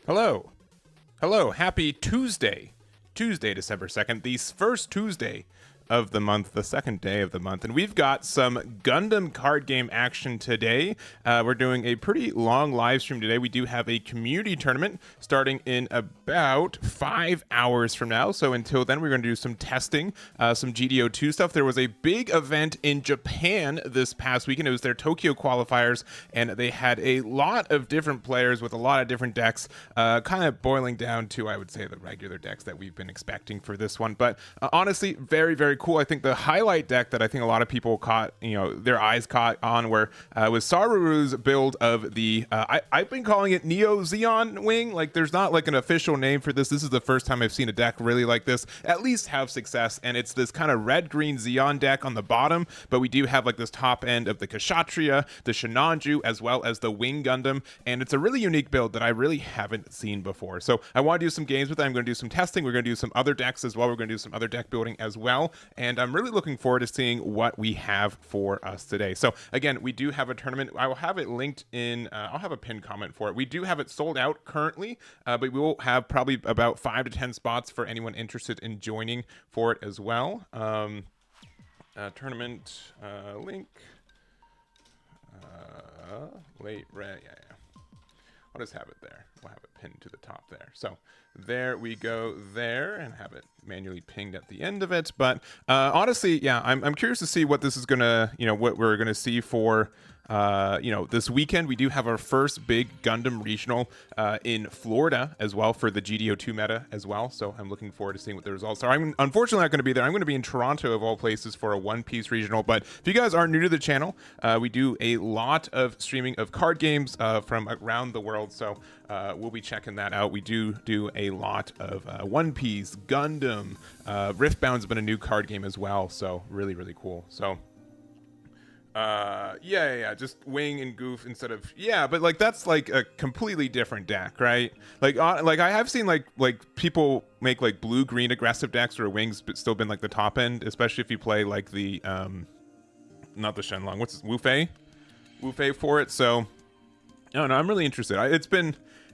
Hello. Hello. Happy Tuesday. Tuesday, December 2nd, the first Tuesday of the month, the second day of the month, and we've got some Gundam card game action today. We're doing a pretty long live stream today. We do have a community tournament starting in about 5 hours from now, so until then we're going to do some testing, some GD02 stuff. There was a big event in Japan this past weekend. It was their Tokyo qualifiers, and they had a lot of different players with a lot of different decks, kind of boiling down to, I would say, the regular decks that we've been expecting for this one. But honestly, very, very cool. I think the highlight deck that I think a lot of people caught, their eyes caught on was Saruru's build of the, I've been calling it Neo Zeon Wing. Like, there's not like an official name for this. This is the first time I've seen a deck really like this at least have success, and it's this kind of red-green Zeon deck on the bottom, but we do have like this top end of the Kshatriya, the Shinanju, as well as the Wing Gundam, and it's a really unique build that I really haven't seen before. So I want to do some games with it. I'm going to do some testing. We're going to do some other decks as well. We're going to do some other deck building as well, and I'm really looking forward to seeing what we have for us today. So again, we do have a tournament. I will have it linked in, I'll have a pinned comment for it. We do have it sold out currently, but we will have probably about 5 to 10 spots for anyone interested in joining for it as well. Tournament link, late red, yeah. I'll just have it there. We'll have it pinned to the top there. So there we go there, and have it manually pinged at the end of it. But honestly, yeah, I'm curious to see what this is gonna, what we're gonna see for this weekend. We do have our first big Gundam regional in Florida as well for the GD02 meta as well. So I'm looking forward to seeing what the results are. I'm unfortunately not going to be there. I'm going to be in Toronto of all places for a One Piece regional. But if you guys are new to the channel, we do a lot of streaming of card games from around the world. So we'll be checking that out. We do a lot of One Piece, Gundam, Riftbound's been a new card game as well. So really, really cool. So yeah, just Wing and Goof instead of, but like that's like a completely different deck, right? Like I have seen like people make like blue-green aggressive decks where Wing's still been like the top end, especially if you play like the not the Shenlong, what's Wu Fei for it. So I don't know, I'm really interested.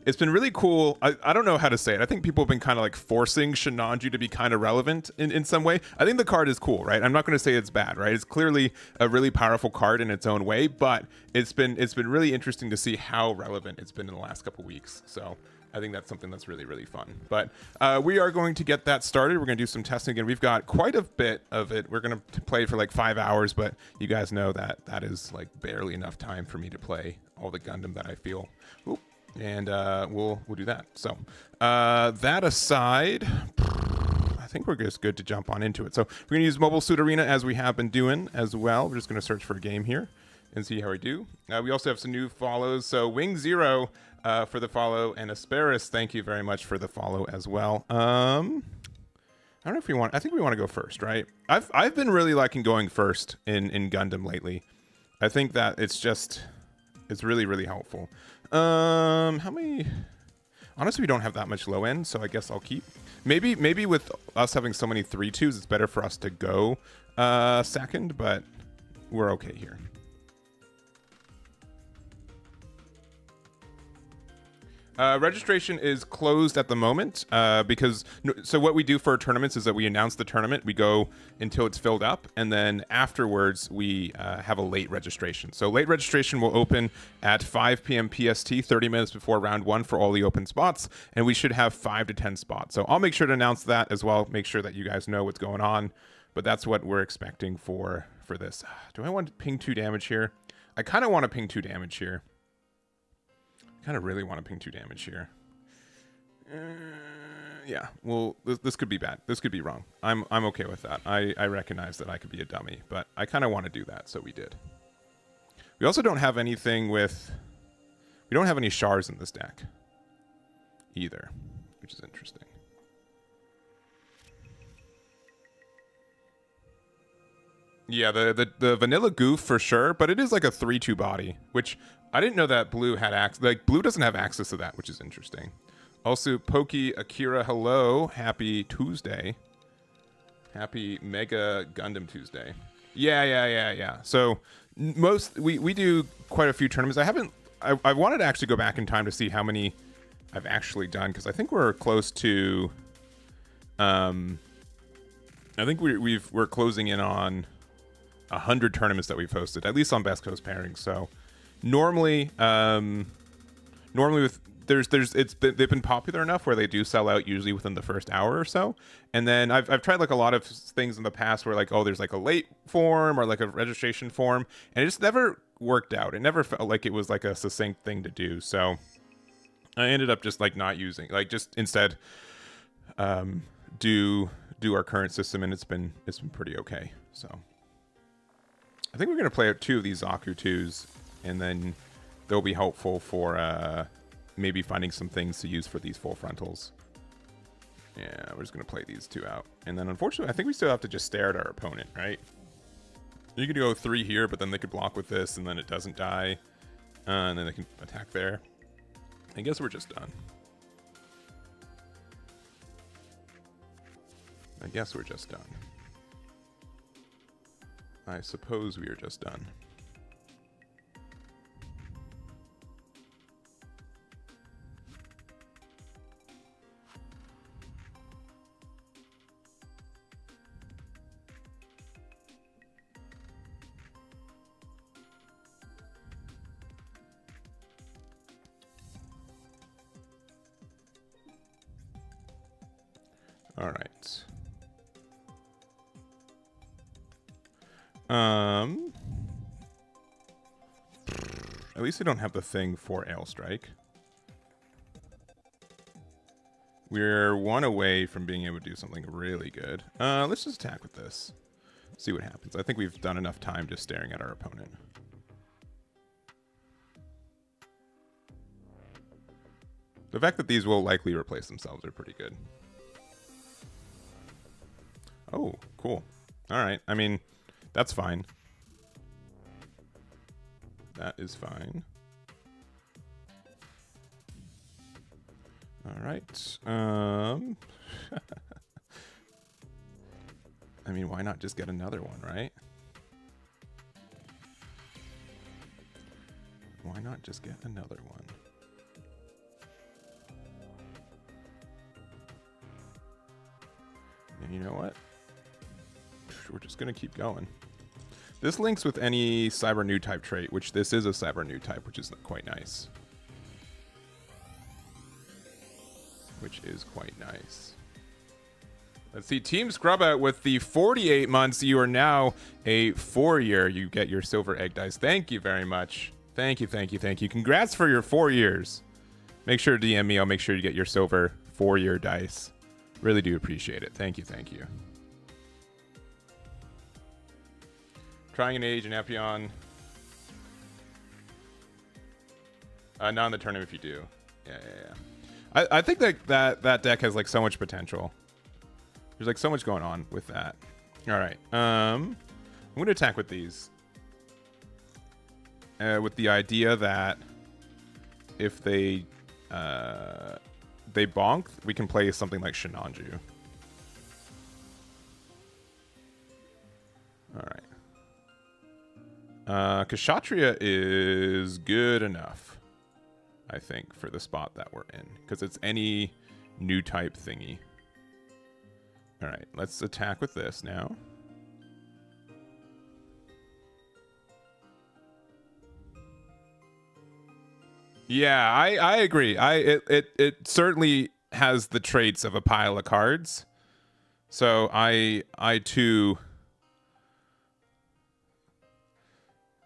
It's been really cool. I don't know how to say it. I think people have been kind of like forcing Shinanju to be kind of relevant in some way. I think the card is cool, right? I'm not going to say it's bad, right? It's clearly a really powerful card in its own way, but it's been really interesting to see how relevant it's been in the last couple weeks. So I think that's something that's really, really fun. But we are going to get that started. We're going to do some testing again. We've got quite a bit of it. We're going to play for like 5 hours, but you guys know that is like barely enough time for me to play all the Gundam that I feel. Oop. And we'll do that. So that aside, I think we're just good to jump on into it. So we're gonna use Mobile Suit Arena as we have been doing as well. We're just gonna search for a game here and see how we do. We also have some new follows. So Wing Zero for the follow, and Asperis, thank you very much for the follow as well. I don't know if we want. I think we want to go first, right? I've been really liking going first in Gundam lately. I think that it's really, really helpful. How many? Honestly, we don't have that much low end, so I guess I'll keep. Maybe with us having so many 3-2s, it's better for us to go second, but we're okay here. Registration is closed at the moment because so what we do for our tournaments is that we announce the tournament, we go until it's filled up, and then afterwards we have a late registration. So late registration will open at 5 p.m. PST, 30 minutes before round 1 for all the open spots, and we should have 5 to 10 spots. So I'll make sure to announce that as well, make sure that you guys know what's going on, but that's what we're expecting for this. Do I want to ping 2 damage here? I kind of want to ping 2 damage here. Kind of really want to ping 2 damage here. Yeah, well, this could be bad. This could be wrong. I'm okay with that. I recognize that I could be a dummy, but I kind of want to do that, so we did. We also don't have anything with... We don't have any Shars in this deck either, which is interesting. Yeah, the vanilla Goof for sure, but it is like a 3-2 body, which I didn't know that Blue had access. Like, Blue doesn't have access to that, which is interesting. Also, Pokey Akira, hello. Happy Tuesday. Happy Mega Gundam Tuesday. Yeah. So we do quite a few tournaments. I wanted to actually go back in time to see how many I've actually done, because I think we're close to. I think we're closing in on 100 tournaments that we've hosted, at least on Best Coast pairings. So normally with they've been popular enough where they do sell out usually within the first hour or so. And then I've tried like a lot of things in the past where like, oh, there's like a late form or like a registration form, and it just never worked out. It never felt like it was like a succinct thing to do. So I ended up just like not using, like just instead do our current system, and it's been pretty okay. So I think we're gonna play out 2 of these Zaku 2s, and then they'll be helpful for maybe finding some things to use for these full frontals. Yeah, we're just gonna play these 2 out, and then unfortunately I think we still have to just stare at our opponent, right? You could go 3 here, but then they could block with this, and then it doesn't die, and then they can attack there. I guess we're just done. I guess we're just done. I suppose we are just done. All right. At least I don't have the thing for Ale Strike. We're 1 away from being able to do something really good. Let's just attack with this. See what happens. I think we've done enough time just staring at our opponent. The fact that these will likely replace themselves are pretty good. Oh, cool. All right. I mean, that's fine. That is fine. All right. I mean, why not just get another one, right? Why not just get another one? And you know what? We're just going to keep going. This links with any cyber new type trait, which this is a cyber new type, which is quite nice. Which is quite nice. Let's see, Team Scrub Out with the 48 months. You are now a 4-year. You get your silver egg dice. Thank you very much. Thank you, thank you, thank you. Congrats for your 4 years. Make sure to DM me. I'll make sure you get your silver 4-year dice. Really do appreciate it. Thank you, thank you. Trying an age and Epion. Not in the tournament if you do. Yeah. I think that deck has like so much potential. There's like so much going on with that. All right. I'm going to attack with these. With the idea that if they bonk, we can play something like Shinanju. All right. Kshatriya is good enough, I think, for the spot that we're in, because it's any new type thingy. All right, let's attack with this now. Yeah, I agree. It certainly has the traits of a pile of cards. So I too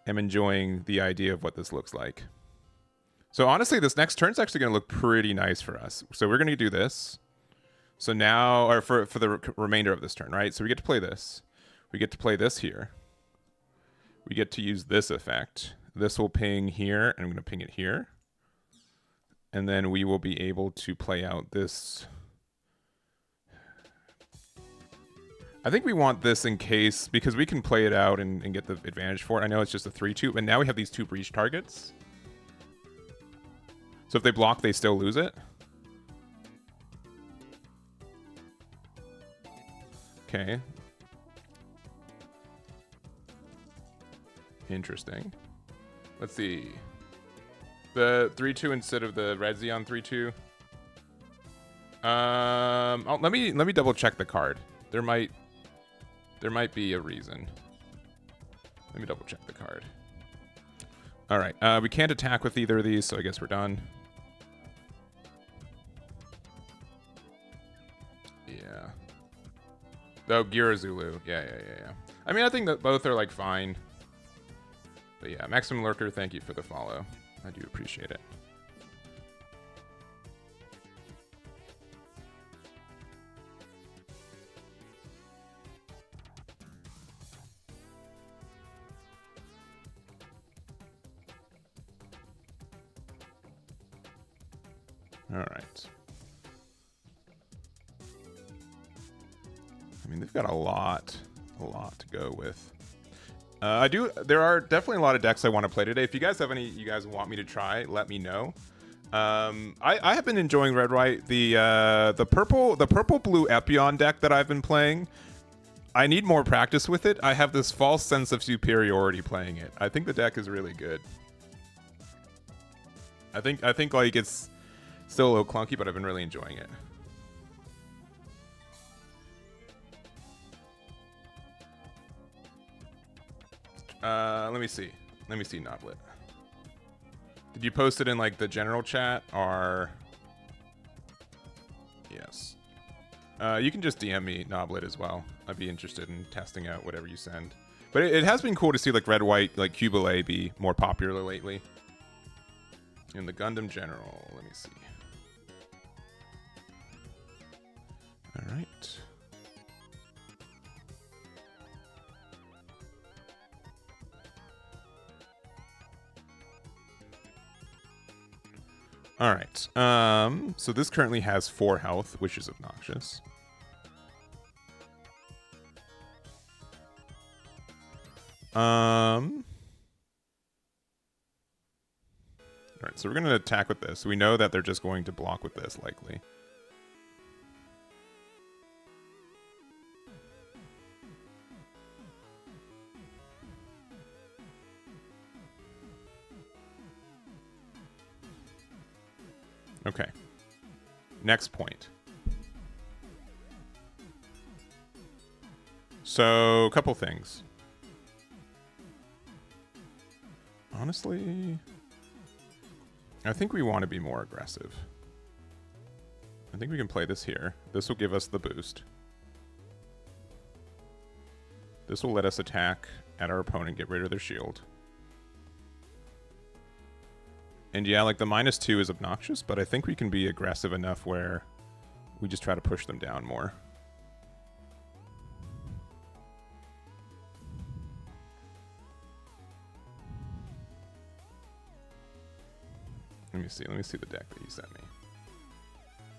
am enjoying the idea of what this looks like. So honestly, this next turn's actually going to look pretty nice for us. So we're going to do this. So now, or for the remainder of this turn, right? So we get to play this. We get to play this here. We get to use this effect. This will ping here, and I'm going to ping it here. And then we will be able to play out this. I think we want this in case, because we can play it out and get the advantage for it. I know it's just a 3-2, but now we have these 2 breach targets. So if they block, they still lose it. Okay. Interesting. Let's see. The 3-2 instead of the red Xeon 3-2. Let me double check the card. There might be a reason. Let me double check the card. All right. We can't attack with either of these, so I guess we're done. Yeah. Oh, Gira Zulu. Yeah. I mean, I think that both are like fine. But yeah, Maximum Lurker, thank you for the follow. I do appreciate it. All right. I mean, they've got a lot to go with. There are definitely a lot of decks I want to play today. If you guys have any you guys want me to try, let me know. I have been enjoying red white. The purple blue Epion deck that I've been playing. I need more practice with it. I have this false sense of superiority playing it. I think the deck is really good. I think like it's still a little clunky, but I've been really enjoying it. Let me see, Noblet. Did you post it in like the general chat or? Yes. You can just DM me Noblet as well. I'd be interested in testing out whatever you send. But it has been cool to see like red white like Cubile be more popular lately. In the Gundam general, let me see. All right. All right. So this currently has 4 health, which is obnoxious. All right, so we're going to attack with this. We know that they're just going to block with this, likely. Okay. Next point. So, a couple things. Honestly, I think we want to be more aggressive. I think we can play this here. This will give us the boost. This will let us attack at our opponent, get rid of their shield. And yeah, like the -2 is obnoxious, but I think we can be aggressive enough where we just try to push them down more. Let me see the deck that you sent me.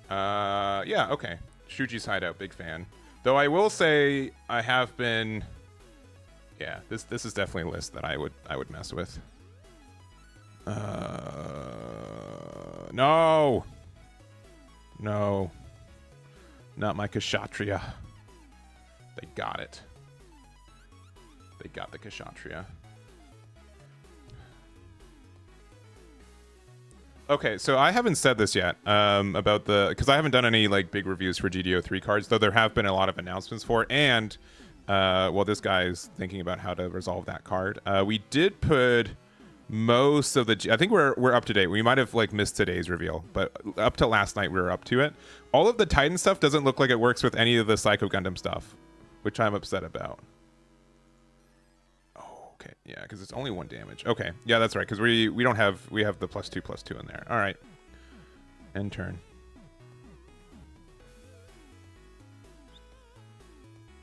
Yeah, okay. Shuji's Hideout, big fan. Though I will say I have been, yeah, this is definitely a list that I would mess with. No, not my Kshatriya. They got it. They got the Kshatriya. Okay, so I haven't said this yet about because I haven't done any like big reviews for GD03 cards, though there have been a lot of announcements for it, and well, this guy is thinking about how to resolve that card. We did put most of the I think we're up to date. We might have like missed today's reveal, but up to last night we were up to it. All of the Titan stuff doesn't look like it works with any of the Psycho Gundam stuff, which I'm upset about. Oh, okay, yeah, because it's only 1 damage. Okay, yeah, that's right, because we don't have we have the +2/+2 in there. All right, end turn.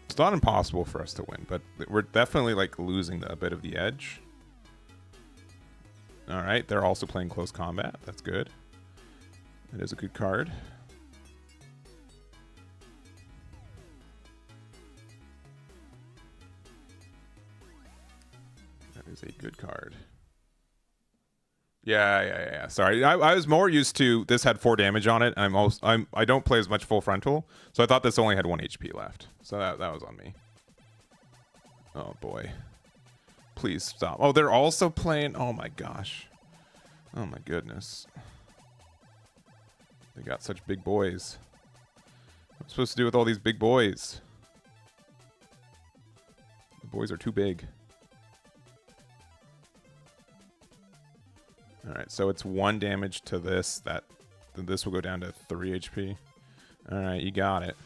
It's not impossible for us to win, but we're definitely like losing a bit of the edge. All right, they're also playing close combat. That's good. It is a good card. That is a good card. Yeah. Sorry, I was more used to this had 4 damage on it. I don't play as much full frontal, so I thought this only had 1 HP left. So that was on me. Oh boy. Please stop. Oh, they're also playing. Oh my gosh. Oh my goodness. They got such big boys. I'm supposed to do with all these big boys? The boys are too big. Alright, so it's 1 damage to this. Then this will go down to 3 HP. Alright, you got it.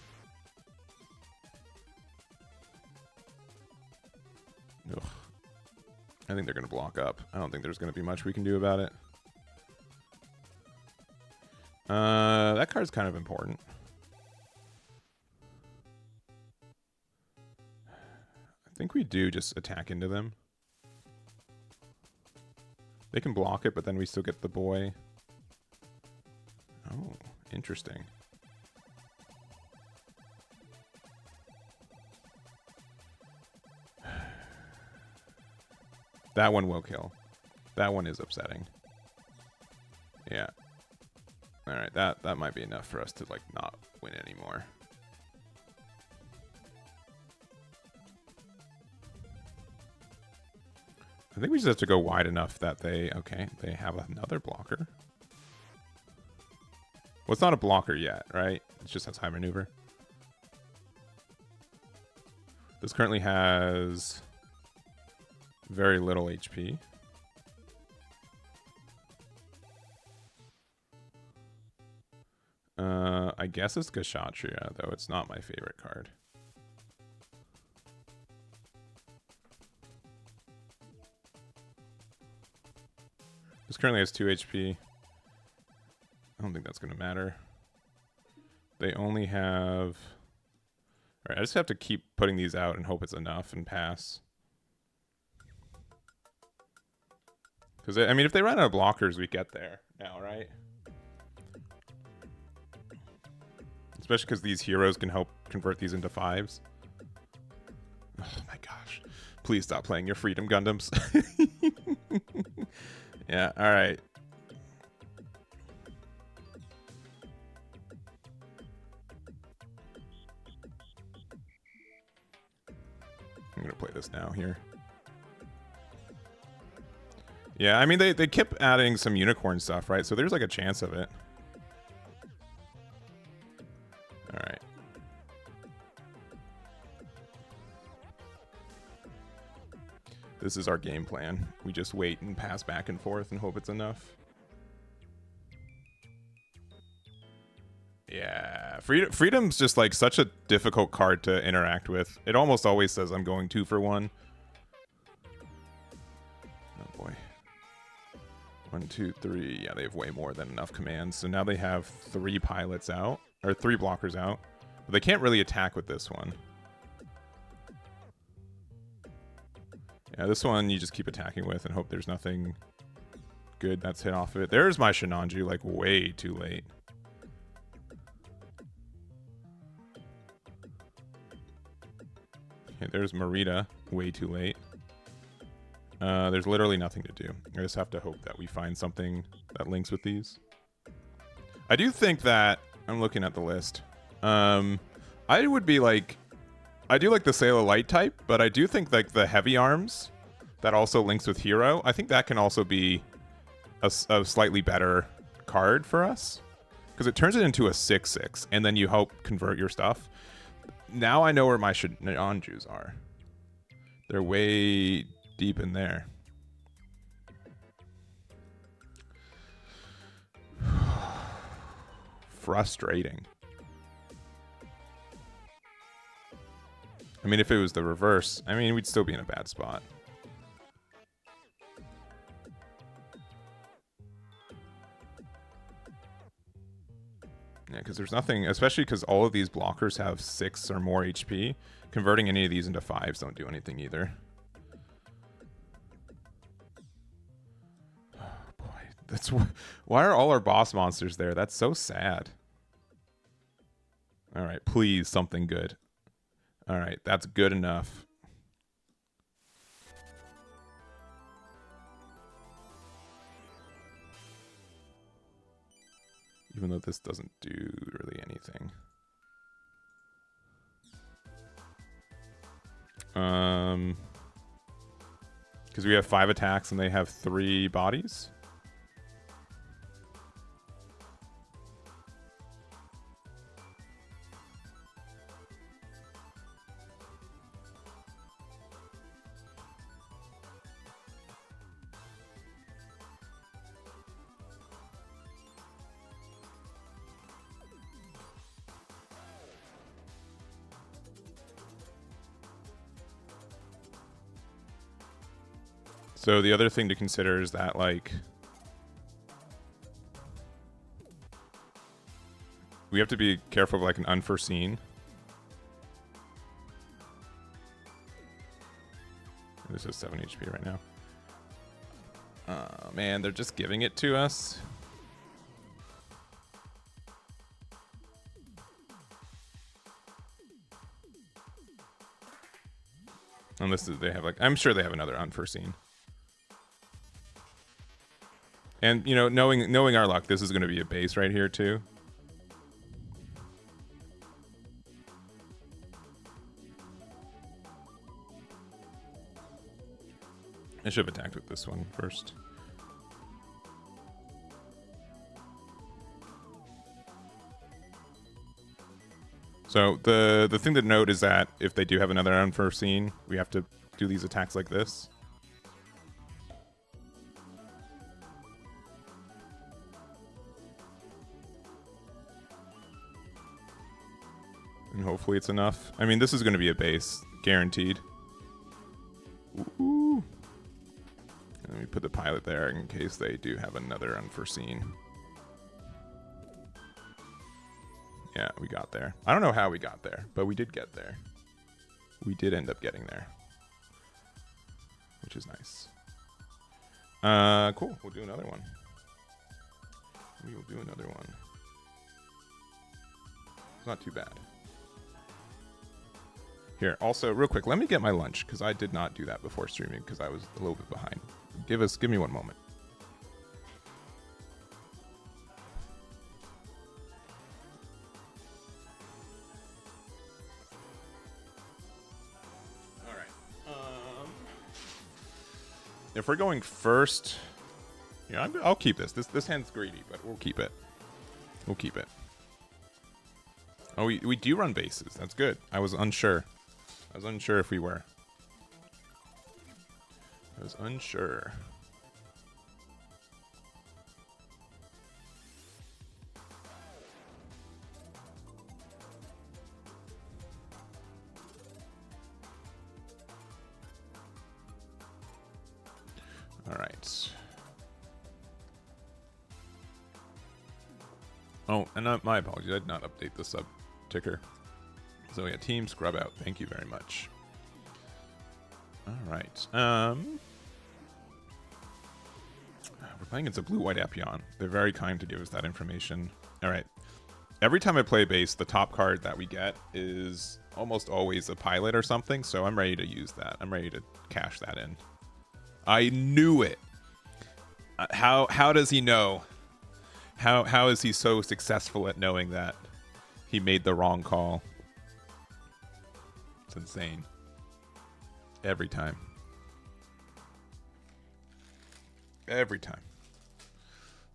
Ugh. I think they're going to block up. I don't think there's going to be much we can do about it. That card's kind of important. I think we do just attack into them. They can block it, but then we still get the boy. Oh, interesting. That one will kill. That one is upsetting. Yeah. Alright, that might be enough for us to, like, not win anymore. I think we just have to go wide enough that they have another blocker. Well, it's not a blocker yet, right? It just has high maneuver. This currently has very little HP. I guess it's Kshatriya, though it's not my favorite card. This currently has 2 HP. I don't think that's going to matter. They only have... Alright, I just have to keep putting these out and hope it's enough and pass. Because, I mean, if they run out of blockers, we get there now, right? Especially because these heroes can help convert these into 5s. Oh my gosh. Please stop playing your Freedom Gundams. Yeah, alright. I'm gonna play this now here. Yeah, I mean, they kept adding some unicorn stuff, right? So there's like a chance of it. Alright. This is our game plan. We just wait and pass back and forth and hope it's enough. Yeah, Freedom's just like such a difficult card to interact with. It almost always says I'm going 2 for 1. Oh boy. 1, 2, 3. Yeah, they have way more than enough commands. So now they have 3 pilots out, or 3 blockers out. But they can't really attack with this one. Yeah, this one you just keep attacking with and hope there's nothing good that's hit off of it. There's my Shinanju, like, way too late. Okay, there's Marita, way too late. There's literally nothing to do. I just have to hope that we find something that links with these. I do think that... I'm looking at the list. I would be like... I do like the Sailor Light type, but I do think like the heavy arms that also links with hero, I think that can also be a slightly better card for us. Because it turns it into a 6/6, and then you help convert your stuff. Now I know where my Shinanjus are. They're way deep in there. Frustrating. I mean, if it was the reverse, I mean, we'd still be in a bad spot. Yeah, because there's nothing, especially because all of these blockers have 6 or more HP. Converting any of these into 5s don't do anything either. Oh boy, that's why are all our boss monsters there? That's so sad. All right, please, something good. All right, that's good enough. Even though this doesn't do really anything. Because we have 5 attacks and they have 3 bodies. So the other thing to consider is that, like, we have to be careful of, like, an unforeseen. This is 7 HP right now. Oh, man, they're just giving it to us. Unless they have, like, I'm sure they have another unforeseen. And, you know, knowing our luck, this is going to be a base right here, too. I should have attacked with this one first. So the thing to note is that if they do have another unforeseen, we have to do these attacks like this. And hopefully it's enough. I mean, this is going to be a base, guaranteed. Ooh. Let me put the pilot there in case they do have another unforeseen. Yeah, we got there. I don't know how we got there, but we did get there. We did end up getting there, which is nice. Cool. We'll do another one. We will do another one. It's not too bad. Here, also, real quick, let me get my lunch, because I did not do that before streaming, because I was a little bit behind. Give me 1 moment. All right. If we're going first, yeah, I'll keep this. This hand's greedy, but we'll keep it. We'll keep it. Oh, we do run bases. That's good. I was unsure. I was unsure if we were. I was unsure. All right. Oh, and my apologies. I did not update the sub ticker. So yeah, team scrub out. Thank you very much. All right. We're playing against a blue-white Epion. They're very kind to give us that information. All right. Every time I play base, the top card that we get is almost always a pilot or something. So I'm ready to use that. I'm ready to cash that in. I knew it. How does he know? How is he so successful at knowing that he made the wrong call? It's insane. Every time. Every time.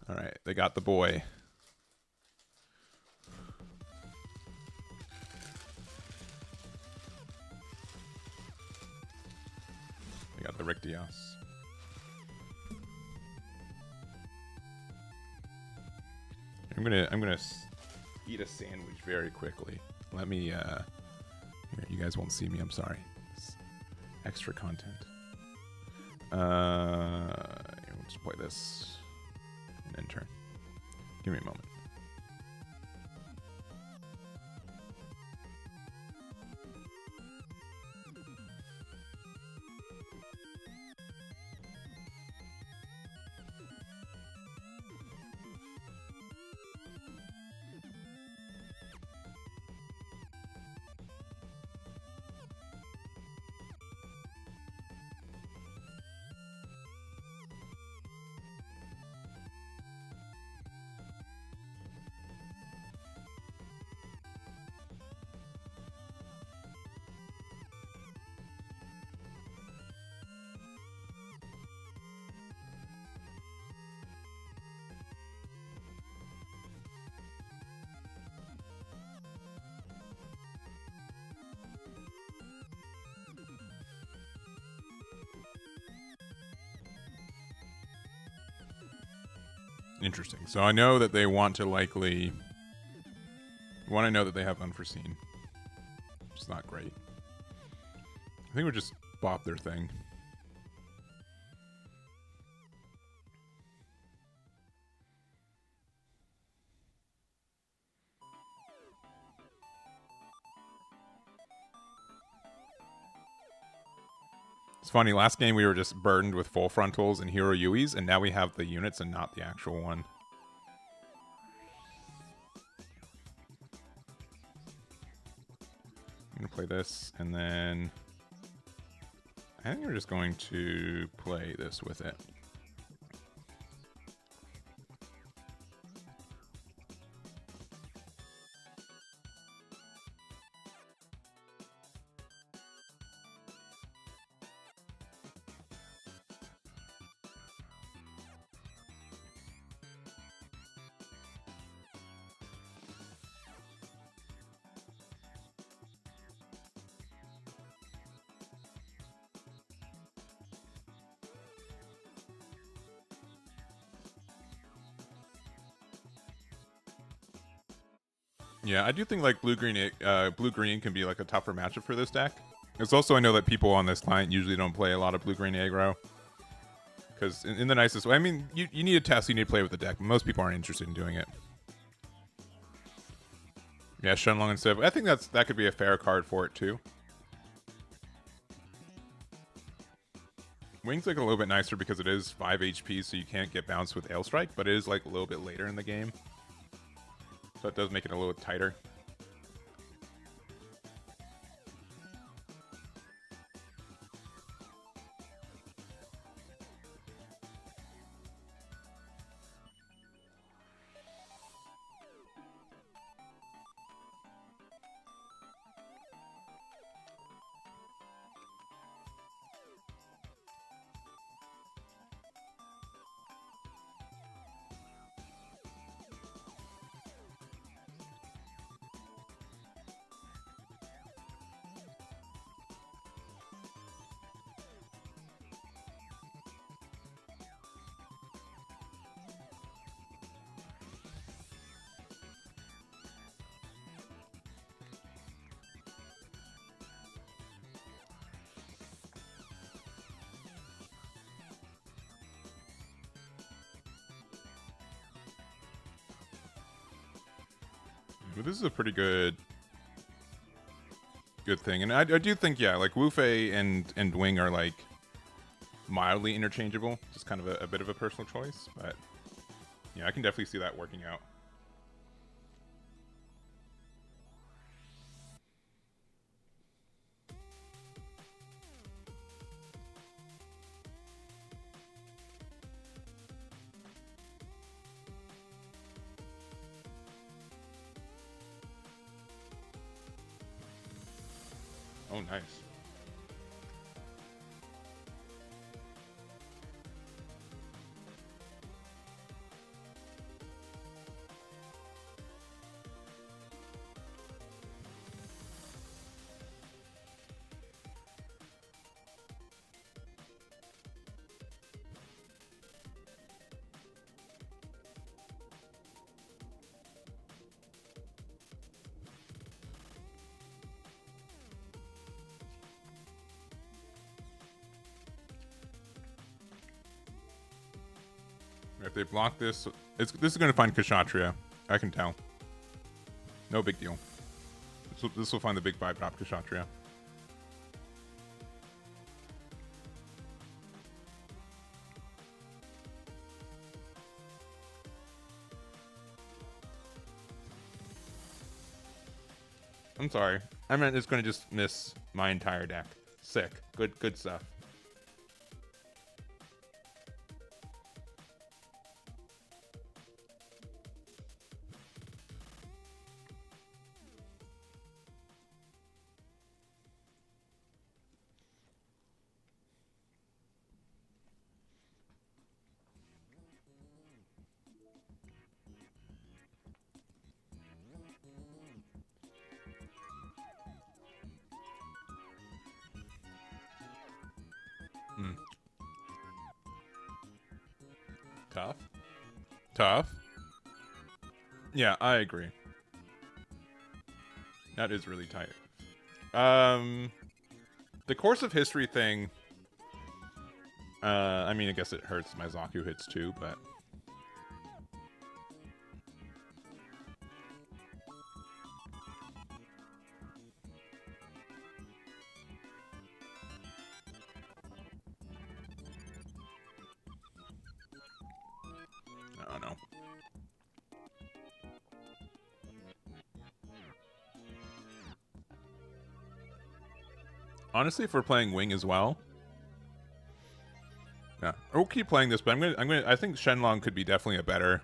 All right, they got the boy. They got the Rictios. I'm gonna eat a sandwich very quickly. Let me here, you guys won't see me, I'm sorry. It's extra content. We'll just play this and then turn. Give me a moment. Interesting. So I know that they want to likely... I know that they have unforeseen. Which is not great. I think we'll just bop their thing. It's funny, last game we were just burdened with full frontals and hero Yuis, and now we have the units and not the actual one. I'm going to play this, and then I think we're just going to play this with it. Yeah, I do think like blue-green can be like a tougher matchup for this deck. It's also, I know that people on this client usually don't play a lot of blue-green aggro. Because in the nicest way, I mean, you need a test, you need to play with the deck. But most people aren't interested in doing it. Yeah, Shenlong instead. I think that could be a fair card for it too. Wing's like a little bit nicer because it is 5 HP, so you can't get bounced with Ailstrike, but it is like a little bit later in the game. So it does make it a little tighter. But this is a pretty good thing, and I do think, yeah, like Wu Fei and Wing are like mildly interchangeable, just kind of a bit of a personal choice, but yeah, I can definitely see that working out. Oh, nice. If they block this, this is going to find Kshatriya. I can tell. No big deal. This will find the big 5-drop Kshatriya. I'm sorry. I meant it's going to just miss my entire deck. Sick. Good stuff. Tough. Yeah, I agree. That is really tight. The course of history thing. I mean, I guess it hurts my Zaku hits too, but Honestly, if we're playing wing as well, yeah, we'll keep playing this. But I think Shenlong could be definitely a better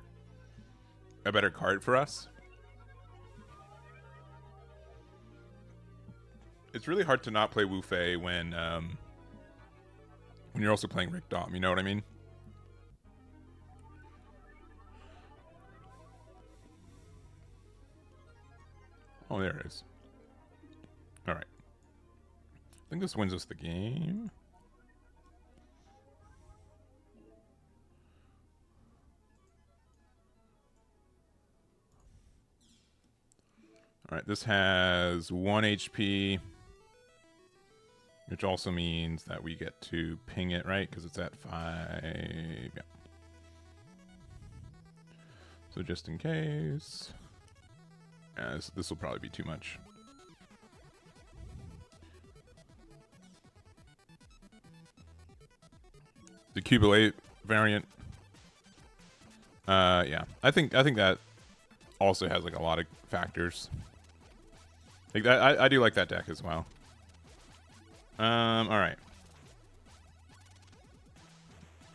card for us. It's really hard to not play Wu Fei when you're also playing Rick Dom. You know what I mean? Oh, there it is. All right. I think this wins us the game. All right, this has 1 HP, which also means that we get to ping it, right? Because it's at 5. Yeah. So just in case. Yeah, this will probably be too much. The Cubalate variant. Yeah, I think that also has like a lot of factors. Like that, I do like that deck as well. All right.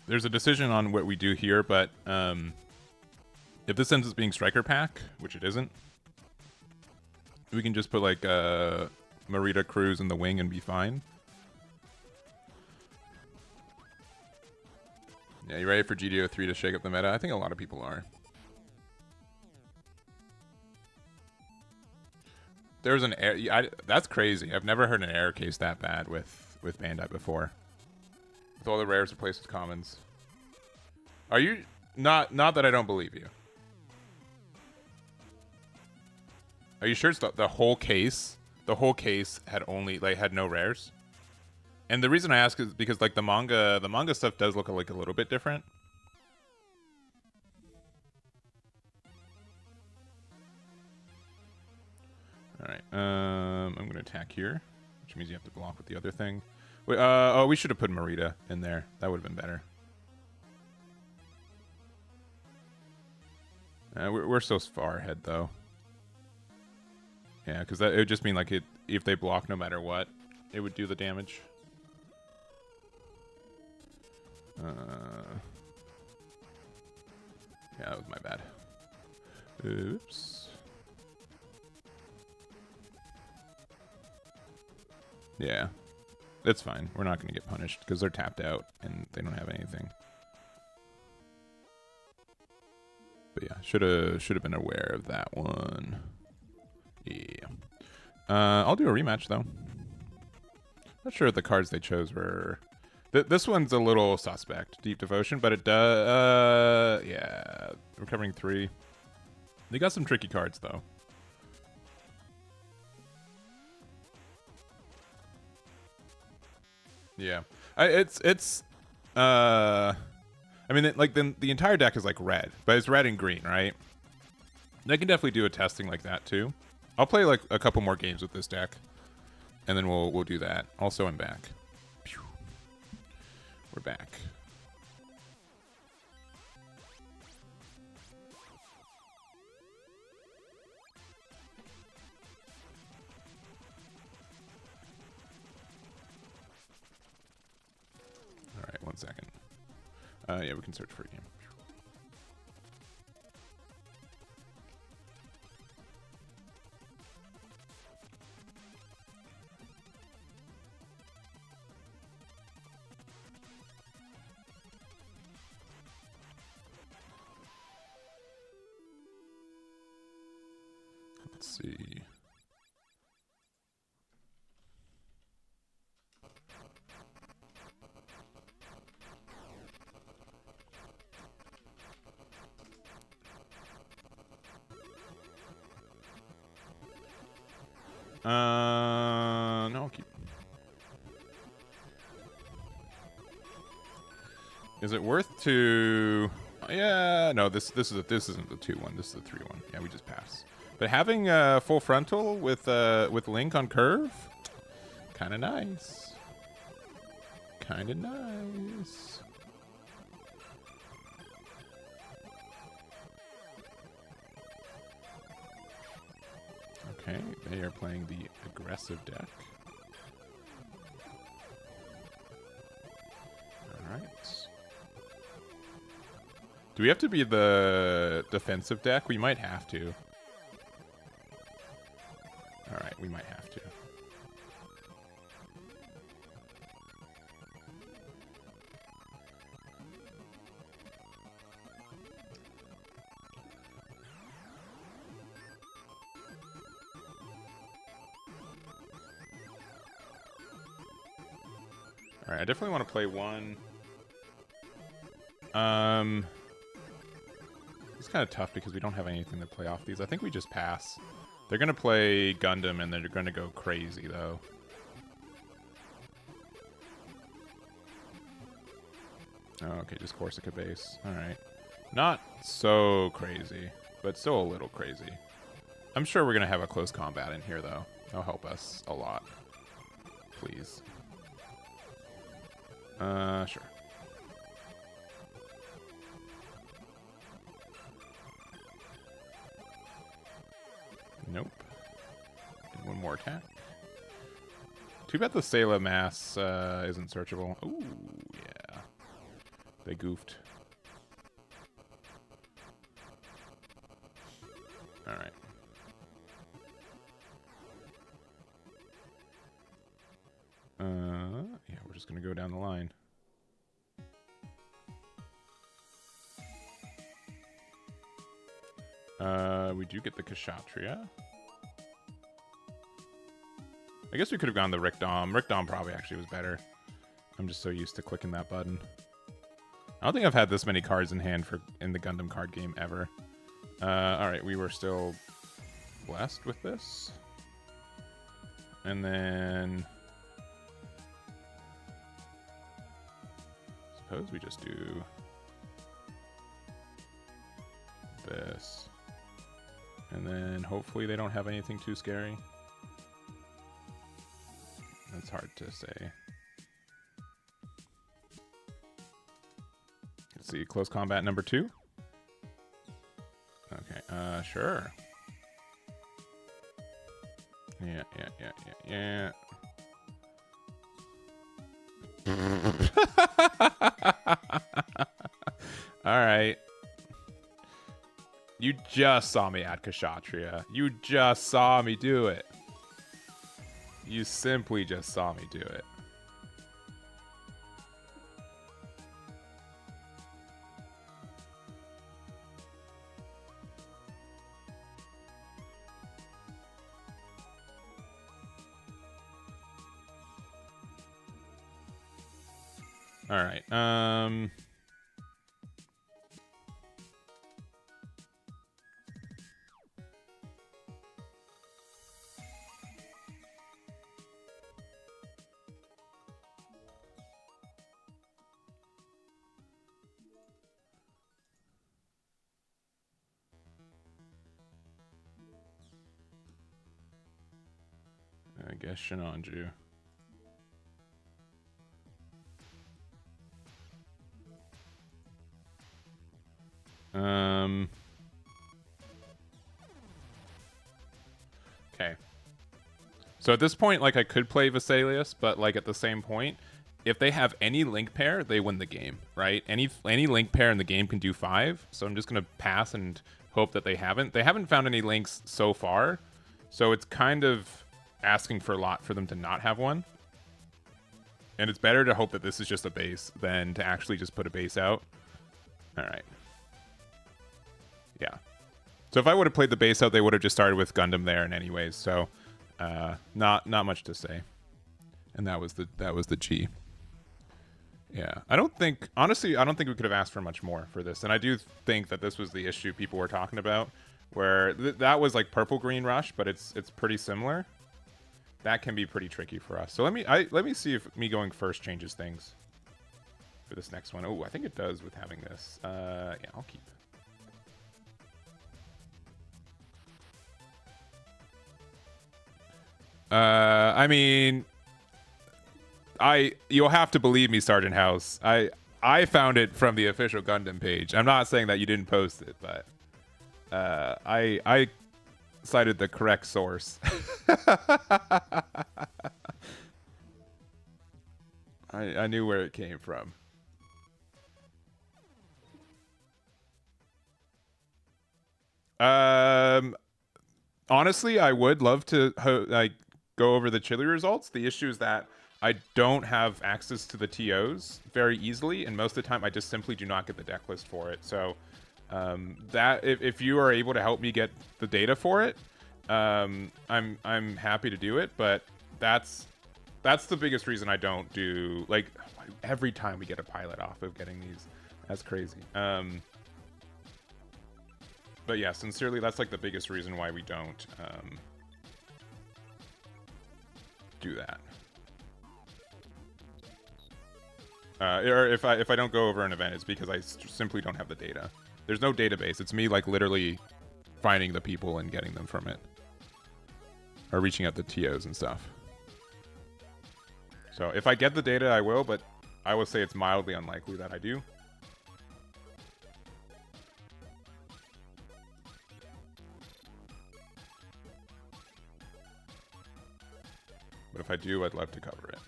There's a decision on what we do here, but if this ends up being Striker Pack, which it isn't, we can just put like Marita Cruz in the wing and be fine. Yeah, you ready for GD03 to shake up the meta? I think a lot of people are. There's an air. That's crazy. I've never heard an error case that bad with Bandai before. With all the rares replaced with commons. Are you not that I don't believe you? Are you sure it's the whole case? The whole case had no rares. And the reason I ask is because like the manga stuff does look like a little bit different. All right, I'm gonna attack here, which means you have to block with the other thing. Wait, oh, we should have put Marita in there. That would have been better. We're so far ahead though. Yeah, because it would just mean like if they block no matter what, it would do the damage. Yeah, that was my bad. Oops. Yeah, it's fine. We're not going to get punished because they're tapped out and they don't have anything. But yeah, should have been aware of that one. Yeah. I'll do a rematch though. Not sure if the cards they chose were. This one's a little suspect, Deep Devotion, but it does. Yeah, recovering 3. They got some tricky cards though. Yeah, I mean, like the entire deck is like red, but it's red and green, right? They can definitely do a testing like that too. I'll play like a couple more games with this deck, and then we'll do that. Also, I'm back. Pew. We're back. All right, 1 second. Yeah, we can search for a game. Let's see. No, I'll keep. Is it worth to? Yeah, no. This isn't the 2-1. This is the 3-1. Yeah, we just pass. But having full frontal with Link on curve, kind of nice. Kind of nice. Okay, they are playing the aggressive deck. Alright. Do we have to be the defensive deck? We might have to. Alright, we might have to. Alright, I definitely want to play one. It's kind of tough because we don't have anything to play off these. I think we just pass. They're going to play Gundam and they're going to go crazy, though. Oh, okay, just Corsica base. Alright. Not so crazy, but still a little crazy. I'm sure we're going to have a close combat in here, though. That'll help us a lot. Please. Sure. Nope. And one more attack. Too bad the Sayla mass isn't searchable. Ooh, yeah. They goofed. Alright. Yeah, we're just gonna go down the line. We do get the Kshatriya. I guess we could have gone the Rickdom. Rickdom probably actually was better. I'm just so used to clicking that button. I don't think I've had this many cards in hand in the Gundam card game ever. Alright, we were still blessed with this. And then... suppose we just do... this. And then hopefully they don't have anything too scary. That's hard to say. Let's see, close combat number 2. Okay, sure. Yeah. Alright. You just saw me add Kshatriya. You just saw me do it. You simply just saw me do it. All right. I guess Shinonju. Okay. So at this point, like, I could play Vesalius, but like at the same point, if they have any link pair, they win the game, right? Any link pair in the game can do 5. So I'm just gonna pass and hope that they haven't. They haven't found any links so far, so it's kind of asking for a lot for them to not have one. And it's better to hope that this is just a base than to actually just put a base out. All right. Yeah. So if I would have played the base out, they would have just started with Gundam there in anyways. So not much to say. And that was the G. Yeah. Honestly, I don't think we could have asked for much more for this. And I do think that this was the issue people were talking about, where that was like purple green rush, but it's pretty similar. That can be pretty tricky for us. So let me see if me going first changes things for this next one. Oh, I think it does with having this. Yeah, I'll keep. I mean, you'll have to believe me, Sergeant House. I found it from the official Gundam page. I'm not saying that you didn't post it, but I cited the correct source. I knew where it came from. Um, honestly, I would love to like go over the chili results. The issue is that I don't have access to the TOs very easily, and most of the time I just simply do not get the deck list for it. So that if you are able to help me get the data for it, I'm happy to do it. But that's the biggest reason I don't do, like, every time we get a pilot off of getting these. That's crazy. But yeah, sincerely, that's like the biggest reason why we don't do that. Or if I don't go over an event, it's because I simply don't have the data. There's no database. It's me like literally finding the people and getting them from it, or reaching out to TOs and stuff. So if I get the data, I will, but I would say it's mildly unlikely that I do. But if I do, I'd love to cover it.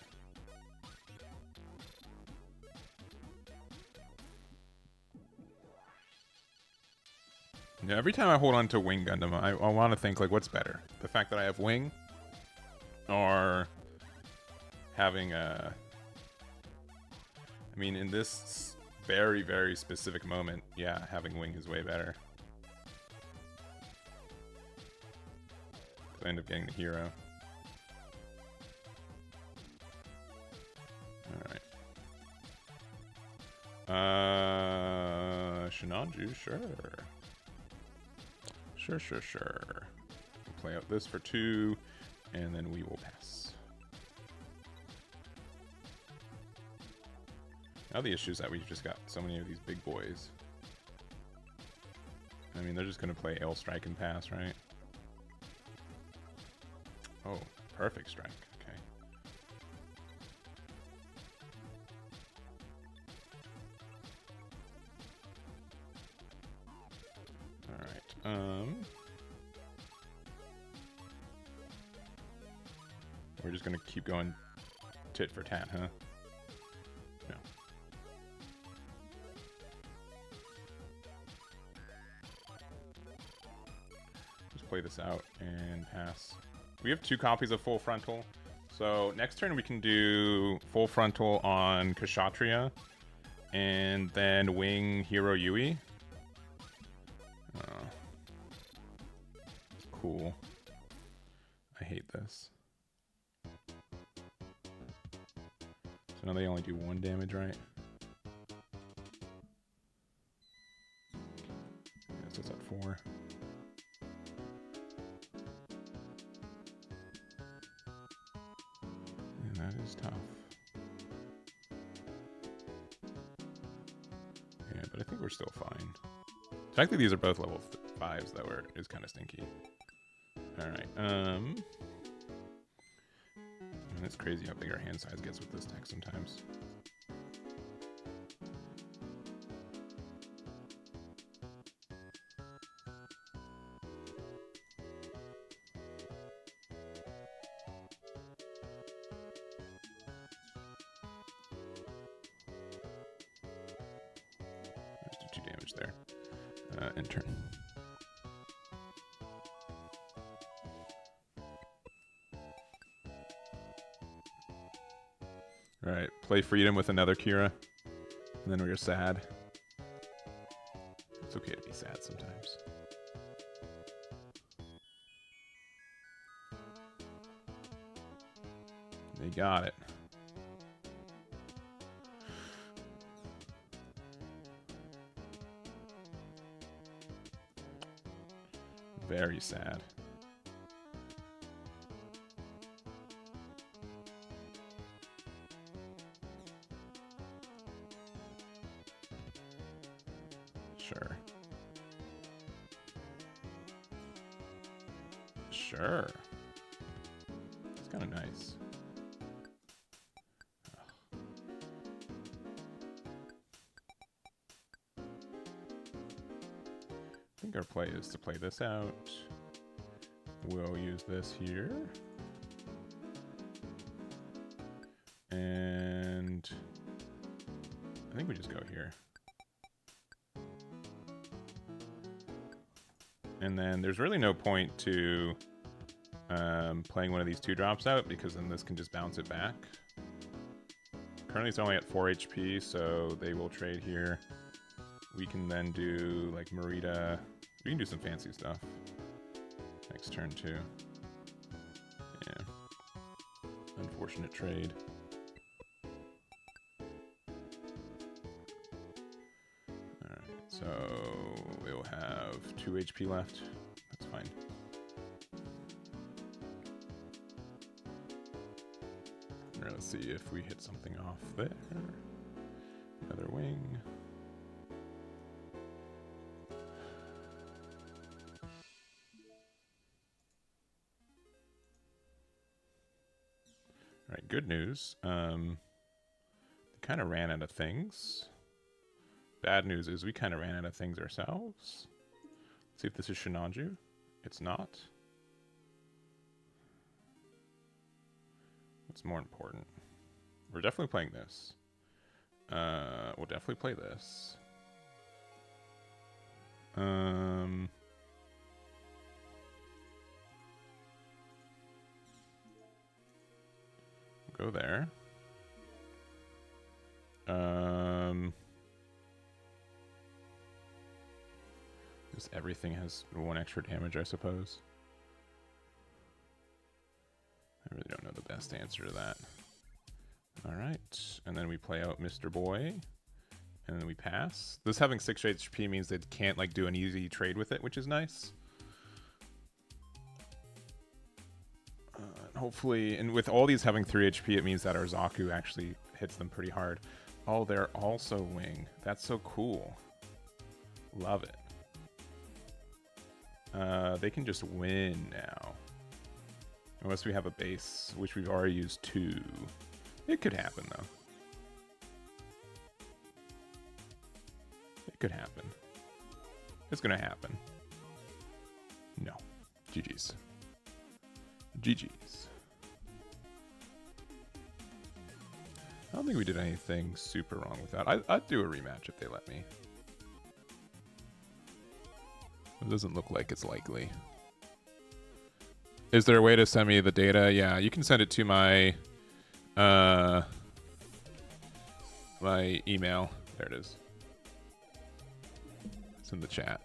Yeah, every time I hold on to Wing Gundam, I want to think, like, what's better? The fact that I have Wing, or having a... I mean, in this very, very specific moment, yeah, having Wing is way better. I end up getting the hero. Alright. Shinanju, sure. Sure. We'll play out this for 2, and then we will pass. Now the issue is that we've just got so many of these big boys. I mean, they're just going to play L strike and pass, right? Oh, perfect strike. Okay. Alright, we're just gonna keep going tit for tat, huh? No. Just play this out and pass. We have 2 copies of Full Frontal, so next turn we can do Full Frontal on Kshatriya, and then Wing Hero Yui. Cool. I hate this. So now they only do 1 damage, right? Yeah, so it's at 4. And that is tough. Yeah, but I think we're still fine. Technically, these are both level 5s that is kind of stinky. Alright, and it's crazy how big our hand size gets with this deck sometimes. Just do 2 damage there. End turn. Alright, play Freedom with another Kira, and then we're sad. It's okay to be sad sometimes. They got it. Very sad. Sure. It's kind of nice. I think our play is to play this out. We'll use this here. And I think we just go here. And then there's really no point to playing one of these 2-drops out, because then this can just bounce it back. Currently it's only at 4 HP, so they will trade here. We can then do like Marita. We can do some fancy stuff next turn too. Yeah. Unfortunate trade. Alright, so we'll have 2 HP left. That's fine. Alright, let's see if we hit something off there. Another wing. Alright, good news. They kind of ran out of things. Bad news is we kind of ran out of things ourselves. Let's see if this is Shinanju. It's not. What's more important? We're definitely playing this. We'll definitely play this. Go there. Just everything has 1 extra damage, I suppose. I really don't know the best answer to that. Alright, and then we play out Mr. Boy, and then we pass. This having 6 HP means they can't like do an easy trade with it, which is nice. Hopefully, and with all these having 3 HP, it means that our Zaku actually hits them pretty hard. Oh, they're also wing. That's so cool. Love it. They can just win now. Unless we have a base, which we've already used 2. It could happen, though. It could happen. It's gonna happen. No. GG's. GG's. I don't think we did anything super wrong with that. I'd do a rematch if they let me. It doesn't look like it's likely. Is there a way to send me the data? Yeah, you can send it to my my email. There it is. It's in the chat.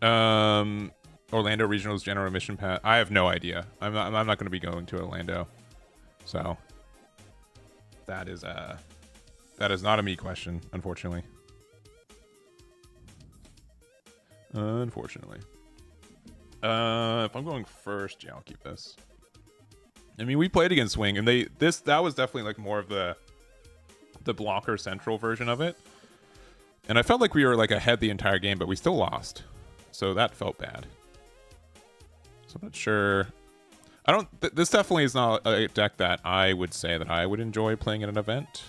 Orlando Regional's general mission path. I have no idea. I'm not going to be going to Orlando. So that is not a me question, unfortunately. Unfortunately. If I'm going first, yeah, I'll keep this. I mean, we played against Wing, and that was definitely like more of the blocker central version of it. And I felt like we were like ahead the entire game, but we still lost. So that felt bad. So I'm not sure. This definitely is not a deck that I would say that I would enjoy playing at an event.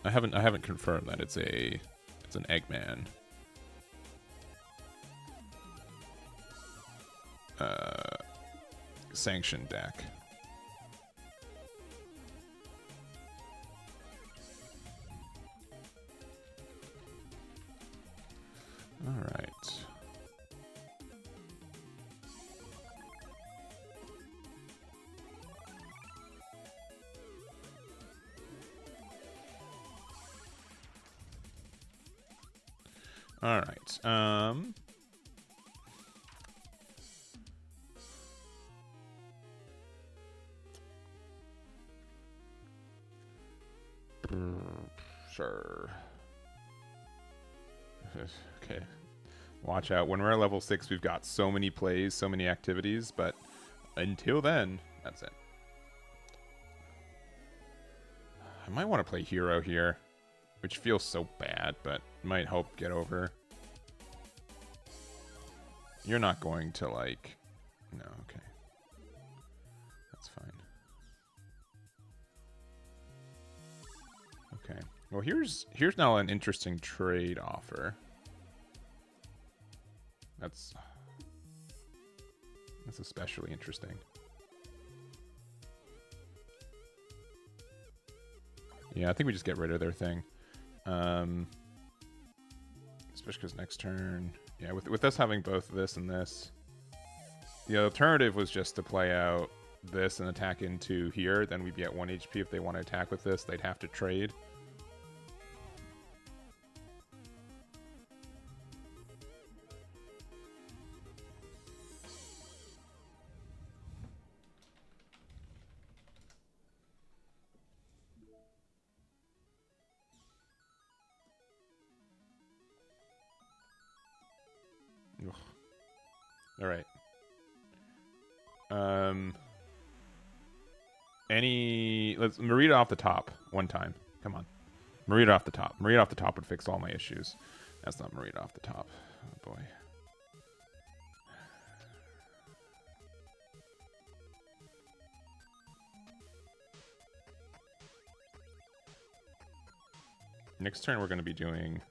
I haven't confirmed that it's an Eggman. Sanctioned deck. All right. All right. Sure. Okay. Watch out. When we're at level 6, we've got so many plays, so many activities, but until then, that's it. I might want to play Hero here, which feels so bad, but might help get over. You're not going to, like... No, okay. That's fine. Okay. Well, here's now an interesting trade offer. That's especially interesting. Yeah, I think we just get rid of their thing. Especially because next turn, yeah, with us having both this and this, the alternative was just to play out this and attack into here. Then we'd be at 1 HP. If they want to attack with this, they'd have to trade. All right. Let's Marita off the top one time. Come on. Marita off the top. Marita off the top would fix all my issues. That's not Marita off the top. Oh boy. Next turn we're going to be doing...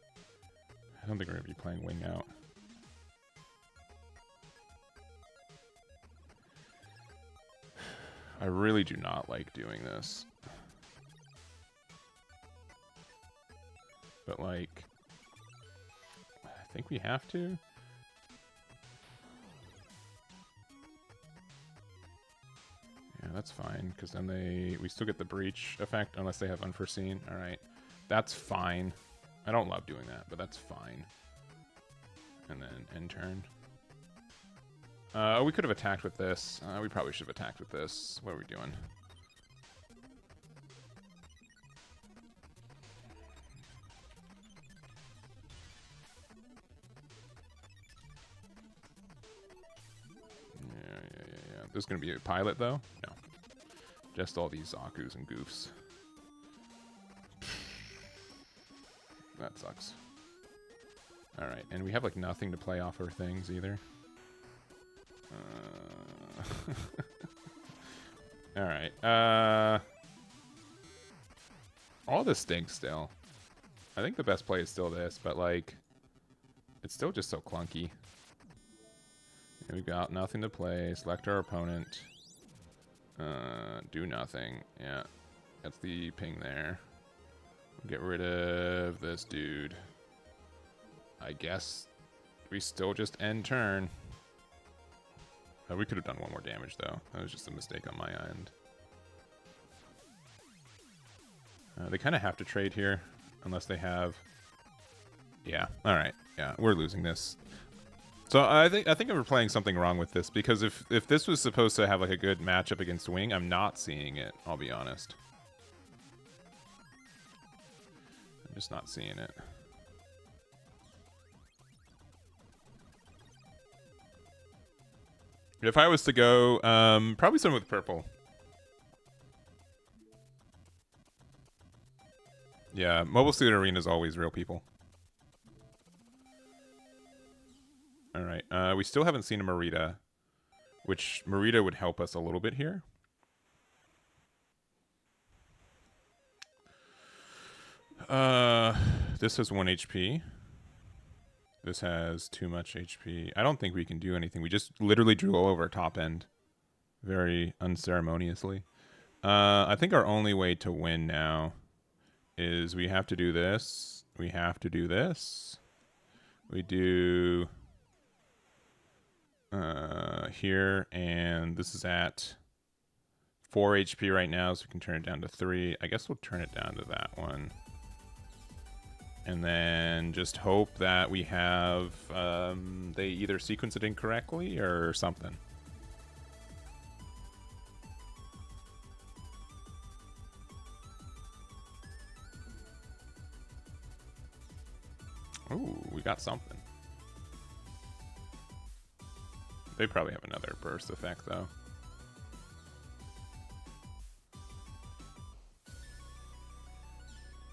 I don't think we're going to be playing Wing out. I really do not like doing this. But, like, I think we have to. Yeah, that's fine, because then we still get the breach effect unless they have unforeseen. All right, that's fine. I don't love doing that, but that's fine. And then end turn. We could have attacked with this. We probably should have attacked with this. What are we doing? Yeah. There's going to be a pilot, though? No. Just all these Zakus and goofs. That sucks. Alright, and we have, like, nothing to play off our things, either. Alright. All this stinks still. I think the best play is still this, but like it's still just so clunky. And we've got nothing to play. Select our opponent. Do nothing. Yeah. That's the ping there. Get rid of this dude. I guess we still just end turn. We could have done one more damage, though. That was just a mistake on my end. They kind of have to trade here, unless they have... Yeah, alright. Yeah, we're losing this. So I think we're playing something wrong with this, because if this was supposed to have like a good matchup against Wing, I'm not seeing it, I'll be honest. I'm just not seeing it. If I was to go, probably someone with purple. Yeah, Mobile Suit Arena is always real people. Alright, we still haven't seen a Marita, which Marita would help us a little bit here. This has 1 HP. This has too much HP. I don't think we can do anything. We just literally drew all over top end. Very unceremoniously. I think our only way to win now is we have to do this. We have to do this. We do here, and this is at 4 HP right now, so we can turn it down to 3. I guess we'll turn it down to that one. And then just hope that we have, they either sequence it incorrectly or something. Ooh, we got something. They probably have another burst effect, though.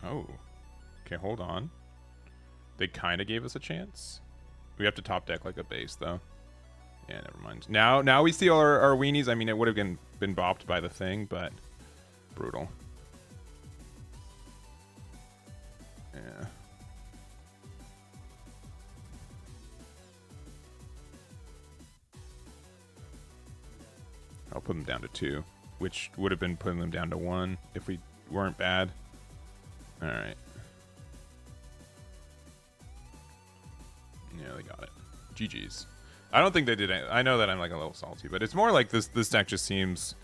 Oh. Okay, hold on. They kind of gave us a chance. We have to top deck like a base, though. Yeah, never mind. Now we see our weenies. I mean, it would have been bopped by the thing, but brutal. Yeah. I'll put them down to 2, which would have been putting them down to 1 if we weren't bad. All right. Yeah, they got it. GG's. I don't think they did it. I know that I'm like a little salty, but it's more like this deck just seems...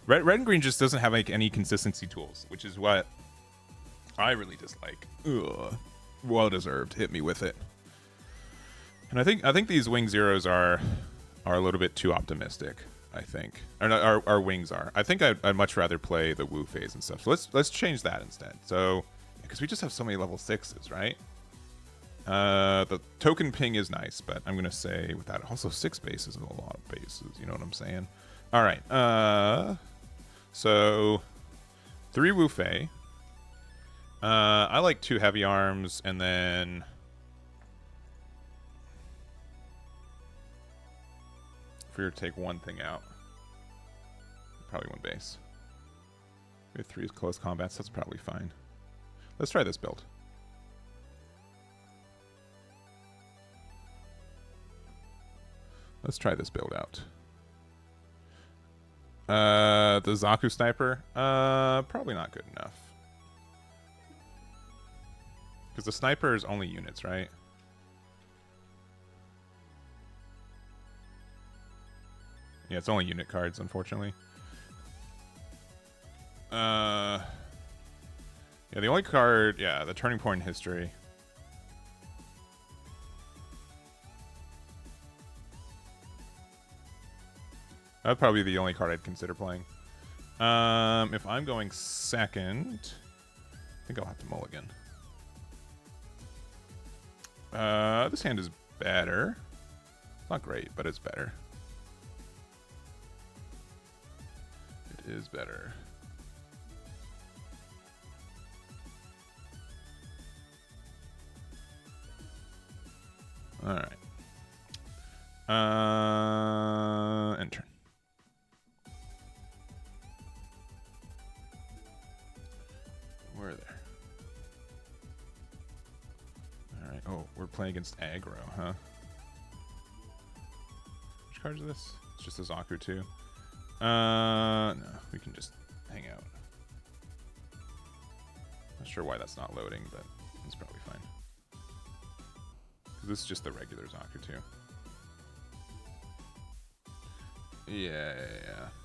Red and green just doesn't have like any consistency tools, which is what I really dislike. Ugh. Well deserved. Hit me with it. And I think these wing zeros are a little bit too optimistic. I think our wings are. I think I'd much rather play the Wu phase and stuff. So let's change that instead. So because we just have so many level 6s, right? The token ping is nice, but I'm gonna say with that also 6 bases is a lot of bases. You know what I'm saying? All right. So 3 Wu Fei. I like 2 heavy arms, and then if we were to take one thing out, probably 1 base. We have 3 close combats. That's probably fine. Let's try this build. Let's try this build out. The Zaku sniper, probably not good enough. Because the sniper is only units, right? Yeah, it's only unit cards, unfortunately. Yeah, the only card, yeah, the turning point in history. That'd probably be the only card I'd consider playing. If I'm going second, I think I'll have to mulligan. This hand is better. It's not great, but it's better. It is better. All right. End turn. We're there. All right. Oh, we're playing against aggro, huh? Which card is this? It's just a Zaku too. No, we can just hang out. Not sure why that's not loading, but it's probably fine. This is just the regular Zaku too. Yeah.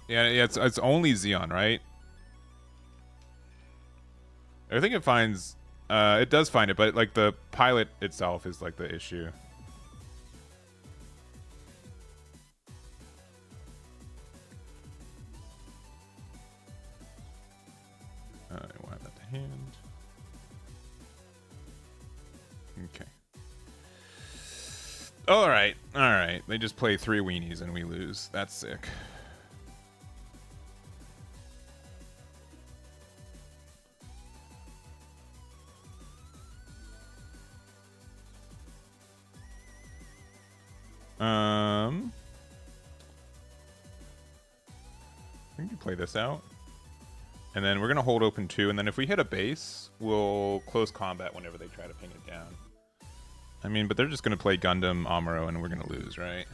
It's only Xeon, right? I think it finds. It does find it, but like the pilot itself is like the issue. We'll have that to hand. Okay. All right. They just play 3 weenies and we lose. That's sick. I think you play this out. And then we're going to hold open 2. And then if we hit a base, we'll close combat whenever they try to ping it down. I mean, but they're just going to play Gundam, Amuro, and we're going to lose, right?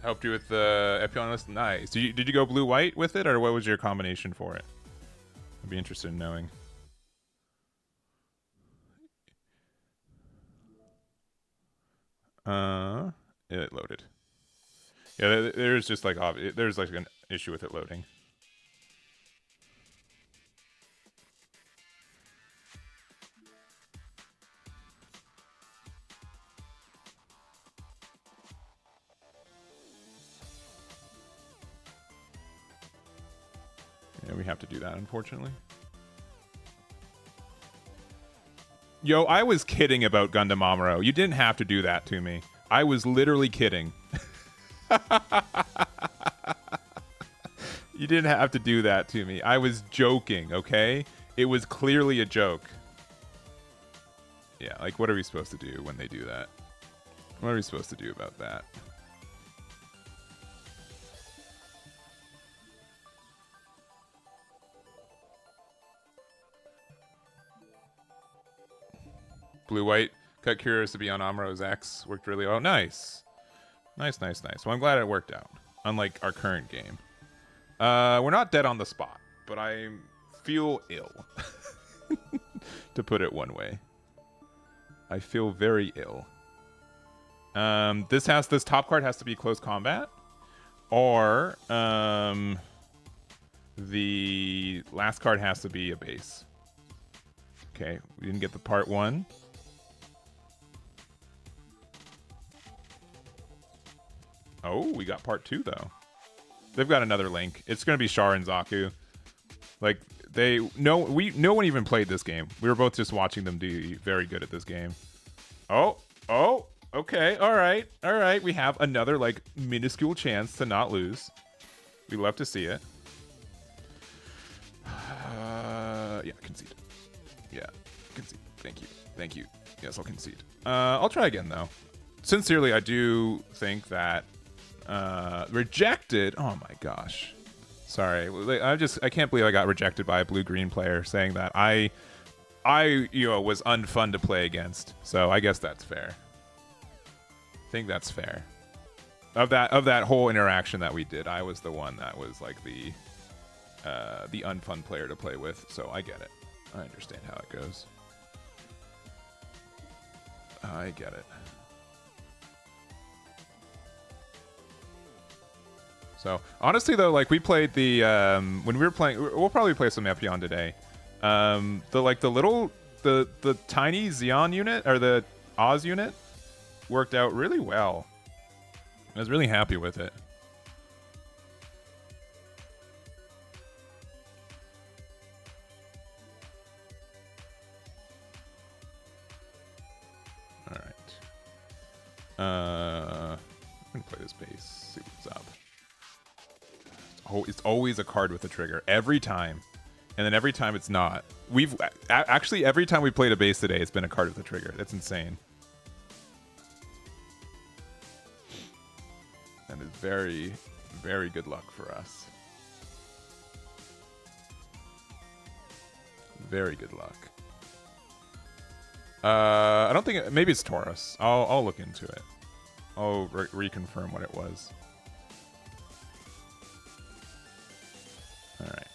Helped you with the Epion list? Nice. Did you go blue-white with it, or what was your combination for it? I'd be interested in knowing. It loaded. Yeah, there's just like there's like an issue with it loading. Yeah, we have to do that, unfortunately. Yo, I was kidding about Gundam Amuro. You didn't have to do that to me. I was literally kidding. You didn't have to do that to me. I was joking, okay? It was clearly a joke. Yeah, like, what are we supposed to do when they do that? What are we supposed to do about that? Blue-white. Cut curious to be on Amuro's X. Worked really well. Nice. Nice. Well, I'm glad it worked out. Unlike our current game. We're not dead on the spot, but I feel ill. to put it one way. I feel very ill. This top card has to be close combat, or the last card has to be a base. Okay, we didn't get the part 1. Oh, we got part 2 though. They've got another link. It's gonna be Char and Zaku. Like no one even played this game. We were both just watching them do very good at this game. Oh, okay, all right. We have another like minuscule chance to not lose. We love to see it. Yeah, concede. Yeah, concede. Thank you. Yes, I'll concede. I'll try again though. Sincerely, I do think that rejected. Oh my gosh. Sorry. I can't believe I got rejected by a blue-green player saying that I was unfun to play against. So I guess that's fair. I think that's fair. Of that whole interaction that we did, I was the one that was like the unfun player to play with. So I get it. I understand how it goes. I get it. So honestly though, like we played the when we were playing, we'll probably play some Epion today. The tiny Xeon unit or the Oz unit worked out really well. I was really happy with it. All right. I'm gonna play this base. See what's up. It's always a card with a trigger every time, and then every time it's not. We've actually every time we played a base today, it's been a card with a trigger. That's insane. And it's very, very good luck for us. Very good luck. I don't think maybe it's Taurus. I'll look into it. I'll reconfirm what it was. All right.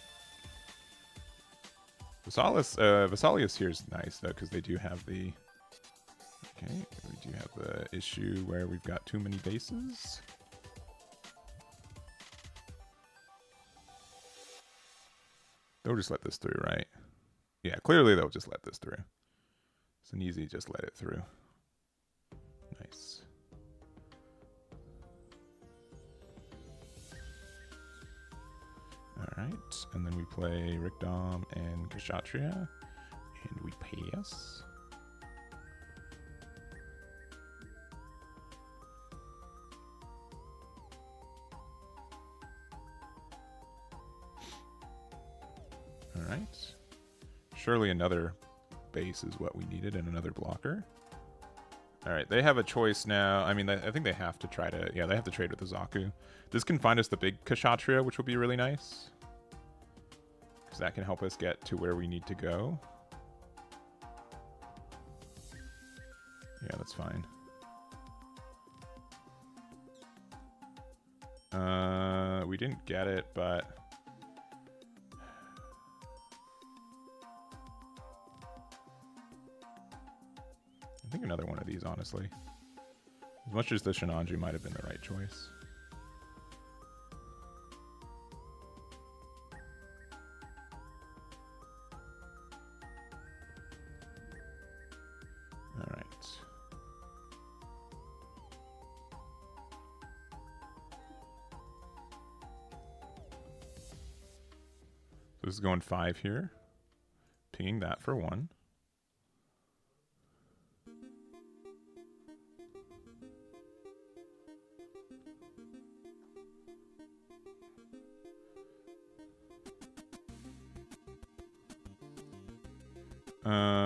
Vesalius here is nice though because they do have the. Okay, we do have the issue where we've got too many bases. They'll just let this through, right? Yeah, clearly they'll just let this through. It's an easy just let it through. Nice. Alright, and then we play Rikdom and Kshatriya, and we pass. Alright. Surely another base is what we needed and another blocker. Alright, they have a choice now. I mean, I think they have to try to... Yeah, they have to trade with the Zaku. This can find us the big Kshatriya, which will be really nice. Because that can help us get to where we need to go. Yeah, that's fine. We didn't get it, but... I think another one of these, honestly. As much as the Shinanju might have been the right choice. Alright. So this is going 5 here. Pinging that for 1.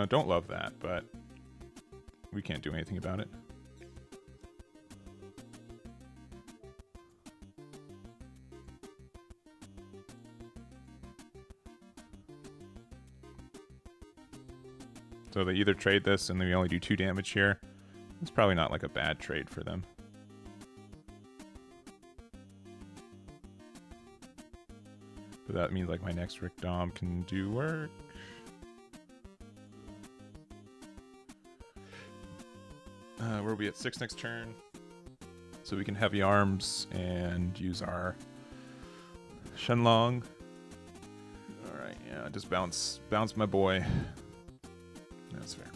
Don't love that, but we can't do anything about it. So they either trade this and then we only do 2 damage here. It's probably not like a bad trade for them. But that means like my next Rikdom can do work. Where are we at 6 next turn? So we can heavy arms and use our Shenlong. Alright, yeah, just bounce my boy. That's fair.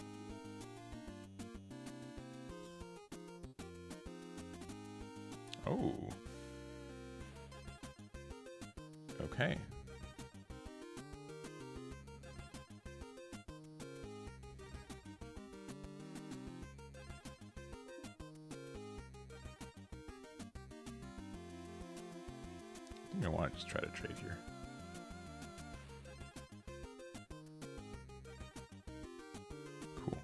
Oh. Okay. I want to just try to trade here. Cool.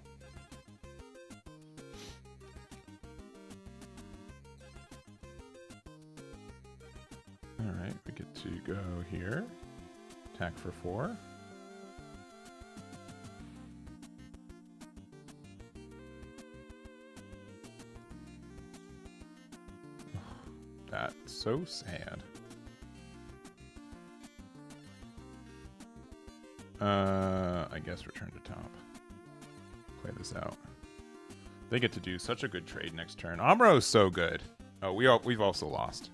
All right, we get to go here. Attack for 4. That's so sad. I guess return to top. Play this out. They get to do such a good trade next turn. Amro's so good. Oh, we've also lost.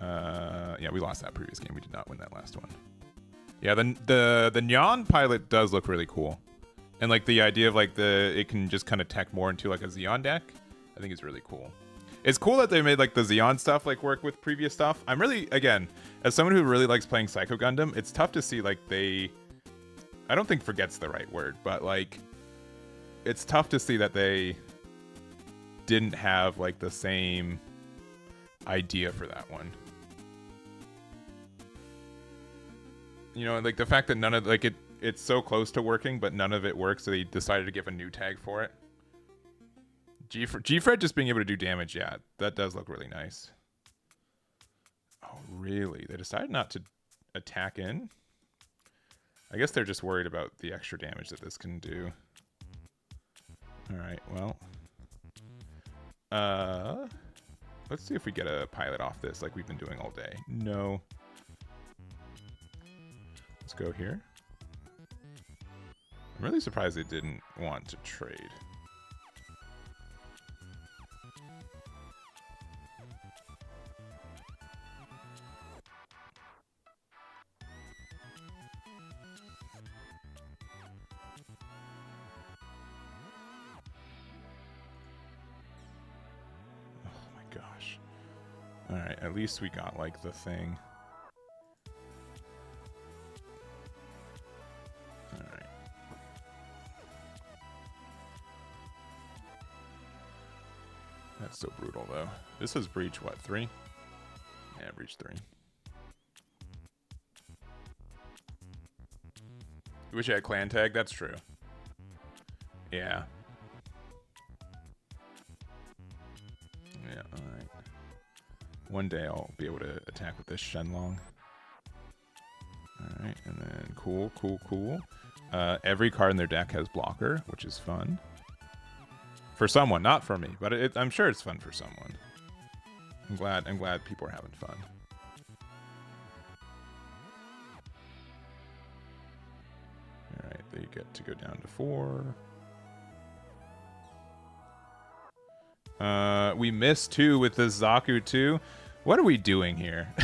Yeah, we lost that previous game. We did not win that last one. Yeah, the Nyan pilot does look really cool, and like the idea of like it can just kind of tech more into like a Xeon deck, I think is really cool. It's cool that they made like the Xeon stuff like work with previous stuff. I'm really, again, as someone who really likes playing Psycho Gundam, it's tough to see like I don't think forget's the right word, but like it's tough to see that they didn't have like the same idea for that one. You know, like the fact that none of like it's so close to working, but none of it works, so they decided to give a new tag for it. G-Fred just being able to do damage, yeah, that does look really nice. Oh, really? They decided not to attack in? I guess they're just worried about the extra damage that this can do. Alright, well. Let's see if we get a pilot off this like we've been doing all day. No. Let's go here. I'm really surprised they didn't want to trade. Alright, at least we got, like, the thing. Alright. That's so brutal, though. This is Breach, what, 3? Yeah, Breach 3. You wish I had clan tag? That's true. Yeah. Yeah, alright. One day I'll be able to attack with this Shenlong. Alright, and then cool. Every card in their deck has blocker, which is fun. For someone, not for me, but I'm sure it's fun for someone. I'm glad people are having fun. Alright, they get to go down to 4. We missed 2 with the Zaku 2. What are we doing here?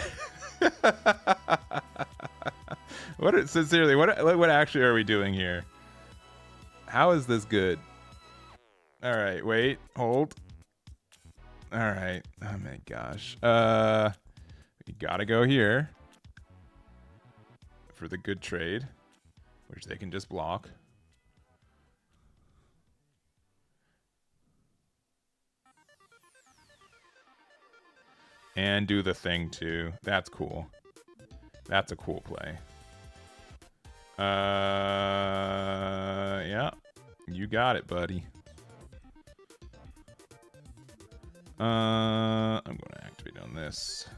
Sincerely, what actually are we doing here? How is this good? All right, wait, hold. All right. Oh my gosh. We gotta go here for the good trade, which they can just block. And do the thing too. That's cool. That's a cool play. Yeah. You got it, buddy. I'm going to activate on this.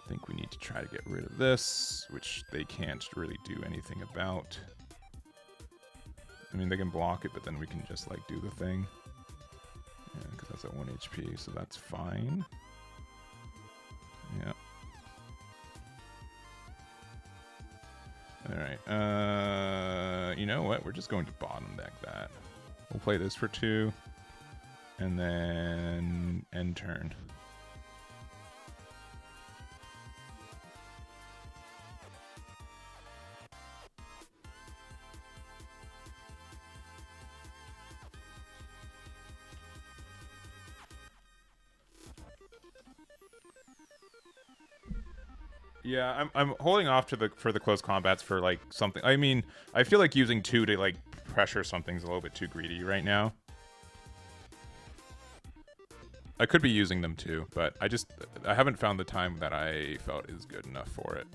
I think we need to try to get rid of this, which they can't really do anything about. I mean, they can block it, but then we can just, like, do the thing. Yeah, because that's at 1 HP, so that's fine. Yeah. Alright. You know what? We're just going to bottom deck that. We'll play this for 2. And then end turn. Yeah, I'm holding off for the close combats for like something. I mean, I feel like using 2 to like pressure something's a little bit too greedy right now. I could be using them too, but I haven't found the time that I felt is good enough for it.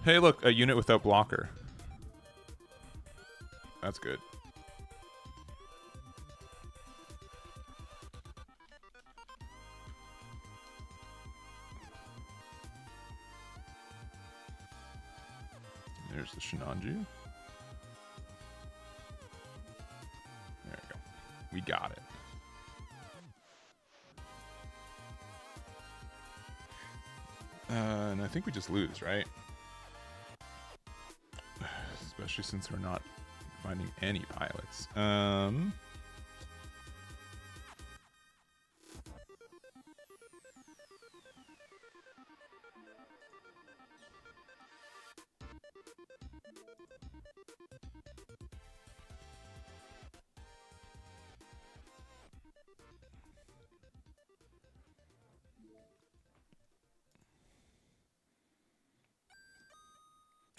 Hey, look, a unit without blocker. That's good. There's the Shinanju. There we go. We got it. And I think we just lose, right? Especially since we're not finding any pilots.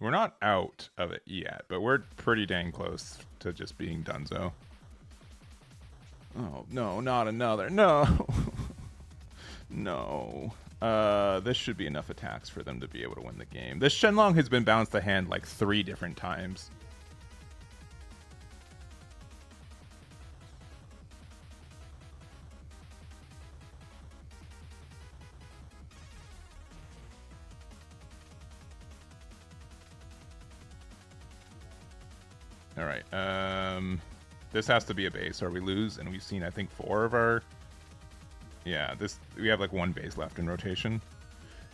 We're not out of it yet, but we're pretty dang close to just being donezo. Oh, no, not another. No. No. This should be enough attacks for them to be able to win the game. This Shenlong has been bounced the hand like 3 different times. All right. This has to be a base or we lose, and we've seen I think 4 of our. Yeah, we have like 1 base left in rotation.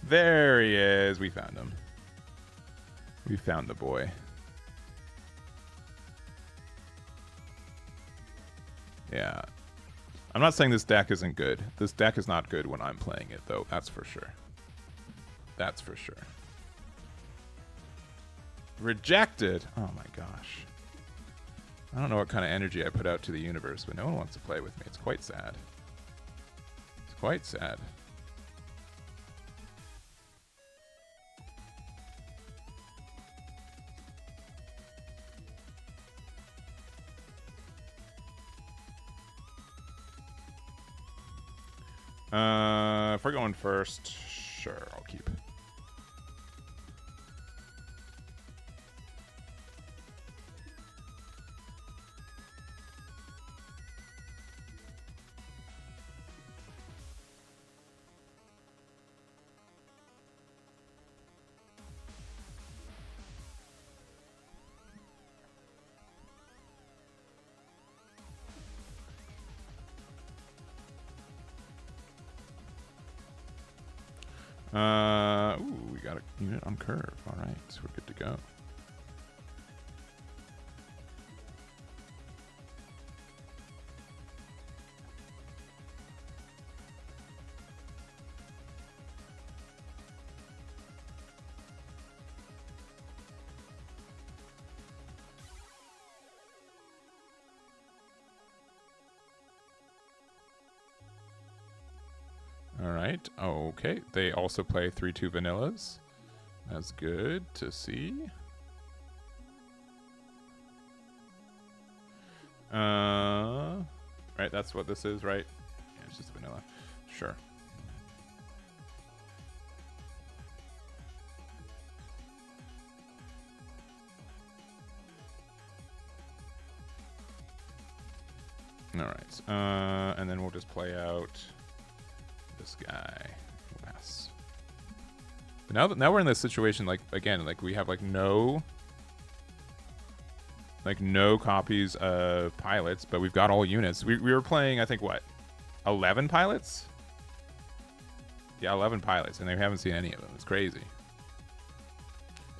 There he is. We found him. We found the boy. Yeah. I'm not saying this deck isn't good. This deck is not good when I'm playing it, though. That's for sure. That's for sure. Rejected. Oh my gosh. I don't know what kind of energy I put out to the universe, but no one wants to play with me. It's quite sad. It's quite sad. If we're going first, sure, I'll keep. Ooh, we got a unit on curve. All right, so we're good to go. All right. Okay. They also play 3-2 vanillas. That's good to see. Right. That's what this is, right? Yeah, it's just vanilla. Sure. All right. And then we'll just play out this guy. Pass. But now we're in this situation, like, again, like we have like no copies of pilots, but we've got all units. We were playing, I think, what, 11 pilots? Yeah, 11 pilots, and they haven't seen any of them. It's crazy.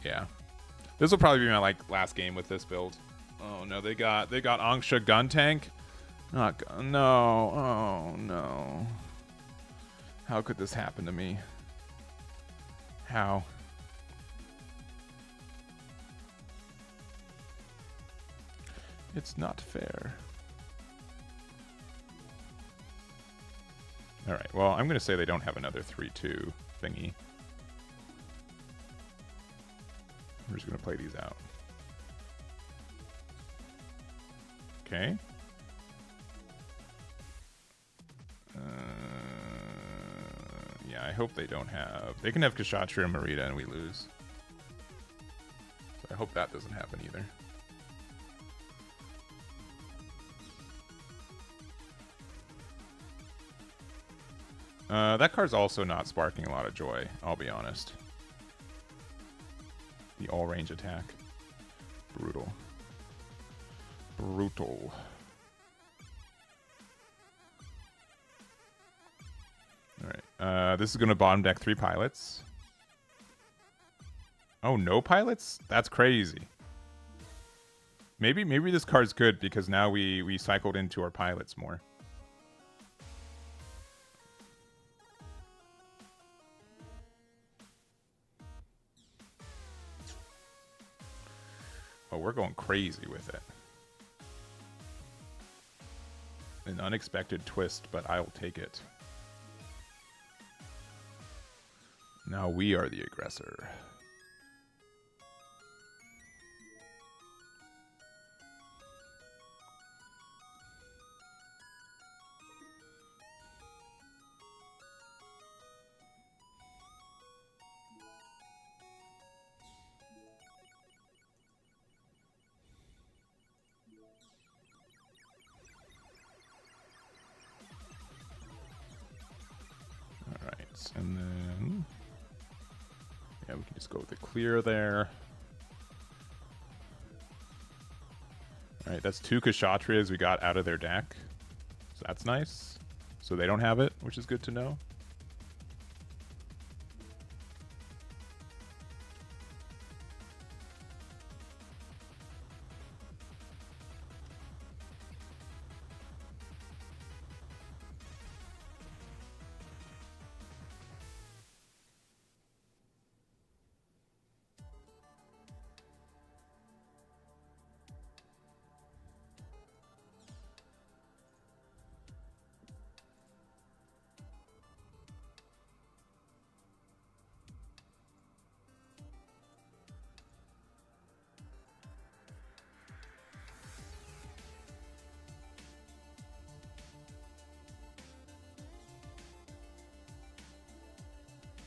Yeah. This will probably be my like last game with this build. Oh no, they got Angsha gun tank. No, oh no. How could this happen to me? How? It's not fair. All right. Well, I'm going to say they don't have another 3-2 thingy. We're just going to play these out. Okay. Yeah, I hope they don't have... They can have Kshatriya and Marita and we lose. So I hope that doesn't happen either. That card's also not sparking a lot of joy, I'll be honest. The all-range attack. Brutal. Brutal. Alright, this is going to bottom deck 3 pilots. Oh, no pilots? That's crazy. Maybe this card's good because now we cycled into our pilots more. Oh, we're going crazy with it. An unexpected twist, but I'll take it. Now we are the aggressor. And then, yeah, we can just go with the clear there. All right, that's 2 Kshatriyas we got out of their deck. So that's nice. So they don't have it, which is good to know.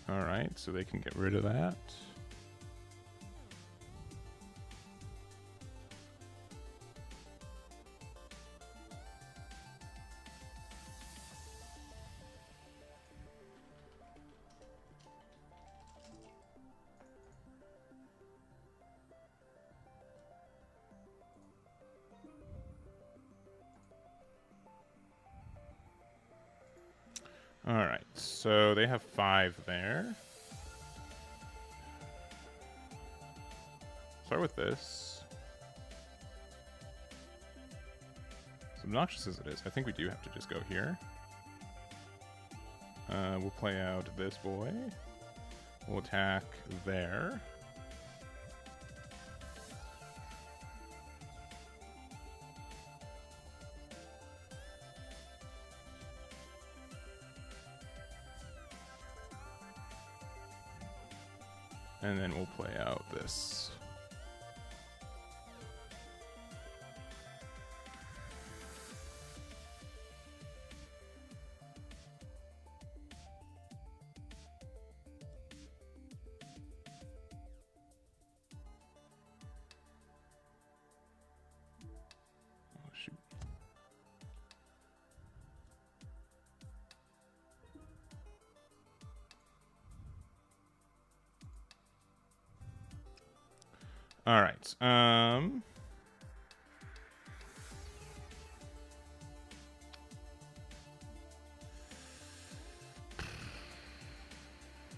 All right, so they can get rid of that. All right, so they have 5 there. Start with this. As obnoxious as it is, I think we do have to just go here. We'll play out this boy. We'll attack there. And then we'll play out this. Oh, shoot. All right.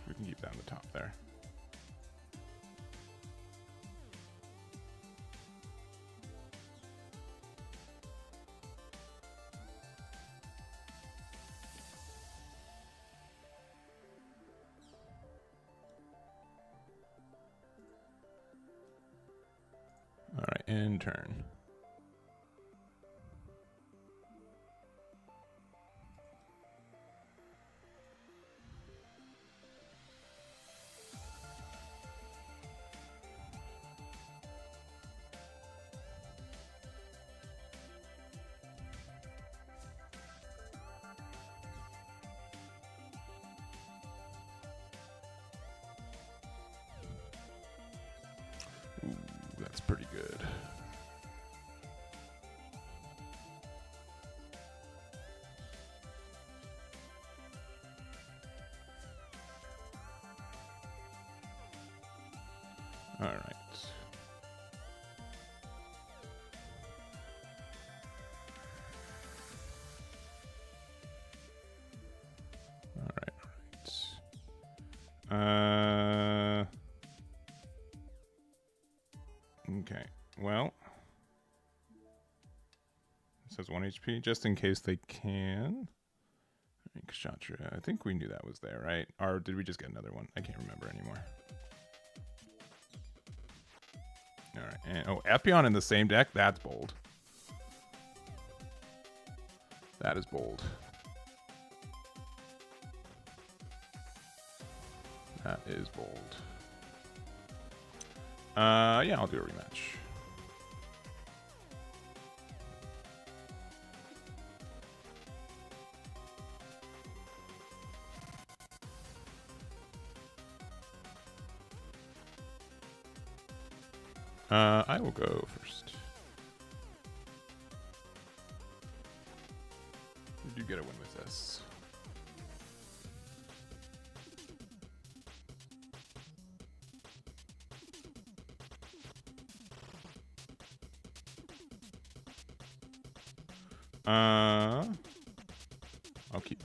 We can keep that on the top there. end turn. Ooh, that's pretty good. All right. All right. Okay. Well, it says 1 HP, just in case they can. Kshatriya. I think we knew that was there, right? Or did we just get another one? I can't remember anymore. All right. And, oh, Epion in the same deck? That's bold. That is bold. That is bold. Yeah, I'll do a rematch. I will go first. We do get a win with this. I'll keep.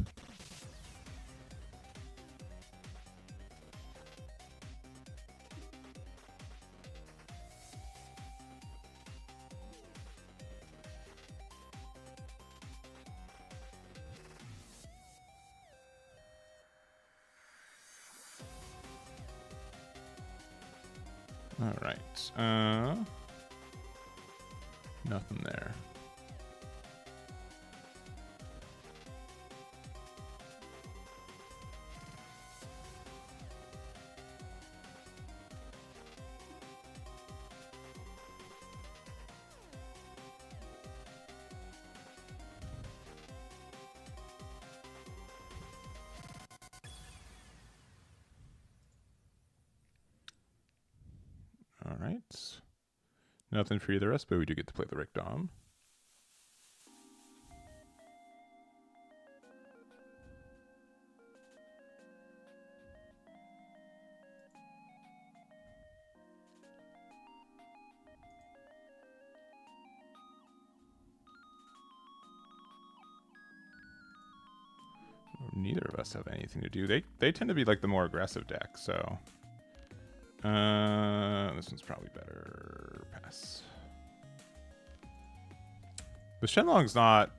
All right. Nothing there. All right. Nothing for either of us, but we do get to play the Rick Dom. Neither of us have anything to do. They tend to be like the more aggressive deck, so this one's probably better. Pass. The Shenlong's not.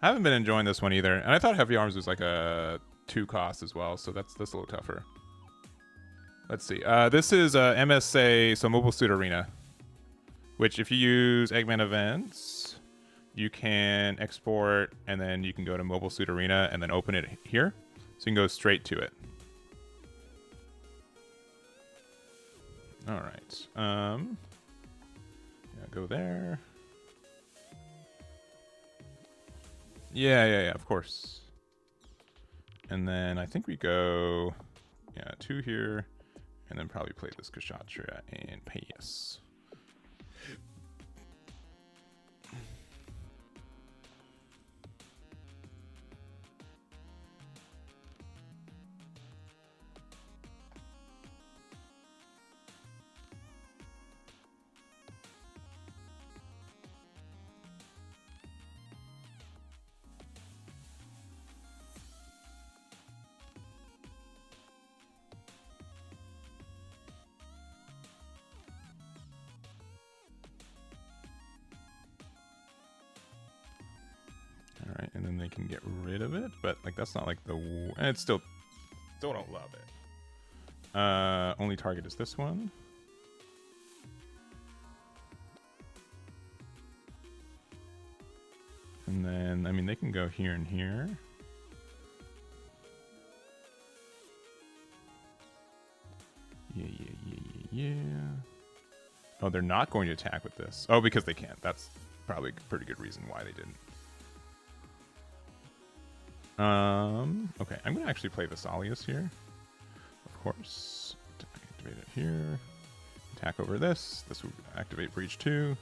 I haven't been enjoying this one either, and I thought Heavy Arms was like a 2 cost as well, so that's a little tougher. Let's see. This is MSA, so Mobile Suit Arena, which if you use Eggman Events, you can export, and then you can go to Mobile Suit Arena and then open it here, so you can go straight to it. All right. Yeah, go there. Yeah, of course. And then I think we go, 2 here, and then probably play this Kshatriya and pay yes. And then they can get rid of it, but like that's not like the. And it's still don't love it. Only target is this one. And then, I mean, they can go here and here. Yeah. Oh, they're not going to attack with this. Oh, because they can't. That's probably a pretty good reason why they didn't. Okay, I'm going to actually play Vesalius here. Of course. Activate it here. Attack over this. This will activate Breach 2.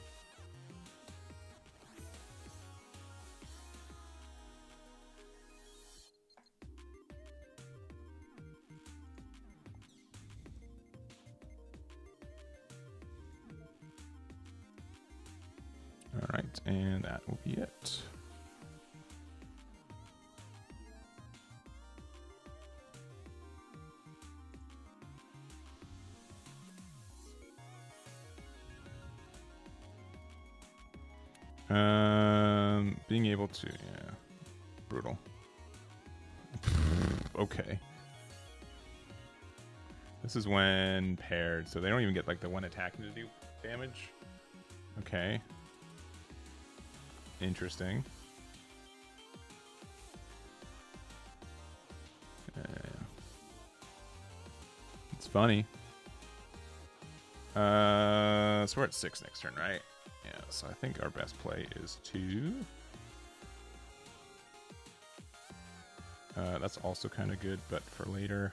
All right, and that will be it. Being able to, yeah, brutal. Okay. This is when paired, so they don't even get like the one attacking to do damage. Okay. Interesting. It's funny. So we're at 6 next turn, right? Yeah, so I think our best play is 2. That's also kind of good, but for later.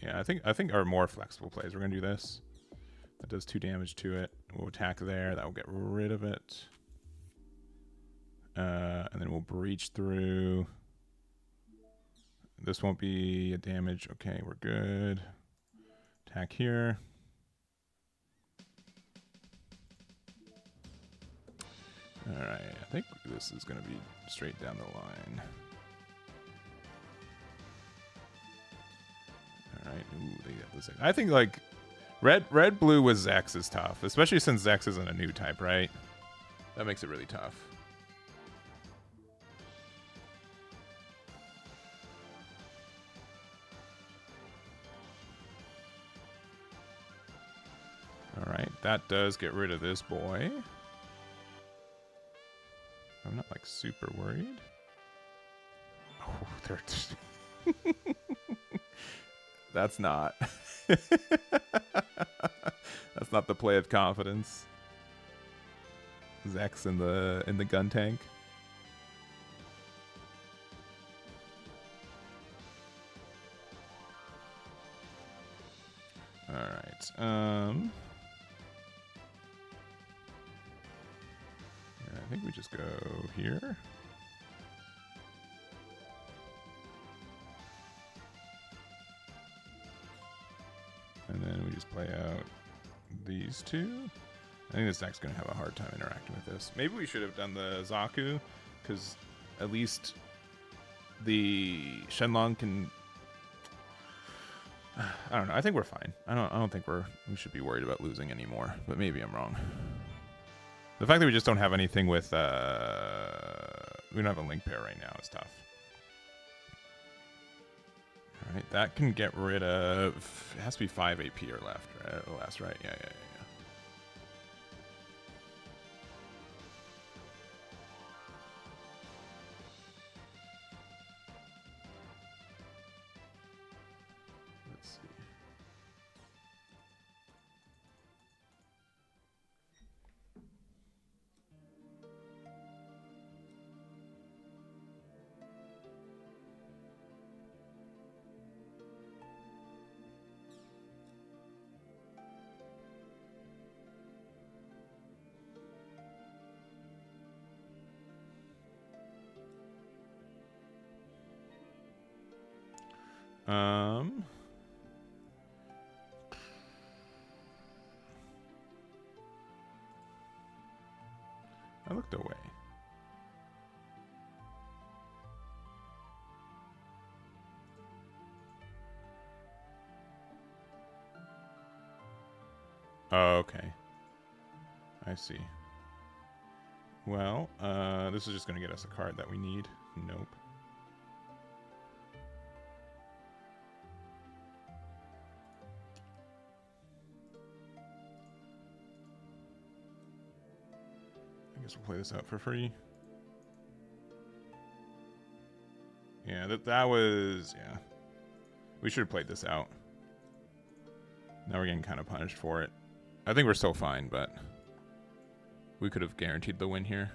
Yeah, I think our more flexible plays, we're gonna do this. That does 2 damage to it. We'll attack there. That will get rid of it. And then we'll breach through. This won't be a damage. Okay, we're good. Attack here. Alright, I think this is going to be straight down the line. Alright, ooh, they got this. I think, like, red blue with Zex is tough, especially since Zex isn't a new type, right? That makes it really tough. Alright, that does get rid of this boy. I'm not, like, super worried. Oh, they're... That's not. That's not the play of confidence. Zex in the gun tank. All right. I think we just go here. And then we just play out these two. I think this deck's going to have a hard time interacting with this. Maybe we should have done the Zaku, because at least the Shenlong can... I don't know. I think we're fine. I don't think we should be worried about losing anymore, but maybe I'm wrong. The fact that we just don't have anything with... we don't have a link pair right now is tough. Alright, that can get rid of... It has to be 5 AP or left, right? Last, right? Yeah. Let's see. I looked away. Oh, okay. I see. Well, this is just going to get us a card that we need. Nope. guess we'll play this out for free. Yeah, that was, yeah. We should have played this out. Now we're getting kind of punished for it. I think we're still fine, but we could have guaranteed the win here.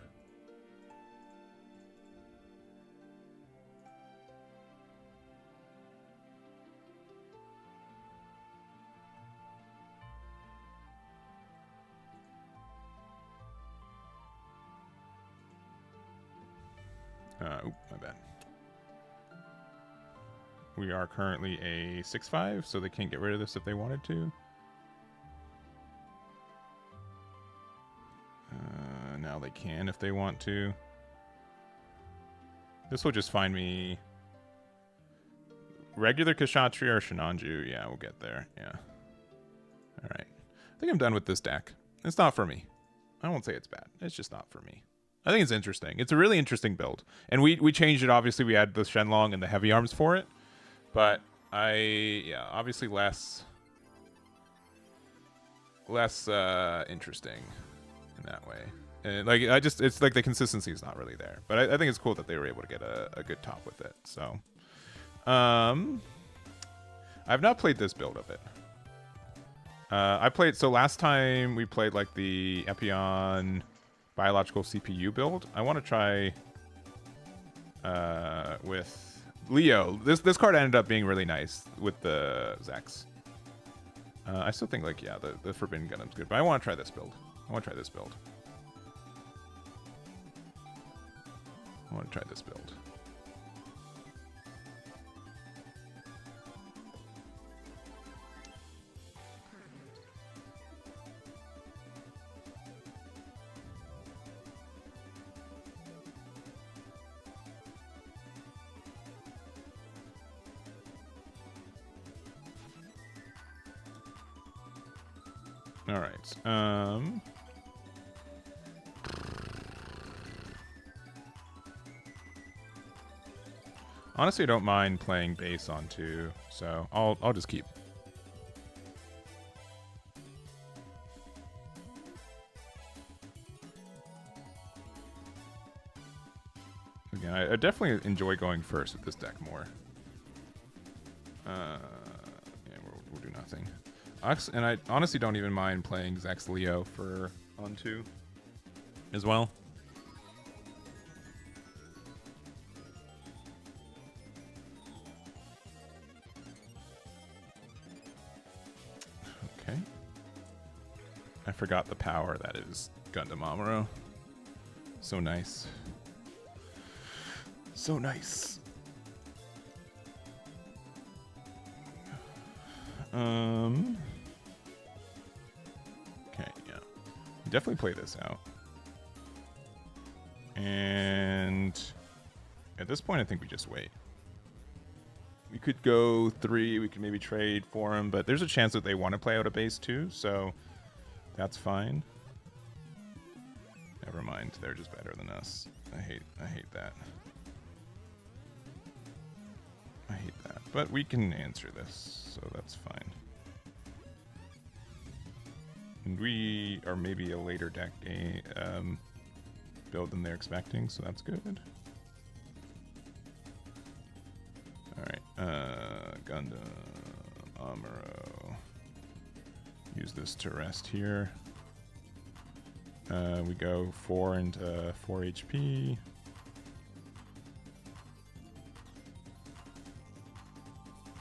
Oop, my bad. We are currently a 6-5, so they can't get rid of this if they wanted to. Now they can if they want to. This will just find me regular Kshatriya or Shinanju. Yeah, we'll get there. Yeah. All right. I think I'm done with this deck. It's not for me. I won't say it's bad. It's just not for me. I think it's interesting. It's a really interesting build. And we changed it. Obviously, we had the Shenlong and the heavy arms for it. But yeah, obviously less interesting in that way. And like, it's like the consistency is not really there. But I think it's cool that they were able to get a good top with it. So, I've not played this build of it. So last time we played like the Epion biological CPU build. I want to try with Leo. This card ended up being really nice with the Zex. I still think like, yeah, the Forbidden Gundam's good, but I want to try this build. I want to try this build. All right. Honestly, I don't mind playing base on 2, so I'll just keep. Again, I definitely enjoy going first with this deck more. Yeah, we'll do nothing. And I honestly don't even mind playing Zex Leo for on 2 as well. Okay. I forgot the power that is Gundam Amuro. So nice. So nice. Okay, yeah. Definitely play this out. And at this point, I think we just wait. We could go 3, we could maybe trade for him, but there's a chance that they want to play out a base too, so that's fine. Never mind, they're just better than us. I hate that. I hate that. But we can answer this, so that's fine. And we are maybe a later deck build than they're expecting, so that's good. Alright, Gundam, Amuro. Use this to rest here. We go 4 into 4 HP.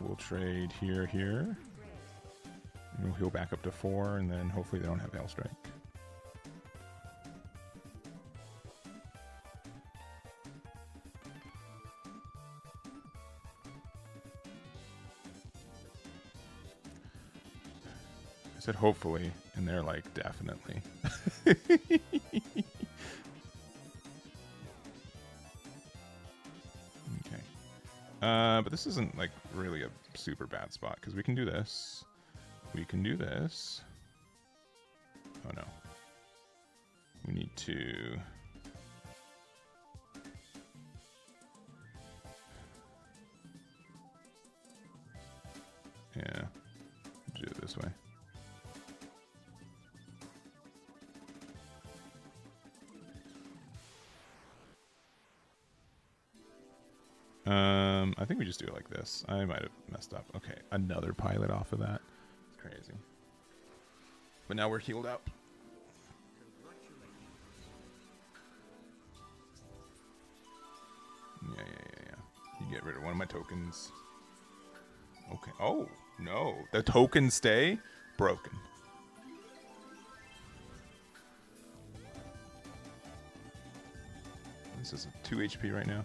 We'll trade here. We'll heal back up to 4, and then hopefully they don't have Hail Strike. I said hopefully, and they're like, definitely. Okay. But this isn't like really a super bad spot, because we can do this. We can do this. Oh no. We need to... Yeah. Do it this way. I think we just do it like this. I might have messed up. Okay, another pilot off of that. It's crazy. But now we're healed up. Yeah. You get rid of one of my tokens. Okay. Oh, no. The tokens stay broken. This is a 2 HP right now.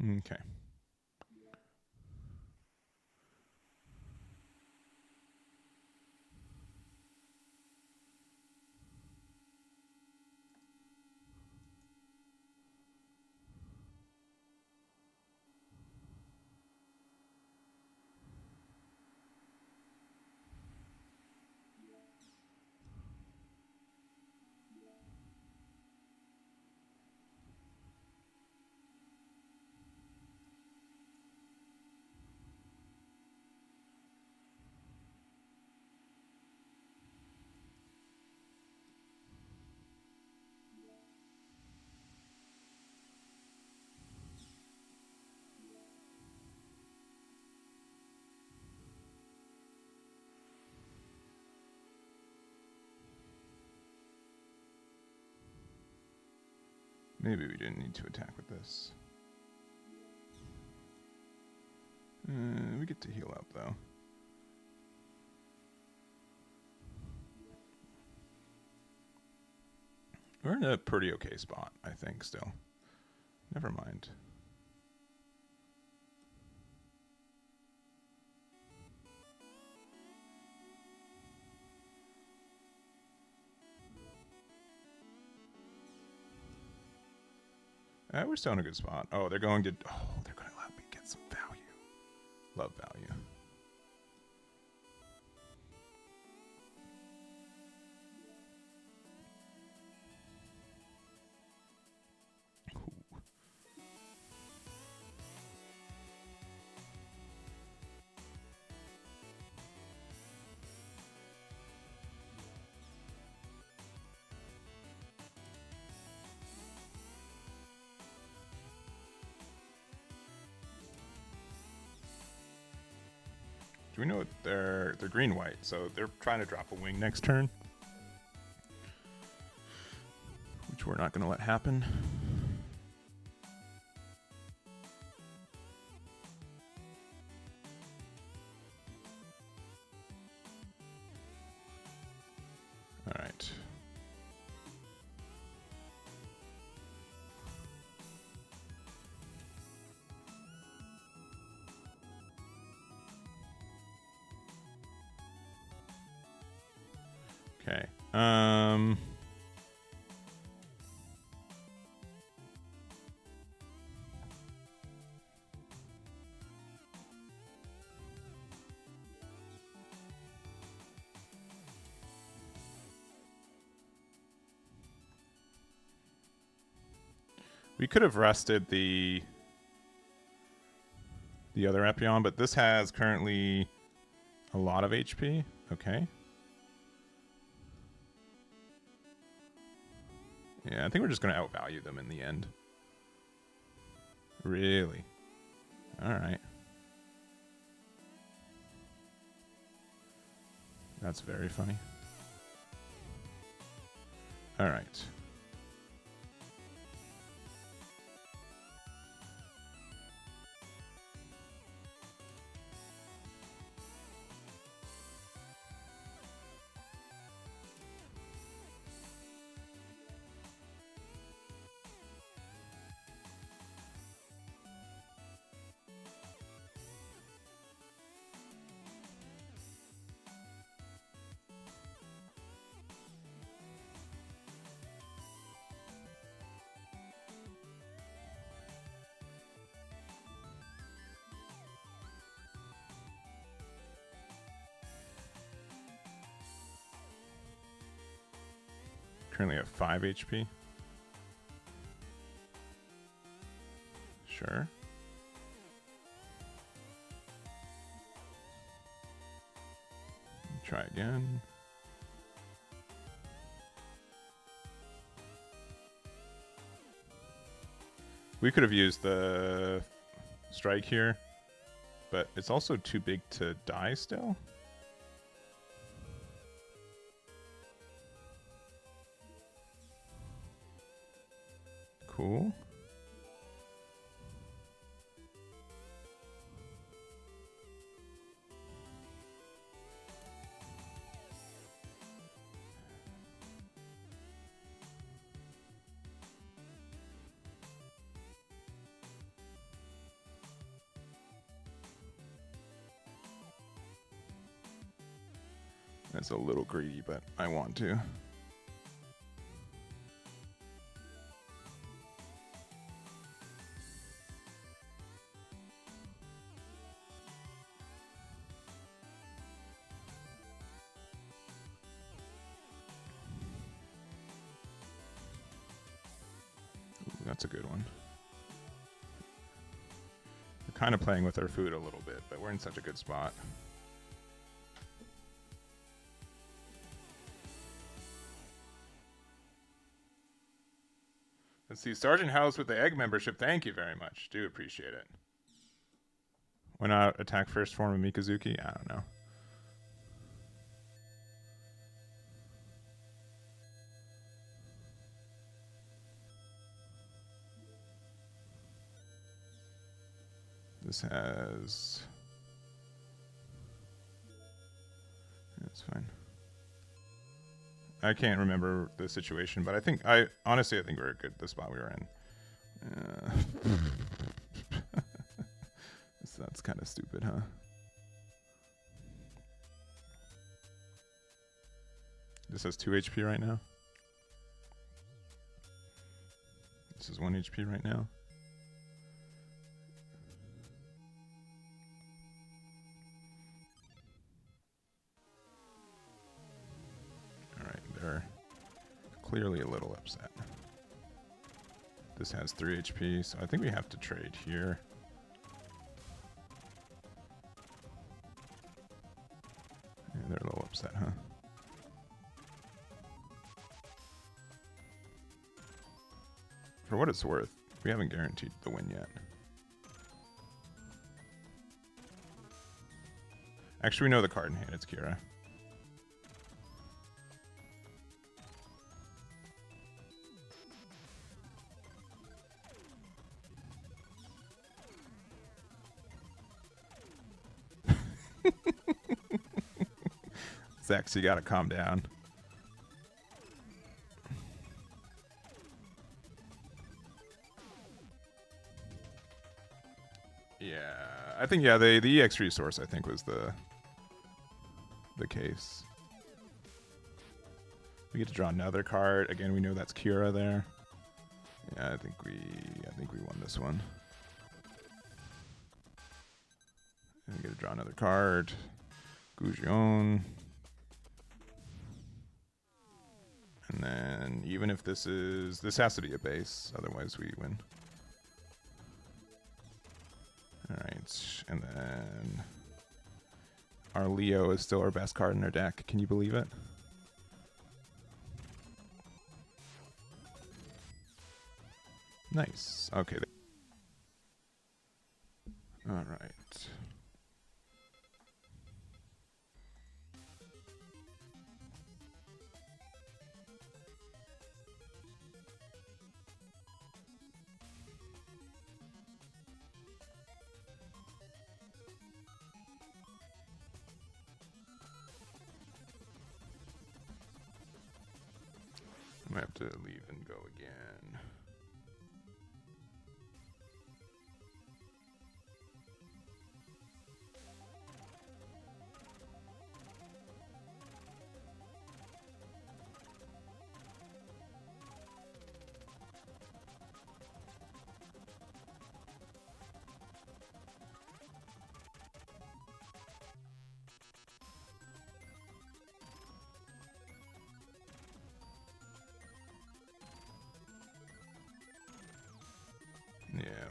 Okay. Maybe we didn't need to attack with this. We get to heal up, though. We're in a pretty okay spot, I think, still. Never mind. We're still in a good spot. Oh, they're going to... Oh, they're going to let me get some value. Love value. Do we know what they're green-white, so they're trying to drop a wing next turn. Which we're not going to let happen. All right. Okay. We could have rested the other Epion, but this has currently a lot of HP. Okay. Yeah, I think we're just going to outvalue them in the end. Really? All right. That's very funny. All right. currently at 5 HP. Sure. Try again. We could have used the strike here, but it's also too big to die still. Cool. That's a little greedy, but I want to. Ooh, that's a good one. We're kind of playing with our food a little bit, but we're in such a good spot. Let's see, Sergeant House with the egg membership. Thank you very much. Do appreciate it. Why not attack first form of Mikazuki? I don't know. This has... That's fine. I can't remember the situation, but honestly, I think we're good the spot we were in. That's kind of stupid, huh? This has 2 HP right now. This is 1 HP right now. They're clearly a little upset. This has 3 HP, so I think we have to trade here. Yeah, they're a little upset, huh? For what it's worth, we haven't guaranteed the win yet. Actually, we know the card in hand. It's Kira. Zex, you gotta calm down. Yeah, I think the EX resource I think was the case. We get to draw another card. Again, we know that's Kira there. Yeah, I think we won this one. And we get to draw another card. Gujion. And then even if this has to be a base, otherwise we win. Alright, and then our Leo is still our best card in our deck. Can you believe it? Nice. Okay. Alright. I might have to leave and go again.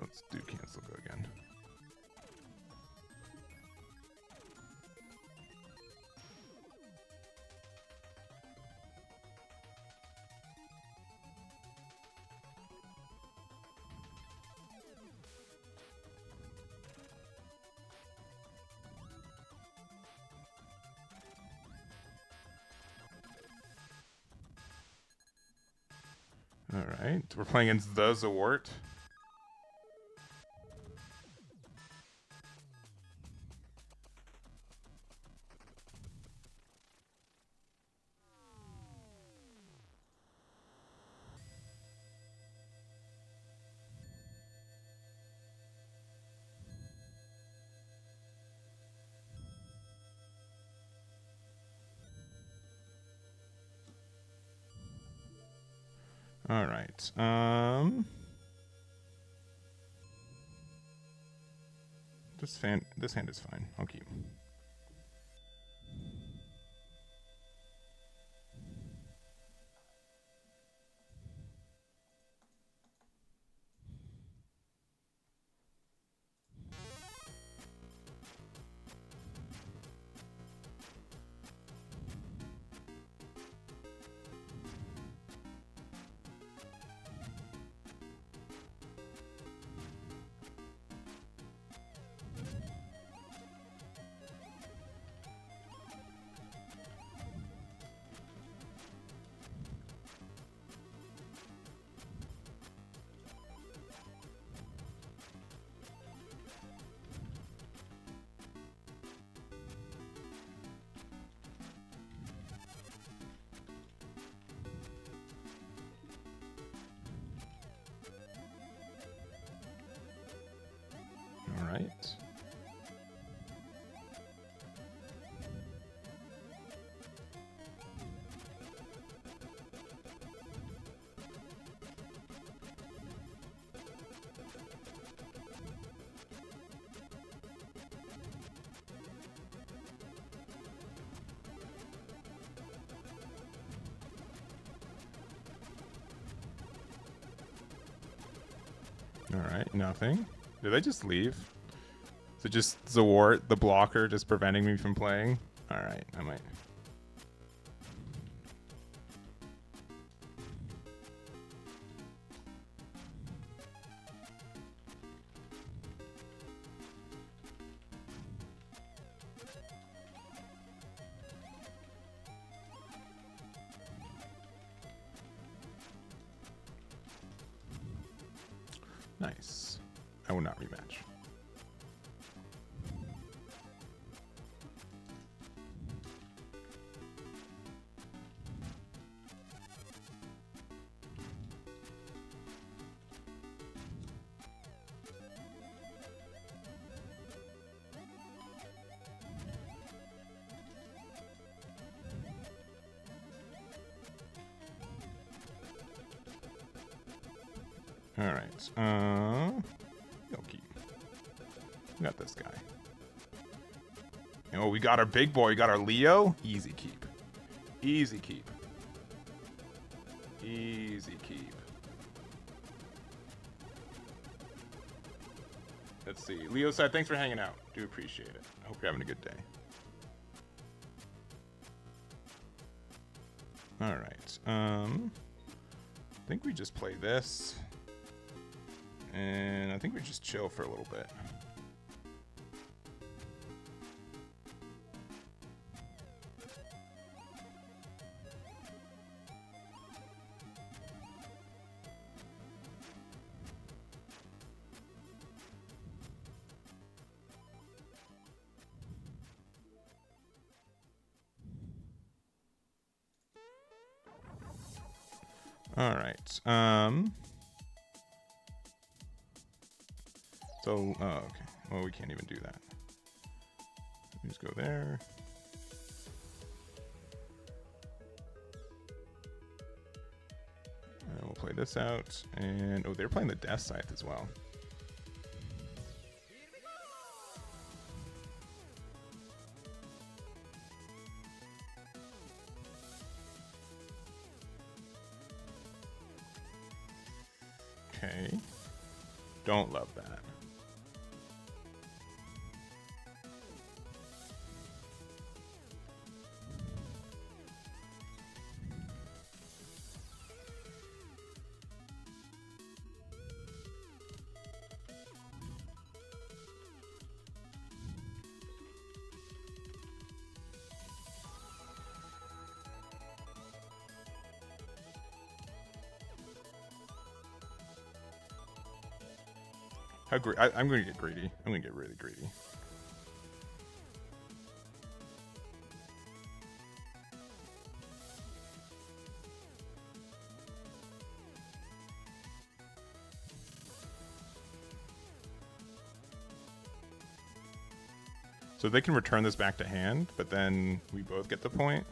Let's do cancel go again. All right, we're playing against the Zawart. All right. This hand is fine. I'll keep. All right. All right, nothing. Did I just leave? Is it just Zawart, the blocker, just preventing me from playing? All right, I might. Nice. I will not rematch. All right. You'll keep. We got this guy. Oh, we got our big boy. We got our Leo. Easy keep. Easy keep. Easy keep. Let's see. Leo said, thanks for hanging out. Do appreciate it. I hope you're having a good day. All right. I think we just play this. And I think we just chill for a little bit. All right. So, oh, okay. Well, we can't even do that. Just go there. And we'll play this out. And, oh, they're playing the Death Scythe as well. Okay. Don't love that. I'm going to get greedy. I'm going to get really greedy. So they can return this back to hand, but then we both get the point.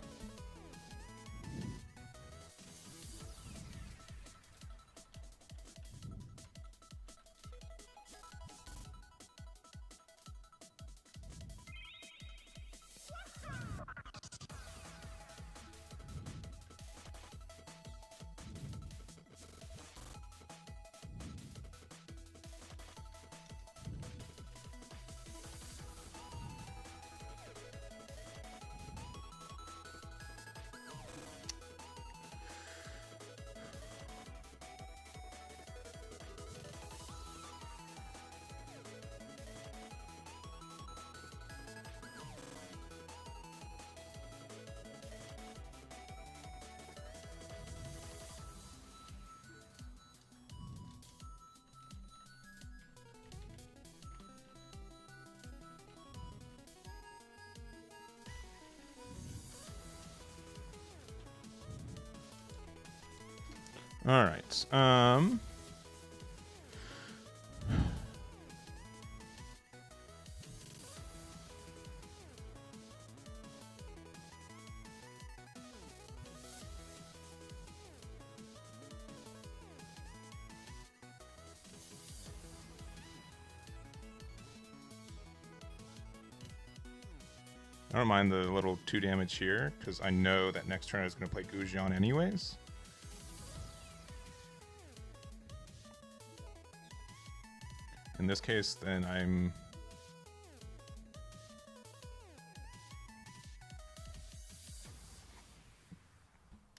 All right. I don't mind the little 2 damage here, because I know that next turn I was going to play Gujian anyways. In this case, then I'm...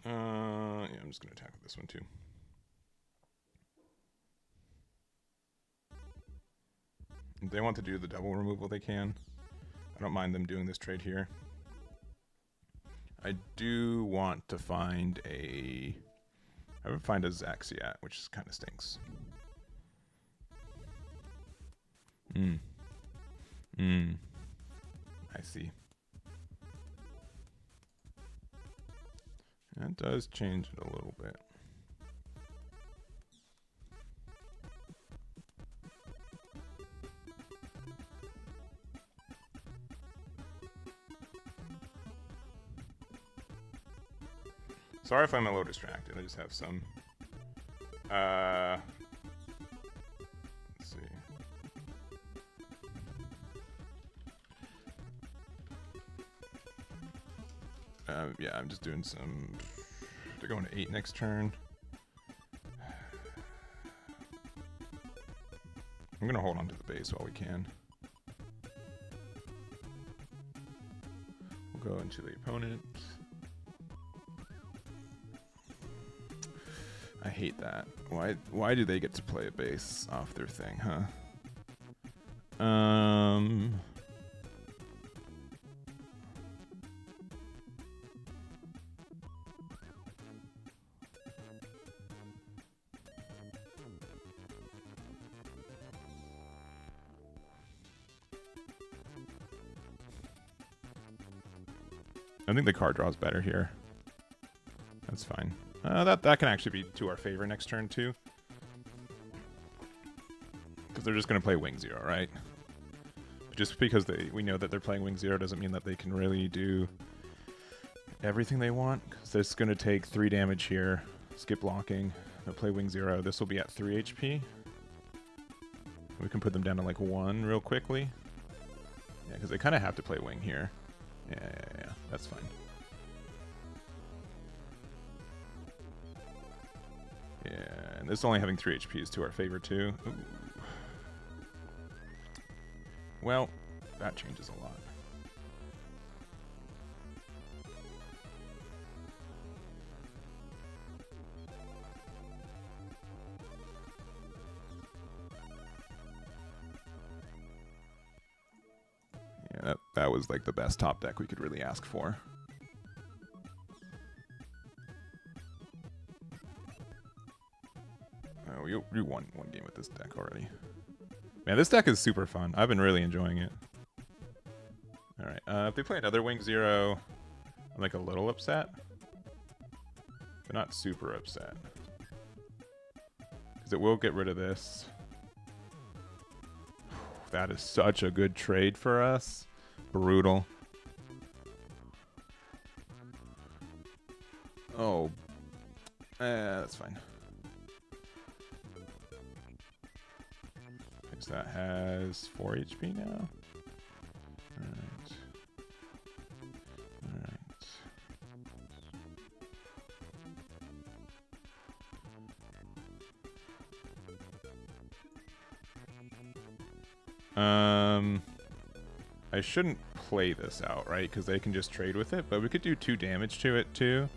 yeah, I'm just going to attack with this one too. If they want to do the double removal, they can. I don't mind them doing this trade here. I do want to find a... I would find a Zaxiat, which kind of stinks. I see. That does change it a little bit. Sorry if I'm a little distracted. I just have some. Let's see. Yeah, I'm just doing some. They're going to 8 next turn. I'm gonna hold on to the base while we can. We'll go into the opponent. I hate that. Why do they get to play a base off their thing, huh? I think the card draw is better here. That's fine. That can actually be to our favor next turn too, because they're just going to play Wing Zero, right? Just because we know that they're playing Wing Zero doesn't mean that they can really do everything they want. Because it's going to take 3 damage here. Skip blocking. They'll play Wing Zero. This will be at 3 HP. We can put them down to like 1 real quickly. Yeah, because they kind of have to play Wing here. Yeah. That's fine. Yeah, and this only having 3 HP is to our favor too. Ooh. Well, that changes a lot. Yeah, that was like the best top deck we could really ask for. Oh, we won one game with this deck already. Man, this deck is super fun. I've been really enjoying it. Alright, if they play another Wing Zero, I'm like a little upset. But not super upset. Because it will get rid of this. That is such a good trade for us. Brutal. Oh. That's fine. Because that has 4 HP now. Alright. Alright. I shouldn't play this out, right? Because they can just trade with it, but we could do 2 damage to it too.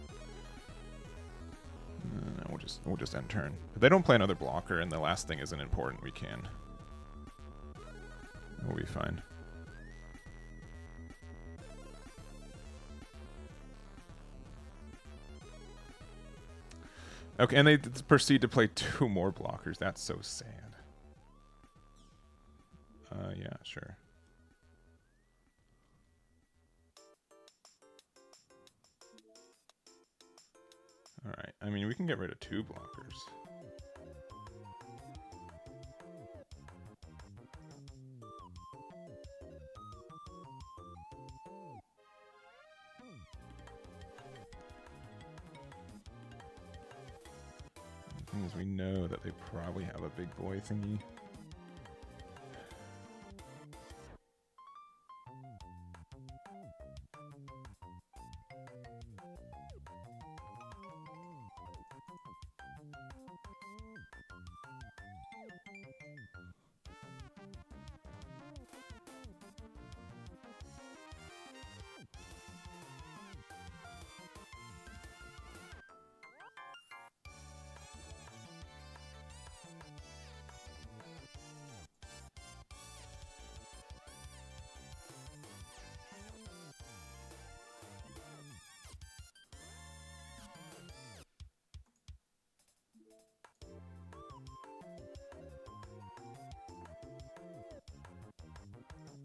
No, we'll just end turn. If they don't play another blocker and the last thing isn't important, we can. We'll be fine. Okay, and they proceed to play 2 more blockers. That's so sad. Yeah, sure. Alright, I mean, we can get rid of 2 blockers. The thing is, we know that they probably have a big boy thingy.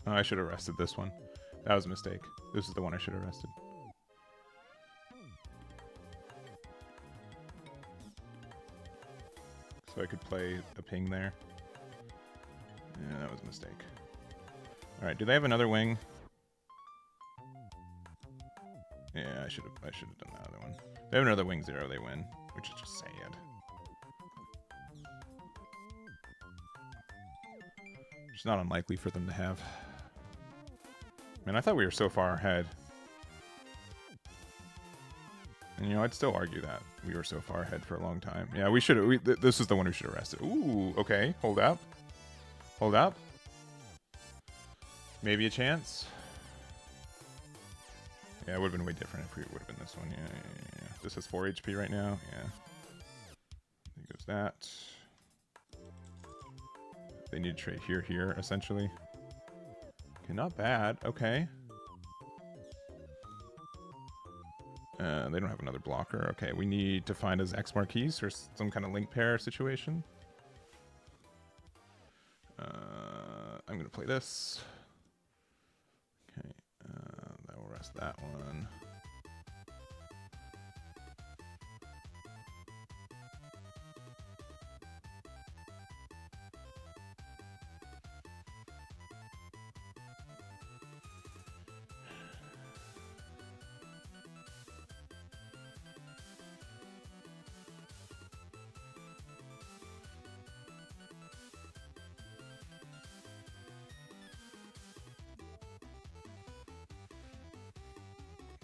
Oh, I should have rested this one. That was a mistake. This is the one I should have rested. So I could play a ping there. Yeah, that was a mistake. Alright, do they have another wing? Yeah, I should have done the other one. If they have another Wing Zero, they win, which is just sad. It's not unlikely for them to have. Man, I thought we were so far ahead. And, you know, I'd still argue that we were so far ahead for a long time. Yeah, we should have. This is the one who should have rested. Ooh, okay. Hold up. Hold up. Maybe a chance. Yeah, it would have been way different if we would have been this one. Yeah. This has 4 HP right now. Yeah. There goes that. They need to trade here, essentially. Okay, not bad. Okay. They don't have another blocker. Okay, we need to find his X Marquise or some kind of link pair situation. I'm gonna play this. Okay, that will rest that one.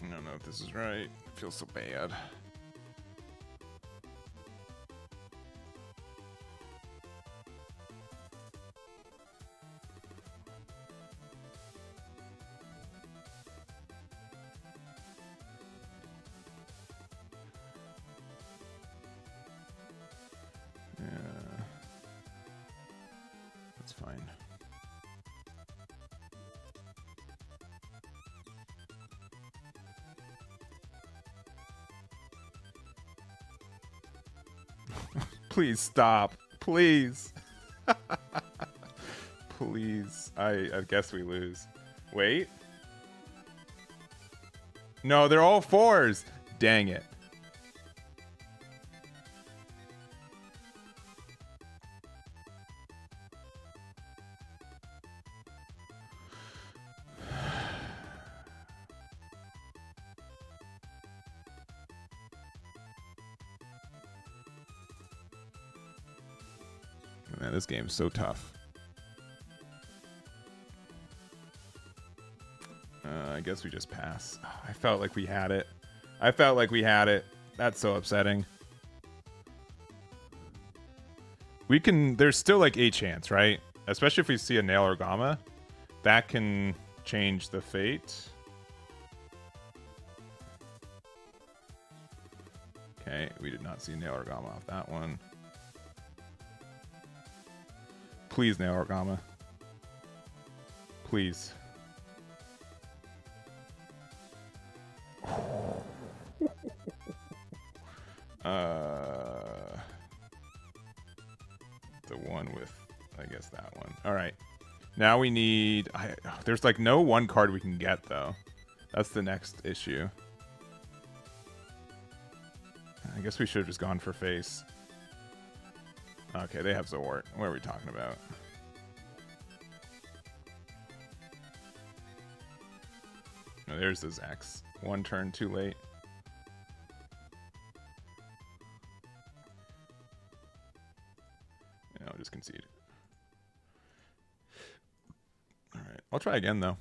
I don't know if this is right. It feels so bad. fine. Please stop. Please. Please. I guess we lose. Wait. No, they're all 4s. Dang it. Man, this game's so tough. I guess we just pass. Oh, I felt like we had it. That's so upsetting. We can... There's still like a chance, right? Especially if we see a Nail or Gamma. That can change the fate. Okay, we did not see Nail or Gamma off that one. Please, Nail or Gamma. Please. The one with, I guess, that one. All right. Now we need... there's like no one card we can get, though. That's the next issue. I guess we should have just gone for face. Okay, they have Zort. What are we talking about? No, there's the Zex. One turn too late. Yeah, I'll just concede. All right, I'll try again though.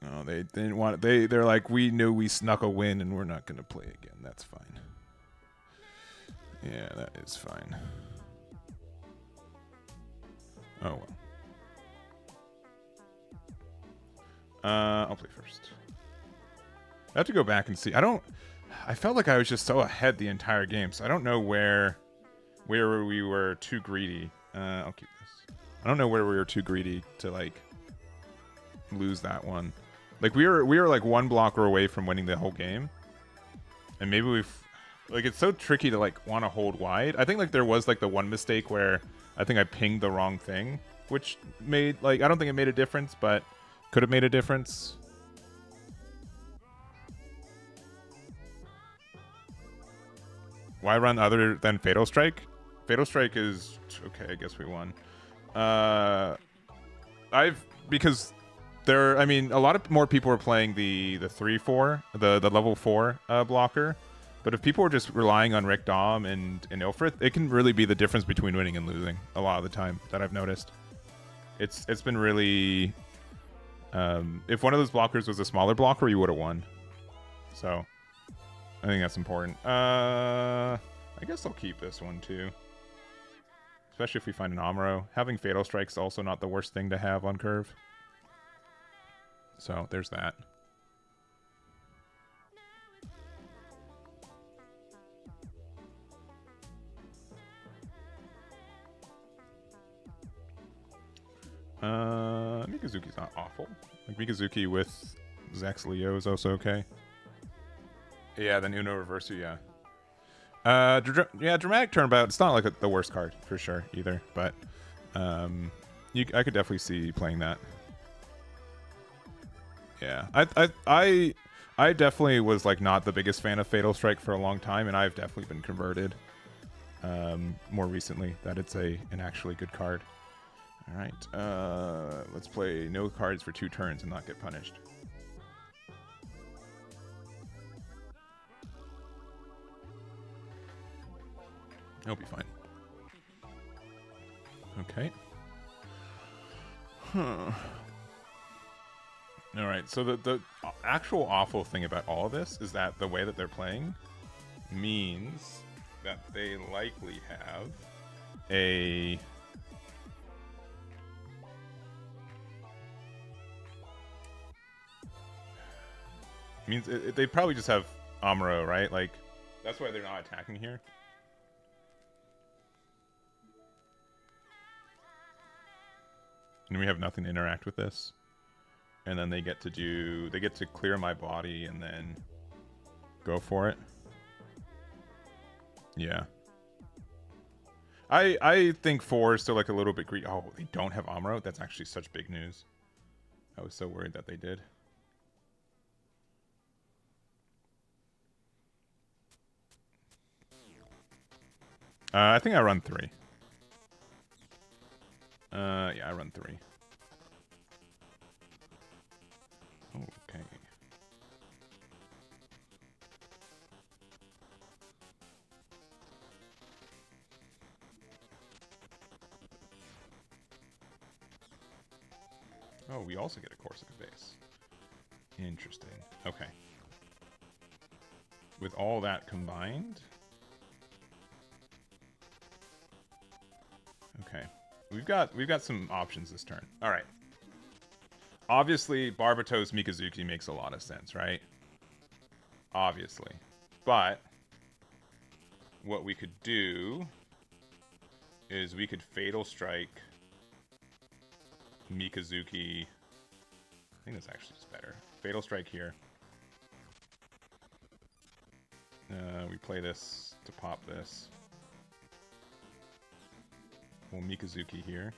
No, they didn't want it. They're like, we knew we snuck a win and we're not gonna play again. That's fine. Yeah, that is fine. Oh well. I'll play first. I have to go back and see. I felt like I was just so ahead the entire game, so I don't know where we were too greedy. I'll keep this. I don't know where we were too greedy to like lose that one. Like we were like one blocker away from winning the whole game, and maybe we've like it's so tricky to like want to hold wide. I think like there was like the one mistake where I think I pinged the wrong thing, which made like I don't think it made a difference, but could have made a difference. Why run other than Fatal Strike? Fatal Strike is okay. I guess we won. Because there. I mean, a lot of more people are playing the 3/4, the level 4 blocker. But if people are just relying on Rick Dom and Ilfrith, it can really be the difference between winning and losing a lot of the time that I've noticed. It's been really. If one of those blockers was a smaller blocker, you would have won. So. I think that's important. I guess I'll keep this one too. Especially if we find an Amuro. Having Fatal Strike's also not the worst thing to have on curve. So there's that. Mikazuki's not awful. Like Mikazuki with Zex Leo is also okay. Yeah, then Uno Reversu, yeah. Yeah, Dramatic Turnabout. It's not like the worst card for sure either, but I could definitely see playing that. Yeah, I definitely was like not the biggest fan of Fatal Strike for a long time, and I've definitely been converted more recently that it's an actually good card. All right, let's play no cards for 2 turns and not get punished. It'll be fine. Okay. Huh. All right. So the actual awful thing about all of this is that the way that they're playing means that they likely have a they probably just have Amuro, right? Like that's why they're not attacking here. And we have nothing to interact with this. And then they get to clear my body and then go for it. Yeah. I think 4 is still like a little bit greedy. Oh, they don't have Amuro? That's actually such big news. I was so worried that they did. I think I run 3. Yeah, I run 3. Okay. Oh, we also get a Corsica base. Interesting. Okay. With all that combined... Okay. We've got some options this turn. Alright. Obviously, Barbatos Mikazuki makes a lot of sense, right? Obviously. But what we could do is we could Fatal Strike Mikazuki. I think that's actually just better. Fatal Strike here. We play this to pop this. We'll Mikazuki here.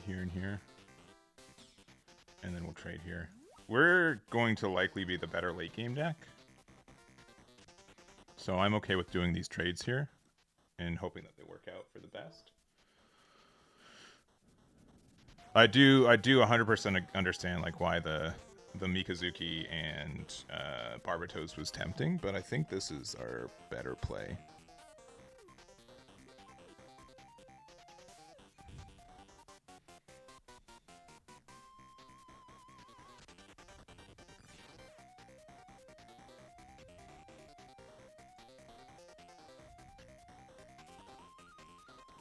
Here and here. And then we'll trade here. We're going to likely be the better late game deck. So I'm okay with doing these trades here and hoping that they work out for the best. I do 100% understand like why the Mikazuki and Barbatos was tempting, but I think this is our better play.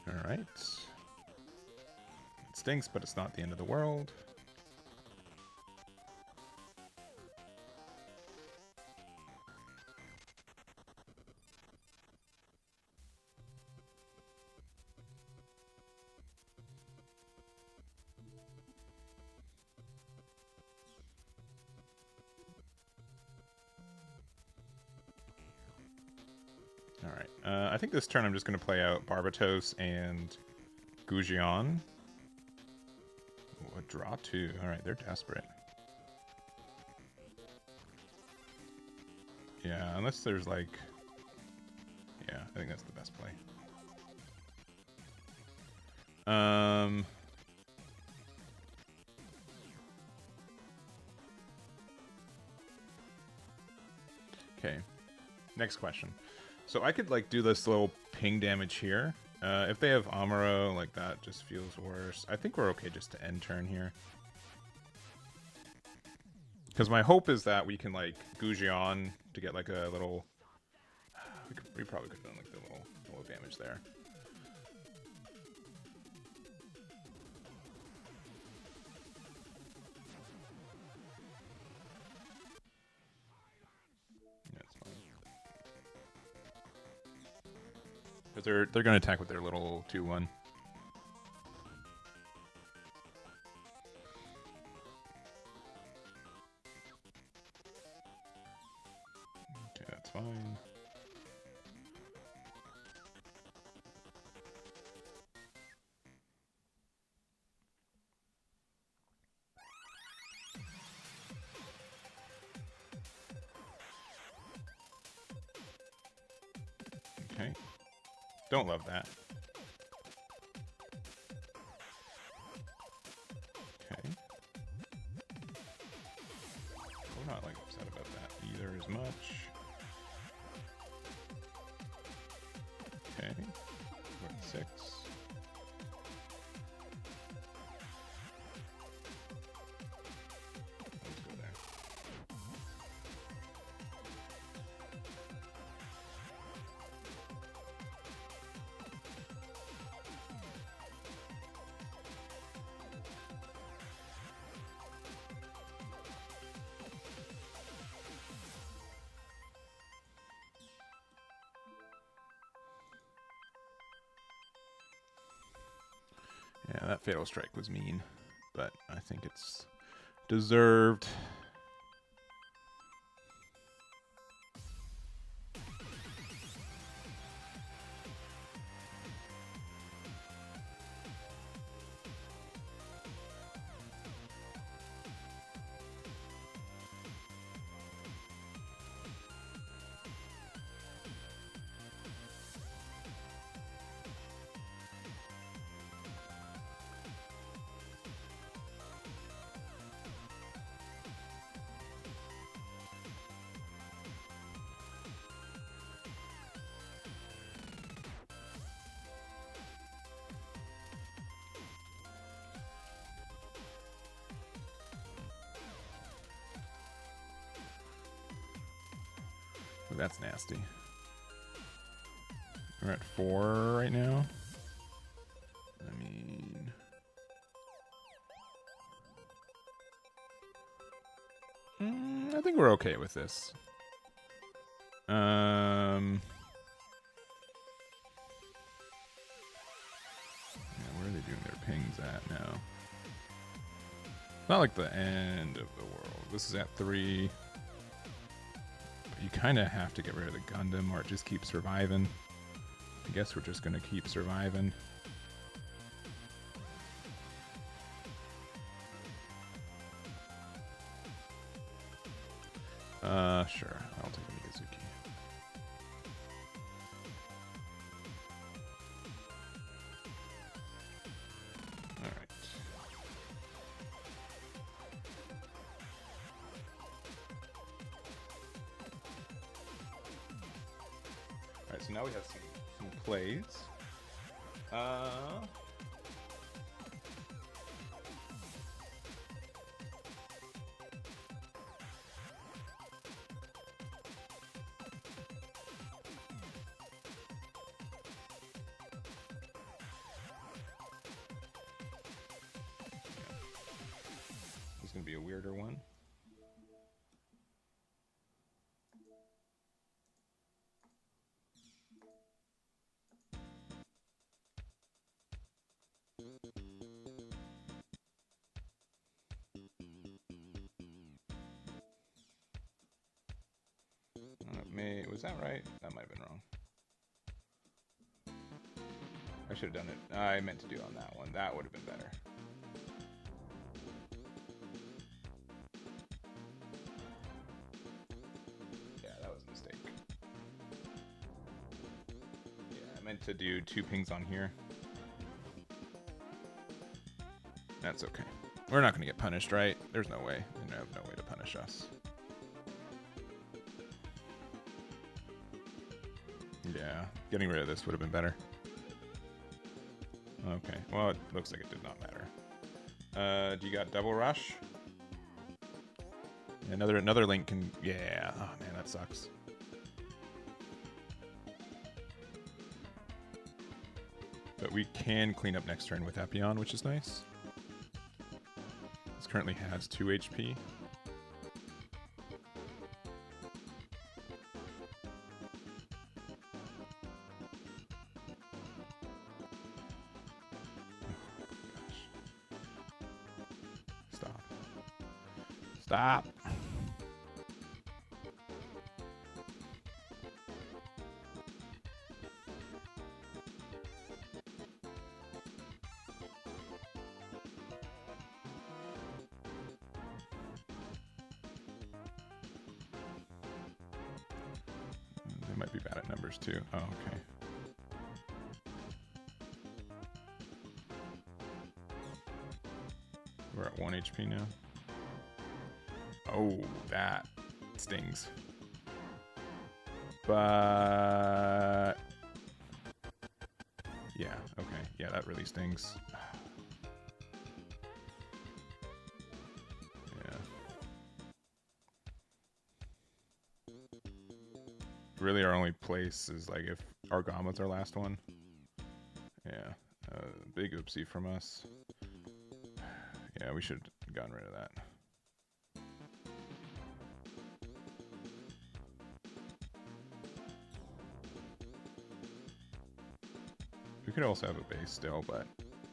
All right. It stinks, but it's not the end of the world. All right. I think this turn I'm just going to play out Barbatos and Gujian. Oh, a draw 2. All right, they're desperate. Yeah, unless there's like... Yeah, I think that's the best play. Okay. Next question. So I could like do this little ping damage here. If they have Amuro, like that just feels worse. I think we're okay just to end turn here. Because my hope is that we can like Gujian to get like a little... We probably could have done like the little damage there. Because they're going to attack with their little 2-1. Okay, that's fine. Okay. Don't love that. Okay. We're not like upset about that either as much. Okay. We're at 6. Let's go there. That Fatal Strike was mean, but I think it's deserved. Ooh, that's nasty. We're at 4 right now. I mean, I think we're okay with this. Yeah, where are they doing their pings at now? Not like the end of the world. This is at 3. But you kind of have to get rid of the Gundam or it just keeps surviving. I guess we're just going to keep surviving. Sure. I'll take a Miyazuki. Alright. Alright, so now we have some plays. This is going to be a weirder one. Was that right? That might have been wrong. I should have done it. I meant to do on that one. That would have been better. Yeah, that was a mistake. Yeah, I meant to do 2 pings on here. That's okay. We're not going to get punished, right? There's no way. They have no way to punish us. Yeah, getting rid of this would have been better. Okay, well, it looks like it did not matter. Do you got double rush? Another link can... Yeah, oh man, that sucks. But we can clean up next turn with Epion, which is nice. This currently has 2 HP. Stop. They might be bad at numbers too. Oh, okay. We're at 1 HP now. Oh, that stings. But yeah, okay. Yeah, that really stings. Yeah. Really our only place is like if Argama's our last one. Yeah. Big oopsie from us. Yeah, we should have gotten rid of that. We could also have a base still, but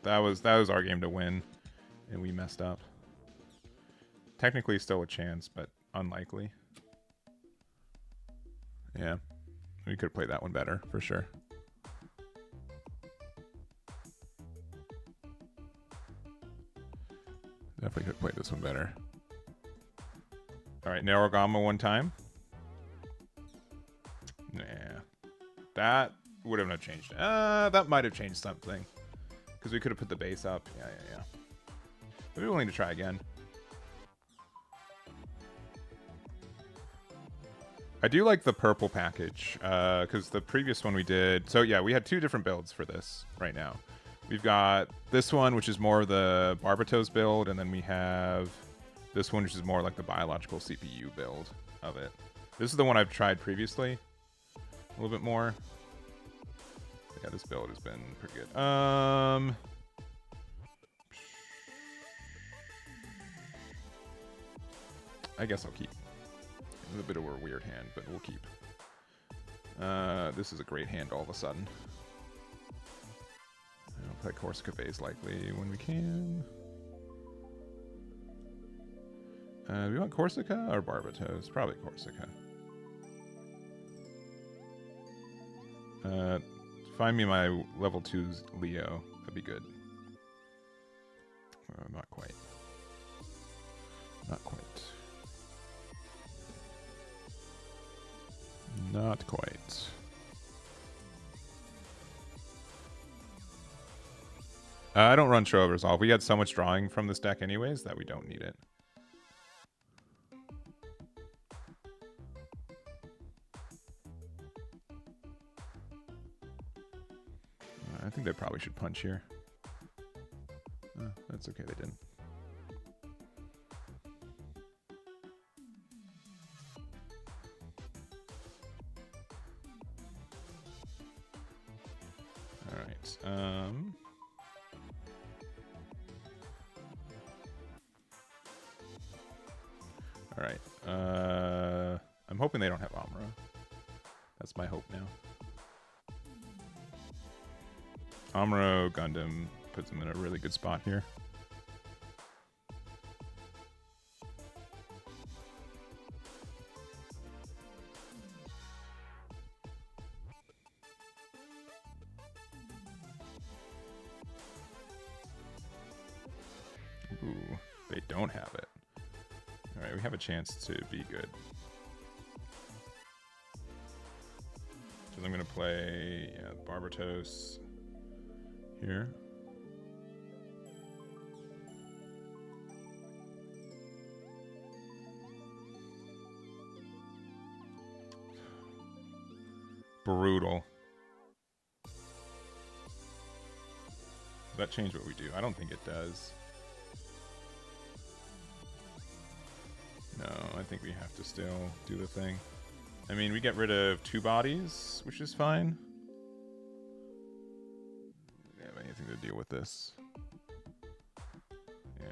that was our game to win, and we messed up. Technically still a chance, but unlikely. Yeah, we could have played that one better for sure. Definitely could have played this one better. All right, Narogama one time. Nah, that wouldn't have changed. That might have changed something because we could have put the base up. Yeah. I'd be willing to try again. I do like the purple package because the previous one we did. So yeah, we had 2 different builds for this right now. We've got this one, which is more of the Barbatos build, and then we have this one, which is more like the biological CPU build of it. This is the one I've tried previously, a little bit more. Yeah, this build has been pretty good. I guess I'll keep. A bit of a weird hand, but we'll keep. This is a great hand all of a sudden. I'll play Corsica base likely when we can. Do we want Corsica or Barbatos? Probably Corsica. Find me my level 2's Leo. That'd be good. Not quite. Not quite. Not quite. I don't run Show of Resolve. We had so much drawing from this deck anyways that we don't need it. I think they probably should punch here. That's okay, they didn't. Alright, Alright, I'm hoping they don't have Amuro. That's my hope now. Amuro Gundam puts him in a really good spot here. Ooh, they don't have it. Alright, we have a chance to be good. So I'm going to play Barbatos here. Brutal. Does that change what we do? I don't think it does. No, I think we have to still do the thing. I mean, we get rid of 2 bodies, which is fine. Do we have anything to deal with this? Yeah.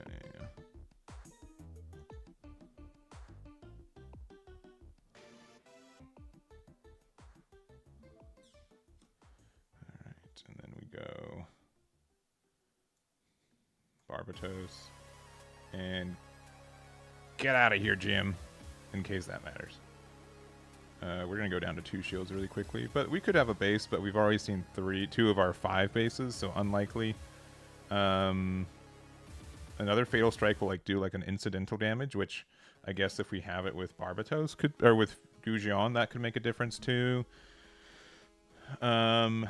Alright, and then we go Barbatos. And get out of here, Jim, in case that matters. We're going to go down to 2 shields really quickly. But we could have a base, but we've already seen 2 of our 5 bases, so unlikely. Another Fatal Strike will do an incidental damage, which I guess if we have it with Barbatos, or with Goujion, that could make a difference too. Yeah,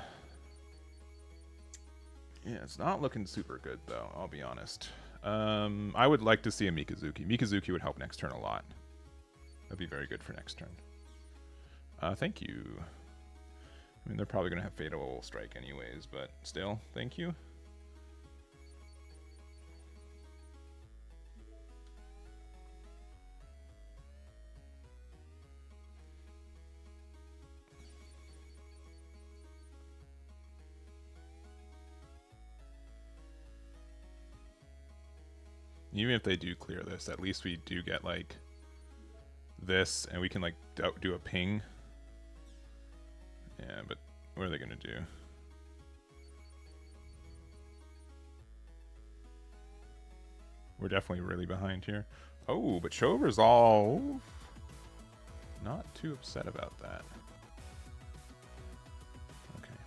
it's not looking super good, though, I'll be honest. I would like to see a Mikazuki. Mikazuki would help next turn a lot. That'd be very good for next turn. Thank you. I mean, they're probably going to have Fatal Strike anyways, but still, thank you. Even if they do clear this, at least we do get this, and we can do a ping. Yeah, but what are they gonna do? We're definitely really behind here. Oh, but show resolve. Not too upset about that. Okay.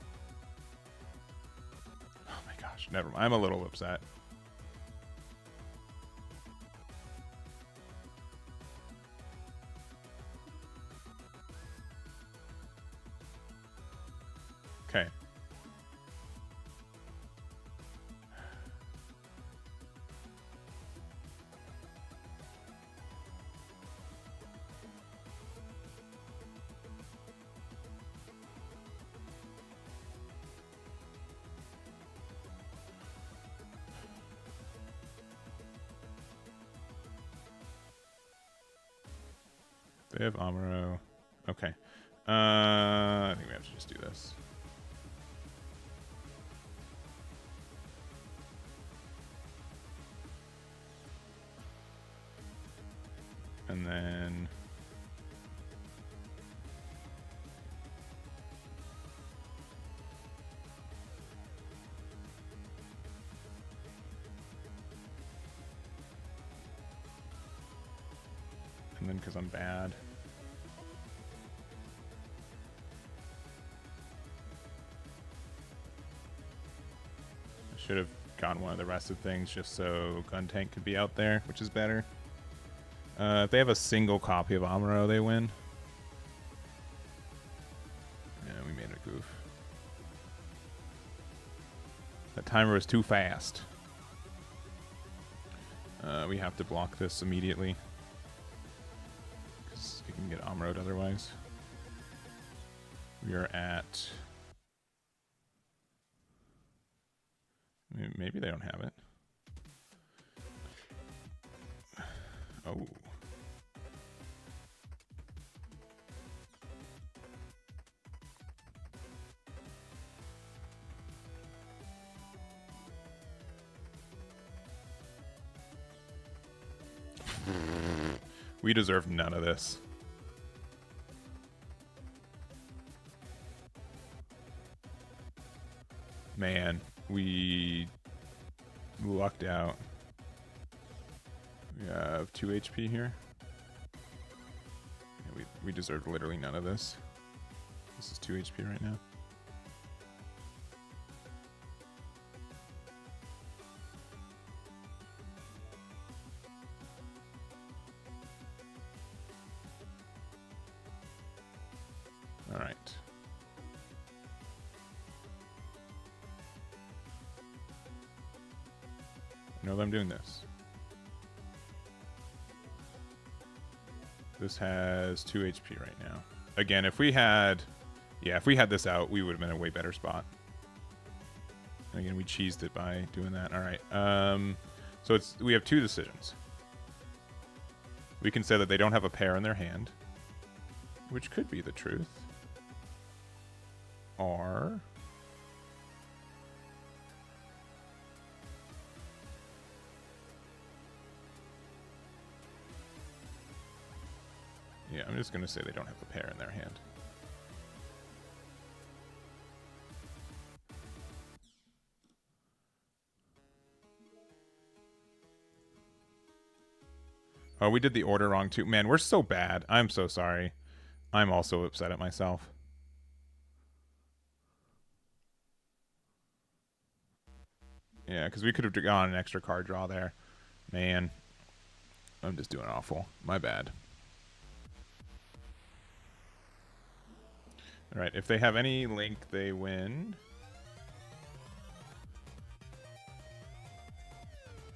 Oh my gosh, never mind. I'm a little upset. Okay. They have Amuro. Okay. I think we have to just do this. And then... And then because I'm bad. I should have gotten one of the rest of things just so Gun Tank could be out there, which is better. If they have a single copy of Amuro, they win. Yeah, we made a goof. That timer was too fast. We have to block this immediately. Because we can get Amro'd otherwise. We are at... Maybe they don't have it. Oh. We deserve none of this. Man, we lucked out. We have 2 HP here. Yeah, we deserve literally none of this. This is 2 HP right now. All right. I know that I'm doing this. This has 2 HP right now. Again, if we had this out, we would have been in a way better spot. And again, we cheesed it by doing that. All right. So we have 2 decisions. We can say that they don't have a pair in their hand, which could be the truth. Or yeah, I'm just going to say they don't have a pair in their hand. Oh, we did the order wrong too. Man, we're so bad. I'm so sorry. I'm also upset at myself. Yeah, because we could have gone an extra card draw there. Man, I'm just doing awful. My bad. All right, if they have any link, they win.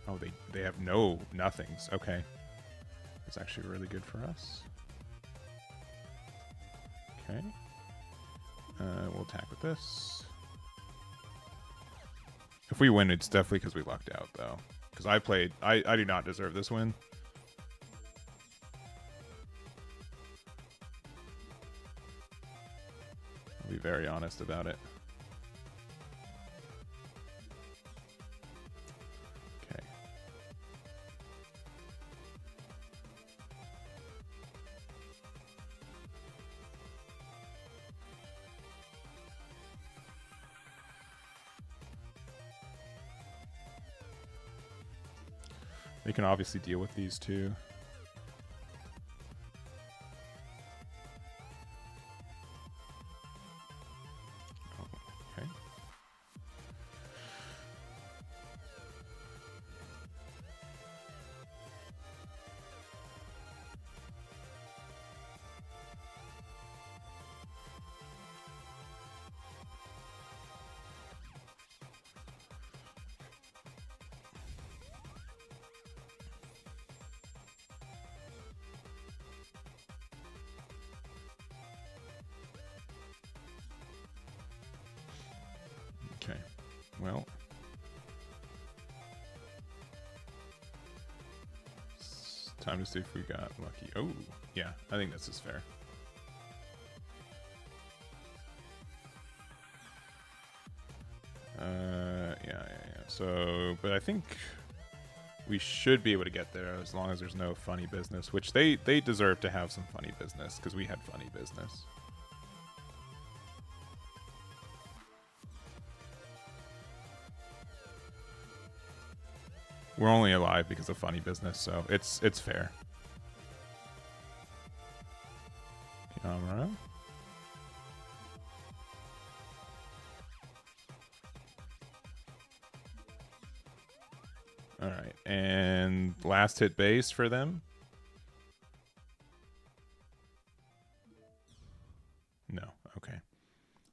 Oh, they have nothings. Okay. It's actually really good for us. Okay. We'll attack with this. If we win, it's definitely because we lucked out, though. Because I do not deserve this win. I'll be very honest about it. Okay. They can obviously deal with these two. Okay. Okay, well, it's time to see if we got lucky. Oh, yeah, I think this is fair. Yeah. So, but I think we should be able to get there as long as there's no funny business, which they deserve to have some funny business because we had funny business. We're only alive because of funny business, so it's fair. Camera. All right, and last hit base for them. No, okay.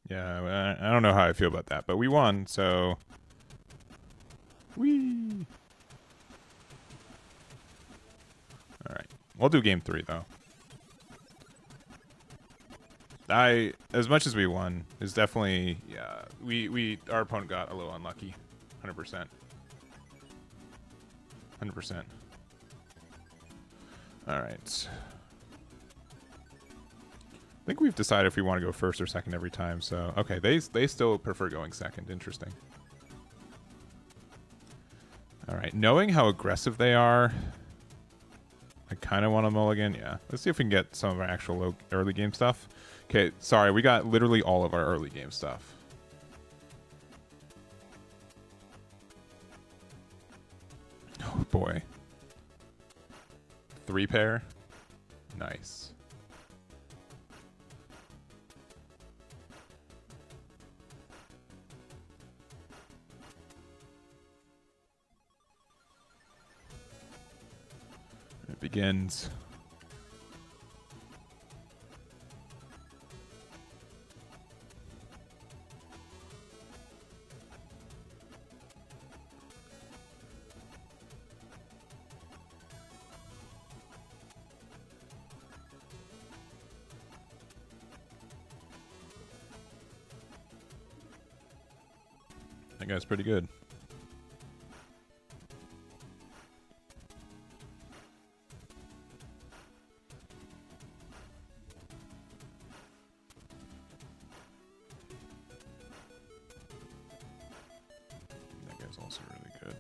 Yeah, I don't know how I feel about that, but we won, so. Whee! All right, we'll do game 3 though. As much as we won, is definitely, yeah. Our opponent got a little unlucky, 100%. 100%. All right. I think we've decided if we want to go first or second every time. So okay, they still prefer going second. Interesting. All right, knowing how aggressive they are, I kind of want to mulligan. Yeah, let's see if we can get some of our actual early game stuff. Okay, sorry, we got literally all of our early game stuff. Oh boy. 3 pair. Nice. It begins. That guy's pretty good. That guy's also really good.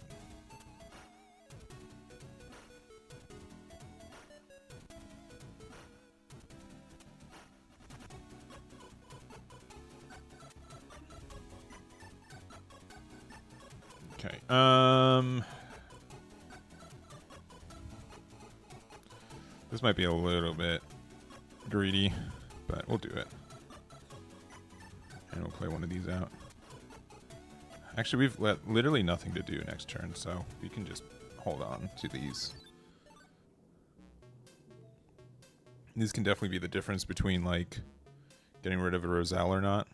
Okay. This might be a little bit greedy, but we'll do it. And we'll play one of these out. Actually, we've literally nothing to do next turn, so we can just hold on to these. These can definitely be the difference between, like, getting rid of a Roselle or not.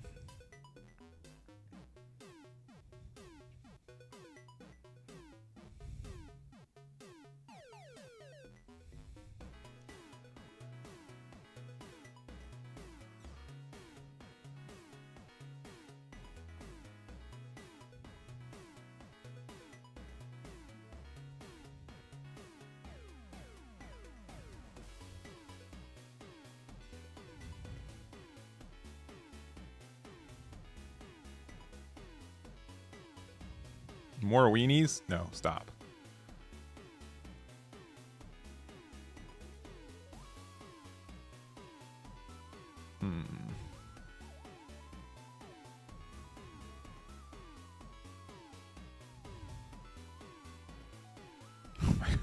More weenies? No, stop. Oh my God.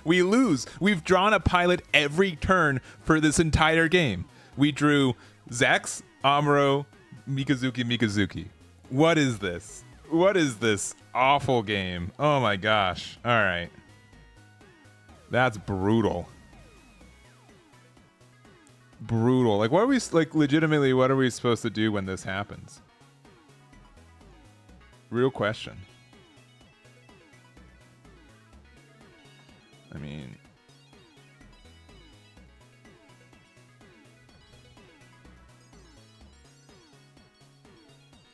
We lose. We've drawn a pilot every turn for this entire game. We drew Zex, Amuro, Mikazuki. What is this? What is this awful game? Oh my gosh. All right. That's brutal. Brutal. Like, what are we, like, legitimately, what are we supposed to do when this happens? Real question. I mean,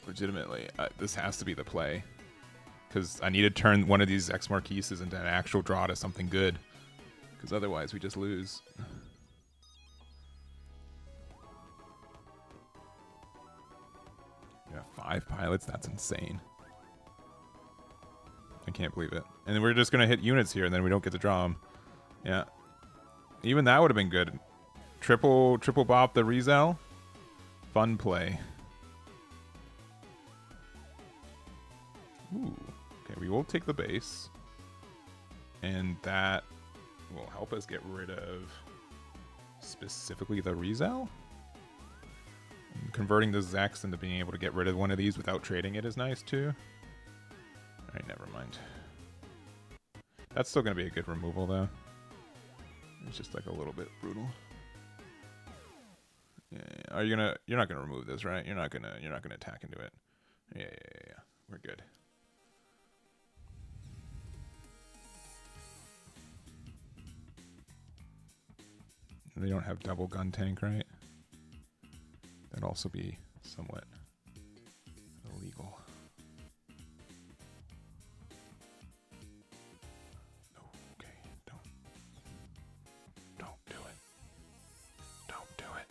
legitimately, this has to be the play. Because I need to turn one of these X Marquises into an actual draw to something good. Because otherwise, we just lose. Yeah, 5 pilots? That's insane. I can't believe it. And then we're just going to hit units here, and then we don't get to draw them. Yeah. Even that would have been good. Triple bop the Rizal. Fun play. Ooh. Okay, we will take the base. And that will help us get rid of specifically the Rizal. And converting the Zex into being able to get rid of one of these without trading it is nice too. Alright, never mind. That's still going to be a good removal though. It's just like a little bit brutal. Yeah, yeah. You're not gonna remove this, right? You're not gonna attack into it. Yeah. We're good. They don't have double gun tank, right? That'd also be somewhat illegal. No, okay, don't do it. Don't do it.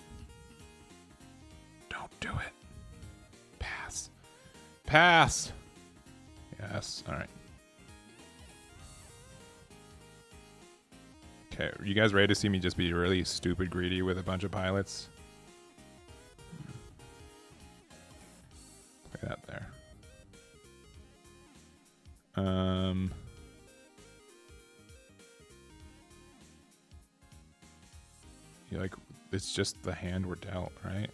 Don't do it. Pass. Pass. Yes. All right. Okay, are you guys ready to see me just be really stupid greedy with a bunch of pilots? Play that there. Yeah, like, it's just the hand we're dealt, right?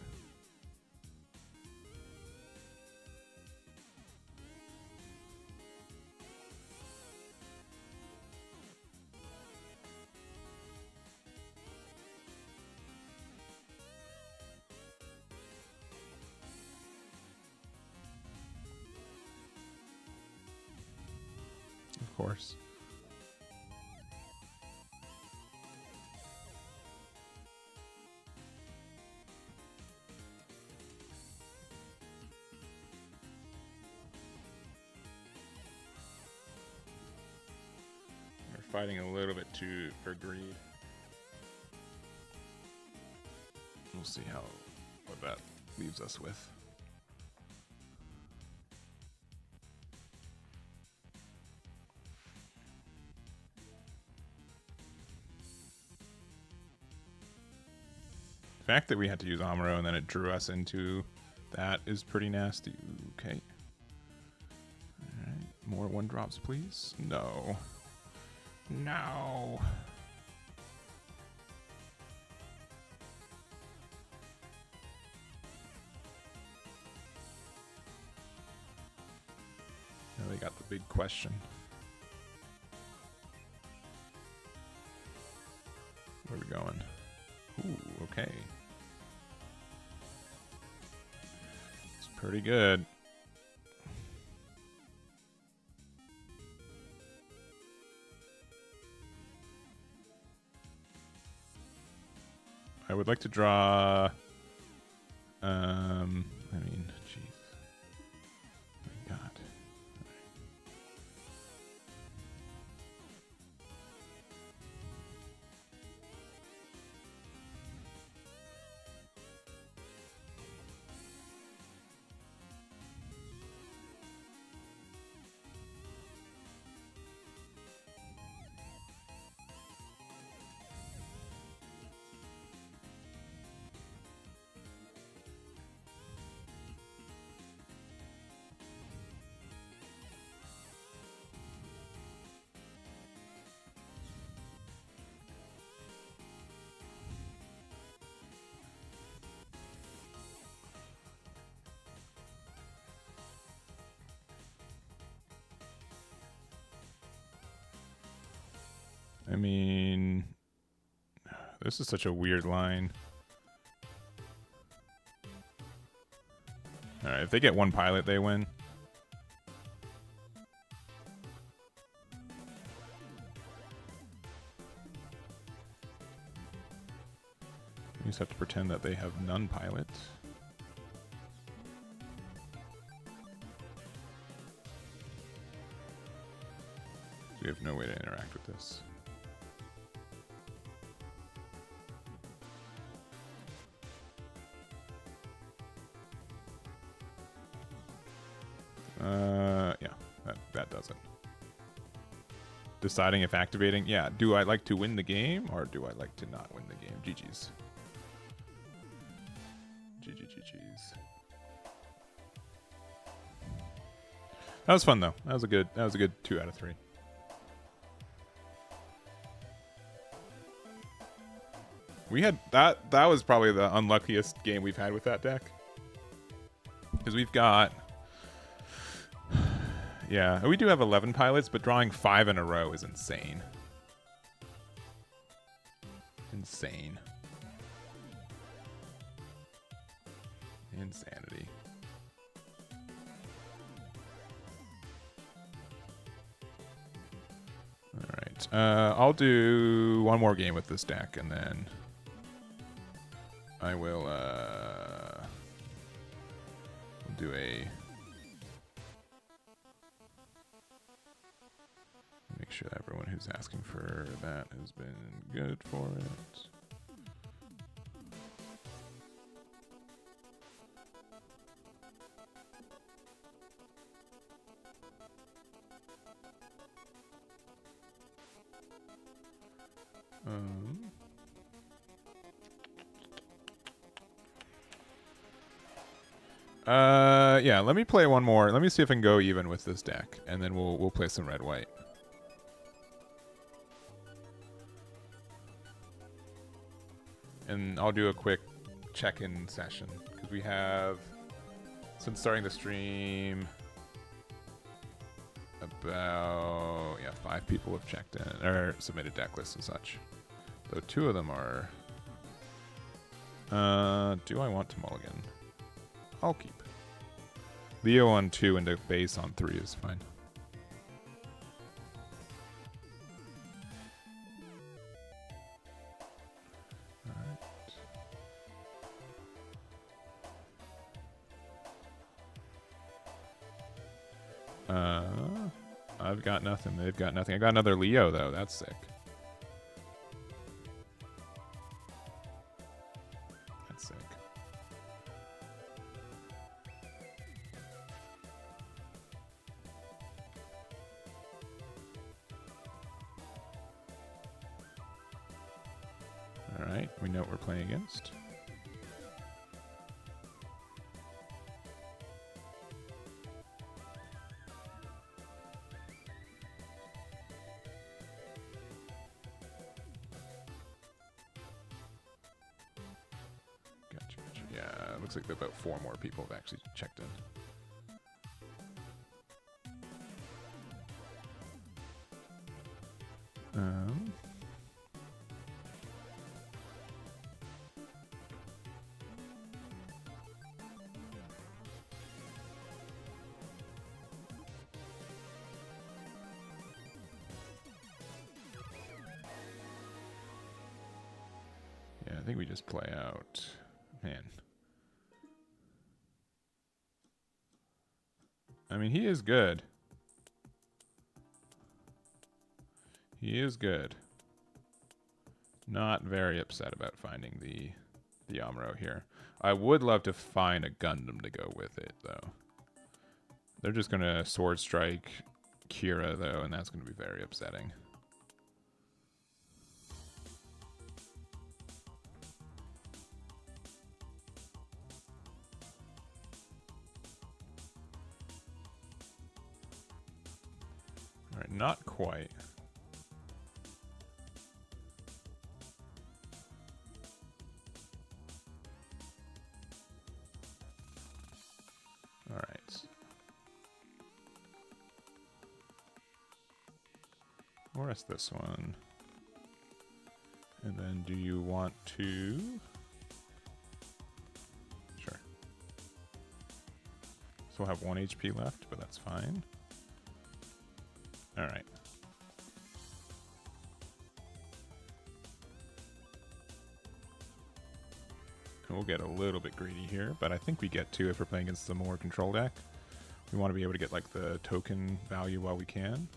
Of course. We're fighting a little bit too for greed. We'll see what that leaves us with. The fact that we had to use Amuro and then it drew us into that is pretty nasty. Okay. Alright. More 1-drops, please. No. No. Now they got the big question. Where are we going? Ooh, okay. It's pretty good. I would like to draw, I mean, jeez. My God. I mean, this is such a weird line. All right, if they get one pilot, they win. We just have to pretend that they have none pilots. We have no way to interact with this. Yeah, that does it. Deciding if activating. Yeah, do I like to win the game or do I like to not win the game? GG's. GG's. That was fun though. That was a good 2 out of 3. We had that was probably the unluckiest game we've had with that deck. Because we've got, yeah, we do have 11 pilots, but drawing 5 in a row is insane. Insane. Insanity. All right. I'll do one more game with this deck, and then I will do a... Make sure that everyone who's asking for that has been good for it. Yeah, let me play one more. Let me see if I can go even with this deck, and then we'll play some red-white. And I'll do a quick check-in session, because we have, since starting the stream, about, yeah, 5 people have checked in, or submitted deck lists and such. Though 2 of them are, do I want to mulligan? I'll keep. Leo on 2 and a base on 3 is fine. I've got nothing. They've got nothing. I got another Leo though. That's sick. That's sick. All right, we know what we're playing against. Looks like about 4 more people have actually checked in. Yeah, I think we just play out. Man. I mean, he is good. He is good. Not very upset about finding the Amuro here. I would love to find a Gundam to go with it, though. They're just going to Sword Strike Kira, though, and that's going to be very upsetting. Not quite. All right. Or is this one? And then do you want to... Sure. So we'll have 1 HP left, but that's fine. Alright. We'll get a little bit greedy here, but I think we get to if we're playing against the more control deck. We want to be able to get like the token value while we can.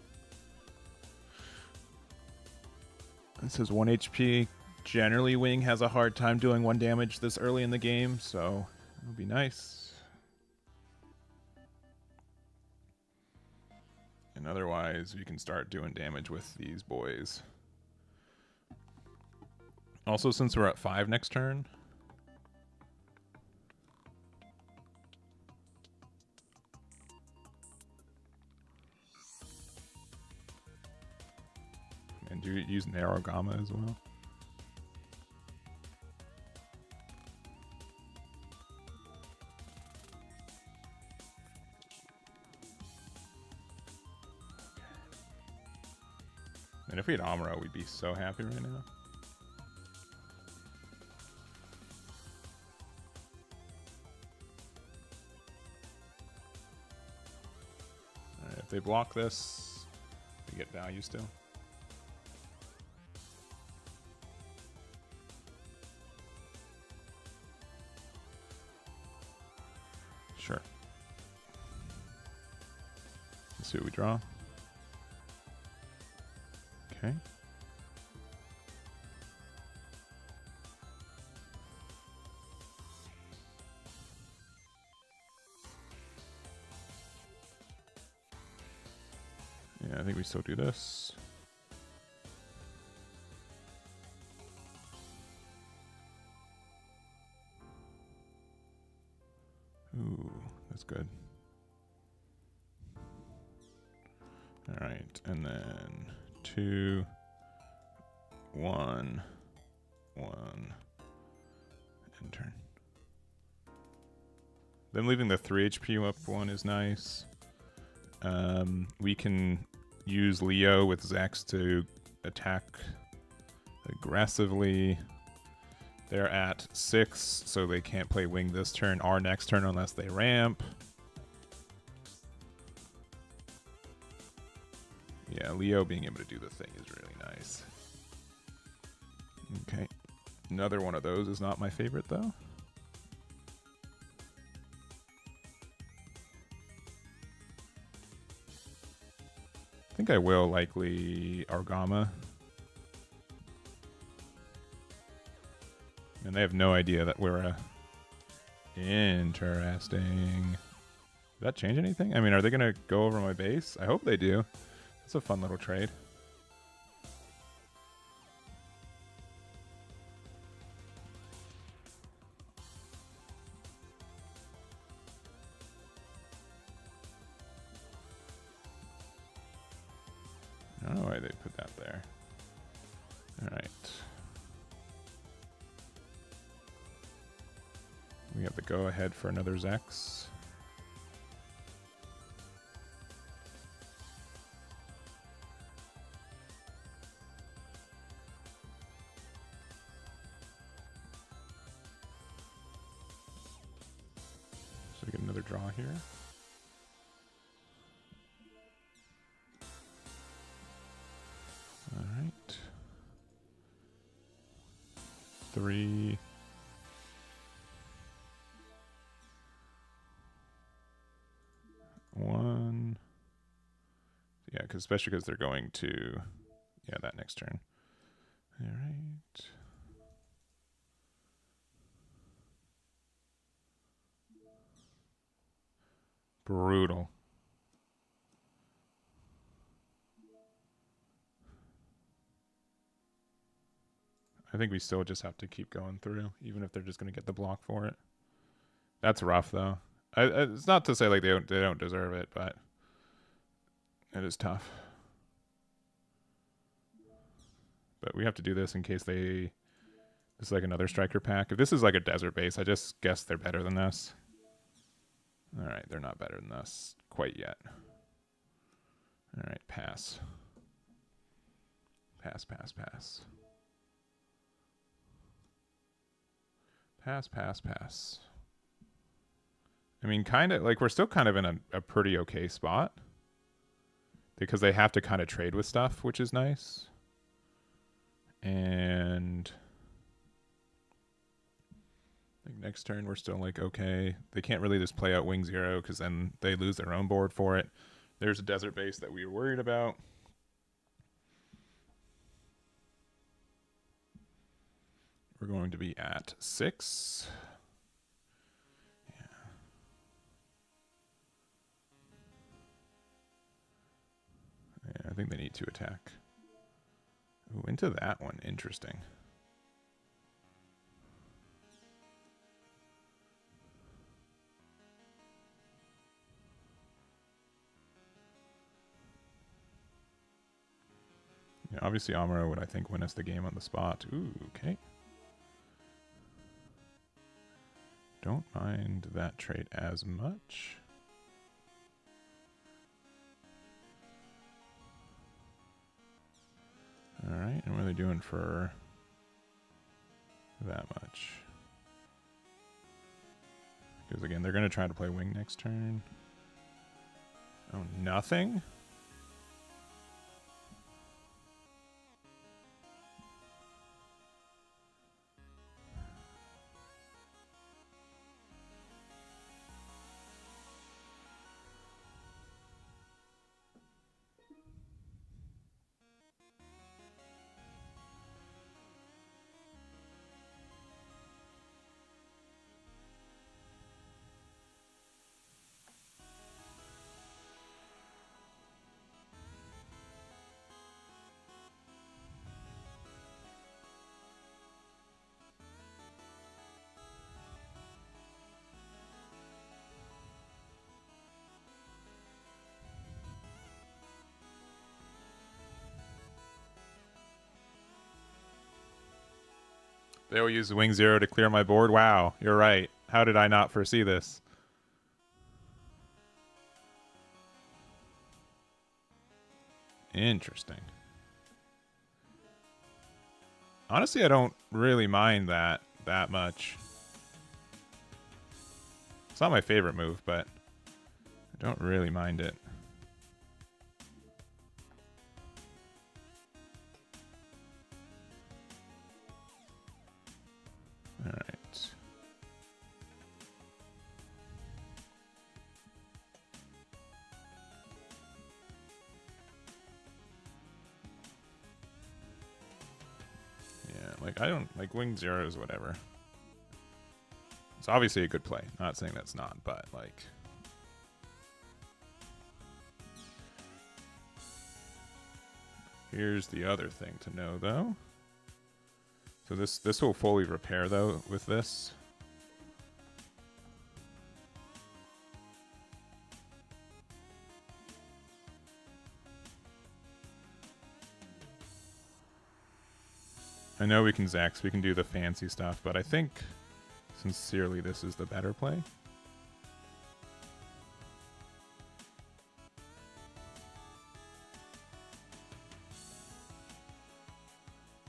It says 1 HP. Generally, Wing has a hard time doing 1 damage this early in the game, so it would be nice. And otherwise, we can start doing damage with these boys. Also, since we're at 5 next turn... And do you use Narogama as well? And if we had Amuro, we'd be so happy right now. Alright, if they block this, we get value still. Sure. Let's see what we draw. Okay. Yeah, I think we still do this. Ooh, that's good. All right, and then 2, 1, 1, and turn. Then leaving the 3 HP up one is nice. We can use Leo with Zex to attack aggressively. They're at 6, so they can't play Wing this turn or next turn unless they ramp. Yeah, Leo being able to do the thing is really nice. Okay. Another one of those is not my favorite, though. I think I will likely Argama. And they have no idea that we're a... Interesting. Does that change anything? I mean, are they going to go over my base? I hope they do. That's a fun little trade. I don't know why they put that there. All right. We have the go-ahead for another Zex. So we get another draw here. All right. 3. One. Yeah, because especially because they're going to, yeah, that next turn. All right. Brutal. I think we still just have to keep going through, even if they're just going to get the block for it. That's rough, though. It's not to say like they don't deserve it, but it is tough. But we have to do this in case they... This is like another striker pack. If this is like a desert base, I just guess they're better than this. All right, they're not better than us quite yet. All right, pass. Pass, pass, pass. Pass, pass, pass. I mean, kind of, like, we're still kind of in a pretty okay spot. Because they have to kind of trade with stuff, which is nice. And I think next turn we're still like, okay. They can't really just play out Wing 0 because then they lose their own board for it. There's a desert base that we were worried about. We're going to be at 6. Yeah, I think they need to attack. Ooh, into that one. Interesting. Yeah, obviously Amuro would, I think, win us the game on the spot. Ooh, okay. Don't mind that trade as much. All right, and what are they doing for that much? Because again, they're going to try to play wing next turn. Oh, nothing? They will use Wing 0 to clear my board? Wow, you're right. How did I not foresee this? Interesting. Honestly, I don't really mind that much. It's not my favorite move, but I don't really mind it. All right. Yeah, like I don't like Wing 0s, whatever. It's obviously a good play. Not saying that's not, but like here's the other thing to know though. So this will fully repair though with this. I know we can Zax, we can do the fancy stuff, but I think sincerely this is the better play.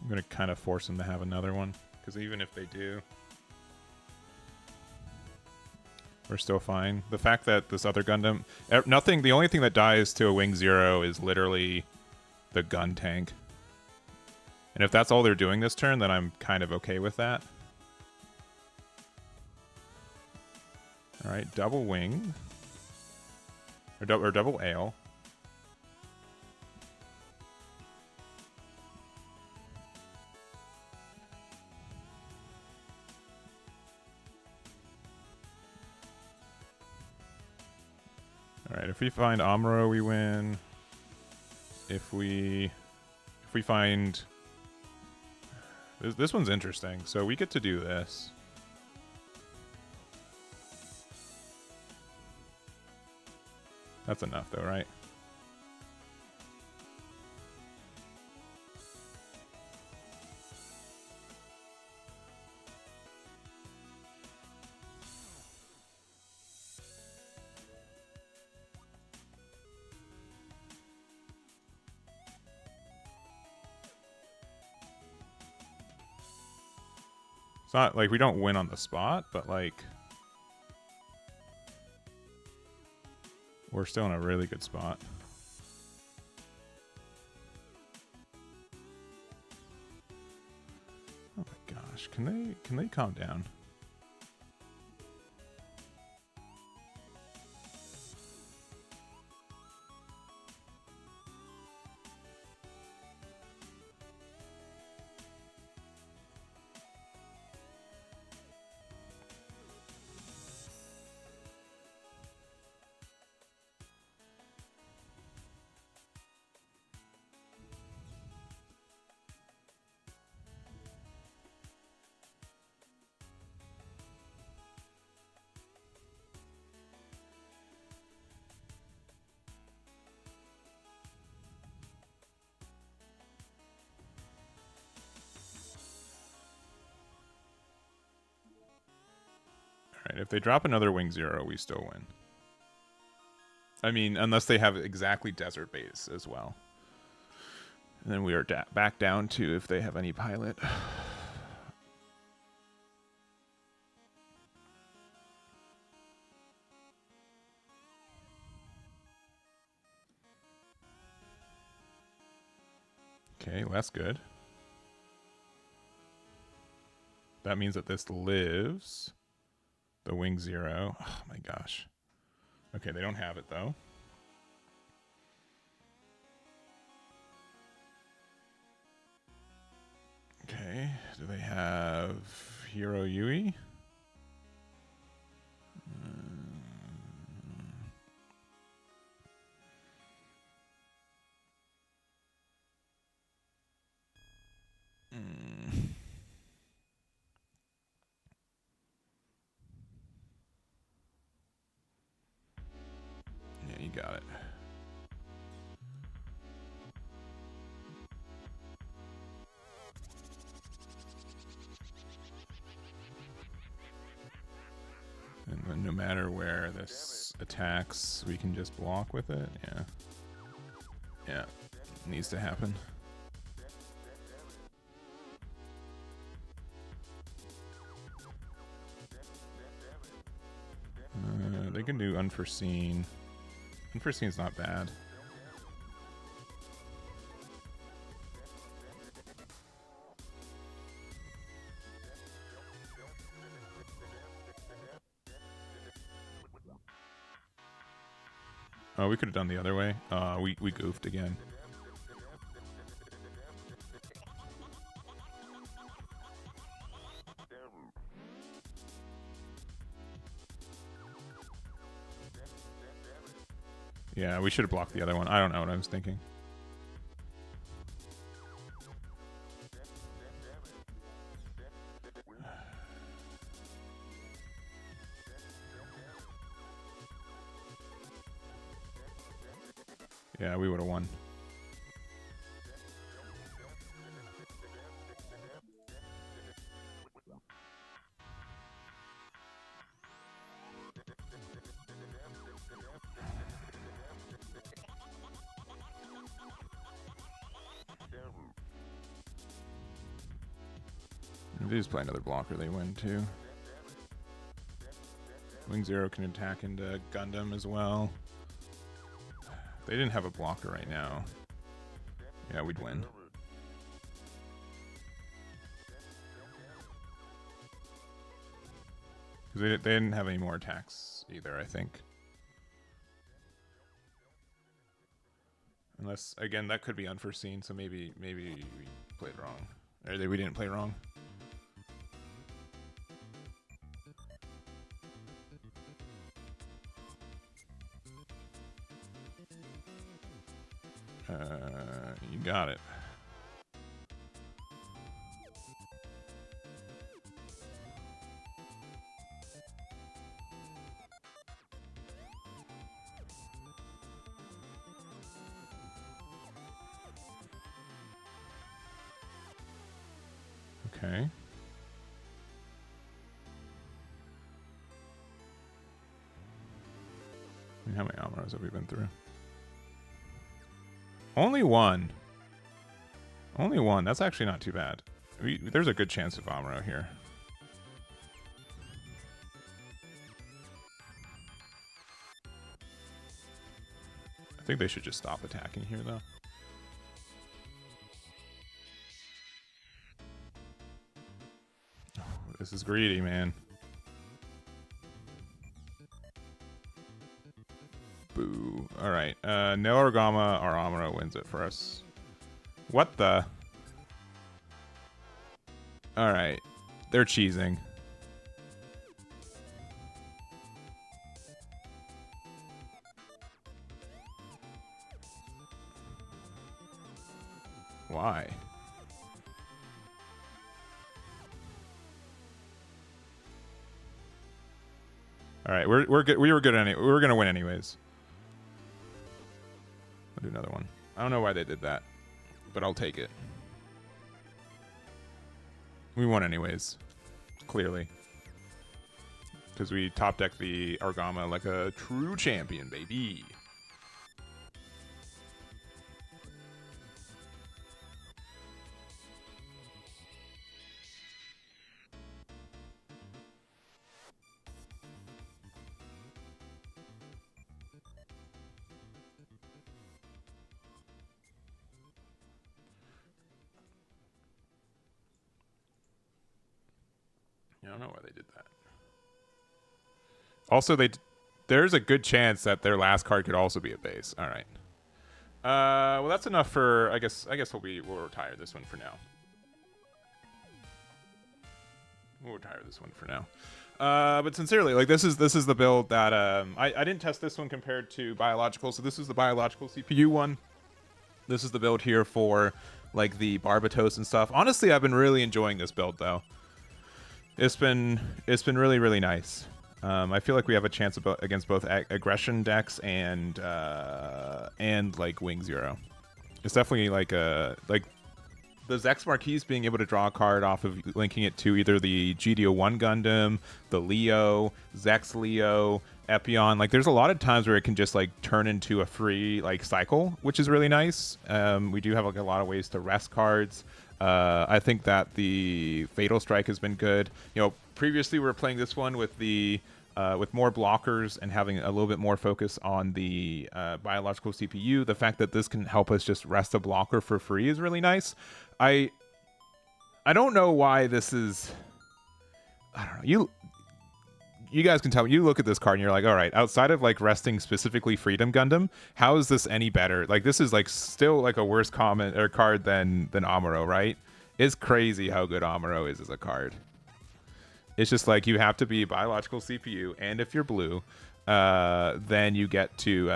I'm going to kind of force them to have another one, because even if they do, we're still fine. The fact that this other Gundam, nothing, the only thing that dies to a Wing 0 is literally the gun tank. And if that's all they're doing this turn, then I'm kind of okay with that. All right, double wing. Or double ale. All right, if we find Amuro, we win. If we find... This one's interesting. So we get to do this. That's enough though, right? not like we don't win on the spot, but like we're still in a really good spot. Oh my gosh, can they calm down? Alright, if they drop another wing 0, we still win. I mean, unless they have exactly desert base as well. And then we are back down to if they have any pilot. Okay, well, that's good. That means that this lives. The wing 0. Oh my gosh. Okay, they don't have it though. Okay, do they have Hero Yui? Yeah, you got it. And then no matter where this attacks, we can just block with it. Yeah. Yeah. It needs to happen. They can do unforeseen. Unforeseen's not bad. Oh, we could have done the other way. We goofed again. Yeah, we should have blocked the other one. I don't know what I was thinking. Yeah, we would have won. If they just play another blocker, they win too. Wing 0 can attack into Gundam as well. If they didn't have a blocker right now, yeah, we'd win. Because they didn't have any more attacks either, I think. Unless, again, that could be unforeseen, so maybe we played wrong. Or we didn't play wrong. You got it. Okay. I mean, how many Amaros have we been through? Only one. Only one. That's actually not too bad. There's a good chance of Amuro here. I think they should just stop attacking here, though. Oh, this is greedy, man. Boo. Alright, no Orgama or Amuro wins it for us. What the? Alright. They're cheesing. Why? Alright, we're good. We were good anyway. We were gonna win anyways. I'll do another one. I don't know why they did that, but I'll take it. We won anyways. Clearly. Because we top decked the Orgama like a true champion, baby. I don't know why they did that. Also, there's a good chance that their last card could also be a base. All right. Well, that's enough for. I guess we'll retire this one for now. We'll retire this one for now. But sincerely, like this is the build that I didn't test this one compared to biological, so this is the biological CPU one. This is the build here for like the Barbatos and stuff. Honestly, I've been really enjoying this build though. It's been really, really nice. I feel like we have a chance against both aggression decks and like Wing Zero. It's definitely like the Zex Marquise being able to draw a card off of linking it to either the GD01 Gundam, the Leo, Zex Leo, Epion. Like there's a lot of times where it can just like turn into a free like cycle, which is really nice. We do have like a lot of ways to rest cards. I think that the Fatal Strike has been good. You know, previously we were playing this one with the with more blockers and having a little bit more focus on the biological CPU. The fact that this can help us just rest a blocker for free is really nice. I don't know why this is. I don't know. You guys can tell me. You look at this card and you're like, all right, outside of like resting specifically Freedom Gundam, how is this any better? Like this is like still like a worse comment or card than Amuro, right? It's crazy how good Amuro is as a card. It's just like you have to be biological CPU, and if you're blue, then you get to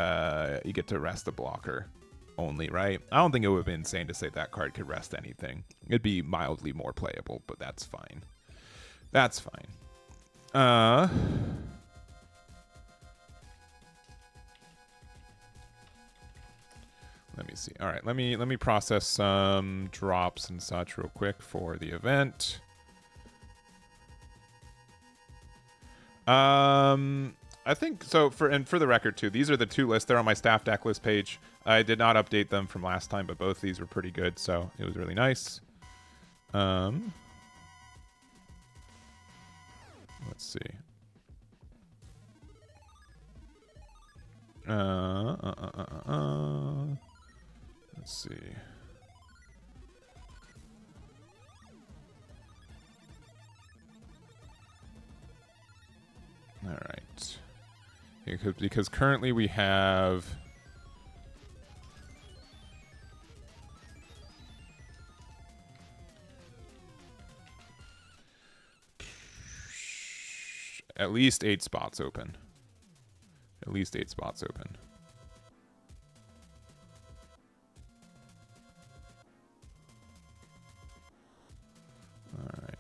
rest a blocker only, right? I don't think it would be insane to say that card could rest anything. It'd be mildly more playable, but that's fine. That's fine. Let me see. All right, let me process some drops and such real quick for the event. I think so. For the record too, these are the two lists. They're on my staff deck list page. I did not update them from last time, but both these were pretty good, so it was really nice. Let's see. Let's see. All right. Because currently we have at least 8 spots open. At least 8 spots open. All right.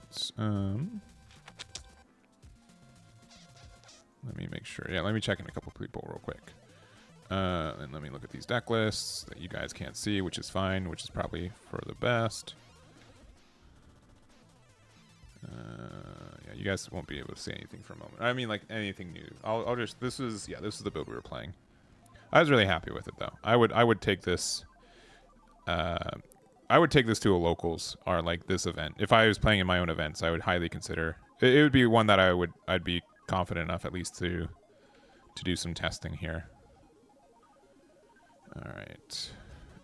Let me make sure. Yeah, let me check in a couple people real quick. And let me look at these deck lists that you guys can't see, which is fine, which is probably for the best. Yeah, you guys won't be able to see anything for a moment. I mean, like anything new. I'll just. This is the build we were playing. I was really happy with it though. I would take this. I would take this to a locals or like this event. If I was playing in my own events, I would highly consider. It would be one that I'd be confident enough at least to do some testing here. All right.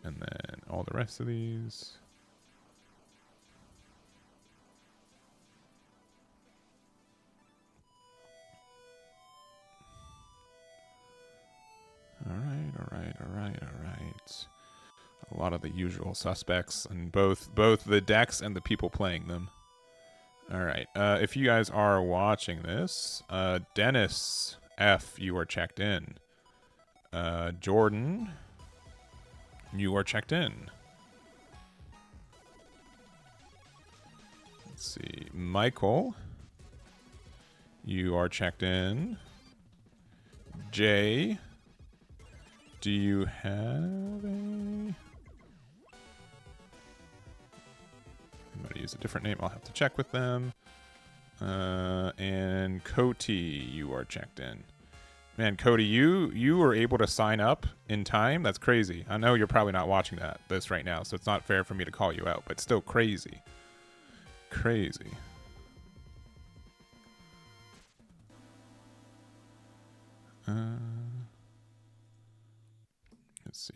And then all the rest of these. All right, all right, all right, all right. A lot of the usual suspects, and both the decks and the people playing them. All right. If you guys are watching this, Dennis F, you are checked in. Jordan, you are checked in. Let's see. Michael, you are checked in. Jay, do you have a... I'm going to use a different name. I'll have to check with them. And Cody, you are checked in. Man, Cody, you were able to sign up in time? That's crazy. I know you're probably not watching this right now, so it's not fair for me to call you out, but still crazy. Crazy. Let's see.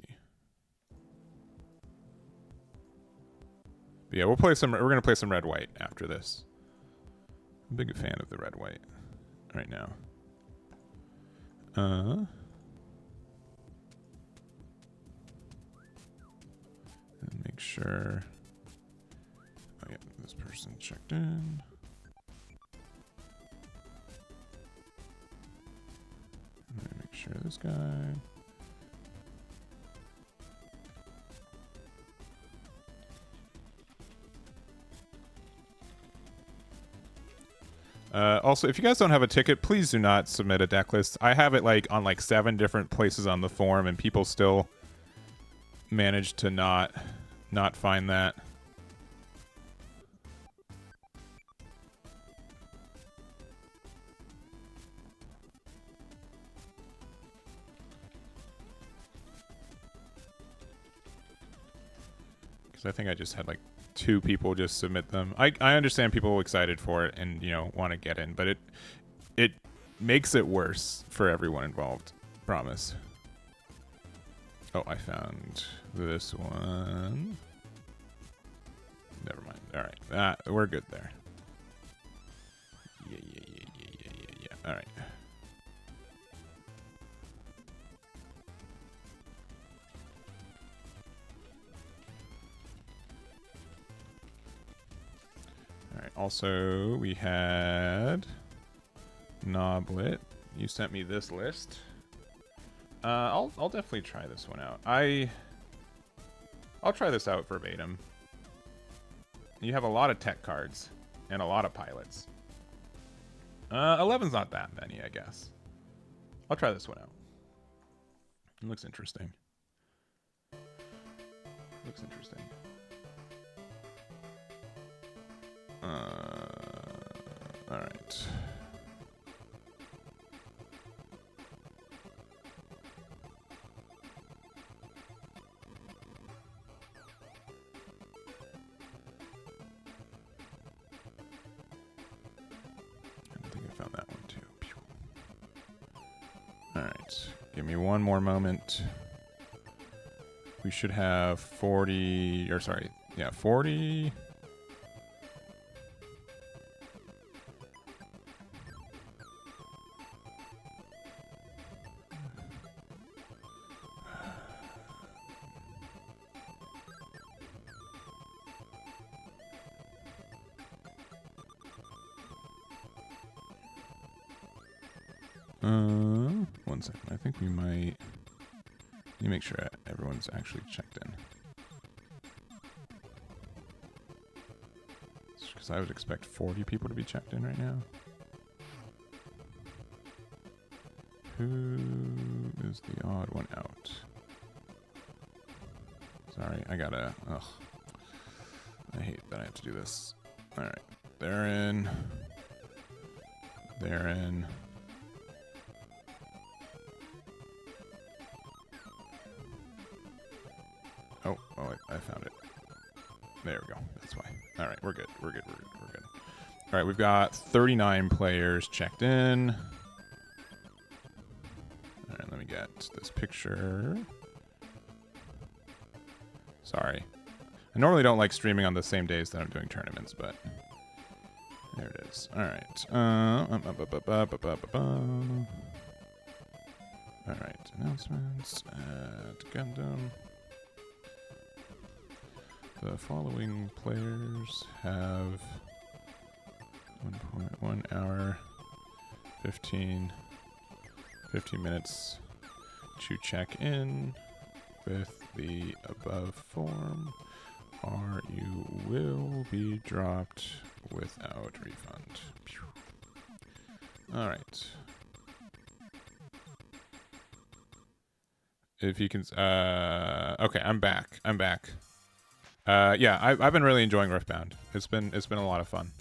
But yeah, we're gonna play some red white after this. I'm a big fan of the red white right now. And make sure. Oh yeah, this person checked in. Make sure this guy. Also, if you guys don't have a ticket, please do not submit a deck list. I have it like on like 7 different places on the forum, and people still manage to not find that. Because I think I just had like 2 people just submit them. I understand people excited for it and, you know, want to get in, but it makes it worse for everyone involved. Promise. Oh, I found this one. Never mind. All right, we're good there. Yeah. All right. Alright, also we had Noblet. You sent me this list. I'll definitely try this one out. I'll try this out verbatim. You have a lot of tech cards and a lot of pilots. 11's not that many, I guess. I'll try this one out. It looks interesting. Looks interesting. All right. I think I found that one too. All right. Give me one more moment. We should have 40, or sorry, yeah, 40. One second. I think we might. Let me make sure everyone's actually checked in. Because I would expect 40 people to be checked in right now. Who is the odd one out? Sorry, I gotta. Ugh. I hate that I have to do this. Alright. They're in. They're in. Oh, I found it. There we go. That's why. All right, we're good. We're good. All right, we've got 39 players checked in. All right, let me get this picture Sorry. I normally don't like streaming on the same days that I'm doing tournaments, but there it is. All right. All right. Announcements at Gundam. The following players have 1.1 hour, 15 minutes to check in with the above form, or you will be dropped without refund. All right. If you can, okay, I'm back. Yeah, I've been really enjoying Riftbound. It's been a lot of fun.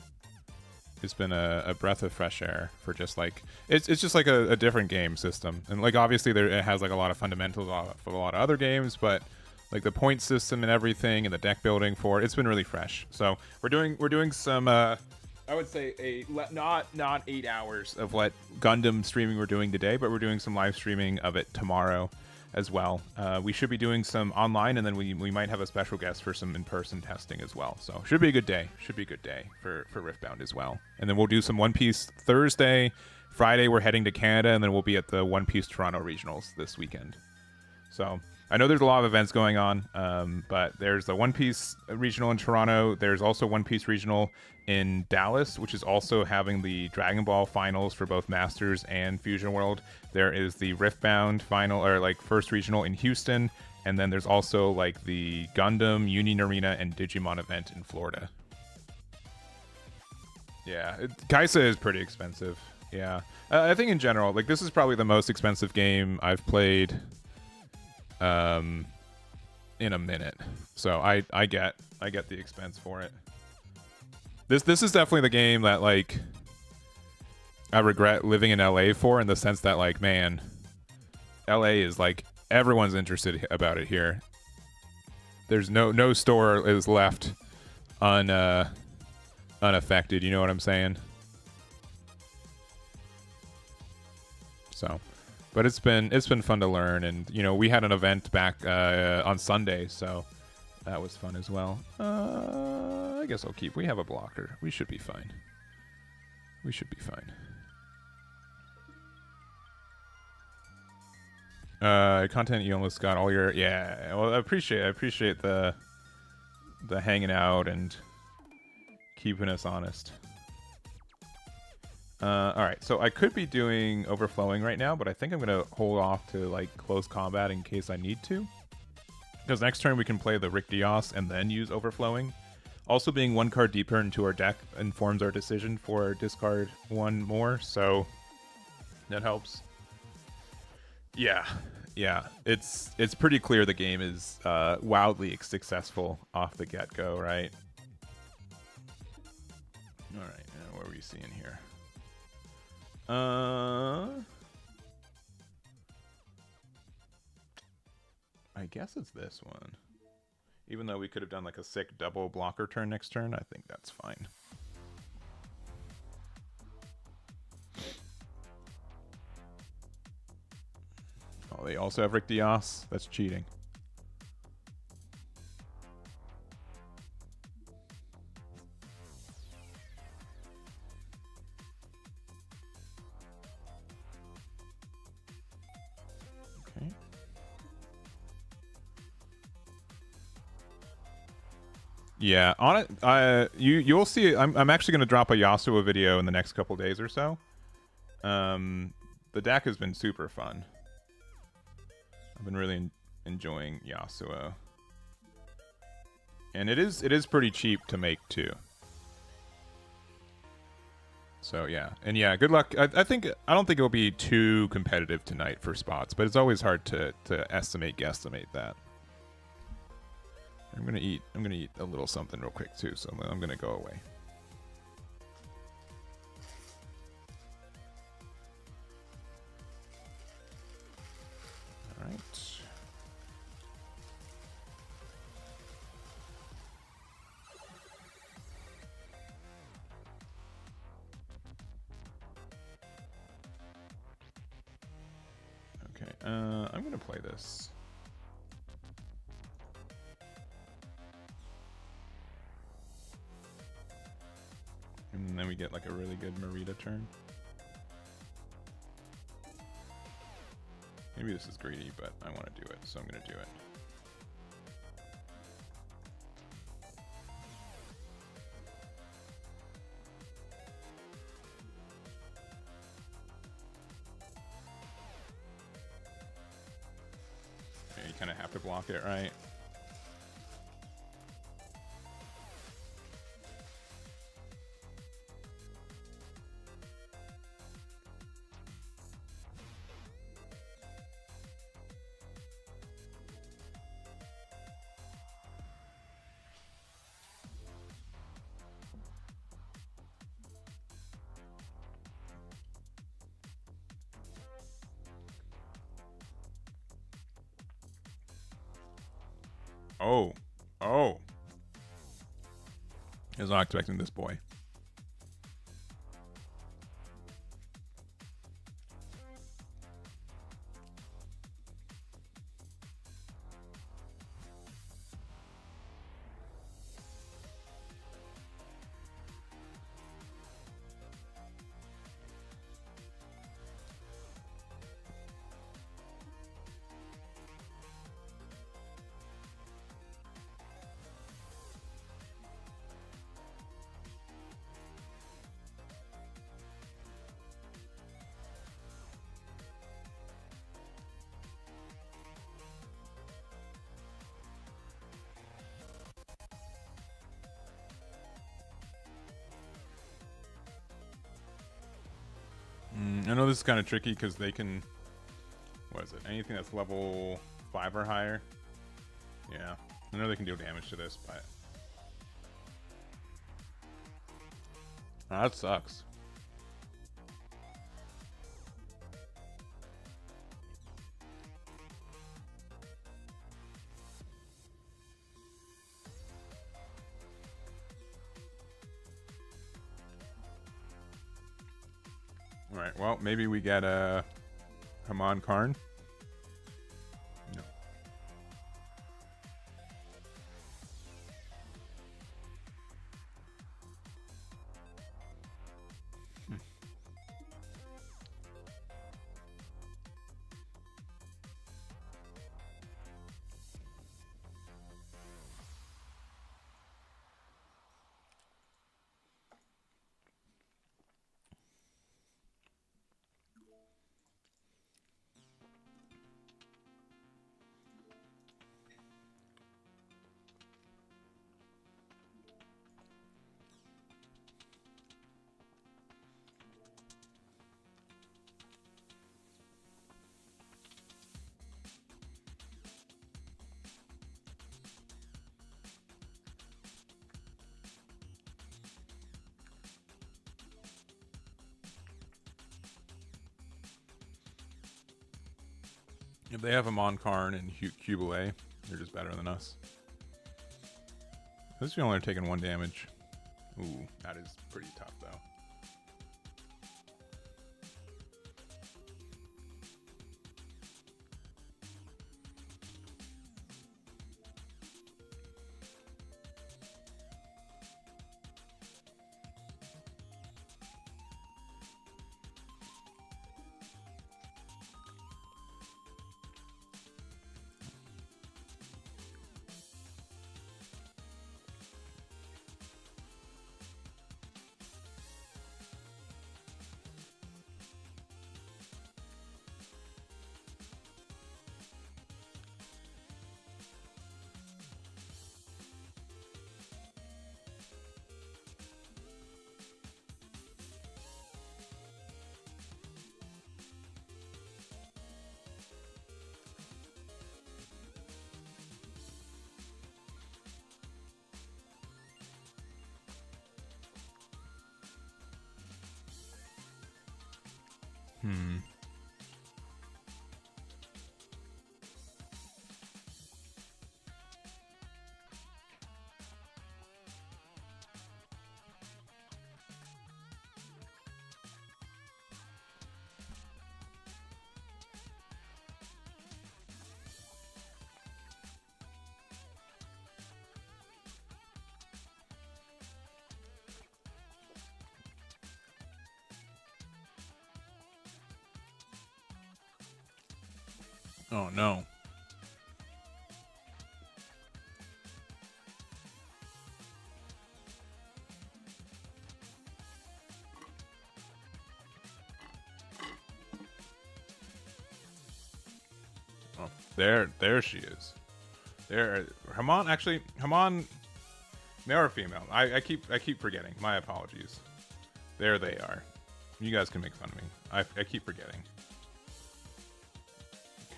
It's been a breath of fresh air for just like it's just like a different game system, and like obviously it has like a lot of fundamentals of a lot of other games, but like the point system and everything and the deck building for it's been really fresh. So we're doing some I would say not 8 hours of what Gundam streaming we're doing today, but we're doing some live streaming of it tomorrow as well. We should be doing some online, and then we might have a special guest for some in-person testing as well. So should be a good day. For Riftbound as well. And then we'll do some One Piece Thursday. Friday we're heading to Canada, and then we'll be at the One Piece Toronto Regionals this weekend. So I know there's a lot of events going on, but there's the One Piece Regional in Toronto. There's also One Piece Regional in Dallas, which is also having the Dragon Ball finals for both Masters and Fusion World. There is the Riftbound final, or like first regional in Houston, and then there's also like the Gundam, Union Arena, and Digimon event in Florida. Yeah, Kaisa is pretty expensive. Yeah, I think in general, like this is probably the most expensive game I've played in a minute. So I get the expense for it. This is definitely the game that like I regret living in LA for, in the sense that like, man, LA is like everyone's interested about it here. There's no store is left unaffected, you know what I'm saying? So, but it's been fun to learn, and you know, we had an event back on Sunday, so that was fun as well. I guess I'll keep. We have a blocker. We should be fine. Content, you almost got all your. Yeah, well, I appreciate the hanging out and keeping us honest. All right, so I could be doing overflowing right now, but I think I'm gonna hold off to like close combat in case I need to. Because next turn we can play the Rick Dios and then use overflowing. Also, being one card deeper into our deck informs our decision for discard one more, so that helps. Yeah, it's pretty clear the game is wildly successful off the get-go, right? All right, what are we seeing here? I guess it's this one. Even though we could have done like a sick double blocker turn next turn, I think that's fine. Oh, they also have Rick Dios? That's cheating. Okay. Yeah, on it, you'll see. I'm actually going to drop a Yasuo video in the next couple days or so. The deck has been super fun. I've been really enjoying Yasuo, and it is pretty cheap to make too. So yeah, and yeah, good luck. I don't think it'll be too competitive tonight for spots, but it's always hard to guesstimate that. I'm gonna eat a little something real quick too, so I'm gonna go away. All right. Okay, I'm gonna play this. And then we get like a really good Marita turn. Maybe this is greedy, but I want to do it, so I'm going to do it. Okay, you kind of have to block it, right? Oh. Oh. I was not expecting this boy. I know this is kind of tricky because they can, what is it? Anything that's level 5 or higher. Yeah, I know they can deal damage to this, but that sucks. All right, well, maybe we get a Haman Karn. No. If they have a Karn and Cubile, they're just better than us. At least we only are taking 1 damage. Ooh, that is pretty tough though. Oh no. Oh, there she is. There, Hamon, male or female? I keep forgetting. My apologies. There they are. You guys can make fun of me. I keep forgetting.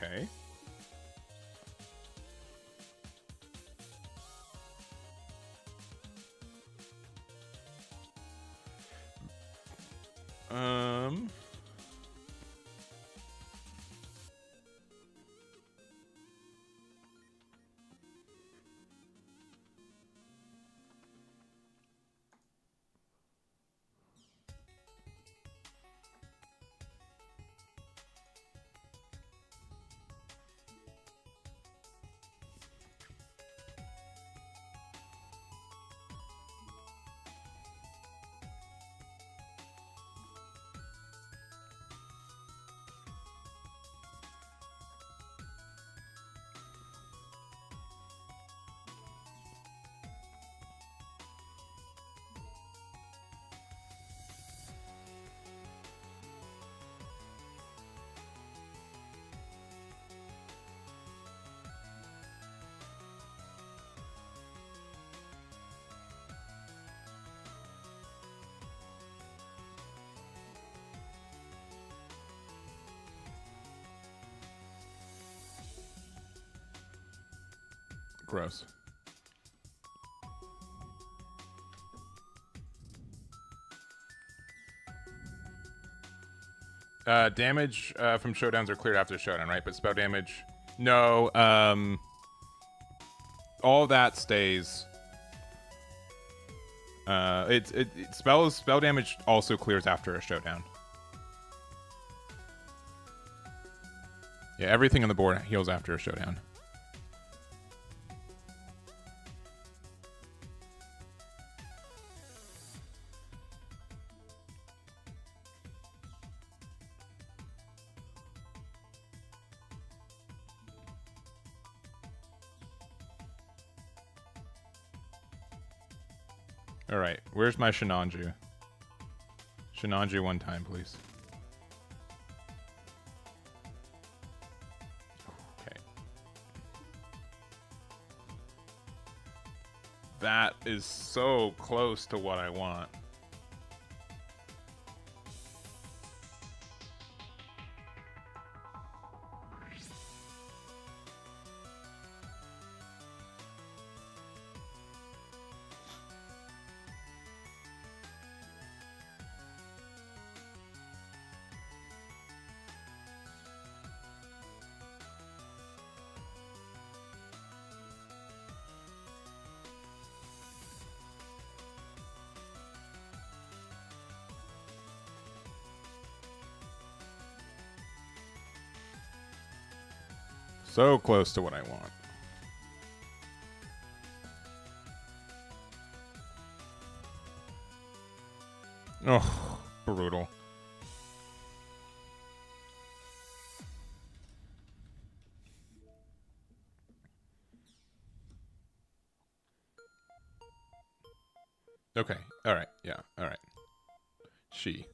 Okay. Gross. Damage from showdowns are cleared after showdown, right? But spell damage, no. All that stays. Spell damage also clears after a showdown. Yeah, everything on the board heals after a showdown. Alright, where's my Shinanju? Shinanju one time, please. Okay. That is so close to what I want. So close to what I want. Oh, brutal. Okay, alright, yeah, alright. She.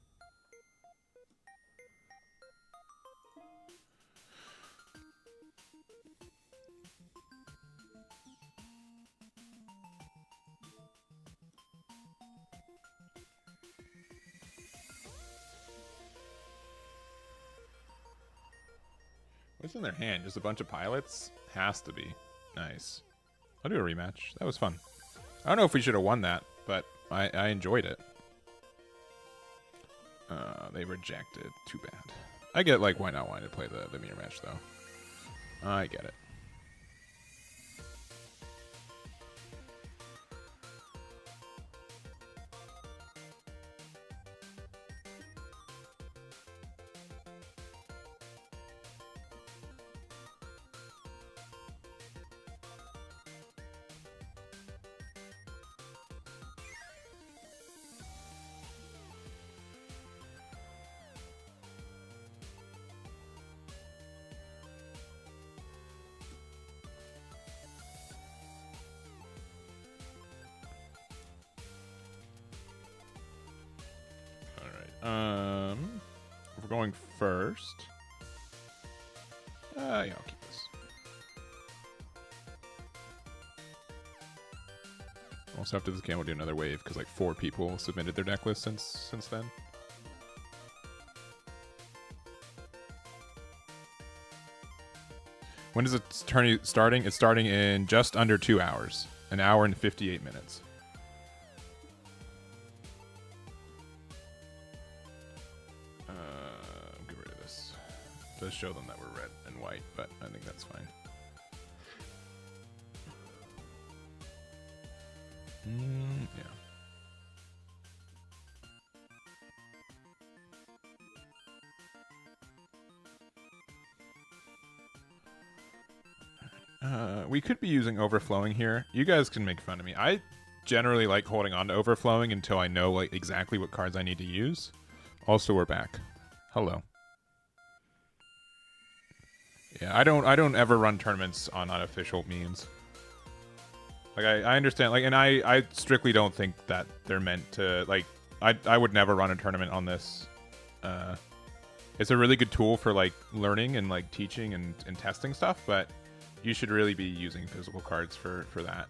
What's in their hand? Just a bunch of pilots? Has to be. Nice. I'll do a rematch. That was fun. I don't know if we should have won that, but I enjoyed it. They rejected. Too bad. I get, like, why not wanting to play the mirror match, though. I get it. If we're going first. Yeah, I'll keep this. Also, after this game, we'll do another wave because like 4 people submitted their deck list since then. When is it starting? It's starting in just under 2 hours. 1 hour and 58 minutes. Get rid of this. It does show them that we're red and white, but I think that's fine. Yeah. We could be using overflowing here. You guys can make fun of me. I generally like holding on to overflowing until I know like exactly what cards I need to use. Also, we're back. Hello. Yeah, I don't ever run tournaments on unofficial means. Like I understand, like, and I strictly don't think that they're meant to, like, I would never run a tournament on this. It's a really good tool for like learning and like teaching and testing stuff, but you should really be using physical cards for that.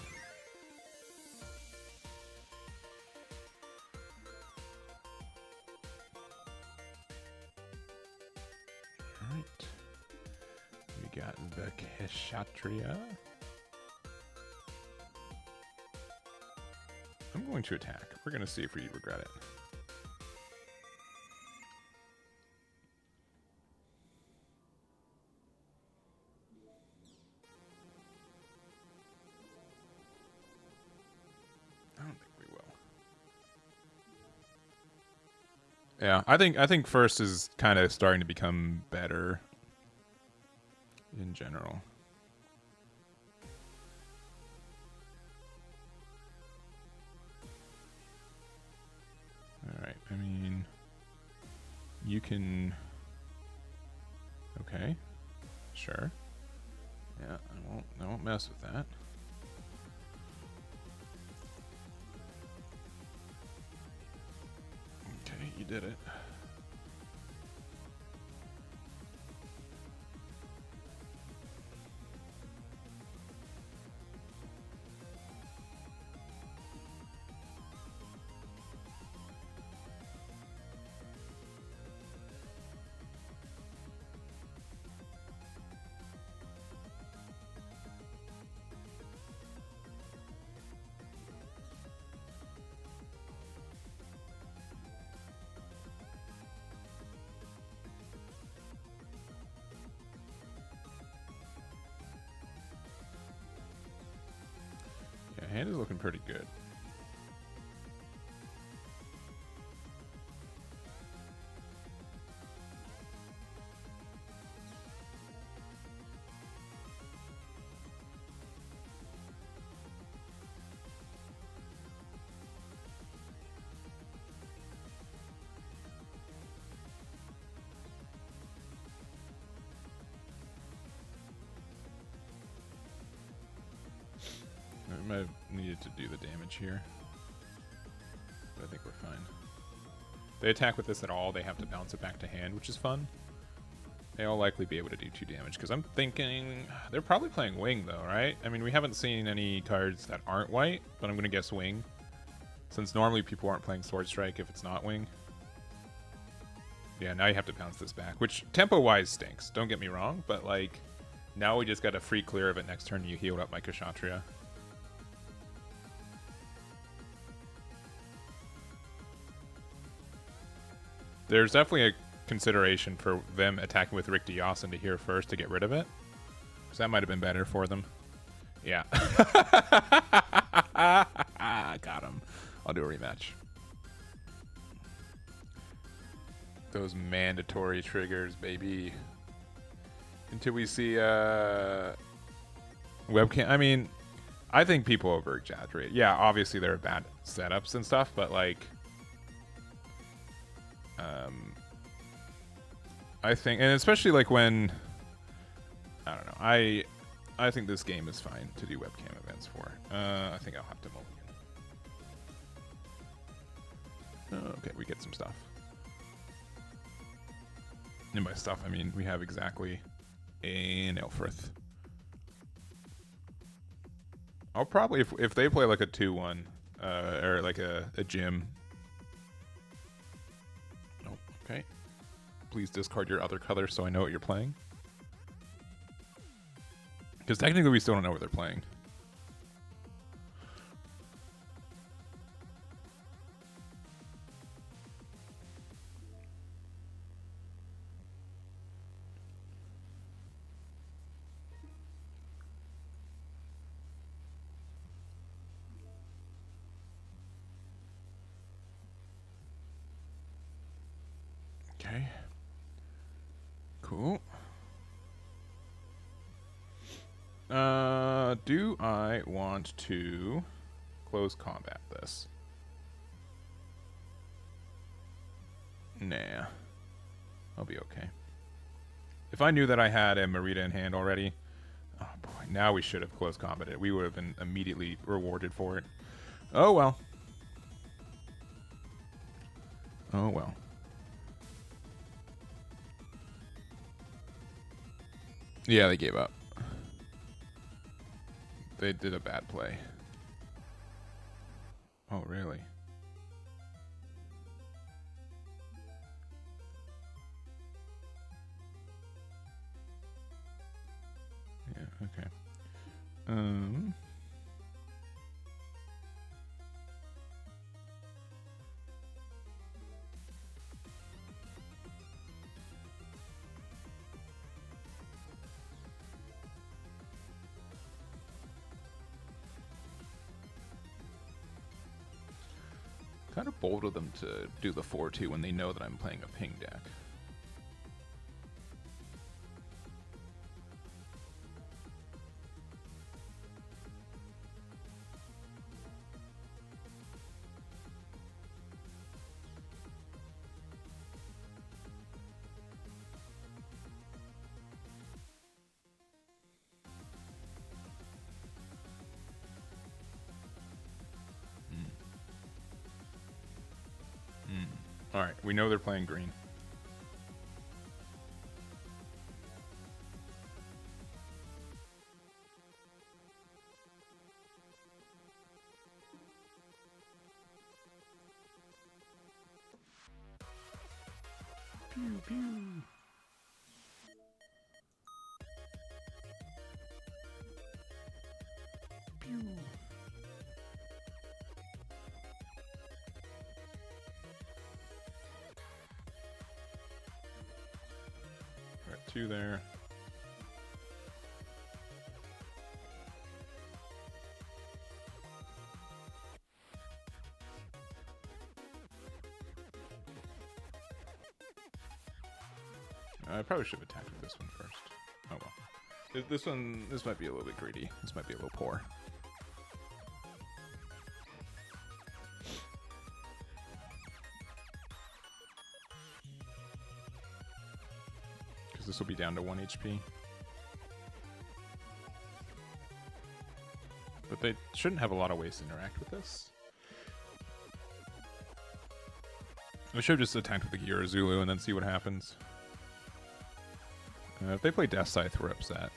All right. We got the Kshatriya. I'm going to attack. We're going to see if we regret it. I don't think we will. Yeah, I think first is kind of starting to become better in general. All right. I mean, you can. Okay. Sure. Yeah, I won't mess with that. Okay, you did it. Hand is looking pretty good. I might have needed to do the damage here, but I think we're fine. If they attack with this at all, they have to bounce it back to hand, which is fun. They'll likely be able to do 2 damage, because I'm thinking they're probably playing wing though, right? I mean, we haven't seen any cards that aren't white, but I'm going to guess wing, since normally people aren't playing sword strike if it's not wing. Yeah, now you have to bounce this back, which tempo-wise stinks, don't get me wrong, but like, now we just got a free clear of it next turn and you healed up my Kshatriya. There's definitely a consideration for them attacking with Rick Diasen to here first to get rid of it. Because that might have been better for them. Yeah. Got him. I'll do a rematch. Those mandatory triggers, baby. Until we see webcam. I mean, I think people over exaggerate. Yeah, obviously there are bad setups and stuff, but like I think, and especially like when I don't know, I think this game is fine to do webcam events for. I think I'll have to mulligan. Okay, we get some stuff. And by stuff, I mean we have exactly an Ilfrith. I'll probably, if they play like a 2-1, or like a Jim. Oh, okay. Please discard your other color so I know what you're playing. Because technically we still don't know what they're playing. Okay. Cool. Do I want to close combat this? Nah. I'll be okay. If I knew that I had a Marita in hand already, oh boy, now we should have closed combated. We would have been immediately rewarded for it. Oh well. Oh well. Yeah, they gave up. They did a bad play. Oh, really? Yeah, okay. Kind of bold of them to do the 4-2 when they know that I'm playing a ping deck. Alright, we know they're playing green. Pew, pew. Pew. Got 2 there. I probably should have attacked with this one first. Oh well. This might be a little bit greedy. This might be a little poor. Because this will be down to 1 HP. But they shouldn't have a lot of ways to interact with this. I should have just attacked with the Gira Zulu and then see what happens. If they play Death Scythe, we're upset.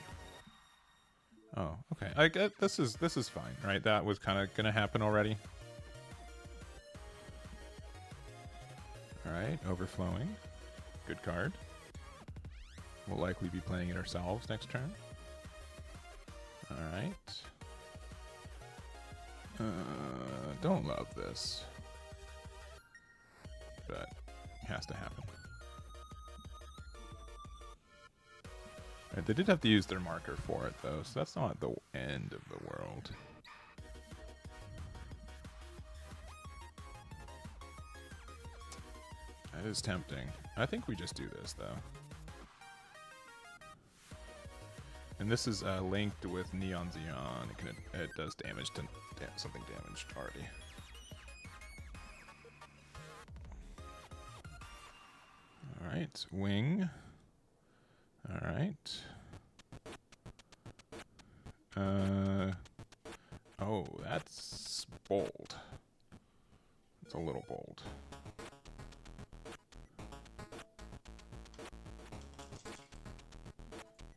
Oh, okay. I get this is fine, right? That was kind of gonna happen already. All right, Overflowing, good card. We'll likely be playing it ourselves next turn. All right. Don't love this, but it has to happen. Right, they did have to use their marker for it, though, so that's not the end of the world. That is tempting. I think we just do this, though. And this is linked with Neon Xeon. It does damage to something damaged already. Alright, Wing. Alright. Oh, that's bold. It's a little bold.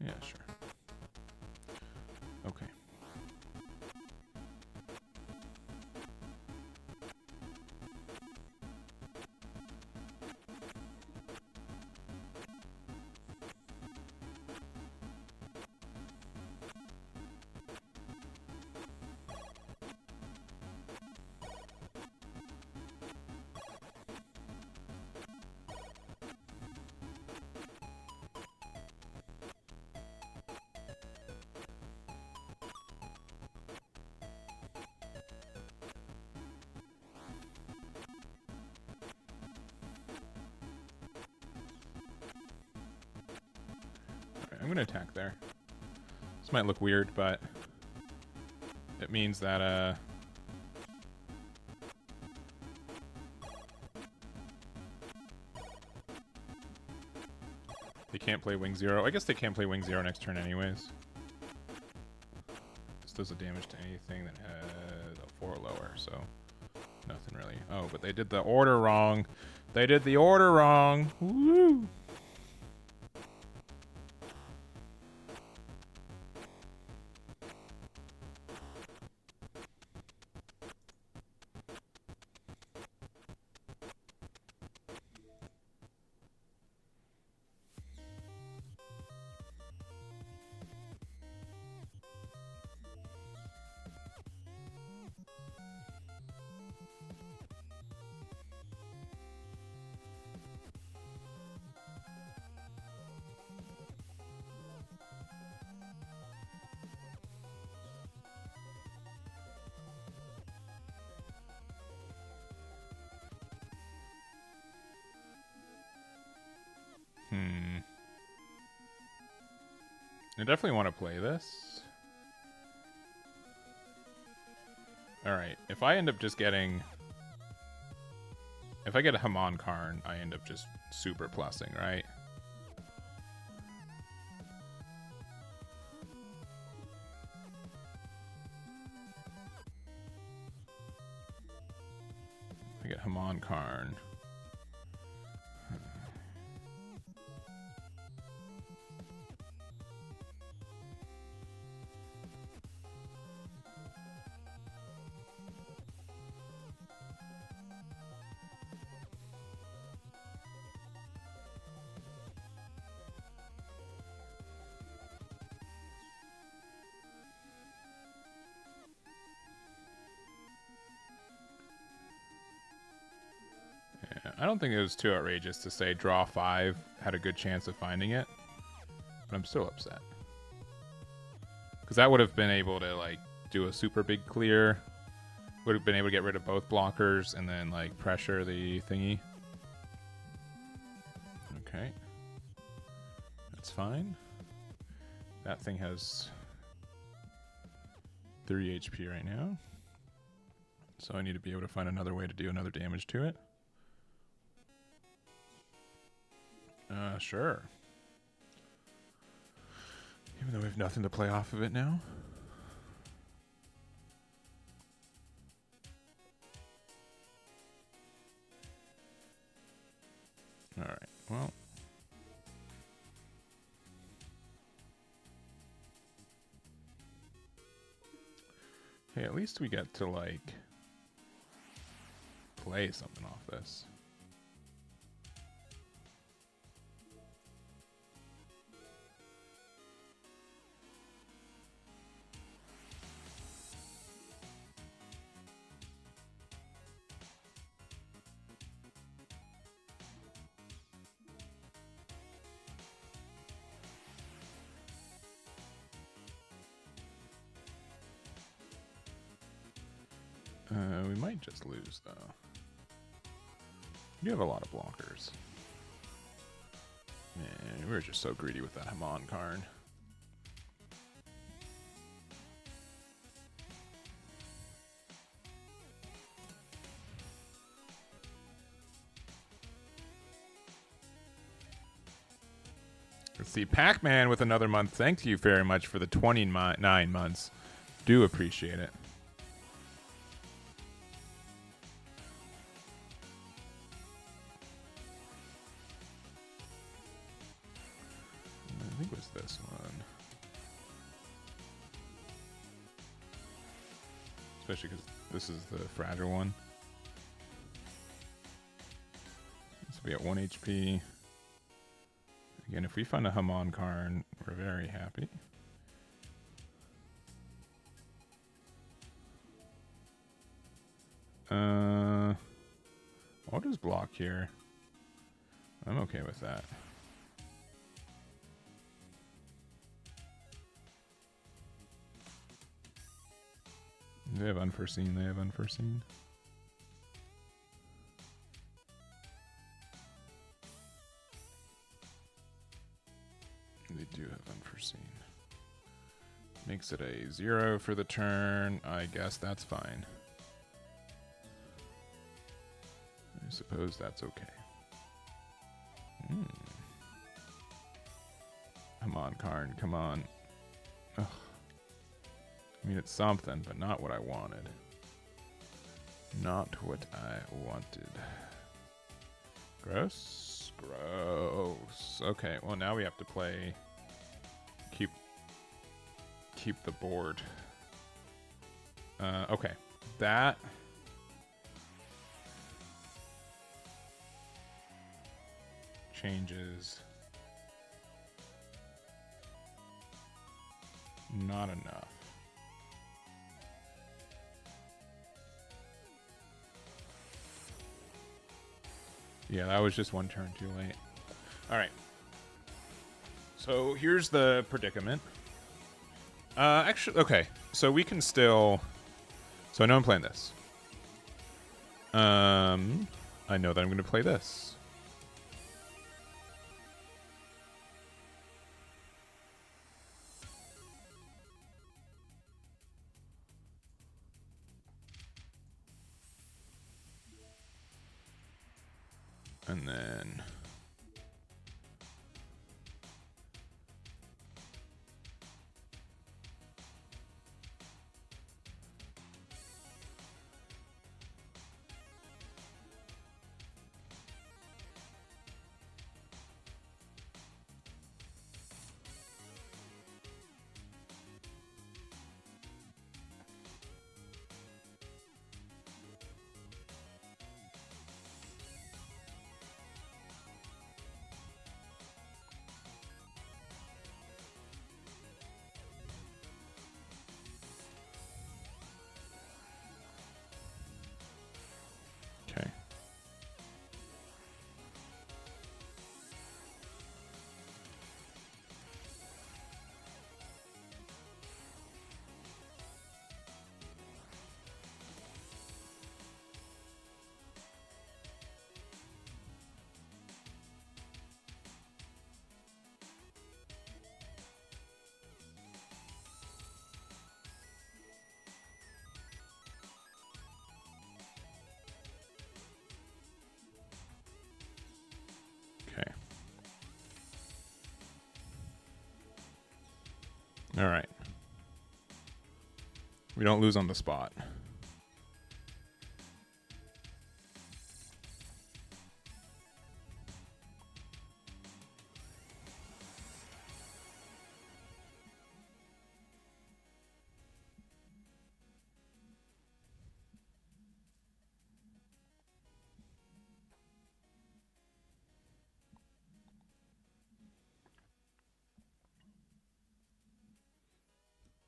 Yeah, sure. Okay. I'm gonna attack there. This might look weird, but it means that they can't play Wing Zero. I guess they can't play Wing Zero next turn anyways. This does a damage to anything that has a 4 or lower, so nothing really. Oh, but they did the order wrong. They did the order wrong. Woo! I definitely want to play this. Alright, if I end up just getting... If I get a Hamon Karn, I end up just super plussing, right? I get Hamon Karn. I don't think it was too outrageous to say draw 5, had a good chance of finding it, but I'm still upset. Because that would have been able to, like, do a super big clear, would have been able to get rid of both blockers, and then, like, pressure the thingy. Okay. That's fine. That thing has 3 HP right now. So I need to be able to find another way to do another damage to it. Sure. Even though we have nothing to play off of it now. Alright, well. Hey, at least we get to, like, play something off this. We might just lose, though. You have a lot of blockers. Man, we were just so greedy with that Hamon Karn. Let's see, Pac-Man with another month. Thank you very much for the 29 months. Do appreciate it. I think it was use this one. Especially because this is the fragile one. This will be at 1 HP. Again, if we find a Hamon Karn, we're very happy. I'll just block here. I'm okay with that. They have unforeseen, they have unforeseen. They do have unforeseen. Makes it a 0 for the turn. I guess that's fine. I suppose that's okay. Come on, Karn, come on. Ugh. I mean, it's something, but not what I wanted. Not what I wanted. Gross. Gross. Okay, well now we have to play... Keep the board. Okay. That... changes. Not enough. Yeah, that was just one turn too late. All right. So here's the predicament. Actually, okay. So we can still... So I know I'm playing this. I know that I'm going to play this. And then... Okay. Okay. All right. We don't lose on the spot.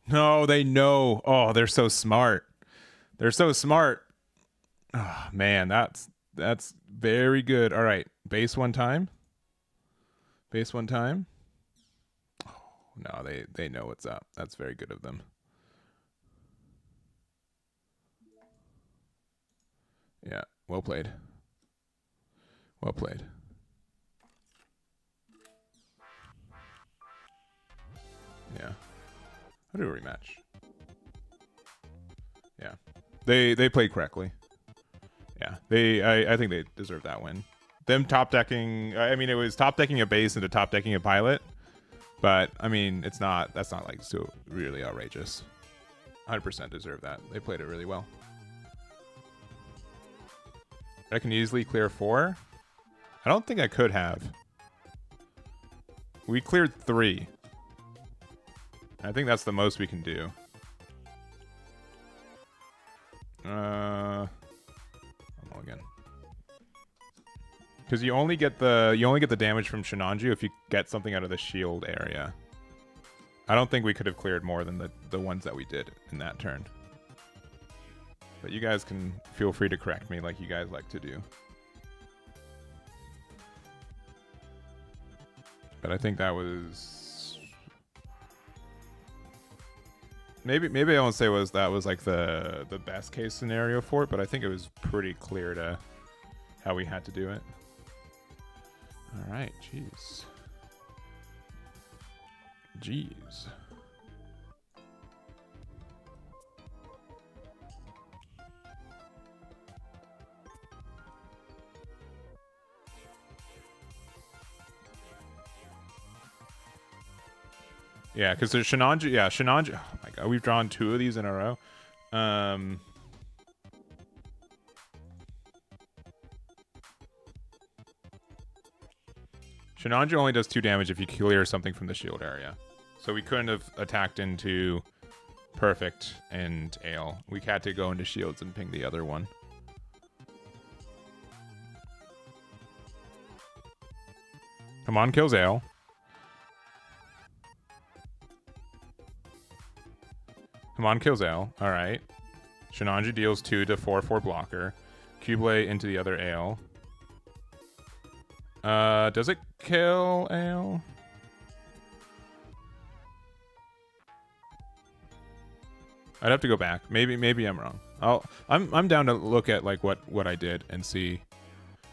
No, they know. Oh, they're so smart. They're so smart. Oh, man, that's very good. All right, base one time. Base one time. Oh, no, they know what's up. That's very good of them. Yeah, well played. Well played. Yeah. I'll do a rematch. Yeah. They played correctly. Yeah. I think they deserve that win. Them top decking, I mean, it was top decking a base into top decking a pilot, but I mean, that's not like so really outrageous. 100% deserve that. They played it really well. I can easily clear 4. I don't think I could have. We cleared 3. I think that's the most we can do. Again. Because you only get the damage from Shinanju if you get something out of the shield area. I don't think we could have cleared more than the ones that we did in that turn. But you guys can feel free to correct me like you guys like to do. But I think that was maybe I won't say that was like the best case scenario for it, but I think it was pretty clear to how we had to do it. All right, jeez. Yeah, because there's Shinanju. Yeah, Shinanju. Oh my god, we've drawn 2 of these in a row. Shinanju only does 2 damage if you clear something from the shield area. So we couldn't have attacked into Perfect and Ale. We had to go into shields and ping the other one. Come on, kills Ale. Come on, kills Ale. Alright. Shinanju deals 2 to 4/4 blocker. Cublé into the other Ale. Does it kill Ale? I'd have to go back. Maybe I'm wrong. I'm down to look at like what I did and see.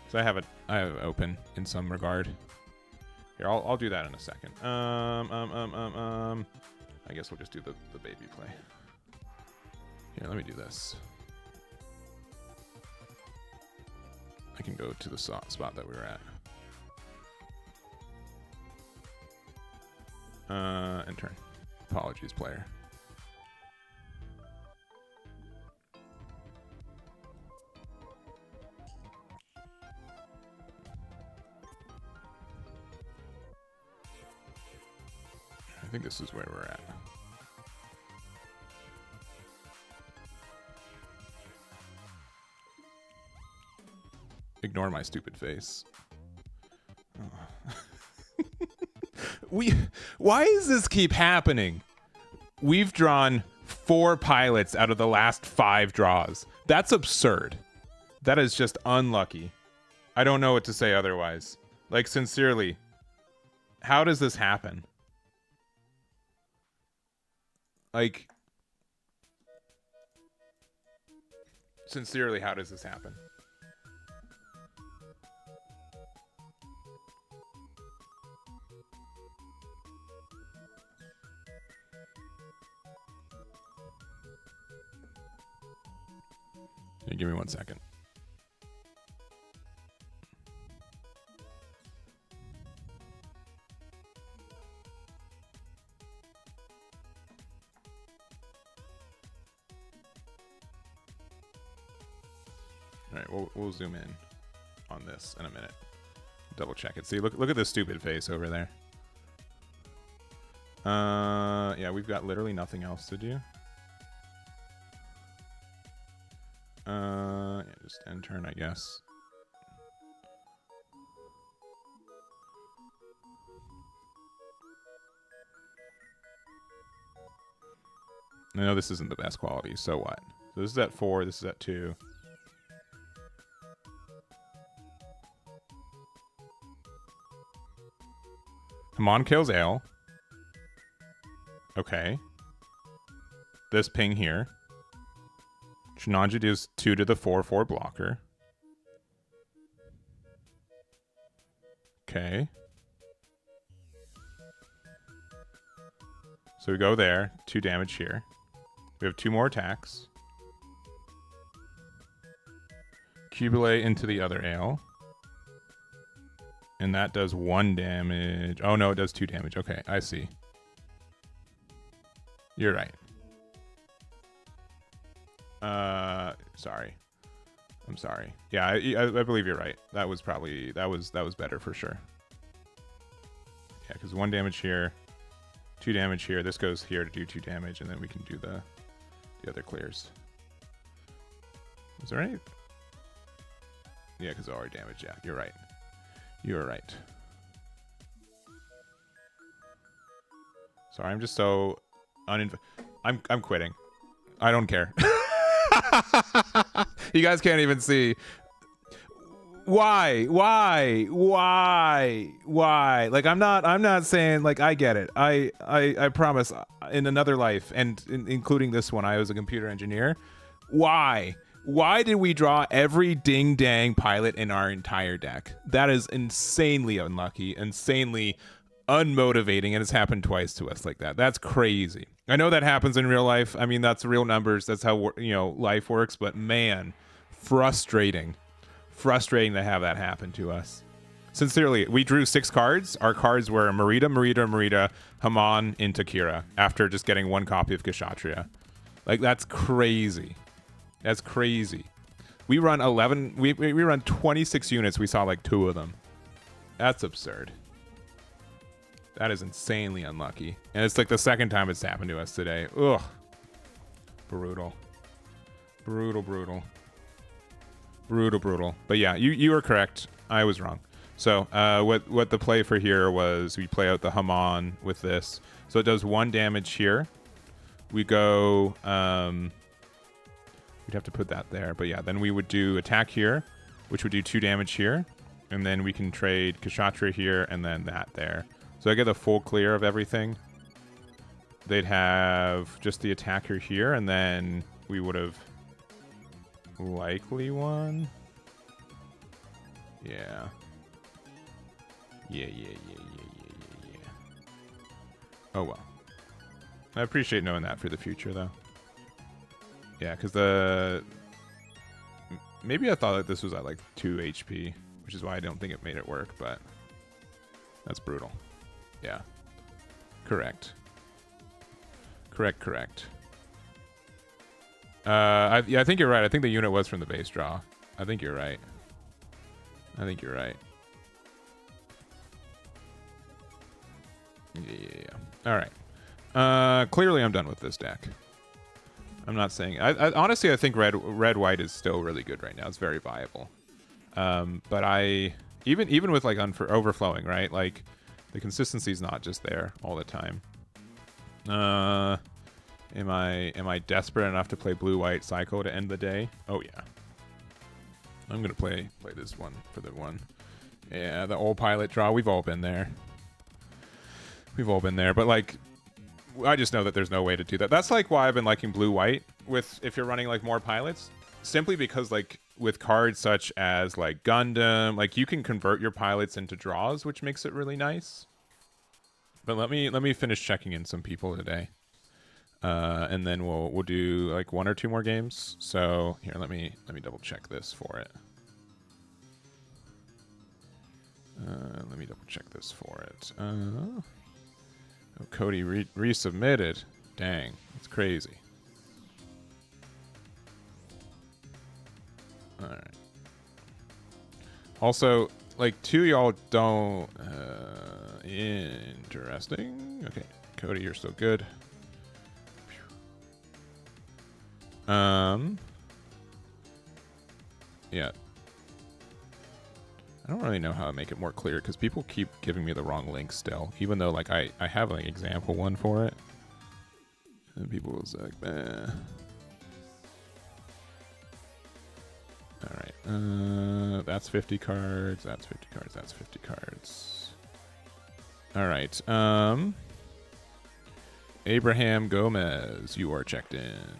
So I have it open in some regard. Here, I'll do that in a second. I guess we'll just do the baby play. Here, let me do this. I can go to the spot that we were at. And turn. Apologies, player. I think this is where we're at. Ignore my stupid face. Oh. Why does this keep happening? We've drawn 4 pilots out of the last 5 draws. That's absurd. That is just unlucky. I don't know what to say otherwise. Like, sincerely, how does this happen? Like, sincerely, how does this happen? Hey, give me 1 second. All right, we'll zoom in on this in a minute. Double check it. See, look at this stupid face over there. Yeah, we've got literally nothing else to do. Yeah, just end turn, I guess. I know this isn't the best quality, so what? So this is at 4, this is at 2. Hamon kills Ale. Okay. This ping here. Shinanju deals 2 to the 4/4 blocker. Okay. So we go there. 2 damage here. We have 2 more attacks. Cubilate into the other Ale. And that does 1 damage. Oh, no, it does 2 damage. Okay, I see. You're right. Sorry. I'm sorry. Yeah, I believe you're right. That was better for sure. Yeah, because 1 damage here, 2 damage here. This goes here to do 2 damage, and then we can do the other clears. Is there any? Yeah, because of our damage. Yeah, you're right. You're right. Sorry, I'm just so I'm quitting. I don't care. You guys can't even see. Why? Like I'm not saying like I get it. I promise in another life and including this one I was a computer engineer. Why did we draw every ding dang pilot in our entire deck? That is insanely unlucky, insanely unmotivating, and it's happened twice to us like that. That's crazy. I know that happens in real life. I mean, that's real numbers. That's how life works, but man, frustrating to have that happen to us. Sincerely, we drew 6 cards. Our cards were Marita, Haman into Kira after just getting 1 copy of Kshatriya. Like, that's crazy. That's crazy. We run 11. We run 26 units. We saw like 2 of them. That's absurd. That is insanely unlucky. And it's like the second time it's happened to us today. Ugh. Brutal. Brutal. But yeah, you were correct. I was wrong. So what the play for here was we play out the Haman with this. So it does 1 damage here. We go... we'd have to put that there. But yeah, then we would do attack here, which would do 2 damage here. And then we can trade Kshatriya here and then that there. So I get a full clear of everything. They'd have just the attacker here, and then we would have likely won. Yeah. Yeah. Oh, well. I appreciate knowing that for the future, though. Yeah, because maybe I thought that this was at, like, 2 HP, which is why I don't think it made it work, but that's brutal. Yeah. Correct. I think you're right. I think the unit was from the base draw. I think you're right. Yeah. All right. Clearly, I'm done with this deck. I'm not saying. I honestly, I think red white is still really good right now. It's very viable. But even with like overflowing, right? Like the consistency is not just there all the time. Am I desperate enough to play blue-white Psycho to end the day? Oh yeah. I'm gonna play this one for the one. Yeah, the old pilot draw. We've all been there. But like, I just know that there's no way to do that. That's like why I've been liking blue-white with if you're running like more pilots, simply because like with cards such as like Gundam, like you can convert your pilots into draws, which makes it really nice. But let me finish checking in some people today. And then we'll do like 1 or 2 more games. So here, let me double check this for it. Oh, Cody resubmitted. Dang, that's crazy. All right. Also, like 2 y'all don't. Interesting. Okay, Cody, you're still good. Yeah. I don't really know how to make it more clear because people keep giving me the wrong link still, even though like I have like example one for it. And people was like, eh. All right. That's 50 cards. That's 50 cards. That's 50 cards. All right. Abraham Gomez, you are checked in.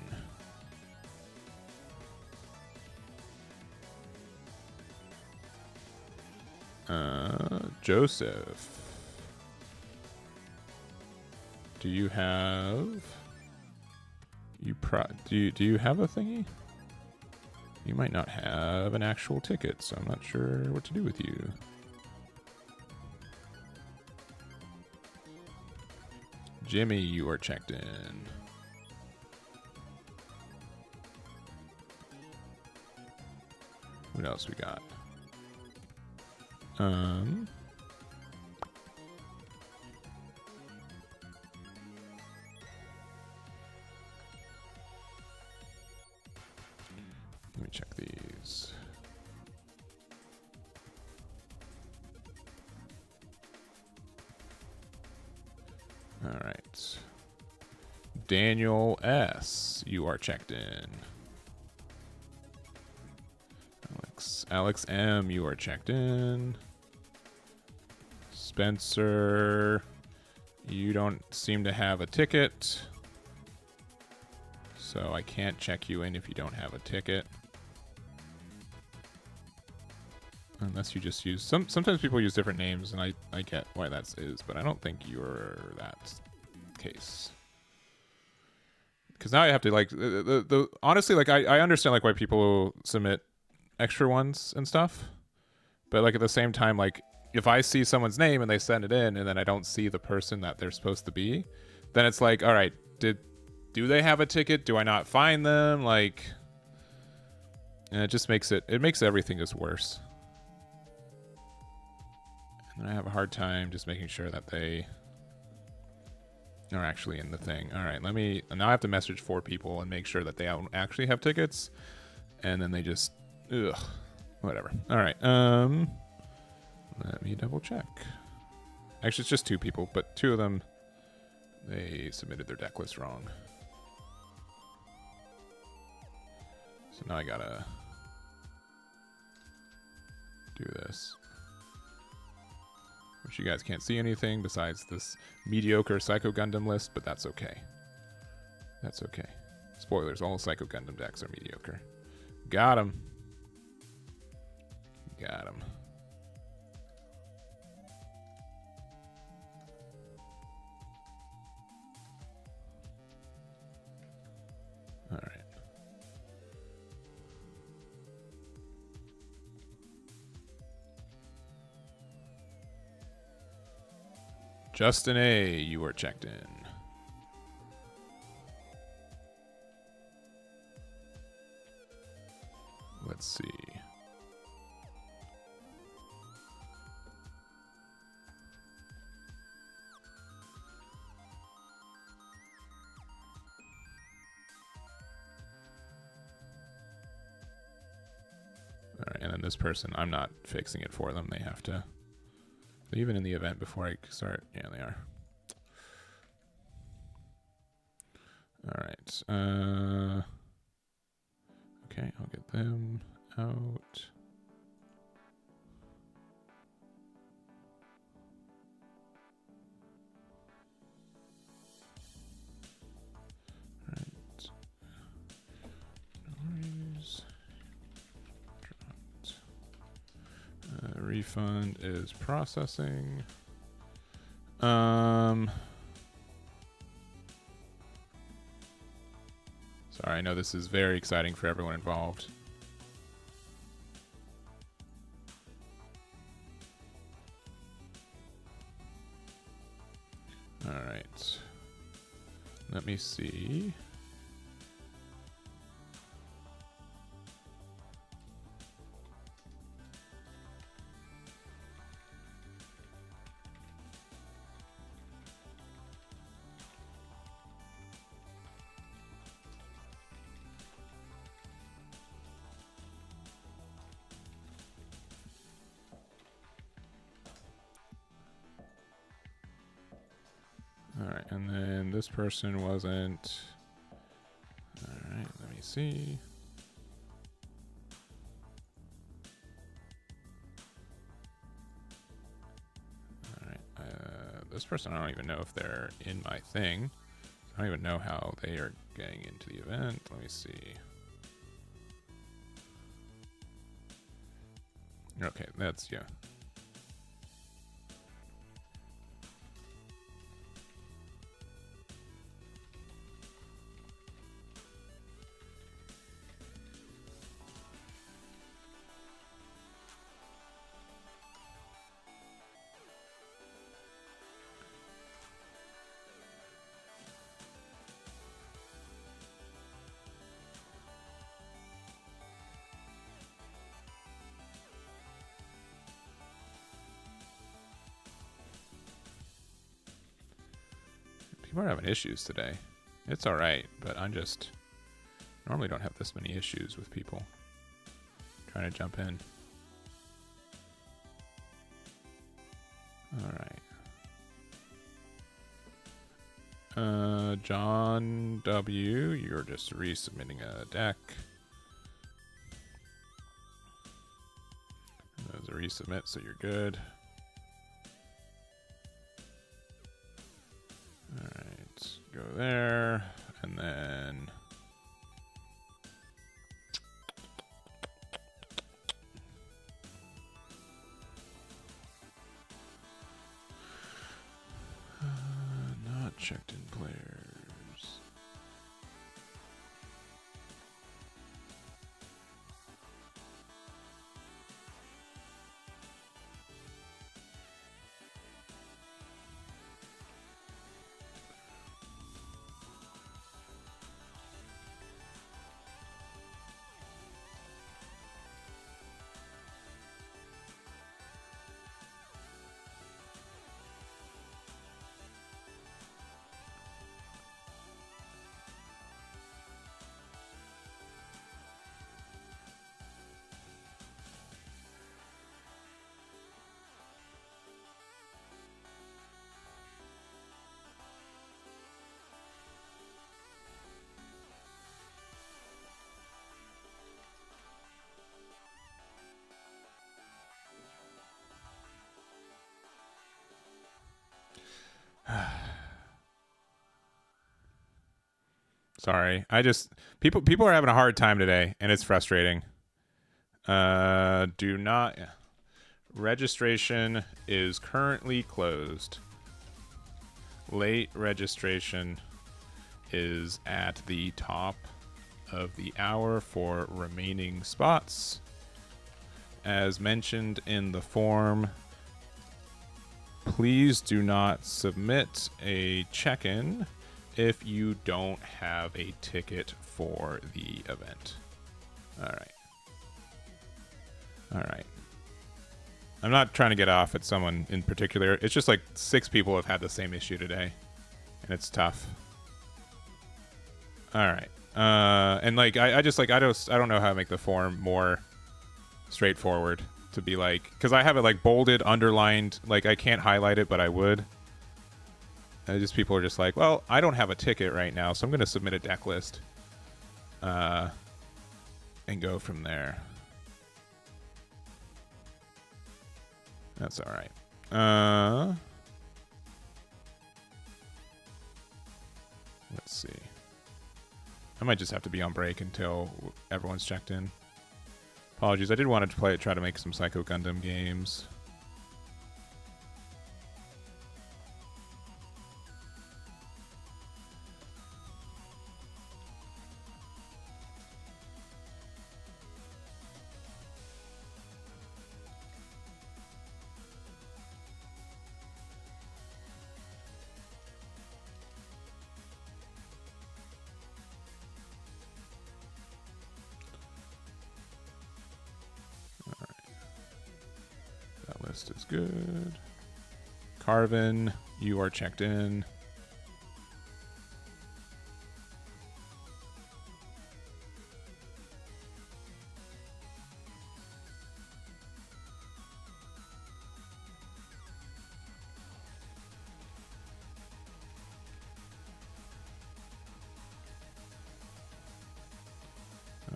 Joseph, do you have do you have a thingy? You might not have an actual ticket, so I'm not sure what to do with you. Jimmy, you are checked in. What else we got? Daniel S., you are checked in. Alex M., you are checked in. Spencer, you don't seem to have a ticket, so I can't check you in if you don't have a ticket. Unless you just use... Sometimes people use different names, and I get why that is, but I don't think you're that case. Because now I have to, like... honestly, like, I understand, like, why people submit extra ones and stuff. But, like, at the same time, like, if I see someone's name and they send it in, and then I don't see the person that they're supposed to be, then it's like, all right, do they have a ticket? Do I not find them? Like... And it just makes it makes everything just worse. And I have a hard time just making sure that they are actually in the thing. All right, now I have to message 4 people and make sure that they don't actually have tickets. And then they just, whatever. All right, let me double check. Actually, it's just 2 people, but 2 of them, they submitted their deck list wrong. So now I gotta do this. Which you guys can't see anything besides this mediocre Psycho Gundam list, but that's okay. That's okay. Spoilers, all Psycho Gundam decks are mediocre. Got him. Got him. All right. Justin A., you are checked in. Let's see. All right, and then this person, I'm not fixing it for them. They have to... Even in the event before I start, yeah, they are. All right. Okay, I'll get them out. All right. Noise. Refund is processing. Sorry, I know this is very exciting for everyone involved. All right. Let me see. Alright, and then this person wasn't. Alright, let me see. Alright, this person, I don't even know if they're in my thing. I don't even know how they are getting into the event. Let me see. Okay, that's, yeah. People are having issues today. It's all right, but I'm just normally don't have this many issues with people trying to jump in. All right. John W., you're just resubmitting a deck. There's a resubmit, so you're good. All right, go there, and then not checked in players. Sorry, people are having a hard time today, and it's frustrating. Do not. Registration is currently closed. Late registration is at the top of the hour for remaining spots. As mentioned in the form, please do not submit a check-in if you don't have a ticket for the event. All right. All right. I'm not trying to get off at someone in particular. It's just like 6 people have had the same issue today, and it's tough. All right. And like I don't know how to make the form more straightforward to be like, because I have it like bolded, underlined, like I can't highlight it, but I would. And just people are just like, well, I don't have a ticket right now, so I'm going to submit a deck list, and go from there. That's all right. Let's see. I might just have to be on break until everyone's checked in. Apologies. I did want to try to make some Psycho Gundam games. Is good. Carvin, you are checked in.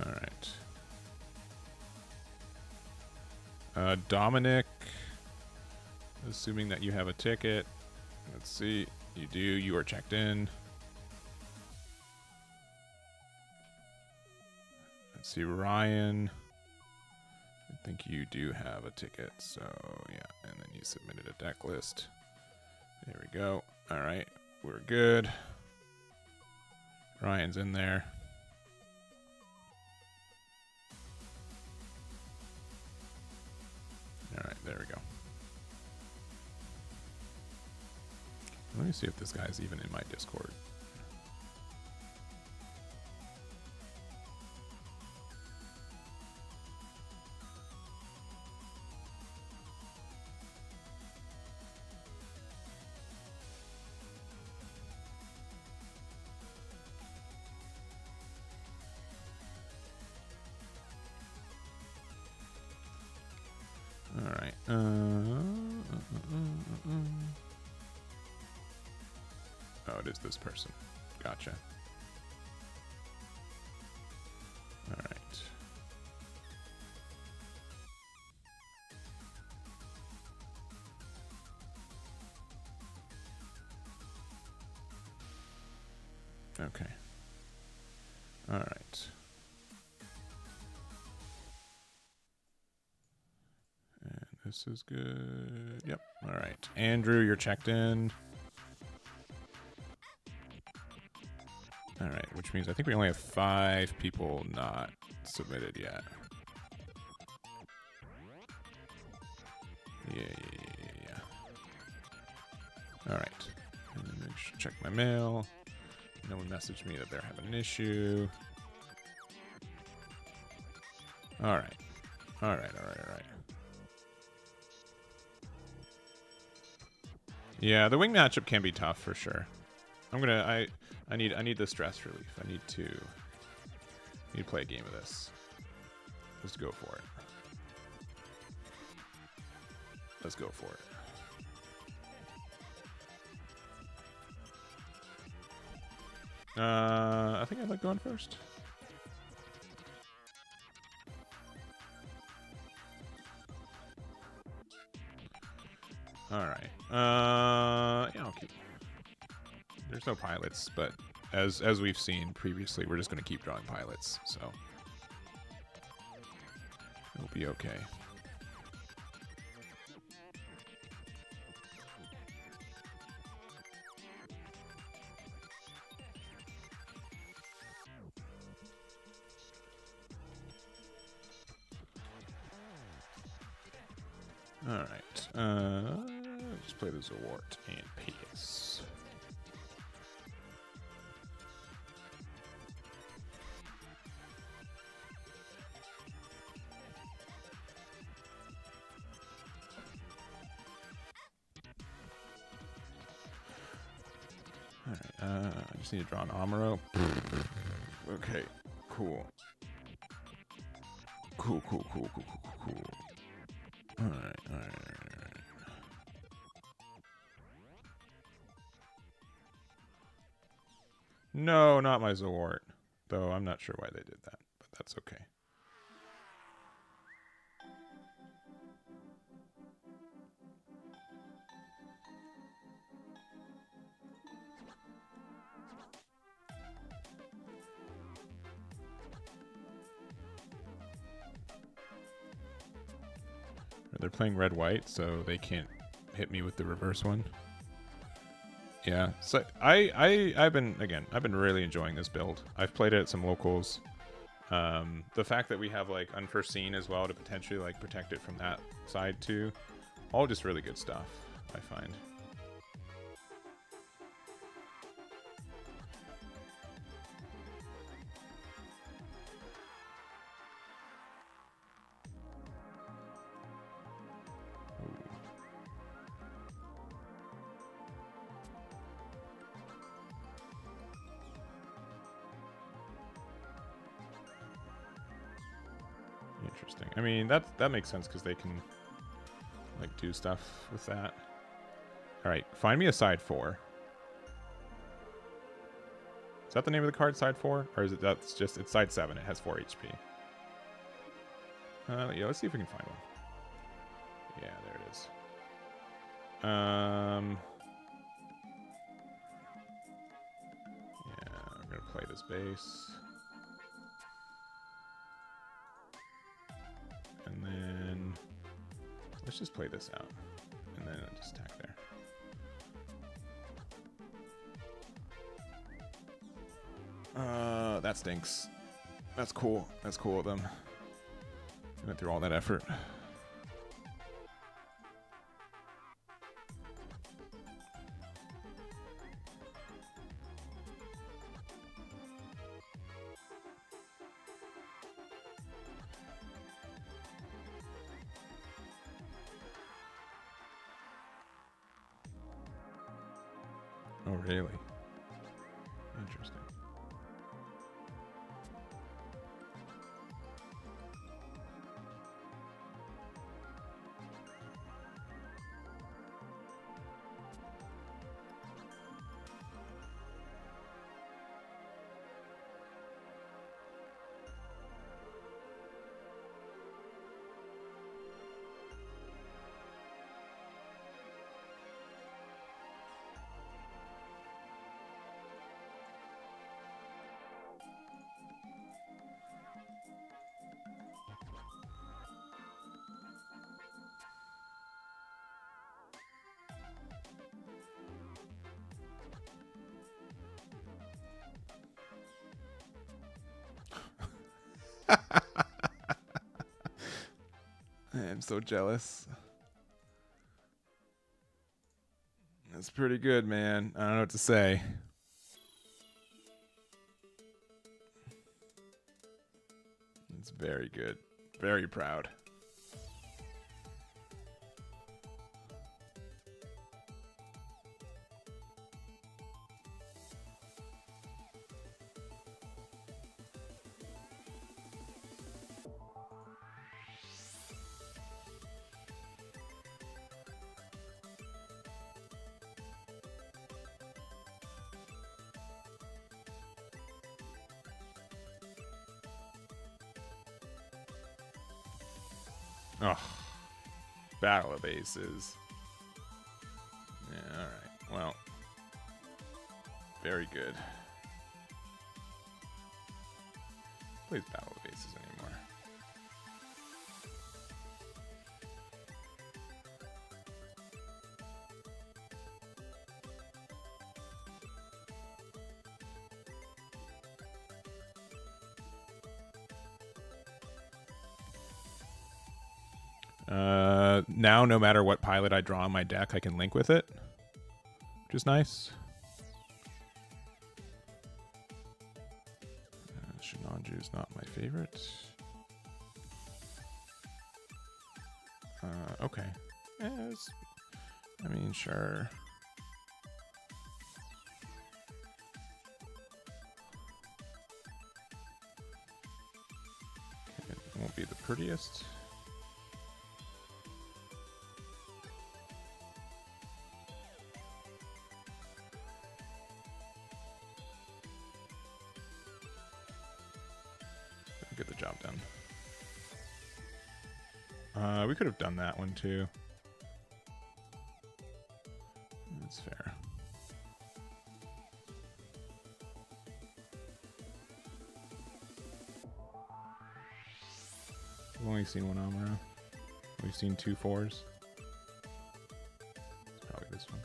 All right. Dominic, assuming that you have a ticket. Let's see. You do. You are checked in. Let's see. Ryan, I think you do have a ticket. So, yeah. And then you submitted a deck list. There we go. All right. We're good. Ryan's in there. All right. There we go. Let me see if this guy's even in my Discord. All right. Oh, it is this person. Gotcha. All right. Okay. All right. And this is good. Yep. All right. Andrew, you're checked in. All right, which means I think we only have 5 people not submitted yet. Yeah. All right. And then check my mail. No one messaged me that they're having an issue. All right. All right. Yeah, the wing matchup can be tough for sure. I need the stress relief. I need to play a game of this. Let's go for it. Let's go for it. I think I'd like going first. All right. Yeah, I'll keep. There's no pilots, but as we've seen previously, we're just going to keep drawing pilots, so it'll be okay. All right. Let's play the Zawart and PS. All right. I just need to draw an Amuro. Okay. Cool. Cool. All right. No, not my Zawart. Though I'm not sure why they did that, but that's okay. They're playing red-white, so they can't hit me with the reverse one. Yeah, so I've been really enjoying this build. I've played it at some locals. The fact that we have like unforeseen as well to potentially like protect it from that side too, all just really good stuff, I find. Interesting. I mean, that makes sense because they can like do stuff with that. All right, find me a side 4. Is that the name of the card, side 4, or is it it's side 7? It has 4 HP. Yeah, let's see if we can find one. Yeah, there it is. Yeah, I'm gonna play this base. And then let's just play this out. And then I'll just attack there. That stinks. That's cool. That's cool of them. Went through all that effort. Oh, really? Interesting. I'm so jealous. That's pretty good, man. I don't know what to say. It's very good. Very proud. Oh, Battle of Aces. Yeah, all right. Well, very good. Plays Battle of Aces anymore. Now, no matter what pilot I draw on my deck, I can link with it, which is nice. Shinanju is not my favorite. Okay. Yes. I mean, sure. Okay, it won't be the prettiest. Get the job done. We could have done that one too. That's fair. We've only seen one Amuro. We've seen 2 4s. It's probably this one.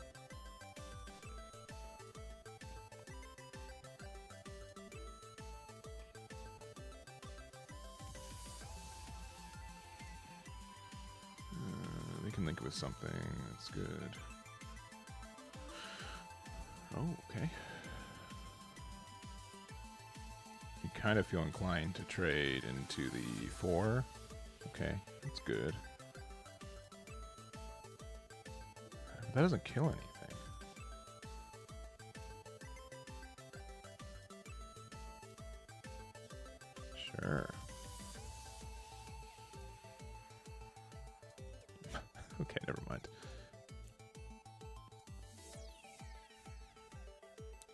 Link with something that's good. Oh, okay. You kind of feel inclined to trade into the 4. Okay, that's good. That doesn't kill anything. Sure. Okay, never mind.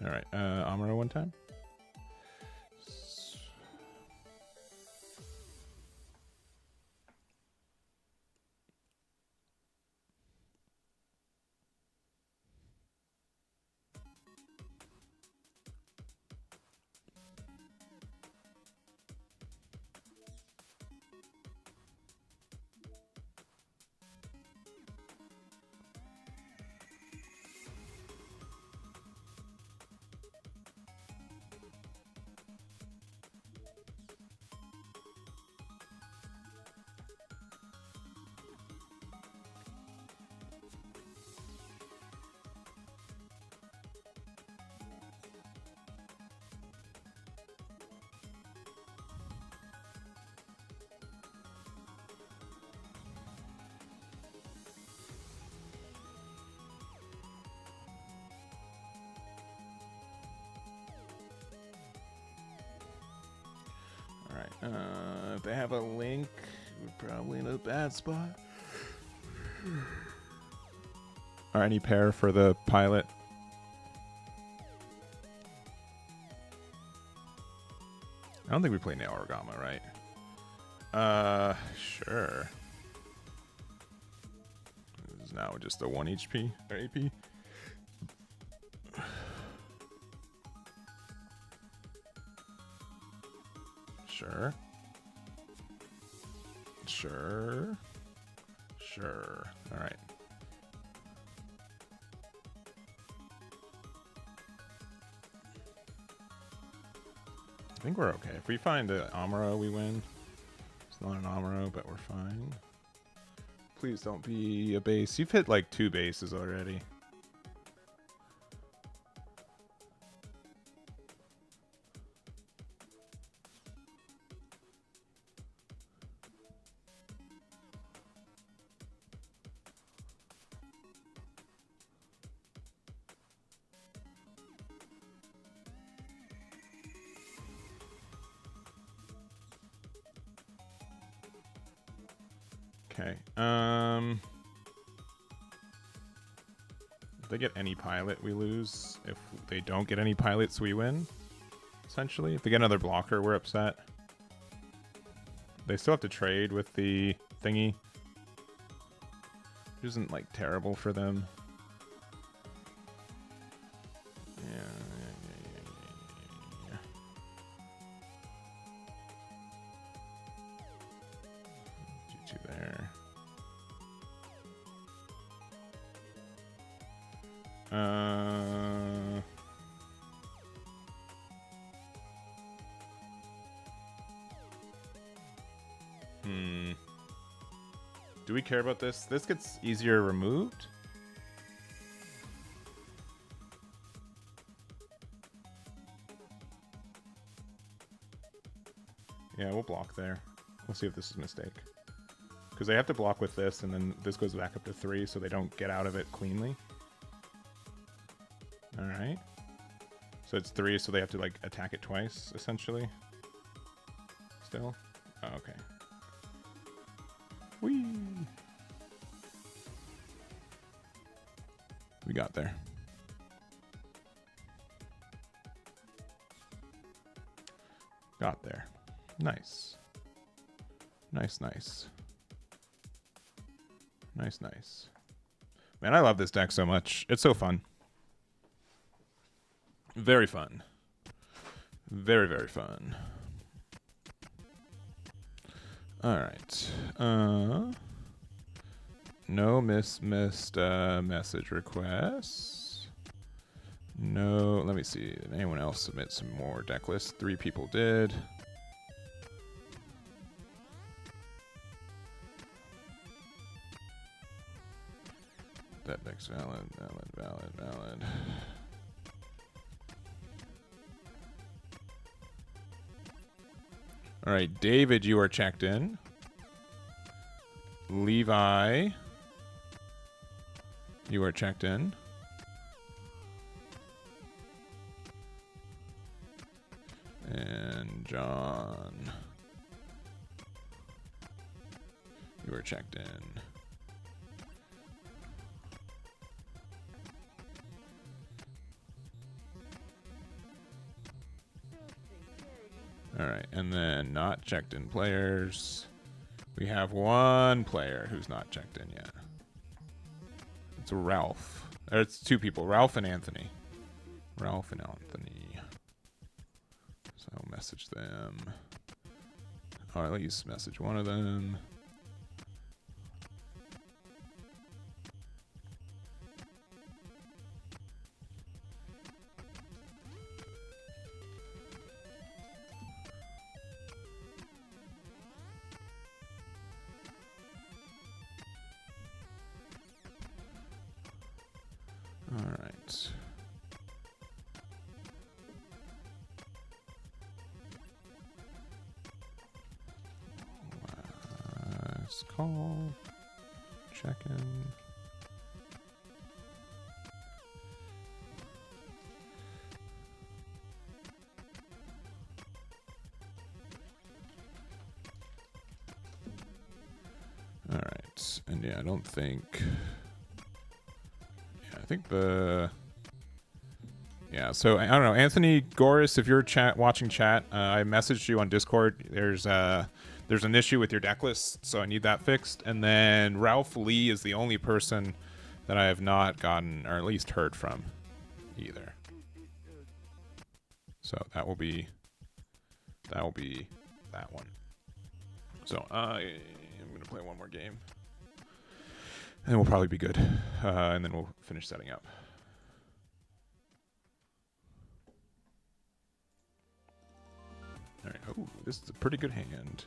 All right, Amuro one time. If they have a link, we're probably in a bad spot. Or any pair for the pilot. I don't think we play Nail Origama, right? Sure. This is now just a 1 HP or AP. Sure. Sure. Sure. All right. I think we're okay. If we find an Amuro, we win. It's not an Amuro, but we're fine. Please don't be a base. You've hit like 2 bases already. Okay. If they get any pilot, we lose. If they don't get any pilots, we win. Essentially. If they get another blocker, we're upset. They still have to trade with the thingy. Which isn't, like, terrible for them. Yeah. G2 there. Do we care about this? This gets easier removed. Yeah, we'll block there. We'll see if this is a mistake. Because they have to block with this, and then this goes back up to 3, so they don't get out of it cleanly. Alright. So it's 3, so they have to, like, attack it twice, essentially. Still? Oh, okay. Whee! We got there. Got there. Nice. Nice, nice. Nice, nice. Man, I love this deck so much. It's so fun. Very fun. Very, very fun. Alright. No missed message requests. No, let me see. Did anyone else submit some more deck lists? 3 people did. That deck's valid, valid, valid, valid. All right, David, you are checked in. Levi, you are checked in. And John, you are checked in. All right, and then not checked in players. We have 1 player who's not checked in yet. It's Ralph. Or it's 2 people, Ralph and Anthony. Ralph and Anthony. So I'll message them. All right, let's message one of them. All right. Last call. Check in. All right. And yeah, I don't think... I think so I don't know, Anthony Goris, if you're watching chat, I messaged you on Discord. There's an issue with your deck list, so I need that fixed. And then Ralph Lee is the only person that I have not gotten, or at least heard from, either. So that will be that one. So I'm gonna play one more game. And we'll probably be good. And then we'll finish setting up. All right. Oh, this is a pretty good hand.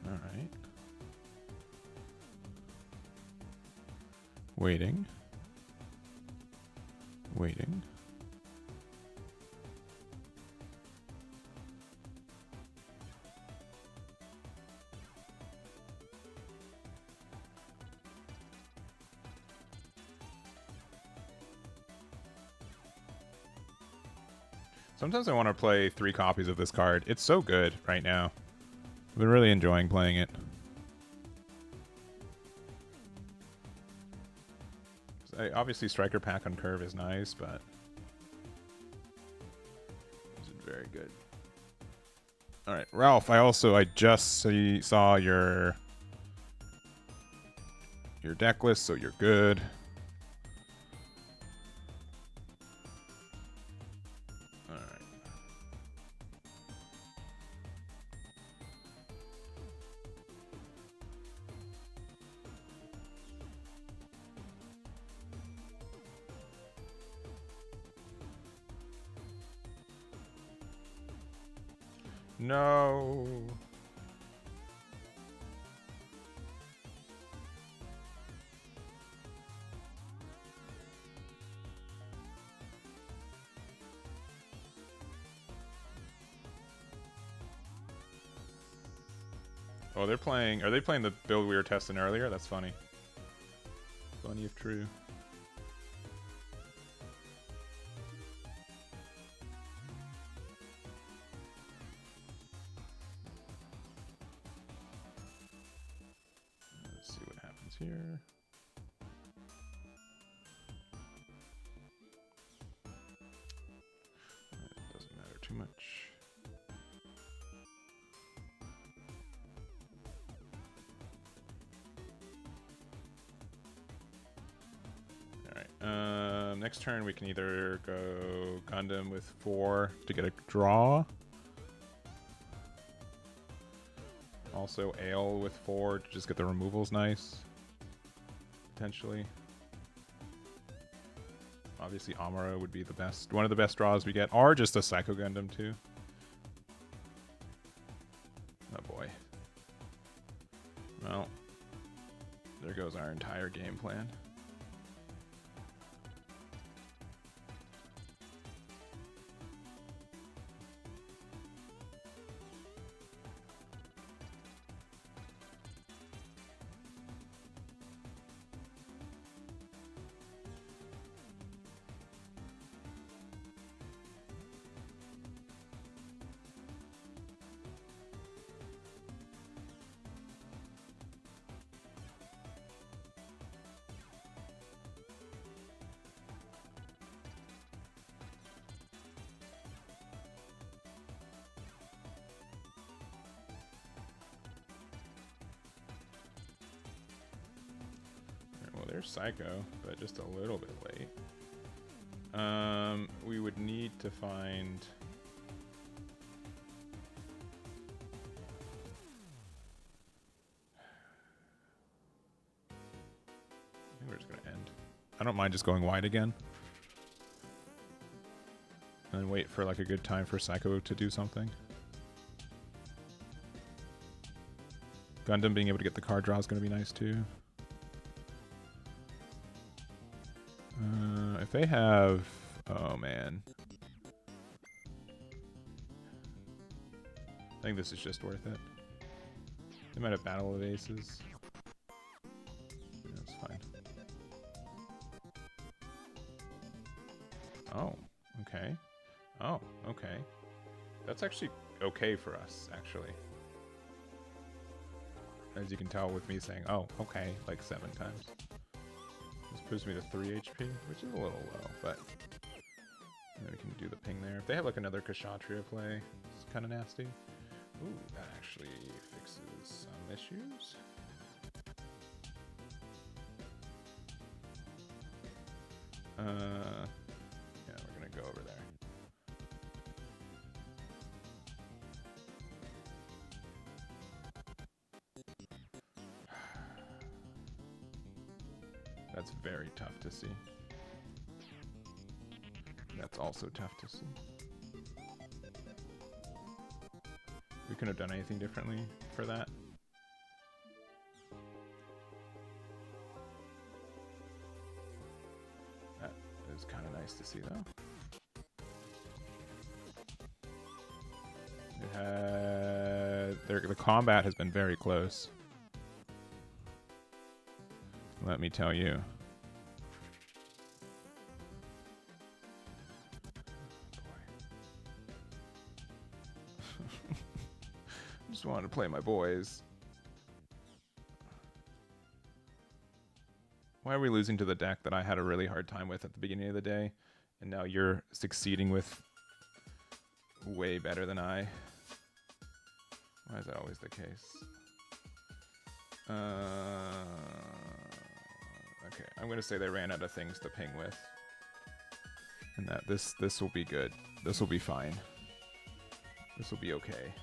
All right. Waiting. Waiting. Sometimes I want to play 3 copies of this card. It's so good right now. I've been really enjoying playing it. Obviously, Striker Pack on Curve is nice, but this is very good. All right, Ralph. I just saw your deck list, so you're good. All right. No. Oh, they're playing. Are they playing the build we were testing earlier? That's funny. Funny if true. Let's see what happens here. It doesn't matter too much. Next turn we can either go Gundam with 4 to get a draw. Also Ale with 4 to just get the removals nice. Potentially. Obviously Amuro would be the best, one of the best draws we get, or just a Psycho Gundam too. Oh boy. Well, there goes our entire game plan. There's Psycho, but just a little bit late. We would need to find... I think we're just going to end. I don't mind just going wide again. And then wait for like a good time for Psycho to do something. Gundam being able to get the card draw is going to be nice too. If they have... Oh, man. I think this is just worth it. They might have Battle of Aces. That's fine. Oh, okay. Oh, okay. That's actually okay for us, actually. As you can tell with me saying, oh, okay, like 7 times. This puts me to 3 HP, which is a little low, but then we can do the ping there. If they have like another Kshatriya play, it's kind of nasty. Ooh, that actually fixes some issues. Yeah, we're gonna go over there. That's very tough to see. That's also tough to see. We couldn't have done anything differently for that. That is kind of nice to see, though. The combat has been very close. Let me tell you. Just wanted to play my boys. Why are we losing to the deck that I had a really hard time with at the beginning of the day, and now you're succeeding with way better than I? Why is that always the case? Okay, I'm gonna say they ran out of things to ping with, and that this will be good. This will be fine. This will be okay.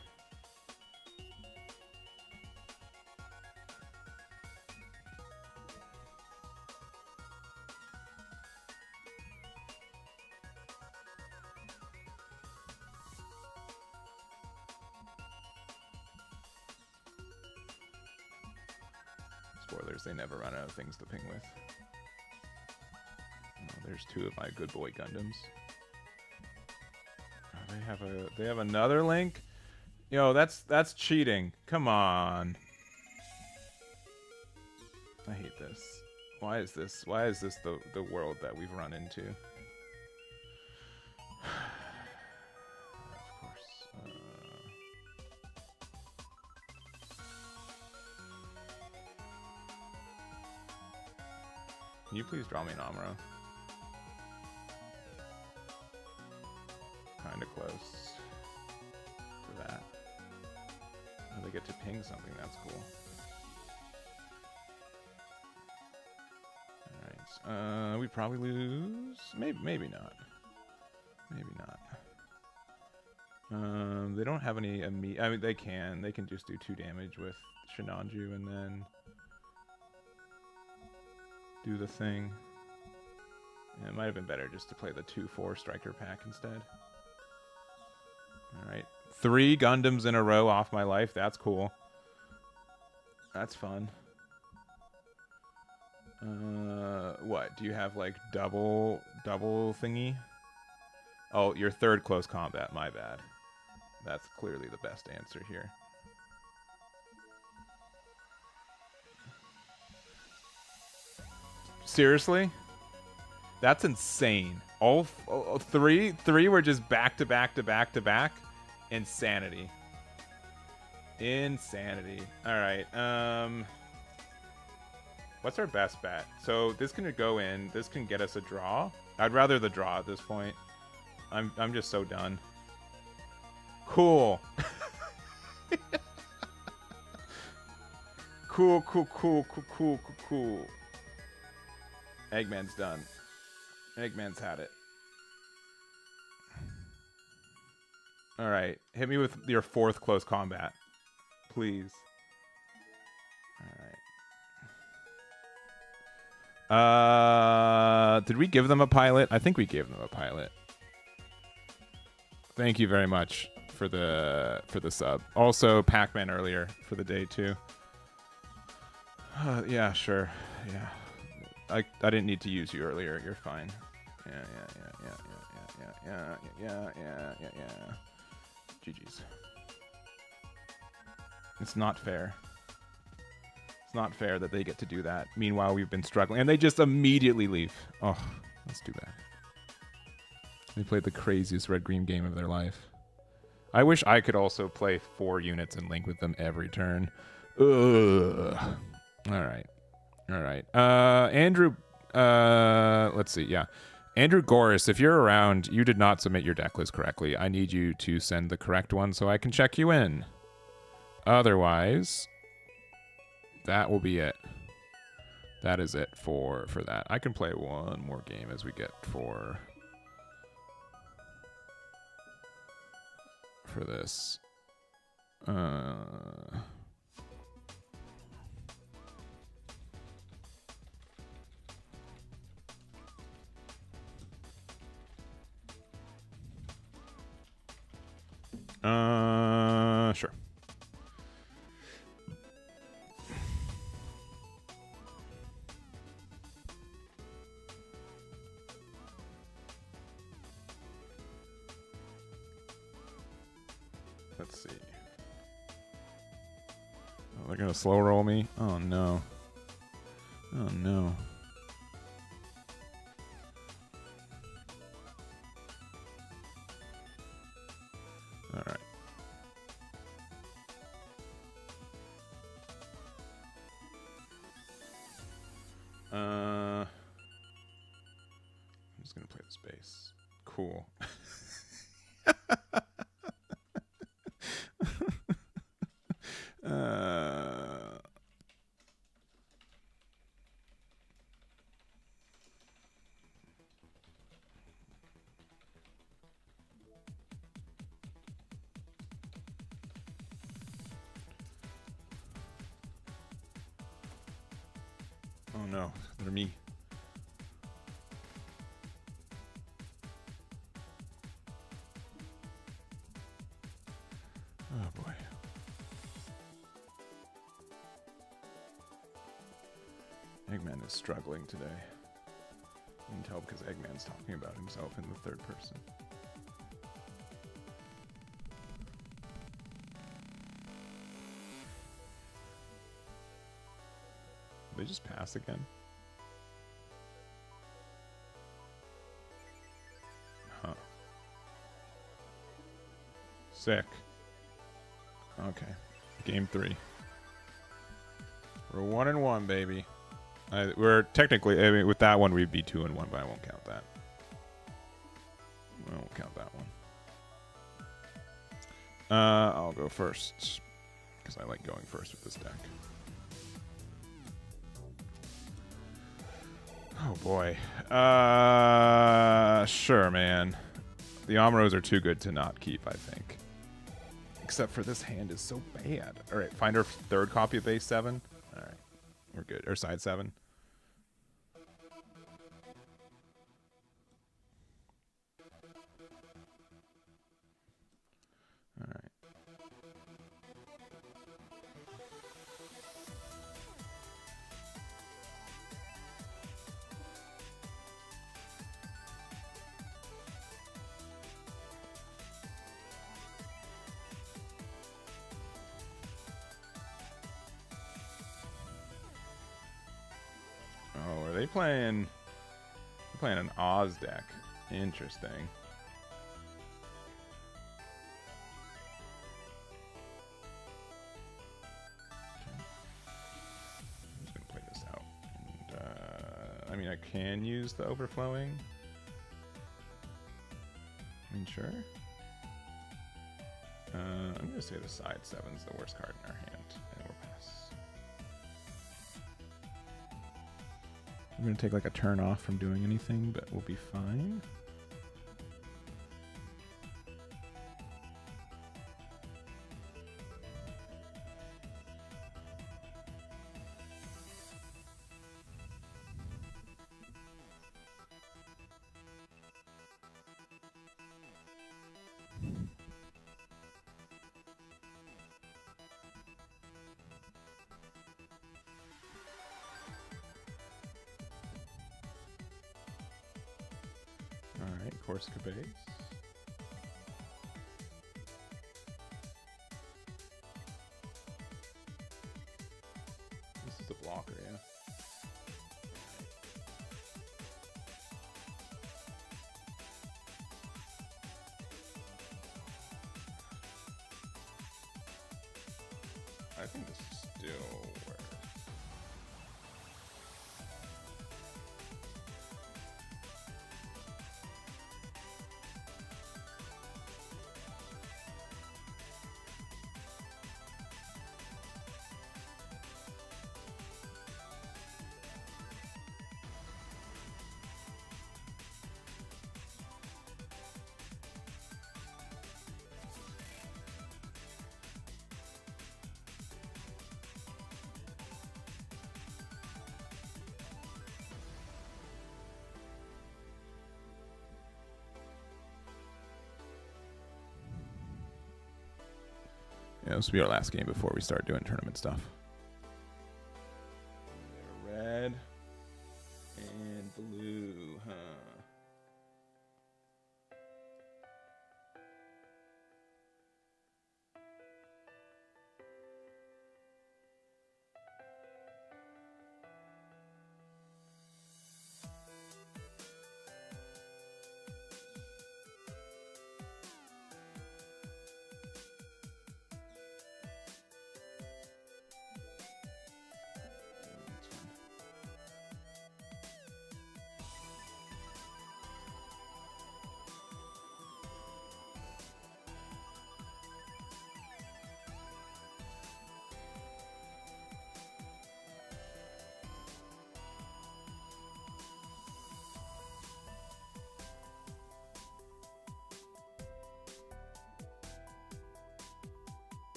Spoilers, they never run out of things to ping with. Oh, there's two of my good boy Gundams. Oh, they have another link? Yo, that's cheating. Come on. I hate this. Why is this the world that we've run into? Of course. Can you please draw me an Amuro? Kinda close to that. Oh, they get to ping something, that's cool. Alright, we probably lose. Maybe not. Maybe not. They don't have any I mean, they can just do 2 damage with Shinanju and then do the thing. Yeah, it might have been better just to play the 2/4 striker pack instead. Alright. 3 Gundams in a row off my life. That's cool. That's fun. What? Do you have like double thingy? Oh, your 3rd close combat. My bad. That's clearly the best answer here. Seriously? That's insane. All 3 were just back to back to back to back. Insanity. Insanity. All right. What's our best bet? So this can go in. This can get us a draw. I'd rather the draw at this point. I'm just so done. Cool. Cool. Eggman's done. Eggman's had it. Alright. Hit me with your 4th close combat. Please. Alright. Did we give them a pilot? I think we gave them a pilot. Thank you very much for the sub. Also, Pac-Man earlier for the day too. Yeah, sure. Yeah. I didn't need to use you earlier. You're fine. Yeah. GG's. It's not fair. It's not fair that they get to do that. Meanwhile, we've been struggling. And they just immediately leave. Oh, that's too bad. They played the craziest red-green game of their life. I wish I could also play 4 units and link with them every turn. Ugh. All right. Andrew, let's see. Yeah. Andrew Goris, if you're around, you did not submit your deck list correctly. I need you to send the correct one so I can check you in. Otherwise, that will be it. That is it for that. I can play one more game as we get for this. Sure. Let's see. Oh, they're gonna slow roll me? Oh no. Oh no. Alright. I'm just gonna play the space. Cool. Oh no, they're me. Oh boy. Eggman is struggling today. You can tell because Eggman's talking about himself in the third person. Did they just pass again? Huh. Sick. Okay. Game 3. We're 1-1, baby. We're technically, I mean, with that one, we'd be 2-1, but I won't count that. I won't count that one. I'll go first, because I like going first with this deck. Oh boy. Sure, man. The Amuros are too good to not keep, I think. Except for this hand is so bad. All right, find our third copy of base 7. All right, we're good. Or side 7. All right. Oh, are they playing? They're playing an Oz deck. Interesting. I'm just gonna play this out. And, I mean, I can use the overflowing. I mean, sure. I'm gonna say the side 7's the worst card in our hand, and we'll pass. I'm gonna take like a turn off from doing anything, but we'll be fine. Alright, Corsica base. This is a blocker, yeah. I think this is still worth. Yeah, this will be our last game before we start doing tournament stuff. Red and blue, huh?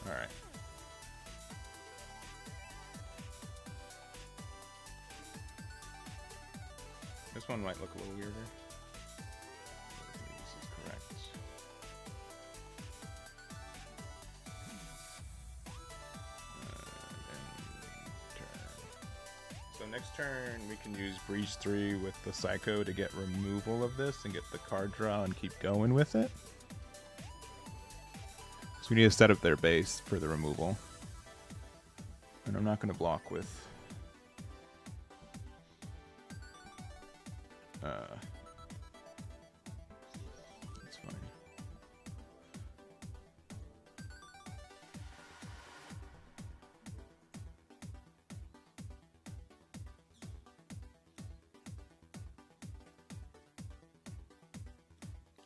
All right. This one might look a little weirder. This is correct. So next turn we can use Breeze 3 with the Psycho to get removal of this and get the card draw and keep going with it. So we need to set up their base for the removal. And I'm not going to block with... That's fine.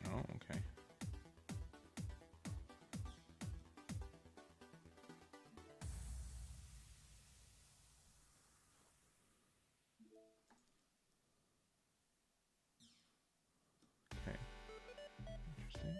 Oh, okay. Okay. Interesting.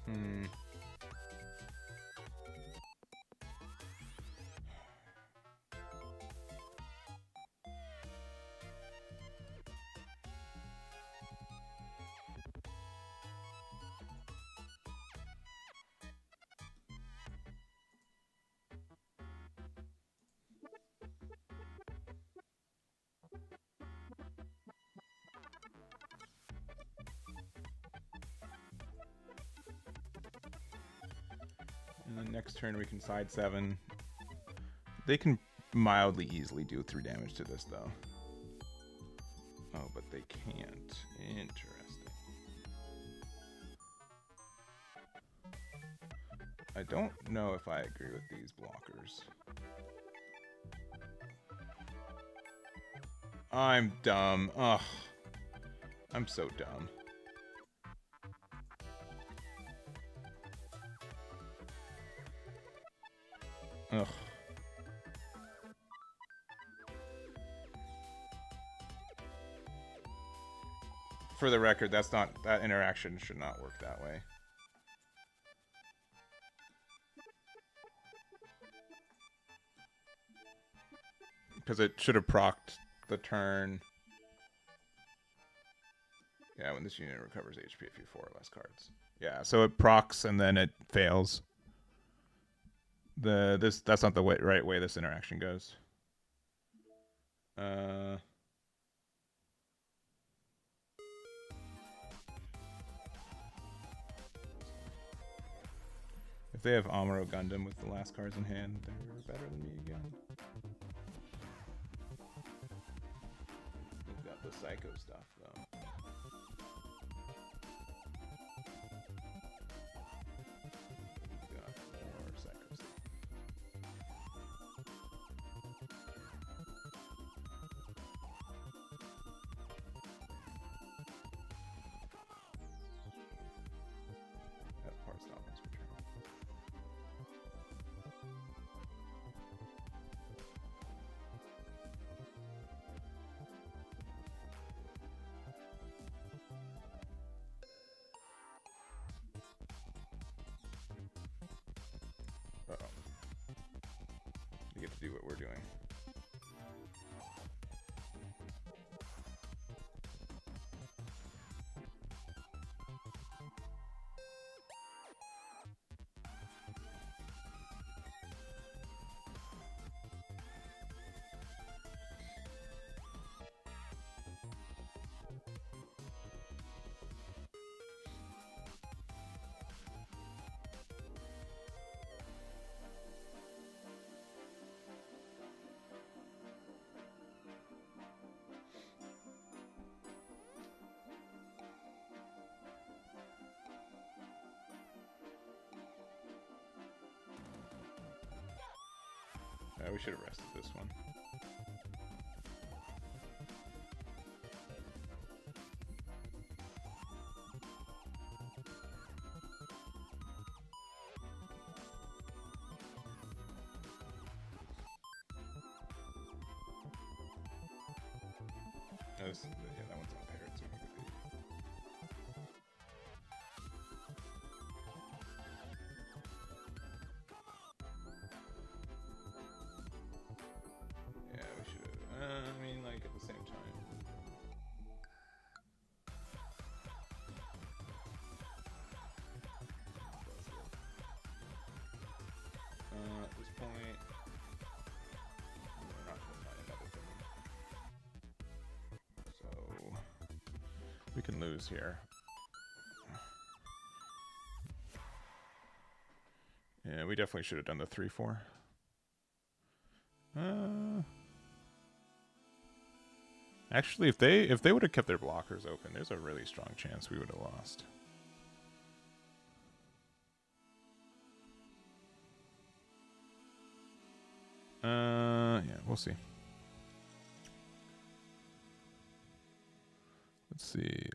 Hmm. And then next turn we can side 7. They can mildly easily do 3 damage to this though. Oh, but they can't. Interesting. I don't know if I agree with these blockers. I'm dumb. Ugh. I'm so dumb. Ugh. For the record, that interaction should not work that way. Because it should have procced the turn. Yeah, when this unit recovers HP if you 4 or less cards. Yeah, so it procs and then it fails. That's not the right way this interaction goes. If they have Amuro Gundam with the last cards in hand, they're better than me again. We've got the Psycho stuff though. do what we're doing. We should have rested this one. Oh, this is, yeah, that one's not paired, so we can get yeah, we should have. I mean, like, at the same time. At this point, we're not going to find another thing. So, we can lose here. Yeah, we definitely should have done the 3-4. Actually, if they would have kept their blockers open, there's a really strong chance we would have lost. Yeah, we'll see. Let's see.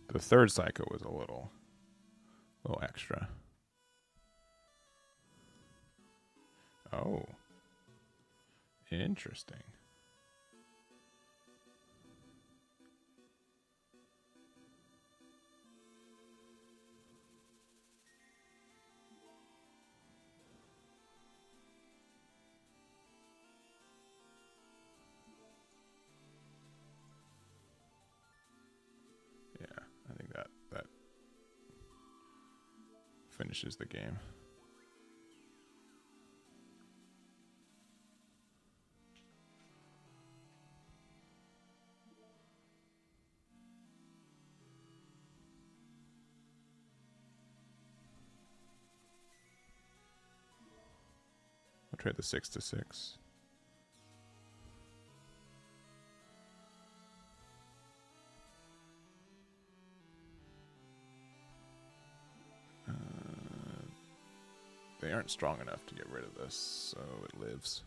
The third psycho was a little extra. Oh. Interesting. Yeah, I think that finishes the game. I'll trade the 6-6. They aren't strong enough to get rid of this, so it lives.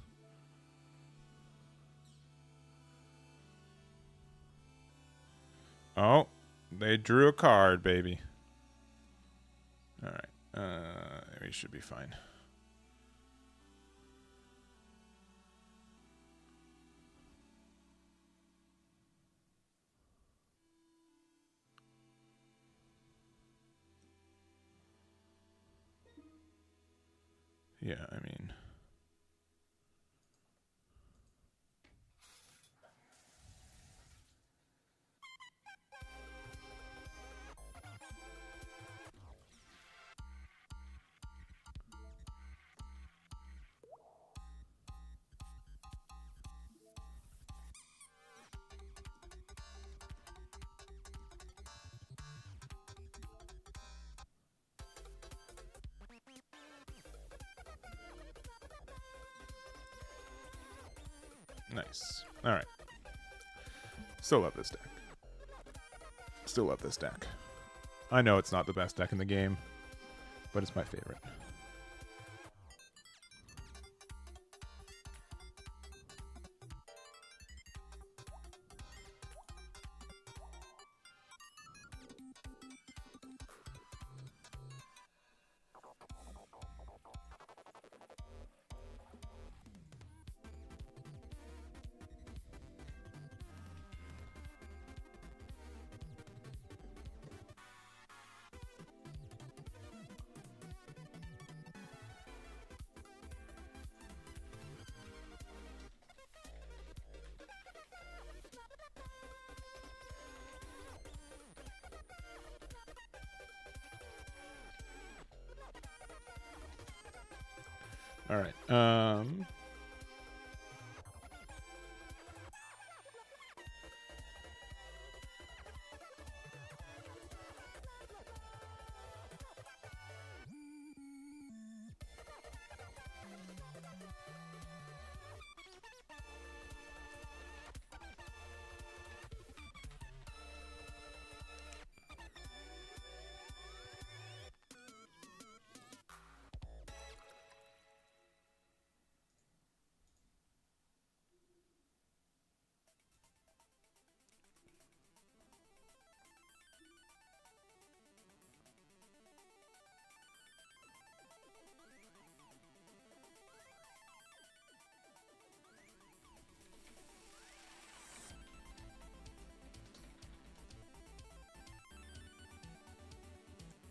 Oh, they drew a card, baby. All right, we should be fine. Yeah, I mean... Nice. All right. Still love this deck. Still love this deck. I know it's not the best deck in the game, but it's my favorite. All right.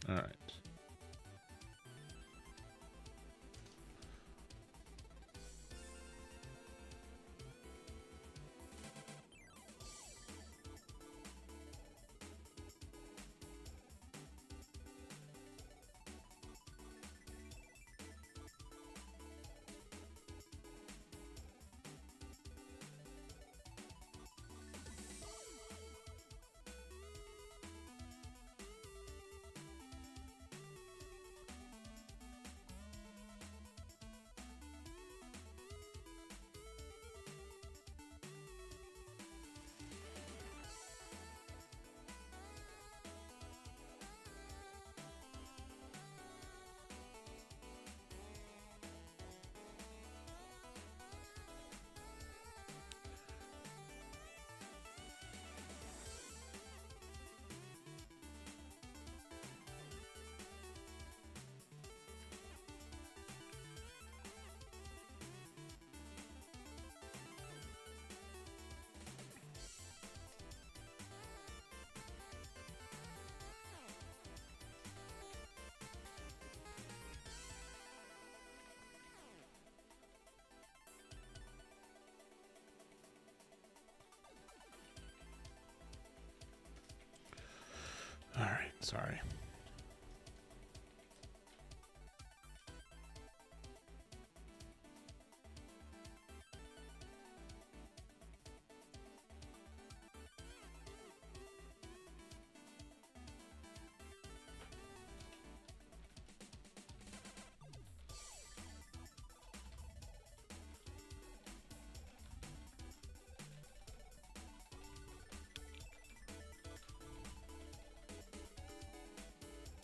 All right. All right. Sorry.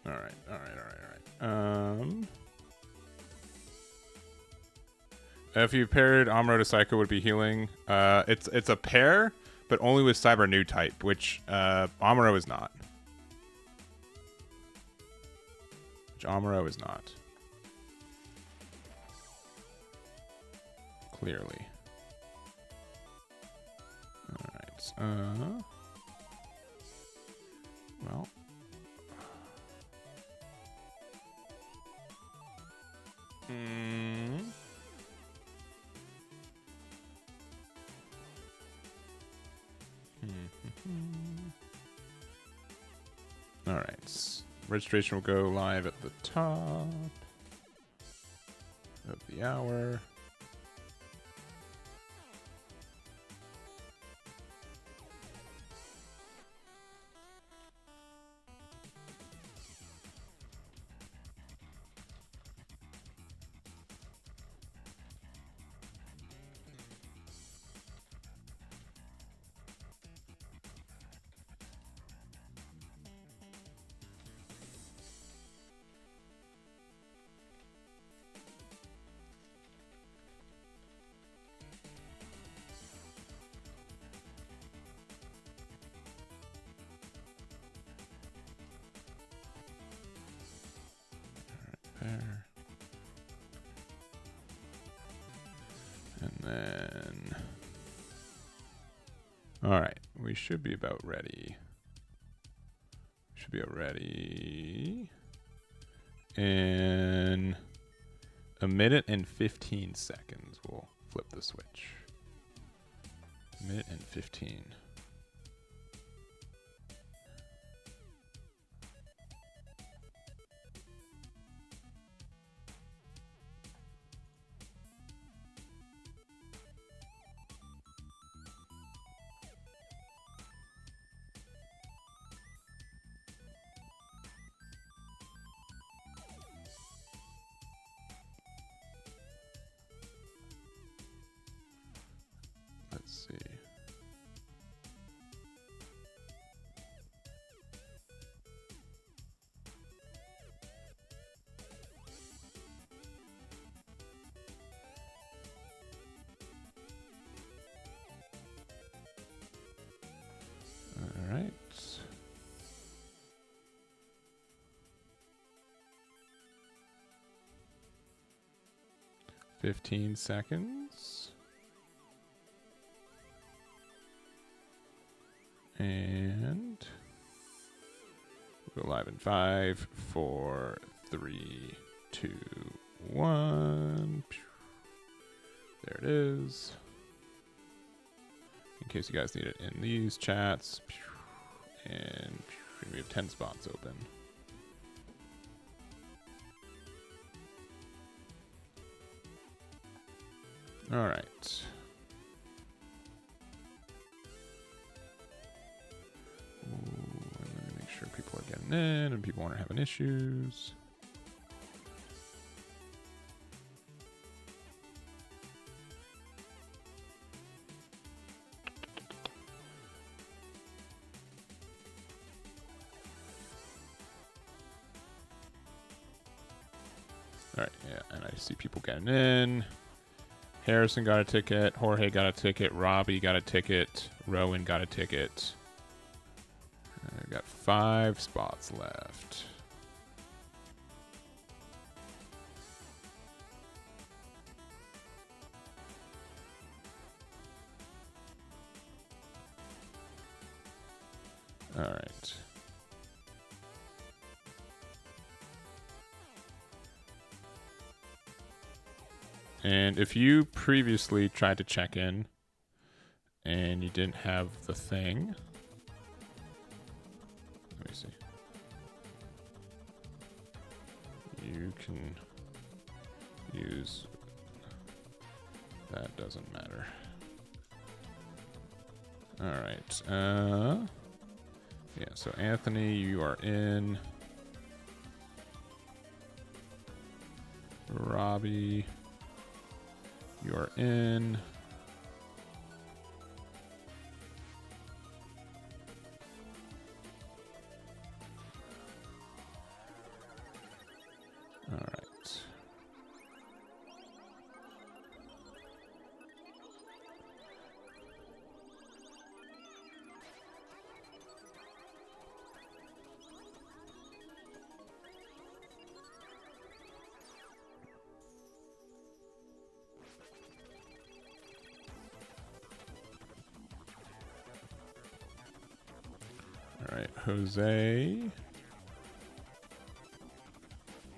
All right. All right. All right. All right. If you paired Amuro to Psycho, would be healing. It's a pair, but only with Cyber New type, which Amuro is not. Which Amuro is not. Clearly. All right. Well. All right. Registration will go live at the top of the hour. There. And then... Alright, we should be about ready. Should be about ready. In a minute and 15 seconds, we'll flip the switch. A minute and 15. 15 seconds. And we'll go live in 5, 4, 3, 2, 1. There it is. In case you guys need it in these chats. And we have 10 spots open. All right. Let me make sure people are getting in and people aren't having issues. All right, yeah, and I see people getting in. Harrison got a ticket. Jorge got a ticket. Robbie got a ticket. Rowan got a ticket. I've got 5 spots left. All right. And if you previously tried to check in and you didn't have the thing, let me see. You can use, that doesn't matter. All right. Yeah, so Anthony, you are in. Robbie, you are in. All right. All right, Jose.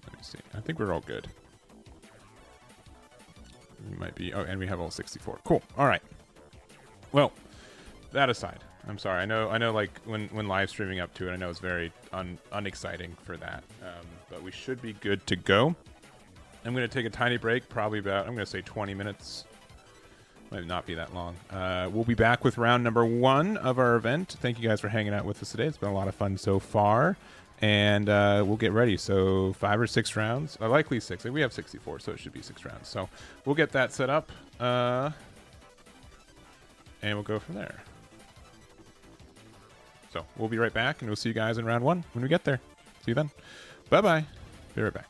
Let me see. I think we're all good. We might be. Oh, and we have all 64. Cool. All right. Well, that aside, I'm sorry. I know. Like when live streaming up to it, I know it's very unexciting for that. But we should be good to go. I'm gonna take a tiny break, probably about, I'm gonna say 20 minutes. Might not be that long. We'll be back with round number 1 of our event. Thank you guys for hanging out with us today. It's been a lot of fun so far. And we'll get ready. So 5 or 6 rounds. Likely 6. We have 64, so it should be 6 rounds. So we'll get that set up. And we'll go from there. So we'll be right back, and we'll see you guys in round 1 when we get there. See you then. Bye-bye. Be right back.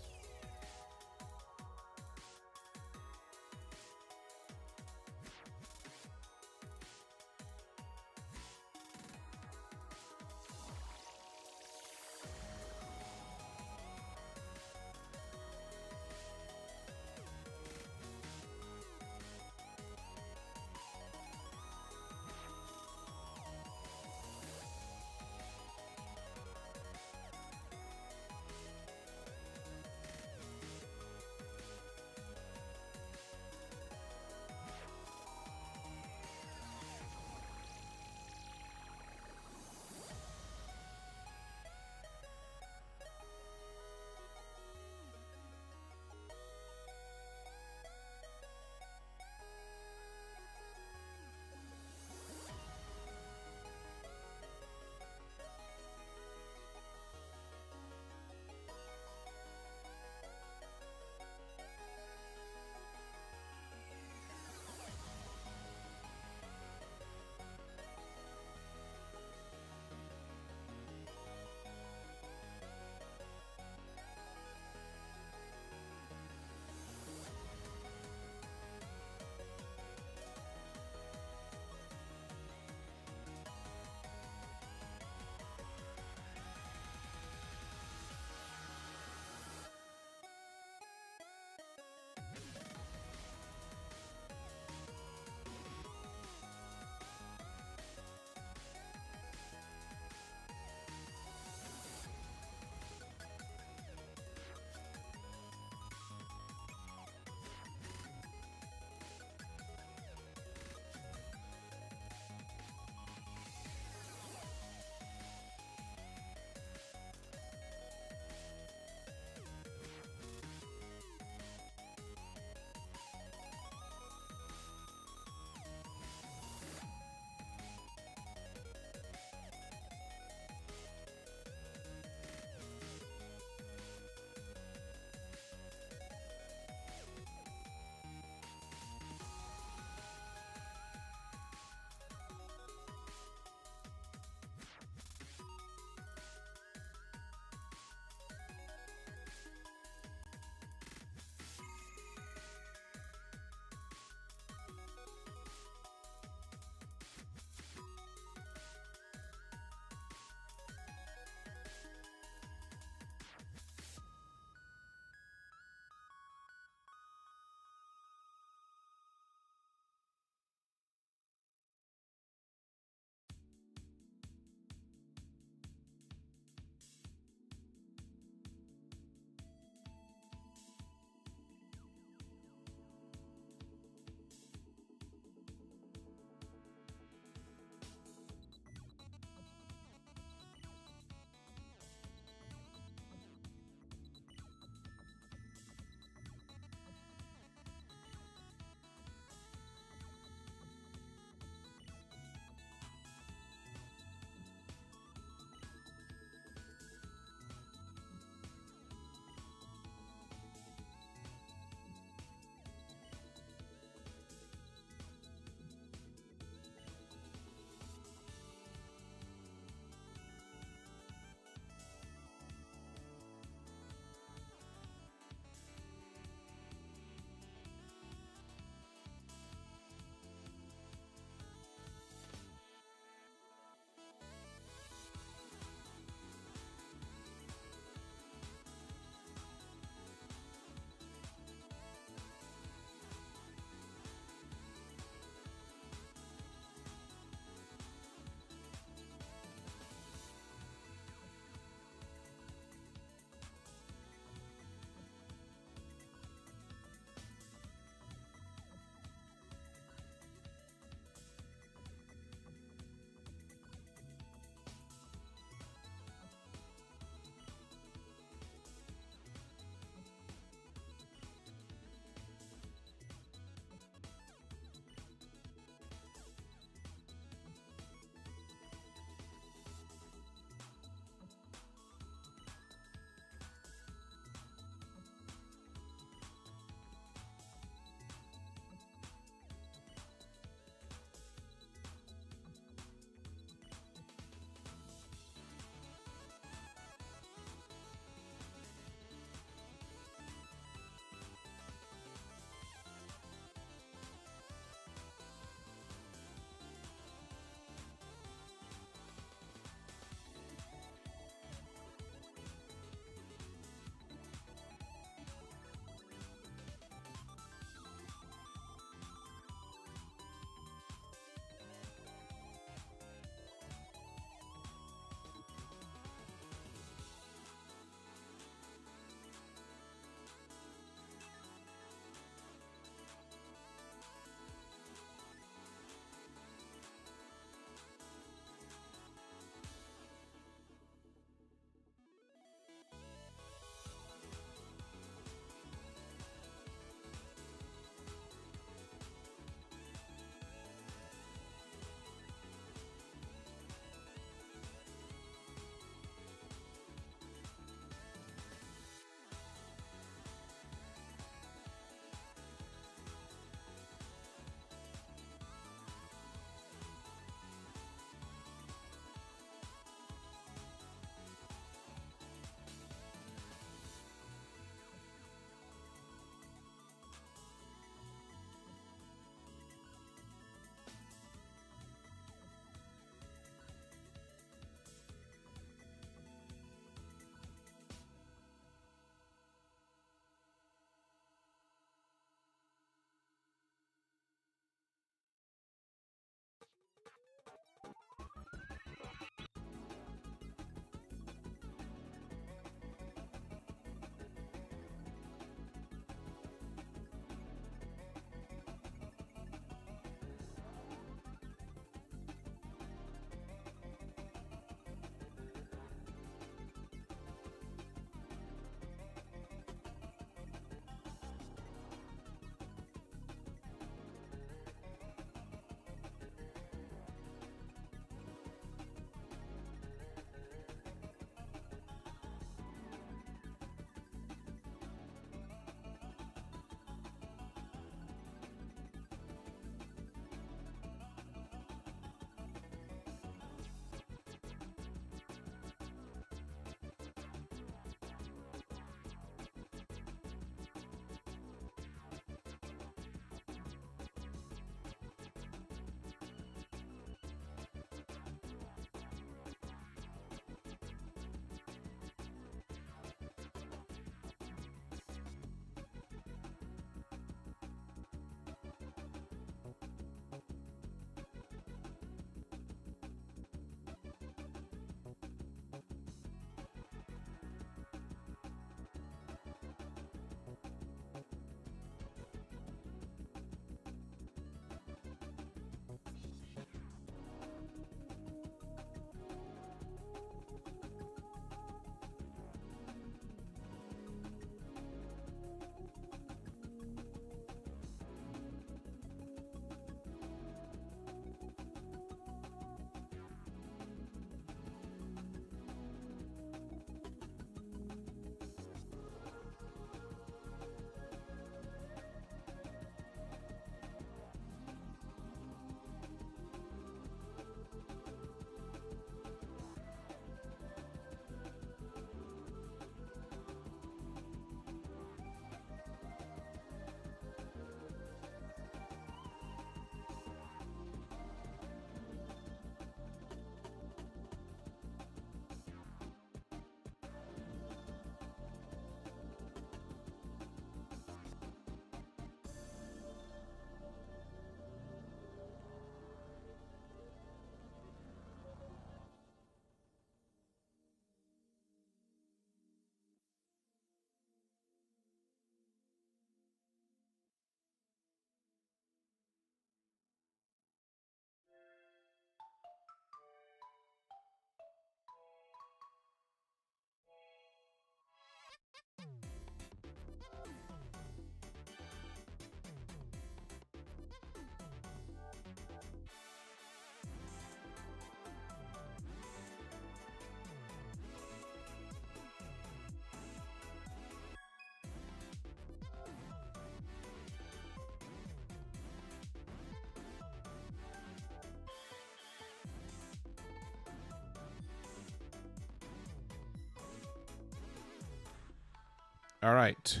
All right.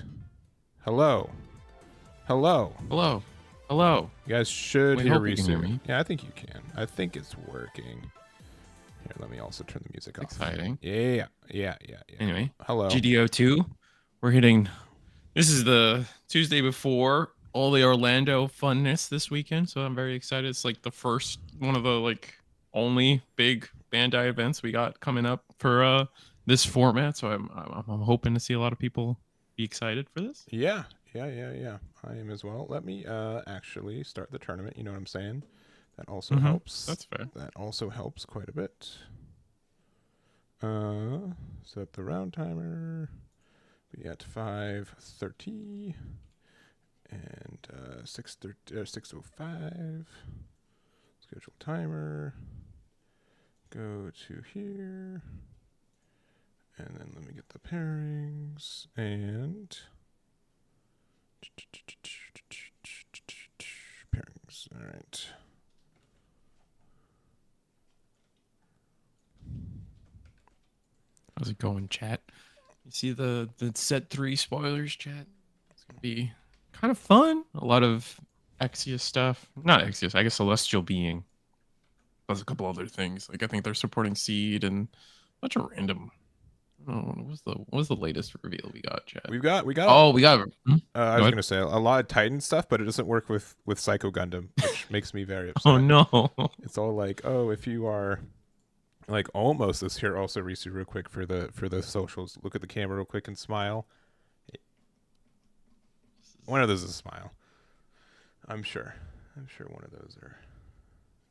Hello. Hello. Hello. Hello. You guys should We hear hope you can hear Risu. me. Yeah, I think you can. I think it's working. Here, let me also turn the music off. Exciting. Yeah. Anyway, Hello. GD02. We're hitting. This is the Tuesday before all the Orlando funness this weekend, so I'm very excited. It's like the first one of the only big Bandai events we got coming up for this format. So I'm hoping to see a lot of people be excited for this. Yeah. I am as well. Let me actually start the tournament. You know what I'm saying? That also helps. That's fair. That also helps quite a bit. Set the round timer. Be at 5:30 and 6:05. Schedule timer. Go to here. And then let me get the pairings and pairings. All right. How's it going, chat? You see the set 3 spoilers, chat? It's gonna be kind of fun. A lot of Exia stuff. Not Exia, I guess Celestial Being. There's a couple other things. Like I think they're supporting Seed and a bunch of random. Oh, what was the latest reveal we got, chat? We got. Oh, we got. I was gonna say a lot of Titan stuff, but it doesn't work with Psycho Gundam, which makes me very upset. Oh no! It's all like, oh, if you are like almost this here. Also, Risu, real quick for the socials. Look at the camera real quick and smile. One of those is a smile. I'm sure one of those are.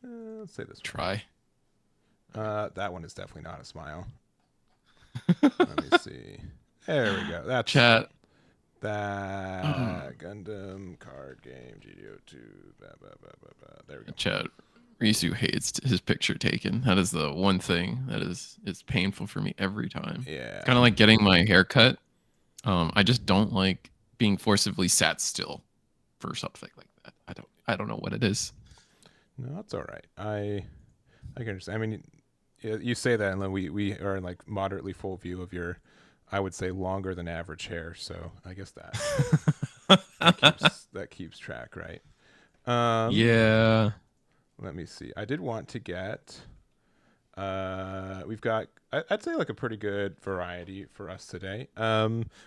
Let's say this. Try. That one is definitely not a smile. Let me see. There we go. That's chat. That Gundam card game GD02. There we go. Chat. Risu hates his picture taken. That is the one thing that is painful for me every time. Yeah. Kind of like getting my hair cut. I just don't like being forcibly sat still for something like that. I don't know what it is. No, that's all right. I can understand. I mean, you say that, and then we are in like moderately full view of your, I would say, longer than average hair. So I guess that keeps track, right? Yeah. Let me see. I did want to get. We've got, I'd say, like a pretty good variety for us today.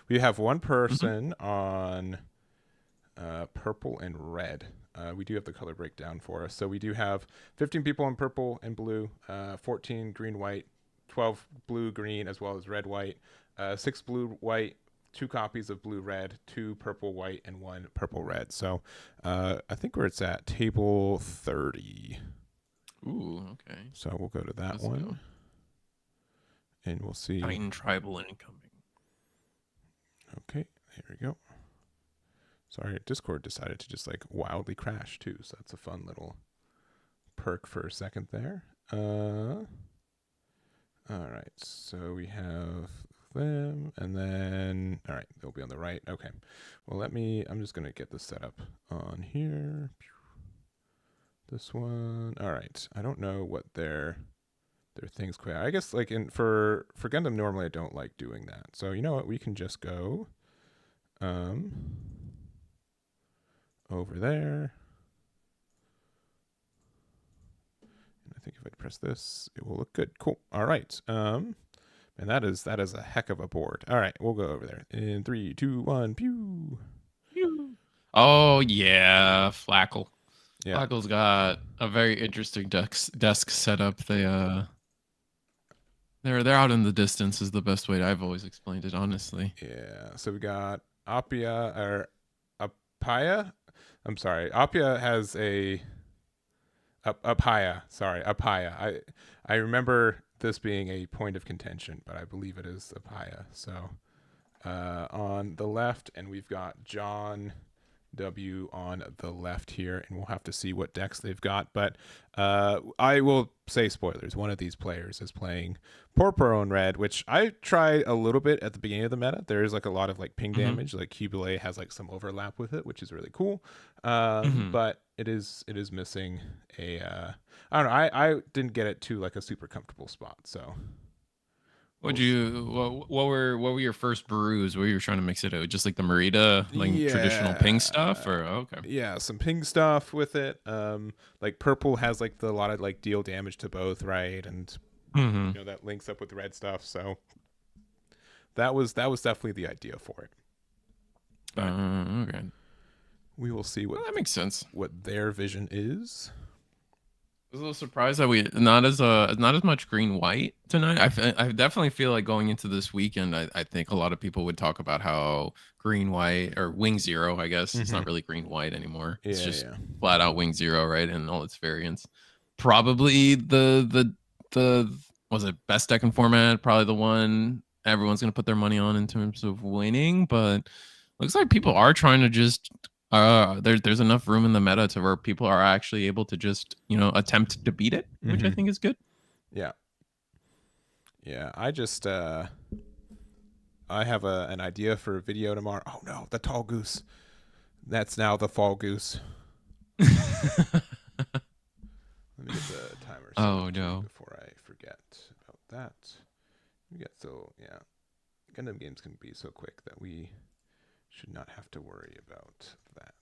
We have one person on purple and red. We do have the color breakdown for us. So we do have 15 people on purple and blue, 14 green, white, 12 blue, green, as well as red, white, 6 blue, white, 2 copies of blue, red, 2 purple, white, and 1 purple, red. So I think where it's at table 30. Ooh, okay. So we'll go to that one. Go. And we'll see. Titan Tribal incoming. Okay, here we go. Sorry, Discord decided to just like wildly crash too, so that's a fun little perk for a second there. All right, so we have them, and then all right, they'll be on the right. Okay, well I'm just gonna get this set up on here. This one, all right. I don't know what their things quite. I guess like for Gundam normally I don't like doing that. So you know what, we can just go over there. And I think if I press this, it will look good. Cool. All right. And that is a heck of a board. All right, we'll go over there in 3, 2, 1. Pew. Pew. Oh yeah, Flackle. Yeah. Flackle's got a very interesting desk setup. They're out in the distance is the best way I've always explained it, honestly. Yeah. So we got Apia. I'm sorry. Apia has a Apaya. Sorry, Apaya. I remember this being a point of contention, but I believe it is Apaya. So on the left, and we've got John W on the left here, and we'll have to see what decks they've got. But I will say spoilers. One of these players is playing Purple and Red, which I tried a little bit at the beginning of the meta. There is like a lot of like ping damage. Like Cubile has like some overlap with it, which is really cool. But it is I don't know. I didn't get it to like a super comfortable spot. So What were your first brews? What were you trying to mix it out? Just like the Merita, like traditional pink stuff, or okay? Yeah, some pink stuff with it. Like purple has like a lot of like deal damage to both, right? And Mm-hmm. that links up with the red stuff. So that was definitely the idea for it. But Okay. we will see Well, that makes sense. what their vision is. I was a little surprised that we not as much green white tonight. I definitely feel like going into this weekend, I think a lot of people would talk about how green white or wing zero, I guess it's not really green white anymore. It's just flat out wing zero, right? And all its variants. Probably the was it best deck in format? Probably the one everyone's gonna put their money on in terms of winning, but looks like people are trying to just there's enough room in the meta to where people are actually able to just attempt to beat it, which I think is good. Yeah. I just I have an idea for a video tomorrow. Oh no, the tall goose. That's now the fall goose. Let me get the timer set no. before I forget about that. Gundam games can be so quick that we should not have to worry about that.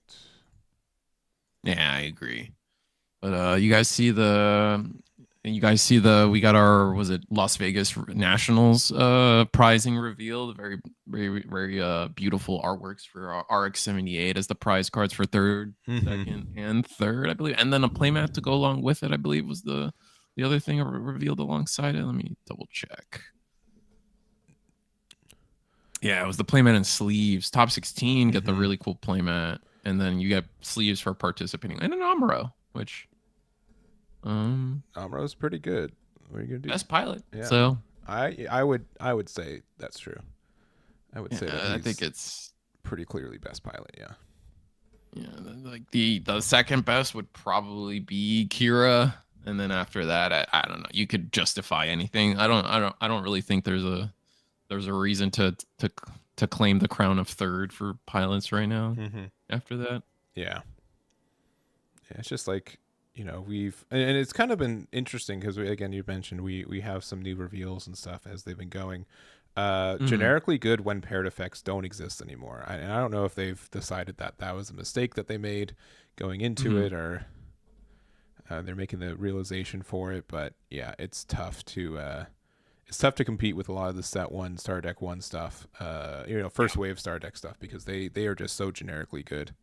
Yeah, I agree. But we got our, was it Las Vegas Nationals prizing reveal, the very very very beautiful artworks for our RX-78 as the prize cards for third, second, and third, I believe, and then a playmat to go along with it, I believe, was the other thing revealed alongside it. Let me double check. Yeah, it was the playmat and sleeves. Top 16 get the really cool playmat, and then you get sleeves for participating, and an Amuro, which Amuro's pretty good. What are you gonna do? Best pilot. Yeah. So I would say that's true. I would say that I think it's pretty clearly best pilot. Yeah. Yeah, like the second best would probably be Kira, and then after that, I don't know. You could justify anything. I don't really think there's a reason to claim the crown of third for pilots right now. After that, yeah, it's just like we've and it's kind of been interesting because you mentioned we have some new reveals and stuff as they've been going. Generically good when paired effects don't exist anymore. I don't know if they've decided that was a mistake that they made going into it, or they're making the realization for it. But yeah, it's tough to compete with a lot of the set one Star Deck 1 stuff, first wave Star Deck stuff, because they are just so generically good.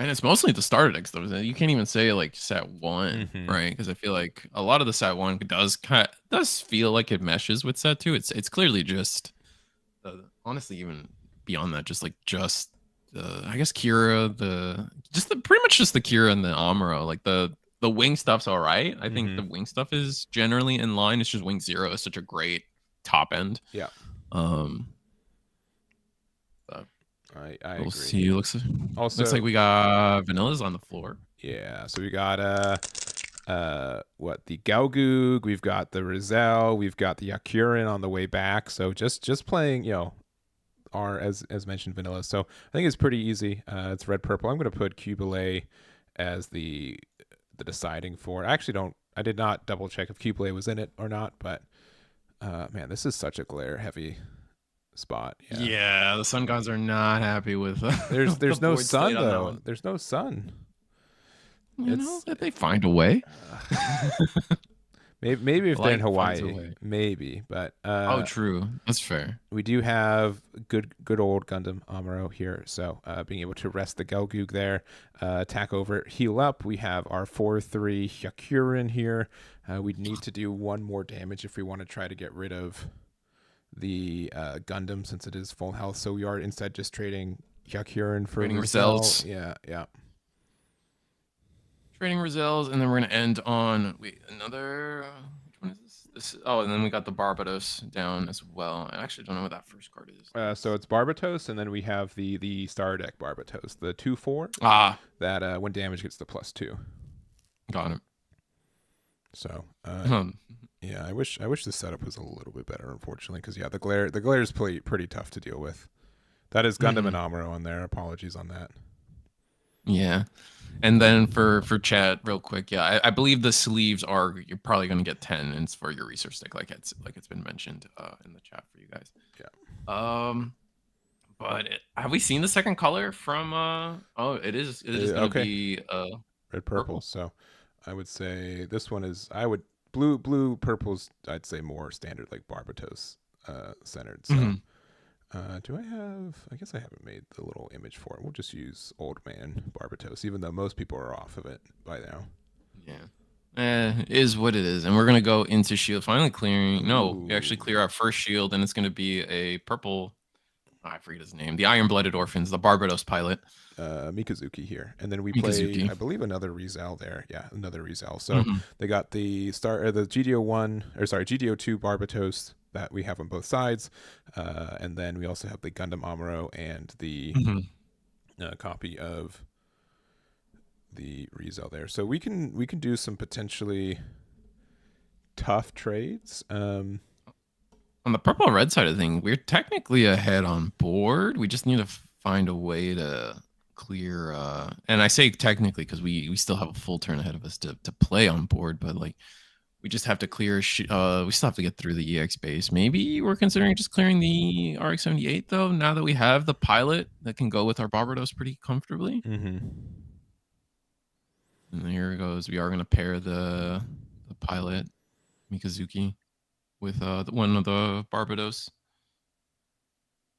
And it's mostly the starter decks, though. You can't even say like set one, right? Because I feel like a lot of the set one does feel like it meshes with set two. It's clearly just, honestly, even beyond that, I guess Kira, pretty much just the Kira and the Amuro. Like the wing stuff's all right. I think the wing stuff is generally in line. It's just wing zero is such a great top end. Yeah. I we'll agree. see. Looks like we got vanillas on the floor. Yeah, so we got the Galgoog, we've got the Rizal, we've got the Yakurin on the way back. So just playing, our as mentioned vanilla. So I think it's pretty easy. It's red purple. I'm gonna put Cubile as the deciding for. I did not double check if Cubile was in it or not, but man, this is such a glare heavy spot. Yeah, the Sun Gods are not happy with there's no sun though. There's no sun. They find a way. maybe if they're in Hawaii, maybe, but true, that's fair. We do have good old Gundam Amuro here, so being able to rest the Gelgoog there, attack over, heal up. We have our 4/3 Hyakurin here. We'd need to do one more damage if we want to try to get rid of the Gundam, since it is full health. So we are instead just trading Hyakurin for results. Yeah. Trading Rizals, and then we're gonna end on another. Which one is this? And then we got the Barbados down as well. I actually don't know what that first card is. So it's Barbatos, and then we have the Star Deck Barbatos, the 2/4. That when damage gets the +2. Got it. So yeah, I wish the setup was a little bit better, unfortunately, because the glare is pretty tough to deal with. That is Gundam and Amuro on there. Apologies on that. Yeah. And then for chat, real quick, yeah, I believe the sleeves are you're probably going to get 10, and it's for your research stick, like it's been mentioned in the chat for you guys. Yeah. But have we seen the second color from? Oh, it is going to Okay. be Red purple. purple. So I would say this one is purple's I'd say more standard like Barbatos centered. So do I have? I guess I haven't made the little image for it. We'll just use Old Man Barbatos, even though most people are off of it by now. Yeah. Is what it is. And we're going to go into shield. Finally clearing. No, we Ooh. actually clear our first shield, and it's going to be a purple. I forget his name. The Iron-Blooded Orphans, the Barbados pilot. Mikazuki here. And then we Mikazuki. play, I believe, another Rizal there. Yeah, another Rizal. So they got the GD01, or sorry, GD02 Barbatos that we have on both sides. And then we also have the Gundam Amuro and the copy of the Rizal there. So we can do some potentially tough trades. On the purple and red side of things, we're technically ahead on board. We just need to find a way to clear. And I say technically because we still have a full turn ahead of us to play on board, but like we just have to clear. We still have to get through the EX base. Maybe we're considering just clearing the RX-78 though. Now that we have the pilot that can go with our Barbados pretty comfortably. And here it goes. We are going to pair the pilot Mikazuki with one of the Barbados.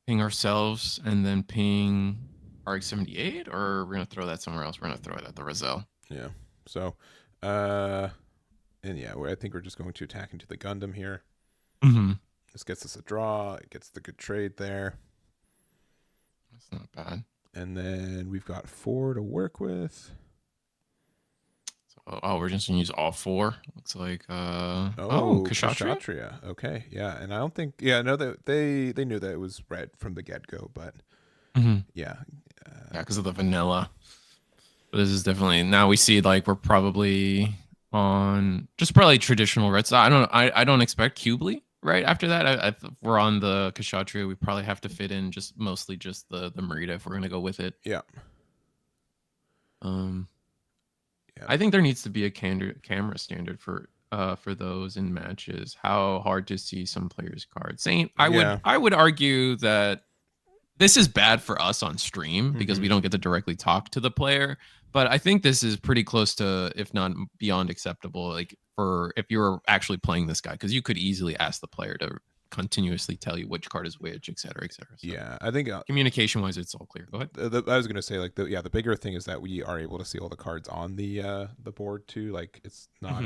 Ping ourselves and then ping RX-78, or we're going to throw that somewhere else. We're going to throw it at the Rizal. Yeah. So, and yeah, I think we're just going to attack into the Gundam here. This gets us a draw. It gets the good trade there. That's not bad. And then we've got 4 to work with. Oh, we're just gonna use all 4. Looks like Kshatriya. Okay, yeah, and I don't think no that they knew that it was red from the get go, but yeah, because of the vanilla. But this is definitely now we see like we're probably on just probably traditional red. So I don't expect Cubely right after that. We're on the Kshatriya. We probably have to fit in mostly just the Merida if we're gonna go with it. Yeah. I think there needs to be a camera standard for those in matches. How hard to see some players' cards. I would argue that this is bad for us on stream because we don't get to directly talk to the player. But I think this is pretty close to, if not beyond acceptable, like for if you're actually playing this guy, because you could easily ask the player to continuously tell you which card is which, et cetera, et cetera. So yeah, I think communication wise, it's all clear. Go ahead. I was gonna say like the bigger thing is that we are able to see all the cards on the board too. Like it's not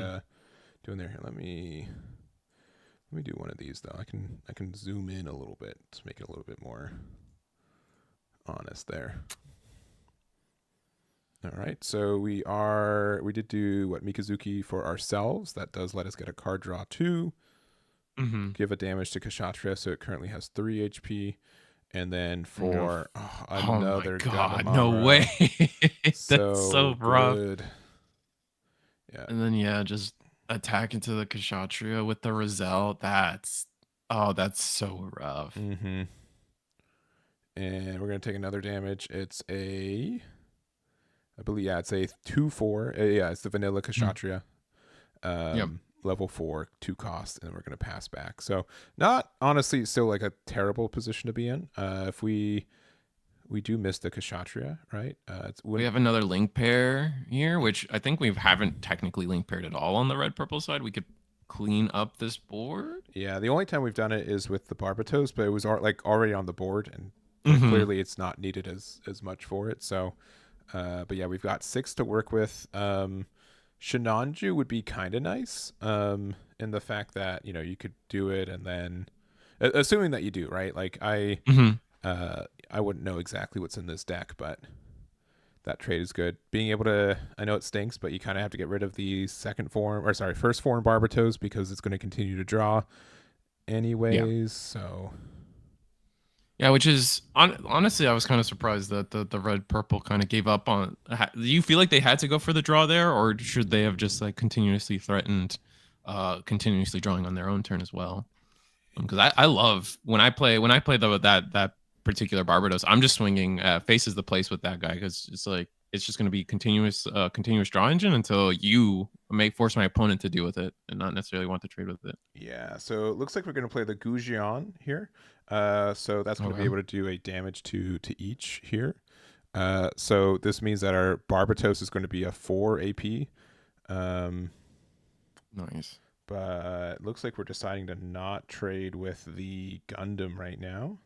doing there. Here, let me do one of these though. I can zoom in a little bit to make it a little bit more honest there. All right, so we did do Mikazuki for ourselves. That does let us get a card draw 2. Give a damage to Kshatriya, so it currently has 3 HP. And then for another God, no way. That's so rough. Yeah. And then just attack into the Kshatriya with the Rizal. That's so rough. And we're gonna take another damage. It's a 2/4. It's the vanilla Kshatriya. Level 4, 2 cost, and we're going to pass back. So not honestly still like a terrible position to be in. If we do miss the Kshatriya, right? We have another link pair here, which I think we haven't technically link paired at all on the red purple side. We could clean up this board. Yeah, the only time we've done it is with the Barbatos, but it was already on the board, and clearly it's not needed as much for it. So, but yeah, we've got 6 to work with. Shinanju would be kind of nice in the fact that you could do it and then assuming that you do, right? Like I wouldn't know exactly what's in this deck, but that trade is good. Being able to, I know it stinks, but you kind of have to get rid of the first form Barbatos because it's going to continue to draw anyways. So yeah, which is honestly, I was kind of surprised that the red purple kind of gave up on. Do you feel like they had to go for the draw there, or should they have just like continuously threatened, continuously drawing on their own turn as well? Because I love when I play that particular Barbados, I'm just swinging faces the place with that guy because it's like it's just going to be continuous draw engine until you may force my opponent to deal with it and not necessarily want to trade with it. Yeah, so it looks like we're going to play the Gujian here. So that's going to be Okay. able to do a damage to each here. So this means that our Barbatos is going to be a 4 AP. Nice. But it looks like we're deciding to not trade with the Gundam right now.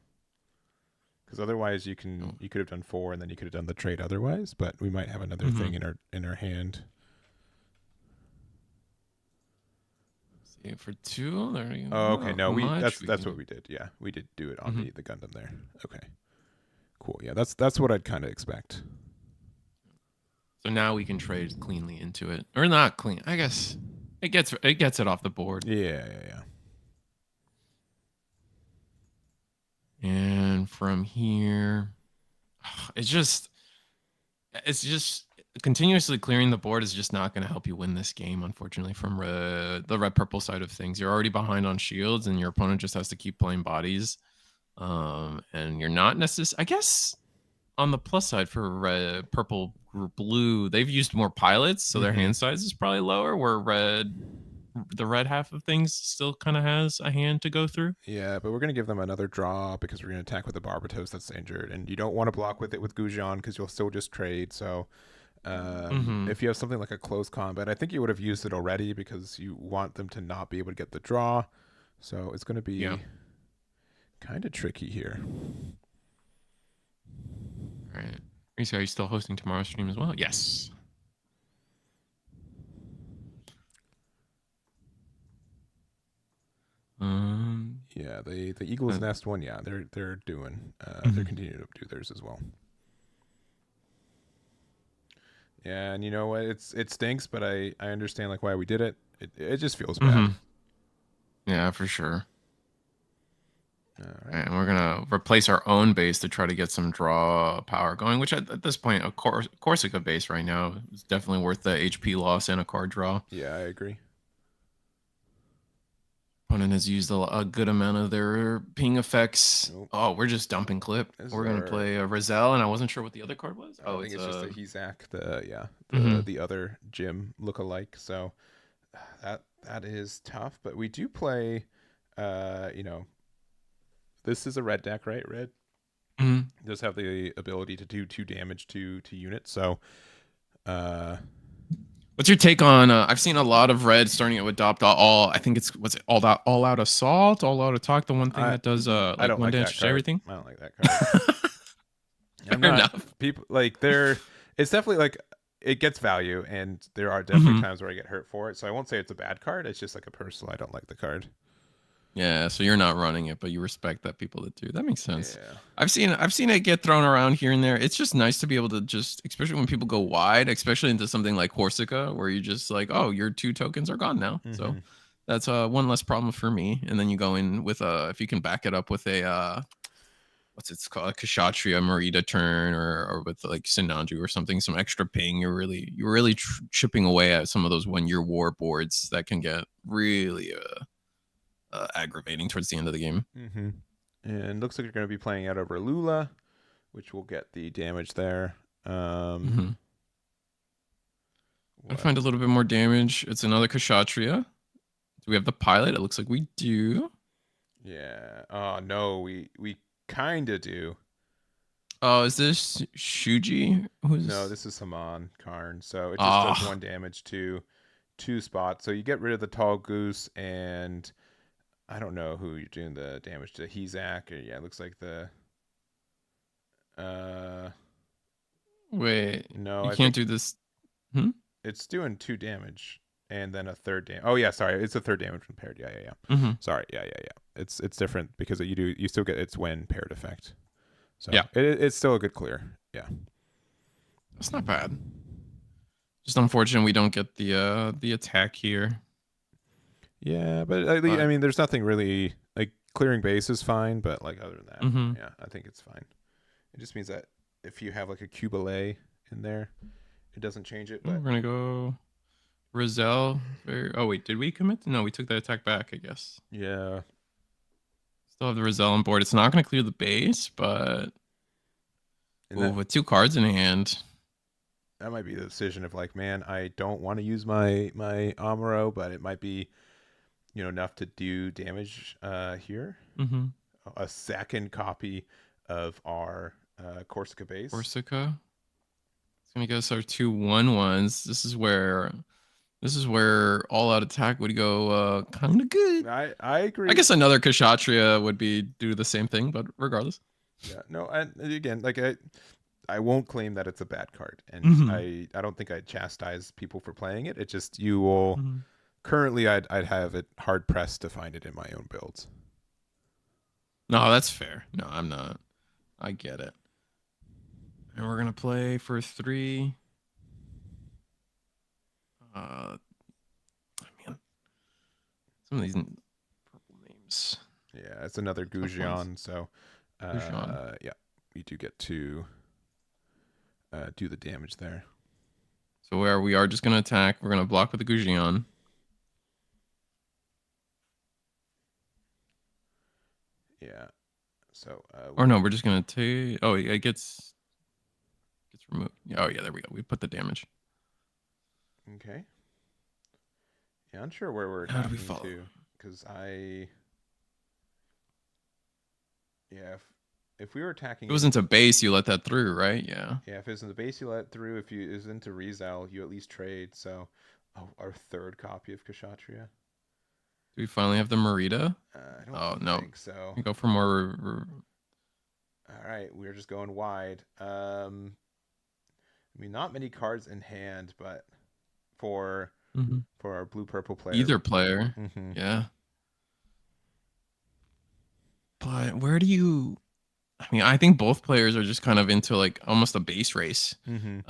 Because otherwise you could have done 4 and then you could have done the trade otherwise, but we might have another thing in our hand. See, for 2, there you go. Oh, okay. No, that's can what we did. Yeah, we did do it on the Gundam there. Okay, cool. Yeah, that's what I'd kind of expect. So now we can trade cleanly into it, or not clean. I guess it gets it off the board. Yeah. And from here, it's just continuously clearing the board is just not going to help you win this game, unfortunately. From the red purple side of things, you're already behind on shields, and your opponent just has to keep playing bodies. And you're not necessarily, I guess, on the plus side for red, purple, blue, they've used more pilots, so their hand size is probably lower. Where the red half of things still kind of has a hand to go through. Yeah, but we're going to give them another draw because we're going to attack with the Barbatos that's injured, and you don't want to block with it with Gujian because you'll still just trade. So if you have something like a close combat, I think you would have used it already because you want them to not be able to get the draw. So it's going to be kind of tricky here. All right. Are you still hosting tomorrow's stream as well? Yes. Yeah, the Eagle's Nest one, yeah, they're doing they're continuing to do theirs as well. Yeah, and you know what? It stinks, but I understand like why we did it. It just feels bad. Yeah, for sure. All right. And we're gonna replace our own base to try to get some draw power going, which at this point, of course, Corsica base right now is definitely worth the HP loss and a card draw. Yeah, I agree. Opponent has used a good amount of their ping effects. Nope. Oh, we're just dumping clip. We're gonna play a Rizal, and I wasn't sure what the other card was. I think it's just a Hezak, the other gym look-alike. So that is tough. But we do play, this is a red deck, right? Red does have the ability to do 2 damage to units. So what's your take on? I've seen a lot of red starting to adopt all. I think it's all out assault, all out attack. The one thing that does like I don't one like damage to everything. I don't like that card. Fair enough. People like it's definitely like it gets value, and there are definitely times where I get hurt for it. So I won't say it's a bad card. It's just like a personal. I don't like the card. Yeah, so you're not running it, but you respect that people that do. That makes sense. Yeah. I've seen it get thrown around here and there. It's just nice to be able to just, especially when people go wide, especially into something like Corsica, where you just like, oh, your 2 tokens are gone now. So that's one less problem for me. And then you go in with if you can back it up with a what's it's called, a Kshatriya Marita turn, or with like Sinanju or something, some extra ping. You're really chipping away at some of those 1-year war boards that can get really aggravating towards the end of the game. And looks like you're going to be playing out over Lula, which will get the damage there. I find a little bit more damage. It's another Kshatriya. Do we have the pilot? It looks like we do. Yeah. Oh no, we kind of do. Oh, is this Shuji? No, this is Haman Karn. So it just does 1 damage to 2 spots. So you get rid of the tall goose, and I don't know who you're doing the damage to. Hezak, or it looks like the. Wait. No, you can't do this. It's doing 2 damage and then a 3rd damage. Oh yeah, sorry, it's a 3rd damage when paired. Yeah. Sorry, yeah. It's different because you still get its when paired effect. So yeah, it's still a good clear. Yeah, that's not bad. Just unfortunate we don't get the attack here. Yeah, but I mean, there's nothing really like clearing base is fine, but like other than that, yeah, I think it's fine. It just means that if you have like a Cubalay in there, it doesn't change it. But we're gonna go Rizal. Oh wait, did we commit? No, we took that attack back, I guess. Yeah. Still have the Rizal on board. It's not gonna clear the base, but with 2 cards in hand. that might be the decision of like, man, I don't want to use my Amuro, but it might be enough to do damage here. Mm-hmm. A second copy of our Corsica base. Corsica. It's gonna give us our 2/1/1s. This is where all out attack would go kind of good. I agree. I guess another Kshatriya would do the same thing, but regardless. Yeah, no, and again, like I won't claim that it's a bad card, and Mm-hmm. I don't think I'd chastise people for playing it. It just you will Mm-hmm. currently I'd have it hard pressed to find it in my own builds. No, that's fair. No, I'm not. I get it. And we're gonna play for 3. Man, some of these purple names. Yeah, it's another Tough ones. Gujian, so Gujan. yeah, we do get to do the damage there. So where we are just gonna attack, we're gonna block with the Gujian. Yeah. So Or no, we're just gonna take. Oh, it gets removed. Oh yeah, there we go. We put the damage. okay. Yeah, I'm sure where we're How do we attacking follow? to, because yeah, if we were attacking If it was into base, you let that through, right? Yeah. yeah, if it's in the base you let through. If you is into Rizal, you at least trade. So, oh, our third copy of Kshatriya. Do we finally have the Marita? I don't Oh no. think so. We go for more. All right, we're just going wide. I mean, not many cards in hand, but for Mm-hmm. for our blue purple player, Either player. mm-hmm. Yeah. But where do you? I mean, I think both players are just kind of into like almost a base race. Mm-hmm.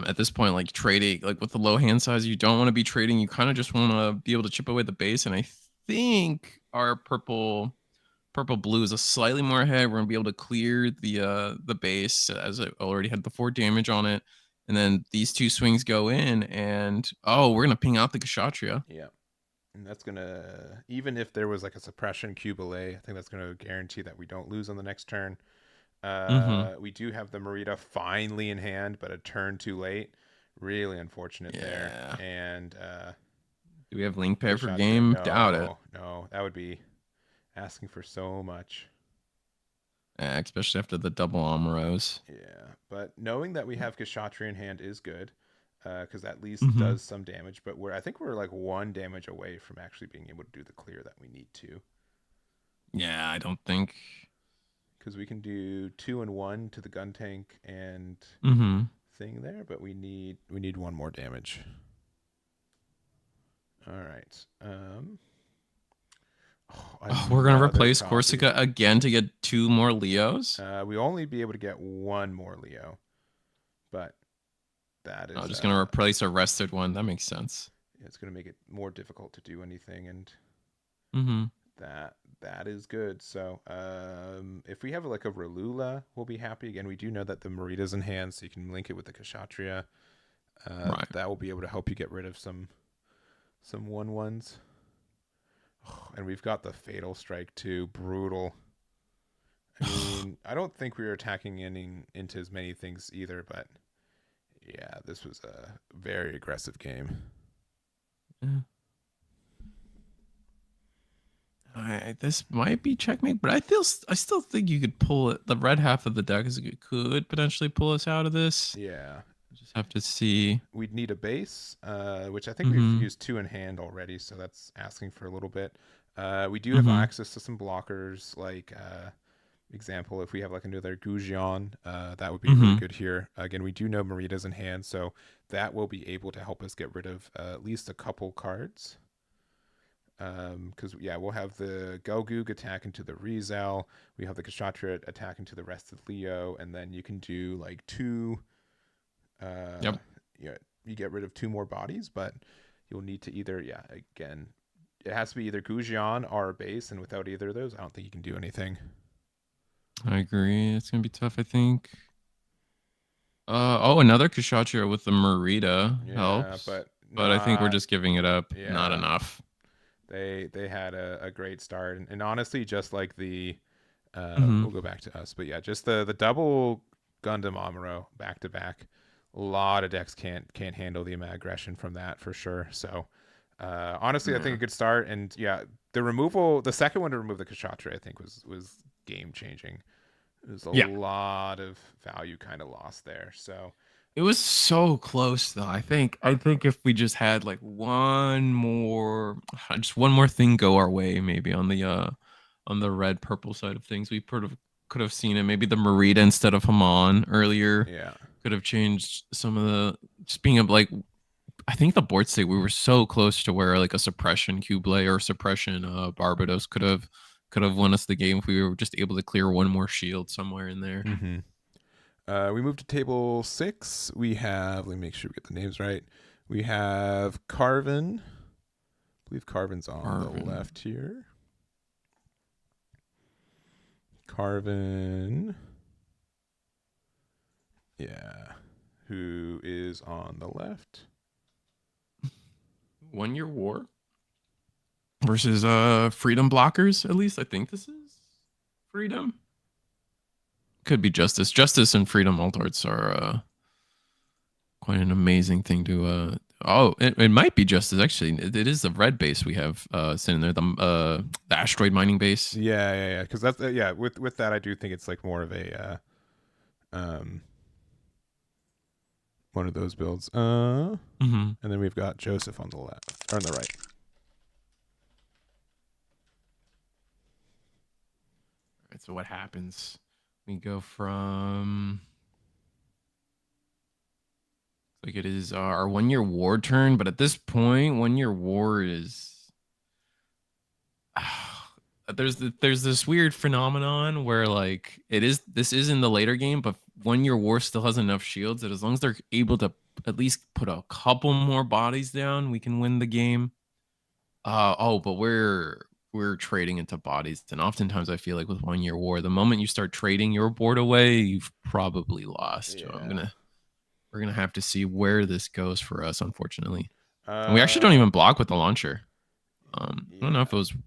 At this point, like trading, like with the low hand size, you don't want to be trading. You kind of just want to be able to chip away the base. And I think our purple blue is a slightly more ahead. We're gonna be able to clear the base as it already had the 4 damage on it. And then these 2 swings go in, and oh, we're gonna ping out the Kshatriya. Yeah. And that's gonna, even if there was like a suppression Cubile, I think that's gonna guarantee that we don't lose on the next turn. Mm-hmm. We do have the Marita finally in hand, but a turn too late. Really unfortunate there. Yeah. And Do we have link pair for Kshatriya, game? Doubt it. no, that would be asking for so much. Especially after the double Amuros. Yeah, but knowing that we have Kshatriya in hand is good, because at least Mm-hmm. does some damage. But I think we're like 1 damage away from actually being able to do the clear that we need to. Yeah, I don't think. Because we can do 2 and 1 to the gun tank and Mm-hmm. thing there, but we need 1 more damage. All right. We're gonna Another replace copy. Corsica again to get 2 more Leos. We only be able to get 1 more Leo, but that is. I'm just gonna replace a rested one. That makes sense. It's gonna make it more difficult to do anything, and Mm-hmm. that is good. So if we have like a Relula, we'll be happy. Again, we do know that the Marita's in hand, so you can link it with the Kshatriya. Right. That will be able to help you get rid of some 1/1s. Oh, and we've got the Fatal Strike too. Brutal. I mean, I don't think we were attacking into as many things either, but yeah, this was a very aggressive game. Yeah. This might be checkmate, but I still think you could pull it. The red half of the deck could potentially pull us out of this. Yeah. Just have to see. We'd need a base, which I think we've used 2 in hand already, so that's asking for a little bit. We do have access to some blockers, like example, if we have like another Gujian, that would be really good here. Again, we do know Marita's in hand, so that will be able to help us get rid of at least a couple cards. Because yeah, we'll have the Gelgoog attack into the Rizal, we have the Kshatriya attack into the rest of Leo, and then you can do like 2 Yep. Yeah, you get rid of 2 more bodies, but you'll need to either, yeah, again, it has to be either Gujian or a base, and without either of those, I don't think you can do anything. I agree. It's gonna be tough, I think. Another Kshatriya with the Marita helps. But I think we're just giving it up. Yeah. Not enough. They had a great start, and honestly, just like the we'll go back to us, but yeah, just the double Gundam Amuro back to back. a lot of decks can't handle the amount of aggression from that for sure. So honestly, I think Yeah. a good start. And yeah, the removal, the second one to remove the Kashatra, I think was game changing. There's a Yeah. lot of value kind of lost there. So It was so close though. I think if we just had like one more just one more thing go our way, maybe on the red purple side of things, we could have seen it. Maybe the Marita instead of Haman earlier yeah, could have changed some of the just being of like I think the board state we were so close to where like a suppression Cublé or suppression Barbados could have won us the game if we were just able to clear one more shield somewhere in there. mm-hmm. We move to table 6. We have, let me make sure we get the names right. We have Carvin. I believe Carvin's on the Arvin. left here. Carvin. Yeah. Who is on the left? 1 year war versus freedom blockers, at least I think this is freedom. Could be justice. Justice and freedom altarts are quite an amazing thing to it might be justice actually. It is the red base we have sitting there, the asteroid mining base. Yeah. Because that's yeah. With that, I do think it's like more of a one of those builds. Mm-hmm. And then we've got Joseph on the left or on the right. All right, so what happens? We go from like it is our 1 year war turn, but at this point, 1 year war is there's this weird phenomenon where like this is in the later game, but 1 year war still has enough shields that as long as they're able to at least put a couple more bodies down, we can win the game. But we're trading into bodies, and oftentimes I feel like with 1 year war, the moment you start trading your board away, you've probably lost. So Yeah. we're gonna have to see where this goes for us, unfortunately. And we actually don't Uh, even block with the launcher. I don't know yeah. if it was hmm?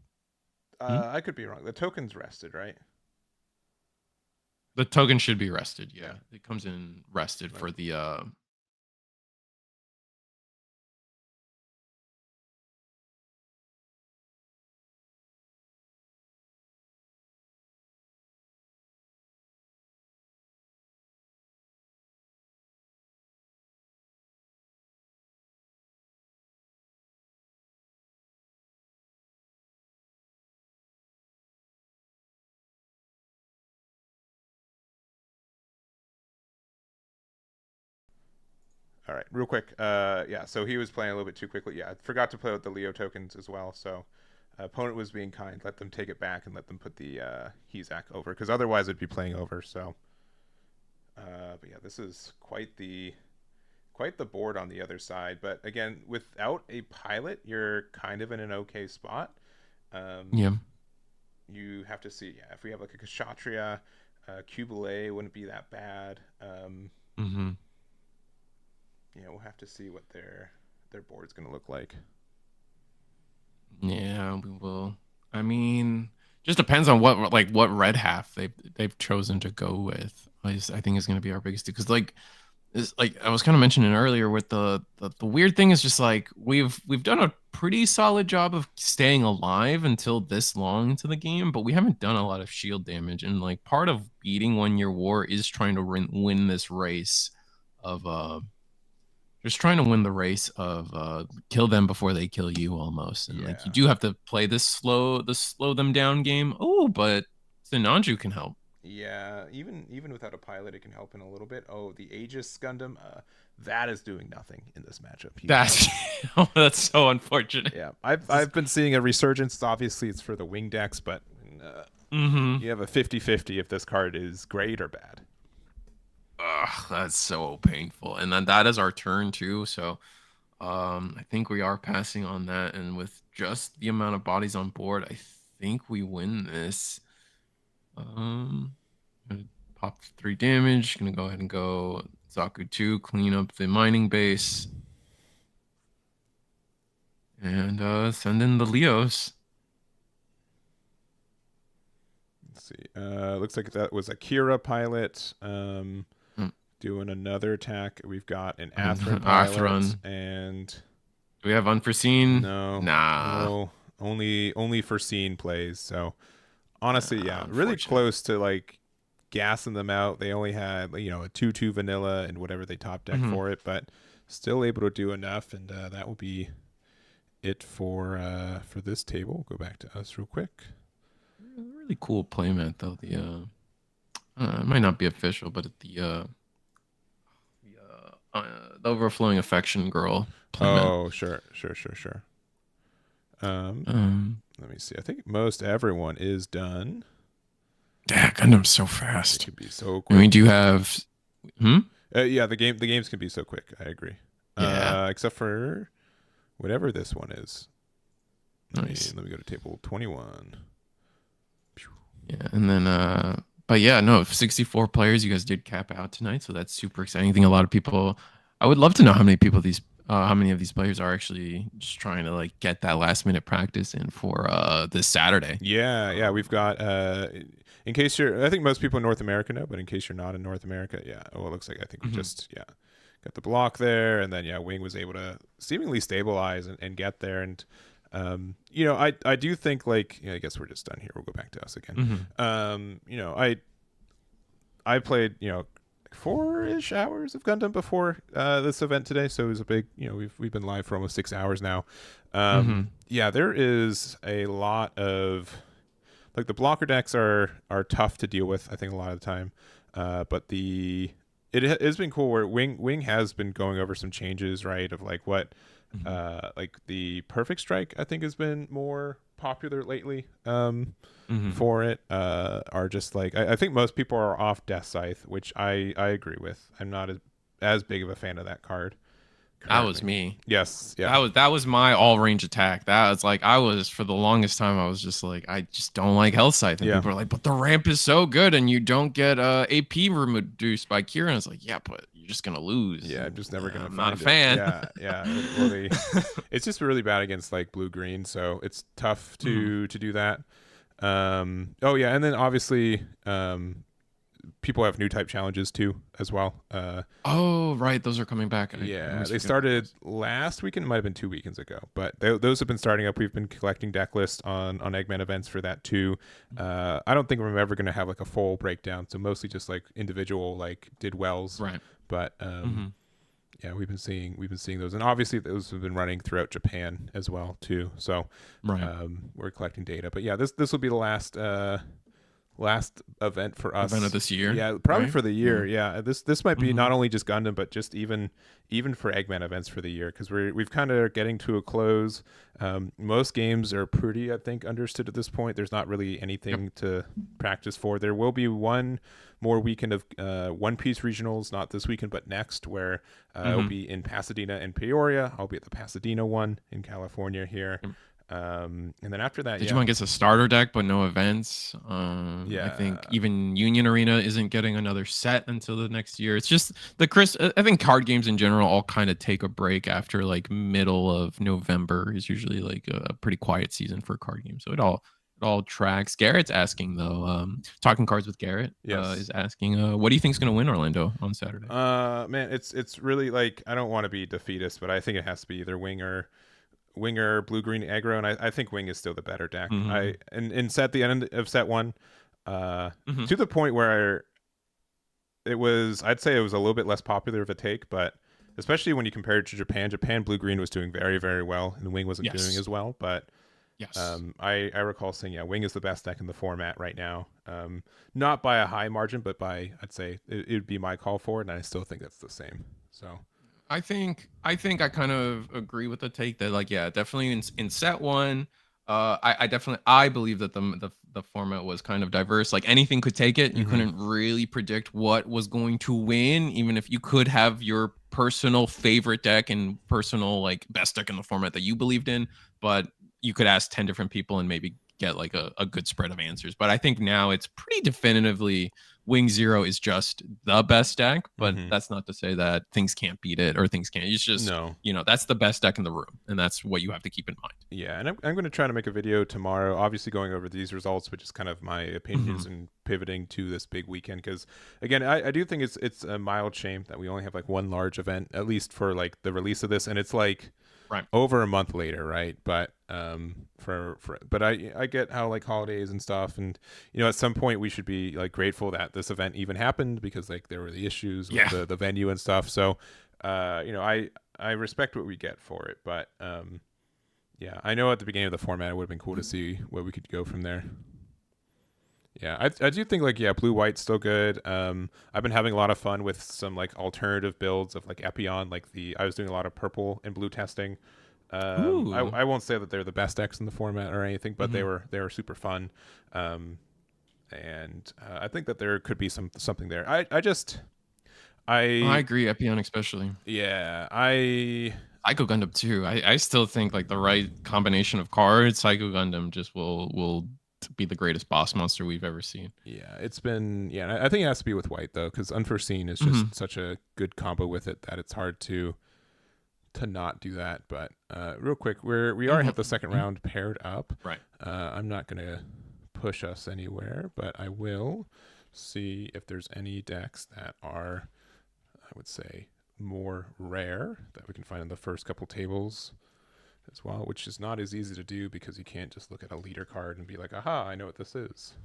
I could be wrong. The token's rested, right? The token should be rested. Yeah. Yeah, it comes in rested Like, for the all right, real quick. Yeah. So he was playing a little bit too quickly. Yeah, I forgot to play with the Leo tokens as well. So opponent was being kind. Let them take it back and let them put the Hezak over because otherwise it'd be playing over. So, but yeah, this is quite the board on the other side. But again, without a pilot, you're kind of in an okay spot. Um, yeah. you have to see, yeah, if we have like a Kshatriya, Cubalay wouldn't be that bad. Mm-hmm. We'll have to see what their board's gonna look like. Yeah, we will. I mean, just depends on what red half they've chosen to go with. I think is going to be our biggest because is like I was kind of mentioning earlier with the weird thing is just like we've done a pretty solid job of staying alive until this long into the game, but we haven't done a lot of shield damage. And like part of beating 1 year war is trying to win this race of just trying to win the race of kill them before they kill you almost. And like you Yeah. do have to play the slow them down game. Oh, but Sinanju can help. Yeah, even without a pilot, it can help in a little bit. Oh, the Aegis Gundam, that is doing nothing in this matchup. That's oh, that's so unfortunate. Yeah, I've been seeing a resurgence. Obviously, it's for the wing decks, but Mm-hmm. you have a 50-50 if this card is great or bad. Ugh, that's so painful. And then that is our turn too. So I think we are passing on that. And with just the amount of bodies on board, I think we win this. Gonna pop 3 damage. Gonna go ahead and go Zaku 2, clean up the mining base. And send in the Leos. Let's see. Looks like that was a Kira pilot. doing another attack. We've got an Um, Atherin pilot, Atheron. and Do we have unforeseen? no, Nah. no, only foreseen plays. So honestly, yeah, really Unfortunate. close to like gassing them out. They only had a 2/2 vanilla and whatever they top deck Hmm. for it, but still able to do enough, and that will be it for this table. We'll go back to us real quick. Really cool playmat though. It might not be official, but the overflowing affection girl playmat. Oh, sure. Um, Um, Let me see. I think most everyone is done. yeah, Gundam's so It fast. could be so I mean, quick. do you have? Hmm. Yeah, the games can be so quick. I agree. Yeah. Except for whatever this one is. Nice. Let me go to table 21. Yeah, and then but yeah, no, 64 players. You guys did cap out tonight, so that's super exciting. I think a lot of people. I would love to know how many of these players are actually just trying to like get that last minute practice in for this Saturday. Yeah, we've got in case you're I think most people in North America know, but in case you're not in North America, yeah. Oh, it looks like I think we Mhm. just got the block there, and then Wing was able to seemingly stabilize and get there, and I do think like I guess we're just done here. We'll go back to us again. Mhm. I played 4-ish hours of Gundam before this event today, so it was a big we've been live for almost 6 hours now. Mhm. Yeah, there is a lot of like the blocker decks are tough to deal with. I think a lot of the time, but has been cool where Wing has been going over some changes, right? Of like what Mhm. like the perfect strike I think has been more popular lately. Mhm. For it are just like I think most people are off Death Scythe, which I agree with. I'm not as big of a fan of that card That was currently. me. Yes, yeah, That was my all range attack. That was like I was for the longest time. I was just like I just don't like Health Scythe, and yeah, people are like, but the ramp is so good, and you don't get AP reduced by Kira. And it's like, yeah, but you're just gonna lose. yeah. I'm And, just never gonna I'm not a find it. fan. Yeah. Well, it's just really bad against like blue green, so it's tough Mhm. to do that. Oh yeah, and then obviously people have new type challenges too as well. Oh right, those are coming back. I Yeah, always they forget about started those. last weekend. It might have been 2 weekends ago, but those have been starting up. We've been collecting deck lists on Eggman events for that too. I don't think I'm ever going to have like a full breakdown, so mostly just like individual like did wells. Right. But Hmm. yeah, we've been seeing those, and obviously those have been running throughout Japan as well too. So Right. we're collecting data. But yeah, this will be the last event for Event of us. this year. Yeah, probably Right. for the year. Yeah. Yeah, this might be Hmm. not only just Gundam, but just even for Eggman events for the year, because we've kind of getting to a close. Most games are pretty, I think, understood at this point. There's not really Yep. anything to practice for. There will be one more weekend of One Piece regionals, not this weekend, but next, where it'll Hmm. be in Pasadena and Peoria. I'll be at the Pasadena one in California here. And then after that, Digimon gets a starter deck, but no events. I think yeah, even Union Arena isn't getting another set until the next year. It's just the Chris. I think card games in general all kind of take a break after like middle of November is usually like a pretty quiet season for card games. So it all tracks. Garrett's asking though. Talking cards with Garrett is yes. asking. What do you think's going to win Orlando on Saturday? Man, it's really like I don't want to be defeatist, but I think it has to be either Winger, blue green aggro, and I think Wing is still the better deck. Hmm. In set the end of set one, Hmm. to the point where I'd say it was a little bit less popular of a take, but especially when you compare it to Japan blue green was doing very very well, and Wing wasn't doing Yes. as well. But Yes. I recall saying Wing is the best deck in the format right now. Not by a high margin, but by I'd say it would be my call for it, and I still think that's the same. So I think I kind of agree with the take that like yeah, definitely in set one, I definitely I believe that the format was kind of diverse. Like anything could take it. You mhm. couldn't really predict what was going to win, even if you could have your personal favorite deck and personal like best deck in the format that you believed in, but you could ask 10 different people and maybe get like a good spread of answers. But I think now it's pretty definitively Wing Zero is just the best deck, but Mhm. that's not to say that things can't beat it or things can't. It's just, No. that's the best deck in the room, and that's what you have to keep in mind. Yeah, and I'm going to try to make a video tomorrow, obviously going over these results, but just kind of my opinions and pivoting to this big weekend. Because again, I do think it's a mild shame that we only have like one large event, at least for like the release of this, and it's like Right. over a month later, right? But but I get how like holidays and stuff, and at some point we should be like grateful that this event even happened, because like there were the issues with the venue and stuff. So I respect what we get for it, but yeah, I know at the beginning of the format it would have been cool to see where we could go from there. Yeah, I do think like blue white's still good. I've been having a lot of fun with some like alternative builds of like Epion. Like I was doing a lot of purple and blue testing. I won't say that they're the best decks in the format or anything, but they were super fun. And I think that there could be something there. I agree, Epion especially. Yeah, Psycho Gundam too. I still think like the right combination of cards, Psycho Gundam just will be the greatest boss monster we've ever seen. Yeah, it's been I think it has to be with white though, because Unforeseen is just such a good combo with it that it's hard to not do that. But real quick, we already have the second round paired up. Right. I'm not gonna push us anywhere, but I will see if there's any decks that are, I would say, more rare that we can find in the first couple tables as well, which is not as easy to do because you can't just look at a leader card and be like, aha, I know what this is.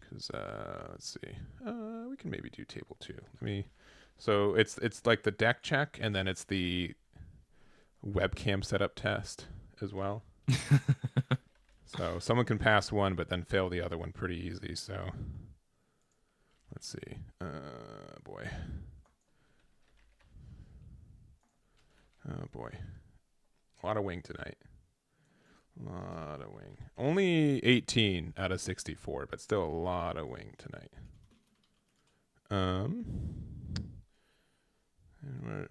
Because let's see, we can maybe do table 2. So it's like the deck check, and then it's the webcam setup test as well. So someone can pass one but then fail the other one pretty easy. So let's see. Boy. Oh boy. A lot of wing tonight. A lot of wing. Only 18 out of 64, but still a lot of wing tonight.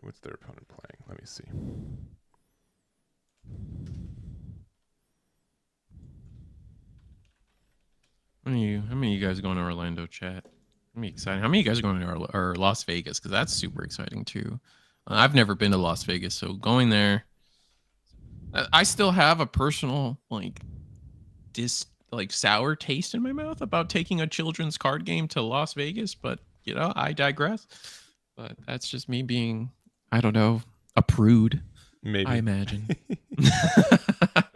What's their opponent playing? Let me see. How many of you guys are going to Orlando, chat? How many exciting? How many of you guys are going to or Las Vegas? Because that's super exciting too. I've never been to Las Vegas, so going there, I still have a personal sour taste in my mouth about taking a children's card game to Las Vegas, but I digress. But that's just me being, I don't know, a prude. Maybe. I imagine.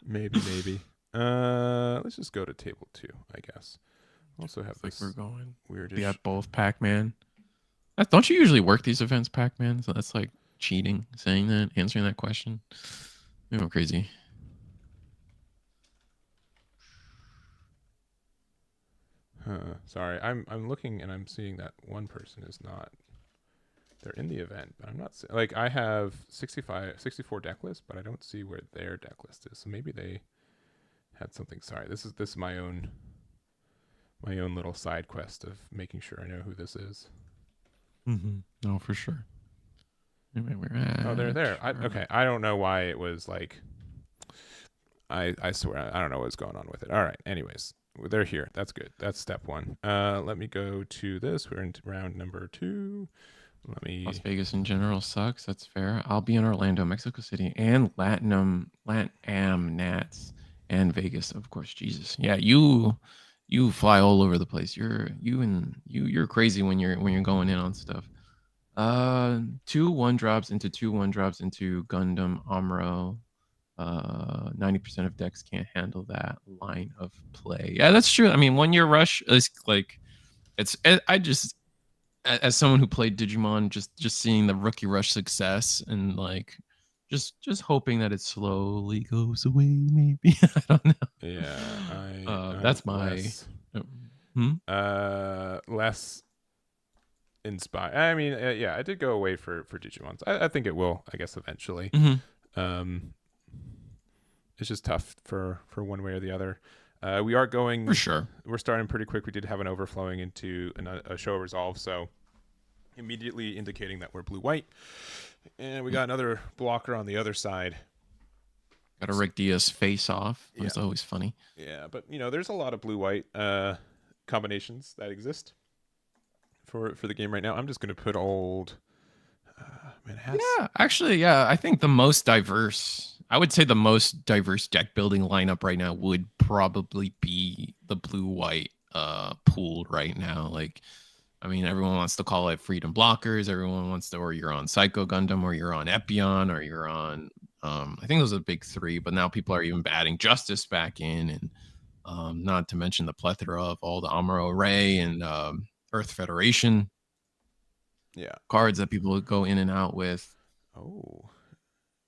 maybe. Let's just go to table 2, I guess. Also have this we're going weird. We got both Pac-Man. Don't you usually work these events, Pac-Man? So that's like cheating, saying that, answering that question. I'm crazy. Sorry, I'm looking and I'm seeing that one person is not. They're in the event, but I'm not like I have 64 deck list, but I don't see where their deck list is. So maybe they had something. Sorry, this is my own little side quest of making sure I know who this is. No, for sure. Anyway, we're at. Oh, they're there. Okay, I don't know why it was like. I swear I don't know what's going on with it. All right. Anyways, they're here. That's good. That's step 1. Let me go to this. We're into round number 2. Las Vegas in general sucks. That's fair. I'll be in Orlando, Mexico City, and LatAm Nats, and Vegas, of course. Jesus, yeah, you fly all over the place. You're crazy when you're going in on stuff. 2 1-drops into 2 1-drops into Gundam Amuro. 90% of decks can't handle that line of play. Yeah, that's true. I mean, 1-year rush is like, I just, as someone who played Digimon, just seeing the rookie rush success and like just hoping that it slowly goes away, maybe. I don't know. Yeah, that's my less inspired. I mean, yeah, I did go away for Digimon. I think it will, I guess, eventually. It's just tough for one way or the other. We are going for sure. We're starting pretty quick. We did have an overflowing into a show resolve, so immediately indicating that we're blue-white, and we got another blocker on the other side. Got a Rick Diaz face off. It's always funny. Yeah, but there's a lot of blue-white combinations that exist. for the game right now. I'm just gonna put old. Man, it has. Yeah, actually, yeah. I think the most diverse, I would say the most diverse deck building lineup right now would probably be the blue white pool right now. Like, I mean, everyone wants to call it freedom blockers. Everyone wants to, or you're on Psycho Gundam, or you're on Epion, or you're on. I think those are the big three. But now people are even adding Justice back in, and not to mention the plethora of all the Amuro Array and Earth Federation Yeah. cards that people would go in and out with. Oh,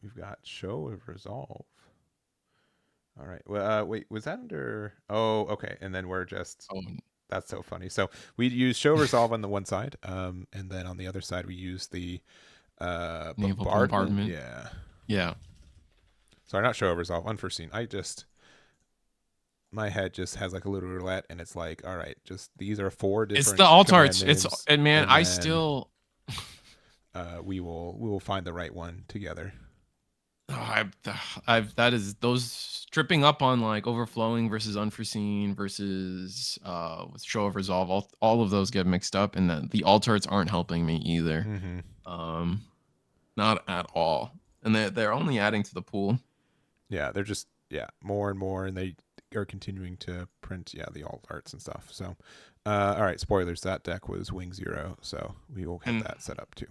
we've got Show of Resolve. All right. Well, wait, was that under? Oh, okay. And then we're just. Oh, That's so funny. So we use Show Resolve on the one side, and then on the other side we use the naval bombardment. bombardment. Yeah. Yeah. Sorry, not Show Resolve. Unforeseen. My head just has like a little roulette, and it's like, all right, just these are 4 different. It's the alt arts. names, And man, and I then, still. we will find the right one together. Oh, that is those tripping up on like overflowing versus unforeseen versus with show of resolve. All of those get mixed up, and the alt arts aren't helping me either. Mm-hmm. Not at all. And they're only adding to the pool. Yeah, they're just more and more, and they are continuing to print the alt arts and stuff. So, all right, spoilers. That deck was Wing Zero, so we will have that set up too.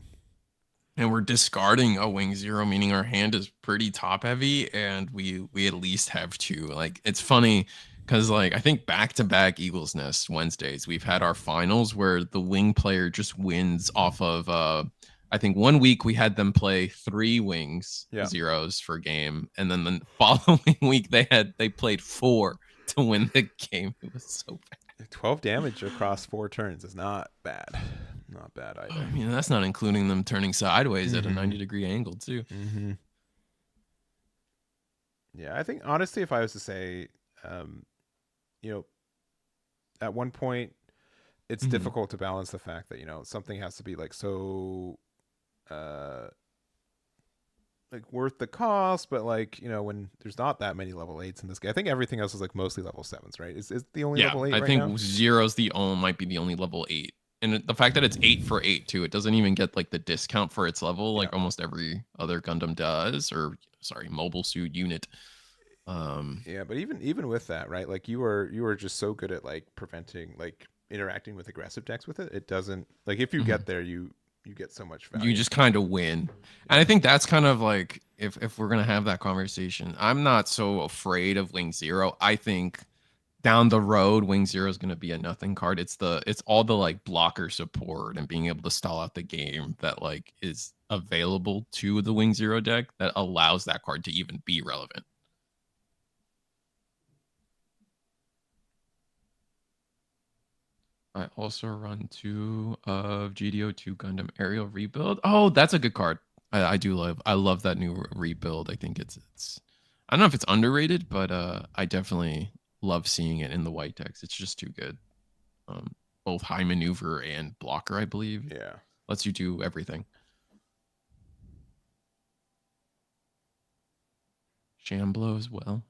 And we're discarding a Wing Zero, meaning our hand is pretty top heavy, and we at least have 2. Like, it's funny because like I think back-to-back Eagles Nest Wednesdays we've had our finals where the wing player just wins off of I think 1 week we had them play 3 wings zeros for game, and then the following week they played 4 to win the game. It was so bad. 12 damage across 4 turns is not bad. Not bad either. I mean, that's not including them turning sideways at a 90-degree angle too. Mm-hmm. Yeah, I think honestly, if I was to say, at one point, it's difficult to balance the fact that something has to be like so, like worth the cost, but like when there's not that many level 8s in this game. I think everything else is like mostly level 7s, right? Is the only level 8 I right think now? Zero's might be the only level 8. And the fact that it's 8 for 8 too, it doesn't even get like the discount for its level like almost every other Gundam does, or sorry, mobile suit unit. Yeah, but even with that, right? Like you were just so good at like preventing like interacting with aggressive decks with it. It doesn't like if you get there, you get so much value. You just kind of win. And I think that's kind of like if we're gonna have that conversation, I'm not so afraid of Wing Zero. I think down the road, Wing Zero is going to be a nothing card. It's all the like blocker support and being able to stall out the game that like is available to the Wing Zero deck that allows that card to even be relevant. I also run 2 of GD02 Gundam Aerial Rebuild. Oh, that's a good card. I love that new rebuild. I think it's I don't know if it's underrated, but I definitely love seeing it in the white decks. It's just too good. Both high maneuver and blocker, I believe. Yeah. Lets you do everything. Shamblo as well.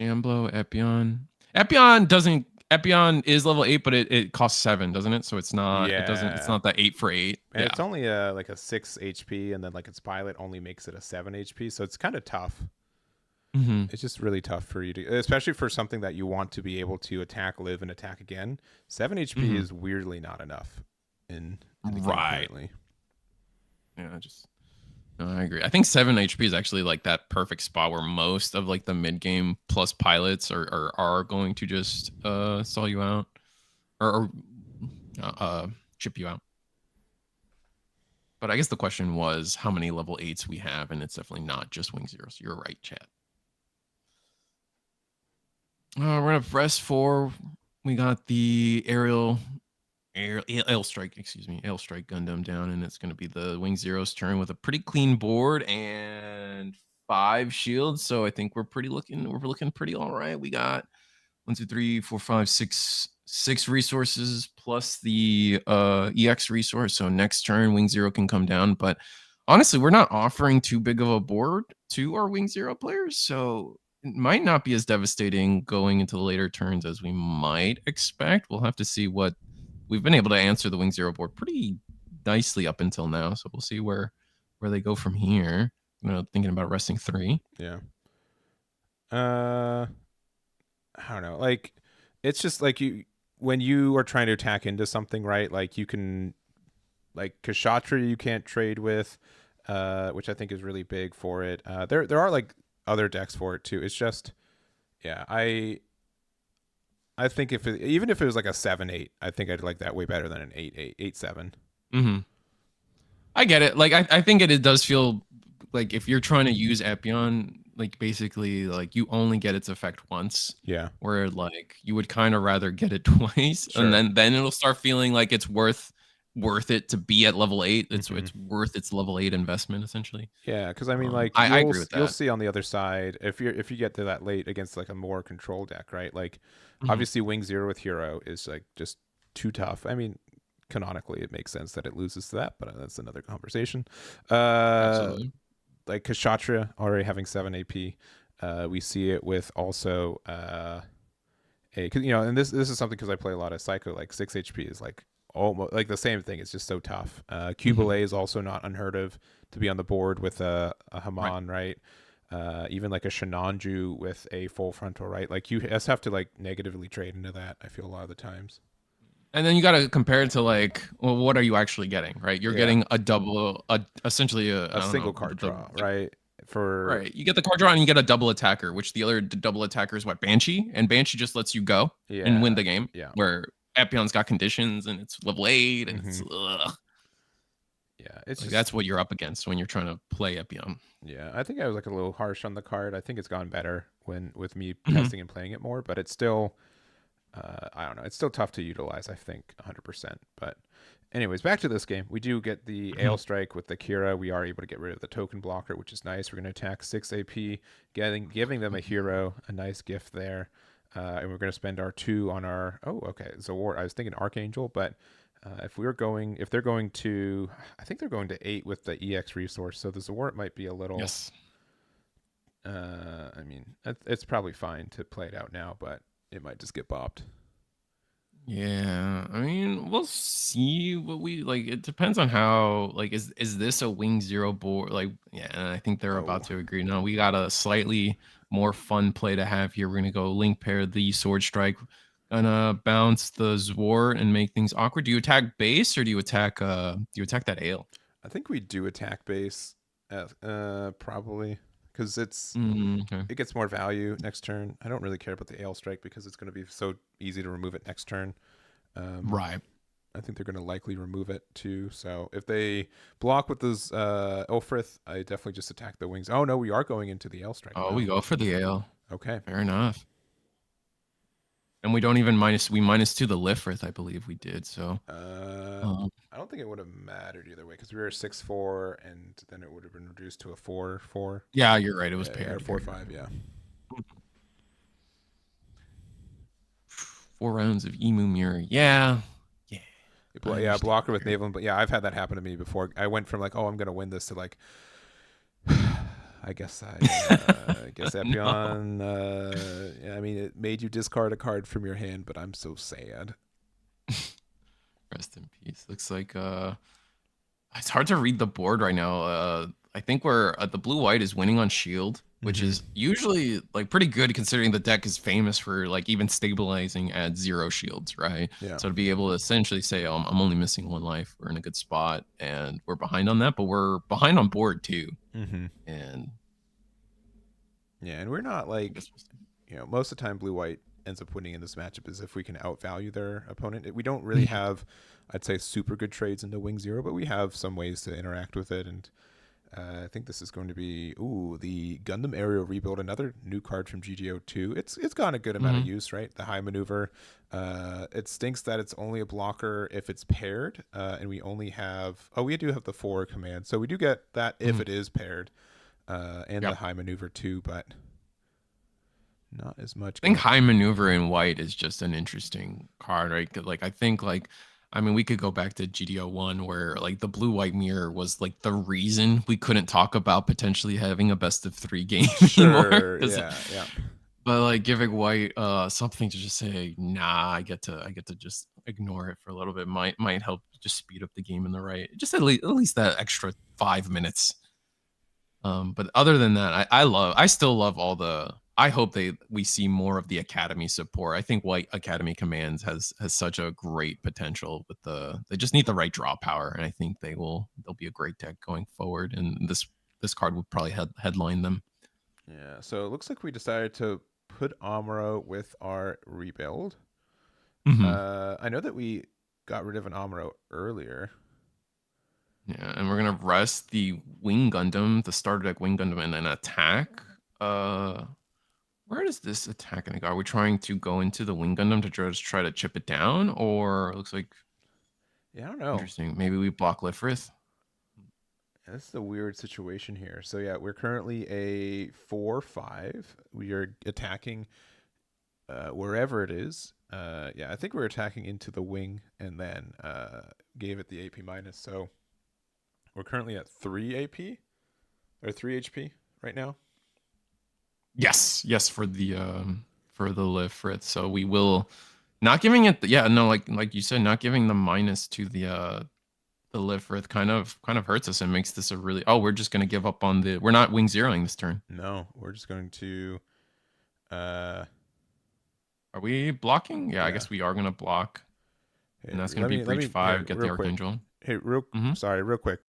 Shamblo, Epion. Epion is level 8, but it costs 7, doesn't it? So it's not it's not that 8 for 8. And it's only like a 6 HP, and then like its pilot only makes it a 7 HP, so it's kind of tough. It's just really tough for you to, especially for something that you want to be able to attack, live, and attack again. 7 HP is weirdly not enough in the game currently. Yeah, no, I agree. I think 7 HP is actually like that perfect spot where most of like the mid game plus pilots are going to just stall you out or chip you out. But I guess the question was how many level 8s we have, and it's definitely not just Wing Zero. So you're right, chat. We're gonna press 4. We got the aerial strike Gundam down, and it's gonna be the Wing Zero's turn with a pretty clean board and 5 shields. So I think we're looking pretty all right. We got 1, 2, 3, 4, 5, 6 resources plus the EX resource. So next turn Wing Zero can come down, but honestly, we're not offering too big of a board to our Wing Zero players, so it might not be as devastating going into the later turns as we might expect. We'll have to see what we've been able to answer the Wing Zero board pretty nicely up until now. So we'll see where they go from here. Thinking about resting 3. Yeah. I don't know. Like, it's just like when you are trying to attack into something, right? Like you can, like Kashatra, you can't trade with, which I think is really big for it. There are like other decks for it too. It's just, yeah, I think even if it was like a 7-8, I think I'd like that way better than an 8-8, 8-7. Mm-hmm. I get it. Like I think it does feel like if you're trying to use Epion, like basically like you only get its effect once. Yeah. Where like you would kind of rather get it twice, Sure. and then it'll start feeling like it's worth it to be at level 8. It's worth its level 8 investment essentially. Yeah, because I mean, like I agree with that. You'll see on the other side if you get to that late against like a more control deck, right? Like obviously Wing Zero with Hero is like just too tough. I mean, canonically it makes sense that it loses to that, but that's another conversation. Absolutely. Like Kashatra already having 7 AP. We see it with also cause, and this is something because I play a lot of Psycho. Like 6 HP is like almost like the same thing. It's just so tough. Cubile is also not unheard of to be on the board with a Haman, right? Even like a Shinanju with a full frontal, right? Like you just have to like negatively trade into that. I feel a lot of the times. And then you got to compare it to like, well, what are you actually getting, right? You're getting essentially a single card draw, right? Right, you get the card draw and you get a double attacker, which the other double attacker is what, Banshee, and Banshee just lets you go and win the game. Yeah, where Epion's got conditions and it's level 8 and it's it's like, that's what you're up against when you're trying to play Epion. Yeah, I think I was like a little harsh on the card. I think it's gone better with me testing and playing it more, but it's still I don't know. It's still tough to utilize, I think, 100%. But anyways, back to this game. We do get the Ale Strike with the Kira. We are able to get rid of the token blocker, which is nice. We're going to attack 6 AP, giving them a hero, a nice gift there. And we're going to spend our 2 on our... Oh, okay. Zawar. I was thinking Archangel, but if they're going to... I think they're going to 8 with the EX resource, so the Zawar might be a little... Yes. I mean, it's probably fine to play it out now, but it might just get bopped. Yeah, I mean, we'll see what we like. It depends on how like is this a Wing Zero board? Like, yeah, and I think they're about to agree. No, we got a slightly more fun play to have here. We're gonna go link pair the Sword Strike, gonna bounce the Zwar and make things awkward. Do you attack base or do you attack that Ale? I think we do attack base, probably. Because it gets more value next turn. I don't really care about the Ale Strike because it's going to be so easy to remove it next turn. Right. I think they're going to likely remove it too. So if they block with this Ulfrith, I definitely just attack the wings. Oh no, we are going into the Ale Strike. Oh, we go for the Ale. Okay. Fair enough. And we don't even minus 2 the Lifrith, I believe we did. So I don't think it would have mattered either way because we were a 6-4 and then it would have been reduced to a 4-4. Yeah, you're right. It was paired. 4-5, yeah. 4 rounds of Emu Mirror. Yeah. Yeah, blocker with Naval. But yeah, I've had that happen to me before. I went from like, oh, I'm going to win this to like, I guess Epion. I mean, it made you discard a card from your hand, but I'm so sad. Rest in peace. Looks like it's hard to read the board right now. I think we're the blue-white is winning on shield, which is usually like pretty good considering the deck is famous for like even stabilizing at 0 shields, right? Yeah. So to be able to essentially say, oh, I'm only missing 1 life, we're in a good spot, and we're behind on that, but we're behind on board too. And yeah, and we're not like, most of the time blue-white ends up winning in this matchup is if we can outvalue their opponent. We don't really have, I'd say, super good trades into Wing Zero, but we have some ways to interact with it. And I think this is going to be the Gundam Aerial Rebuild, another new card from GD02. It's gotten a good amount of use, right? The high maneuver. It stinks that it's only a blocker if it's paired, and we only have we do have the 4 command, so we do get that if it is paired, and the high maneuver too, but not as much. I think high maneuver in white is just an interesting card, right? Like I think I mean, we could go back to GD01 where like the blue-white mirror was like the reason we couldn't talk about potentially having a best of 3 game anymore. Yeah. But like giving white something to just say, nah, I get to just ignore it for a little bit might help just speed up the game in the right. Just at least that extra 5 minutes. But other than that, I still love all the. I hope we see more of the academy support. I think White Academy Commands has such a great potential with they just need the right draw power, and I think they'll be a great deck going forward. And this card would probably headline them. Yeah, so it looks like we decided to put Amuro with our rebuild. Mm-hmm. I know that we got rid of an Amuro earlier. Yeah, and we're gonna rest the Wing Gundam, the starter deck Wing Gundam, and then attack. Where does this attack gonna go? Are we trying to go into the Wing Gundam to just try to chip it down, or it looks like Yeah, I don't know. interesting? Maybe we block Lifrith. This is a weird situation here. So yeah, we're currently a 4-5. We are attacking wherever it is. Yeah, I think we're attacking into the wing and then gave it the AP minus. So we're currently at 3 AP or 3 HP right now. Yes, for the Lifrith. So we will not giving it. Yeah, no, like you said, not giving the minus to the Lifrith kind of hurts us and makes this a really. Oh, we're just gonna give up on the. We're not wing zeroing this turn. No, we're just going to. Are we blocking? Yeah, I Yeah. guess we are gonna block. Hey, And that's going to be breach 5, get the real quick. Archangel. Hey, Mhm. sorry, real quick.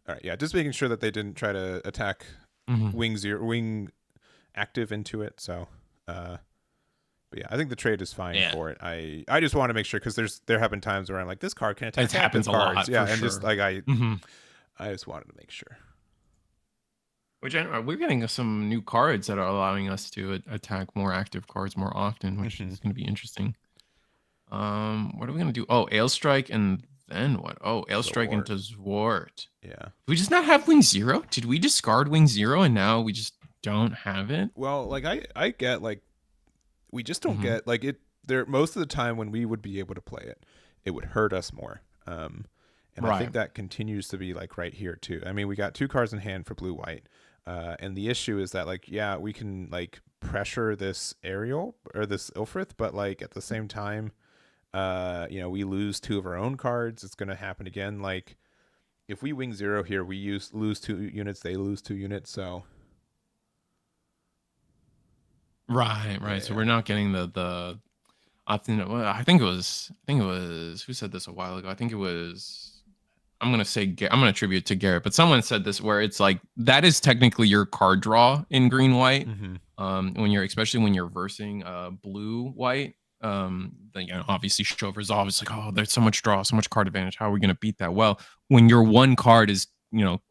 All right, yeah, just making sure that they didn't try to attack wing active into it. So, but yeah, I think the trade is fine for it. I just want to make sure because there have been times where I'm like, this card can attack. It happens a lot. Yeah, for and sure. just like I just wanted to make sure. Which we're getting some new cards that are allowing us to attack more active cards more often, which is going to be interesting. What are we going to do? Oh, Ale Strike and then what? Oh, Ale Strike into Zwart. Yeah. Do we just not have Wing Zero? Did we discard Wing Zero and now we just don't have it? Well, like I get like we just don't get like it there most of the time when we would be able to play it, it would hurt us more. And I think that continues to be like right here too. I mean, we got 2 cards in hand for blue white. And the issue is that like yeah, we can like pressure this Ariel or this Ilfrith, but like at the same time we lose 2 of our own cards. It's going to happen again. Like if we wing 0 here, we lose 2 units, they lose 2 units, so Right. Yeah. So we're not getting the often. Well, I think it was who said this a while ago. I think it was. I'm gonna attribute it to Garrett, but someone said this where it's like that is technically your card draw in green white. Especially when you're versing blue white. Then obviously show resolve. It's like, oh, there's so much draw, so much card advantage. How are we gonna beat that? Well, when your one card is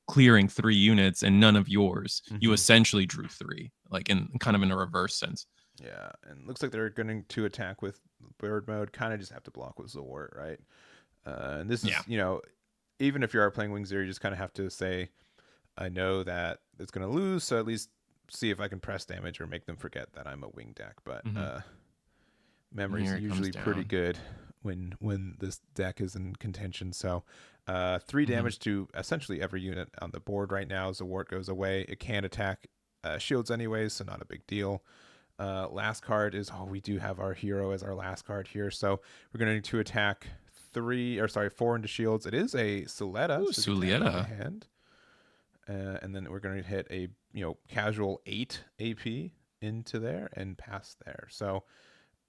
clearing 3 units and none of yours, you essentially drew 3, like in a reverse sense. Yeah, and looks like they're going to attack with bird mode. Kind of just have to block with Zort, right? And this is even if you are playing Wing Zero, you just kind of have to say, I know that it's going to lose, so at least see if I can press damage or make them forget that I'm a wing deck. But memory is usually pretty good when this deck is in contention. So 3 damage to essentially every unit on the board right now. Zawart goes away. It can't attack shields anyways, so not a big deal. Last card is we do have our hero as our last card here, so we're going to need to attack 4 into shields. It is a Suletta. Suletta hand, and then we're going to hit a casual 8 AP into there and pass there. So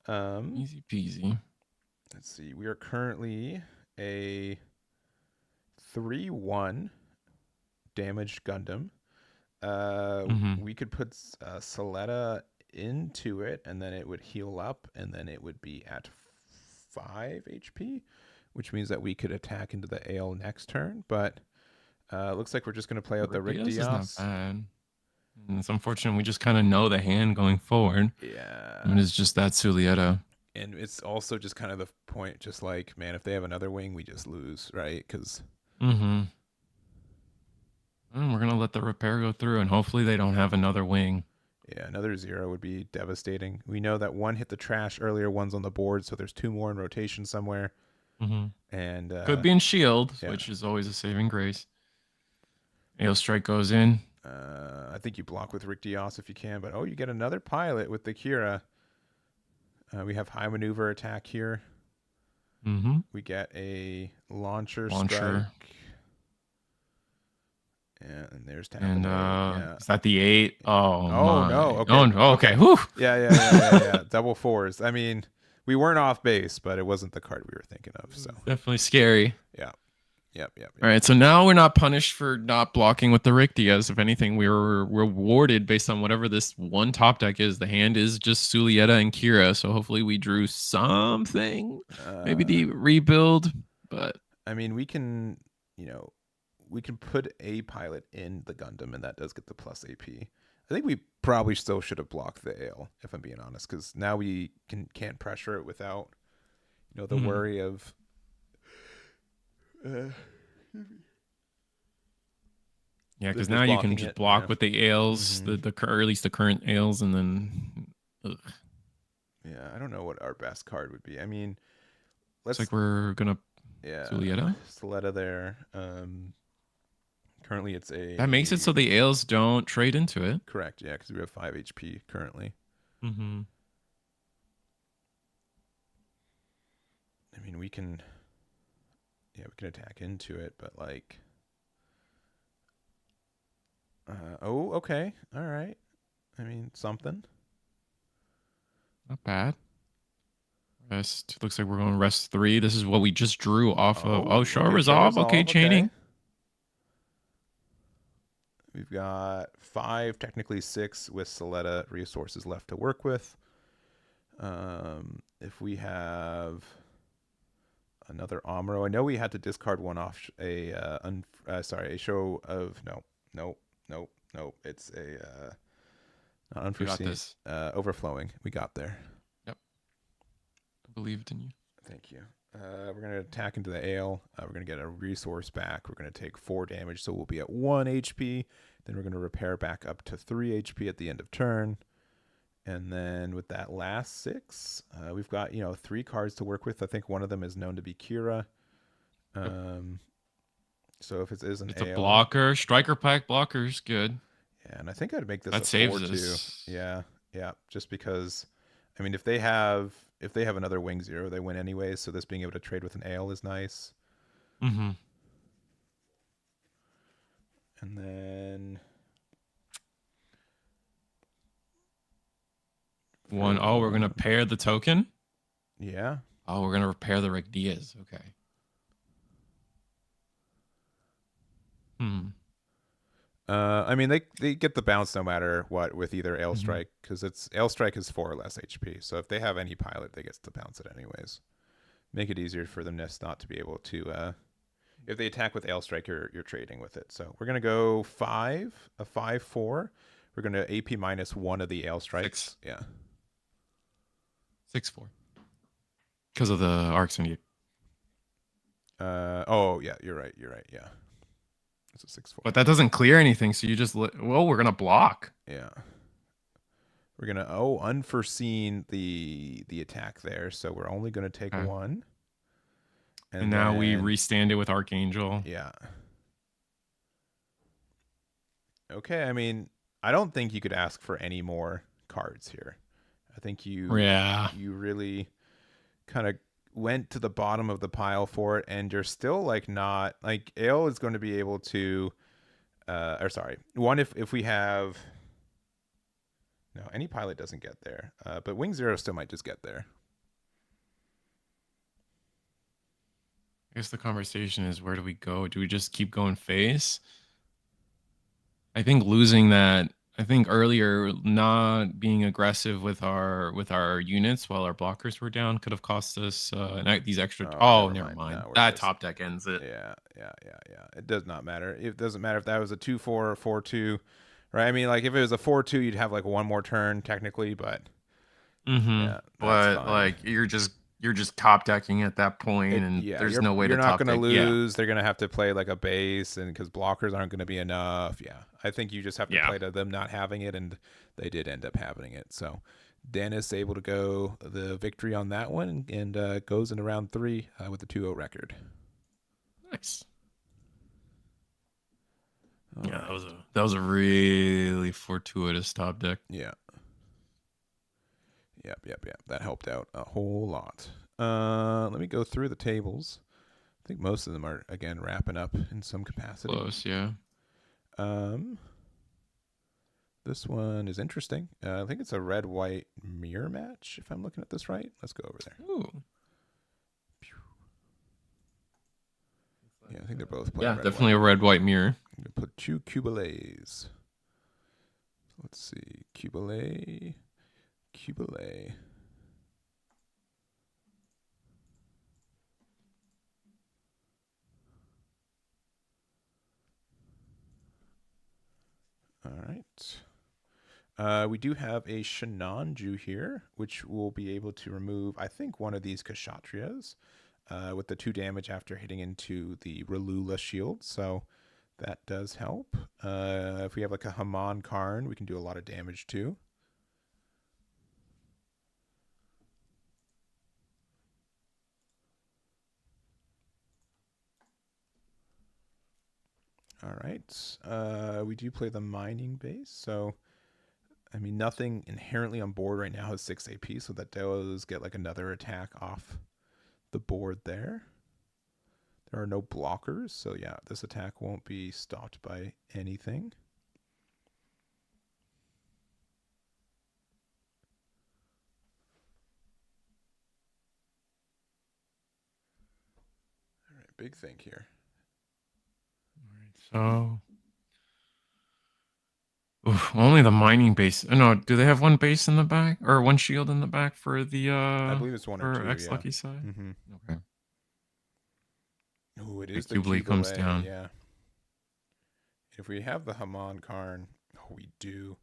easy peasy. Let's see. We are currently a 3-1 damaged Gundam. We could put Suletta into it, and then it would heal up, and then it would be at 5 HP, which means that we could attack into the Ale next turn. But looks like we're just going to play out the Rick Diaz. Not bad. And it's unfortunate we just kind of know the hand going forward. Yeah. And it's just that Suletta. And it's also just kind of the point, just like, man, if they have another wing, we just lose, right? Because Mm-hmm. And we're gonna let the repair go through, and hopefully they don't have another wing. Yeah, another 0 would be devastating. We know that one hit the trash earlier, one's on the board, so there's 2 more in rotation somewhere. Mm-hmm. And Could be in shield, yeah. which is always a saving grace. Ale strike goes in. I think you block with Rick Dios if you can, but you get another pilot with the Kira. We have high maneuver attack here. Mm-hmm. We get a launcher. Strike. Yeah, and there's And yeah. is that the 8? Oh my. No. Okay. Oh, okay. Whew. Yeah. Double 4s. I mean, we weren't off base, but it wasn't the card we were thinking of. So Definitely scary. Yeah. Yep. All right, so now we're not punished for not blocking with the Rick Diaz. If anything, we were rewarded based on whatever this one top deck is. The hand is just Sulieta and Kira, so hopefully we drew something. Maybe the rebuild, but I mean, we can, we can put a pilot in the Gundam, and that does get the plus AP. I think we probably still should have blocked the Ale, if I'm being honest, because now we can't pressure it without, the worry of. Yeah, because now you can just block with the ales, or at least the current ales, and then. Yeah, I don't know what our best card would be. I mean, looks like we're gonna. Sulieta there. Currently, it's a. That makes it so the ales don't trade into it. Correct. Yeah, because we have 5 HP currently. Mm-hmm. I mean, we can. Yeah, we can attack into it, but like. Okay. All right. I mean, something. Not bad. Rest. Looks like we're going rest 3. This is what we just drew off of. Oh, show resolve. Okay, chaining. Okay. We've got 5, technically 6 with Sulieta resources left to work with. If we have another Amuro, I know we had to discard one off a show of no. It's a not unforeseen. We got this. Overflowing. We got there. Yep. I believed in you. Thank you. We're gonna attack into the Ale. We're gonna get a resource back. We're gonna take 4 damage, so we'll be at 1 HP. Then we're gonna repair back up to 3 HP at the end of turn. And then with that last 6, we've got 3 cards to work with. I think one of them is known to be Kira. So if it is an it's Ale, a blocker, striker pack blocker's good. Yeah, and I think I'd make this that a saves 4-2. us. Yeah, just because, I mean, if they have another wing 0, they win anyways. So this being able to trade with an Ale is nice. Mm-hmm. And then we're gonna pair the token. Yeah. Oh, we're gonna repair the Rick Diaz. Okay. I mean, they get the bounce no matter what with either Ale Strike, because it's Ale Strike is 4 or less HP. So if they have any pilot, they get to bounce it anyways. Make it easier for them not to be able to. If they attack with Ale Strike, you're trading with it. So we're gonna go 5, a 5/4. We're gonna AP minus 1 of the Ale Strikes. 6. Yeah. 6/4. Because of the arcs and you. Yeah, you're right. Yeah. It's a 6/4. But that doesn't clear anything, so you just we're gonna block. Yeah. We're gonna unforeseen the attack there, so we're only gonna take 1. And now we restand it with Archangel. Yeah. Okay, I mean, I don't think you could ask for any more cards here. I think you really kind of went to the bottom of the pile for it, and you're still not Ale is going to be able to if we have any pilot doesn't get there, but wing 0 still might just get there. I guess the conversation is, where do we go? Do we just keep going face? I think losing that. I think earlier not being aggressive with our units while our blockers were down could have cost us these extra. Never mind. No, that top deck ends it. Yeah. It does not matter. It doesn't matter if that was a 2/4 or 4/2, right? I mean, if it was a 4/2, you'd have 1 more turn technically, but but you're just you're just top decking at that point, and Yeah, there's no way you're to not top gonna deck. Yeah, lose. They're gonna have to play like a base, and because blockers aren't gonna be enough. Yeah, I think you just have to yeah. play to them not having it, and they did end up having it. So Dennis able to go the victory on that one, and goes into round 3 with a 2-0 record. Nice. All Yeah, right. that was a really fortuitous top deck. Yeah. Yep. That helped out a whole lot. Let me go through the tables. I think most of them are again wrapping up in some capacity. Close, yeah. This one is interesting. I think it's a red-white mirror match, if I'm looking at this right. Let's go over there. Ooh. Yeah, I think they're both playing red, definitely white. a red-white mirror. I'm going to put 2 Cubelays. Let's see. Cubalay. All right. We do have a Shinanju here, which will be able to remove, I think, one of these Kshatriyas with the 2 damage after hitting into the Relula shield. So that does help. If we have like a Haman Karn, we can do a lot of damage too. All right. We do play the mining base. So, I mean, nothing inherently on board right now has 6 AP. So that does get like another attack off the board there. There are no blockers. So, yeah, this attack won't be stopped by anything. All right. Big think here. So, only the mining base. No, do they have one base in the back or one shield in the back for the I believe it's 1 or 2. X Yeah. Lucky side? Mm-hmm. Okay. Oh, it is the Cubalay comes Cubalay, down. yeah. If we have the Haman Karn, we do.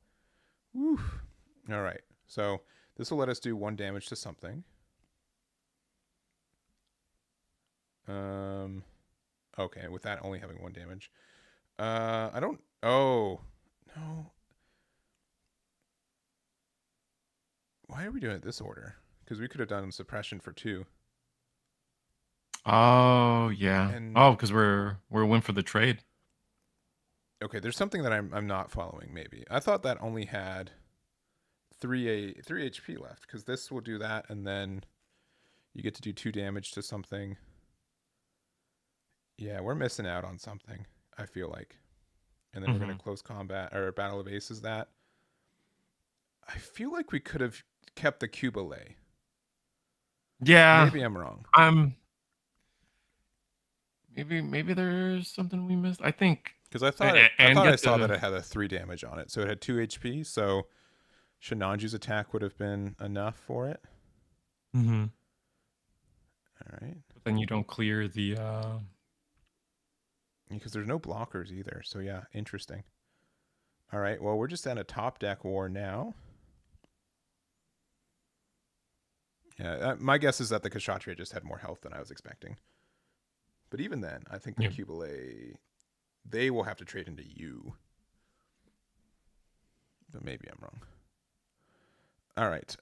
Woo. All right. So this will let us do 1 damage to something. Okay, with that only having 1 damage. I don't. Oh no. Why are we doing it this order? Because we could have done suppression for 2. Oh yeah. And because we're win for the trade. okay, there's something that I'm not following. Maybe I thought that only had 3 HP left, because this will do that, and then you get to do 2 damage to something. Yeah, we're missing out on something, I feel like. And then we're going to close combat or Battle of Aces that. I feel like we could have kept the Cubalay. Yeah. Maybe I'm wrong. Maybe there's something we missed. I think because I thought I saw that it had a 3 damage on it, so it had 2 HP. So Shinanju's attack would have been enough for it. Mm-hmm. All right. But then you don't clear the. Because there's no blockers either. So yeah, interesting. All right. Well, we're just in a top deck war now. Yeah, my guess is that the Kshatriya just had more health than I was expecting. But even then, I think the Cubalay, they will have to trade into you. But maybe I'm wrong. All right.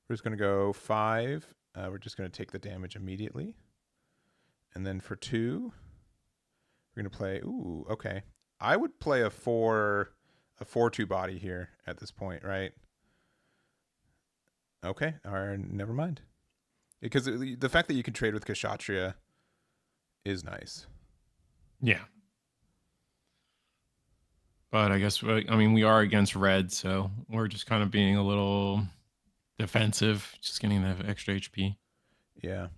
We're just going to go 5. We're just going to take the damage immediately. And then for 2, we're going to play... Ooh, okay. I would play a 4/2 body here at this point, right? Okay. Or never mind. Because the fact that you can trade with Kshatriya is nice. Yeah. But I guess, we are against red, so we're just kind of being a little defensive, just getting the extra HP. Yeah.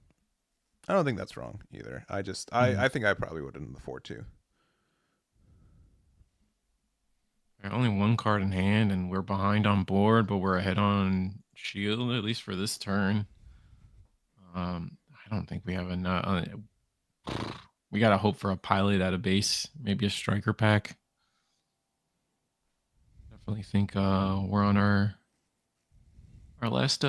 I don't think that's wrong either. I think I probably would have done the 4/2. Only 1 card in hand, and we're behind on board, but we're ahead on shield, at least for this turn. I don't think we have enough. We got to hope for a pilot at a base, maybe a striker pack. Definitely think we're on our Our last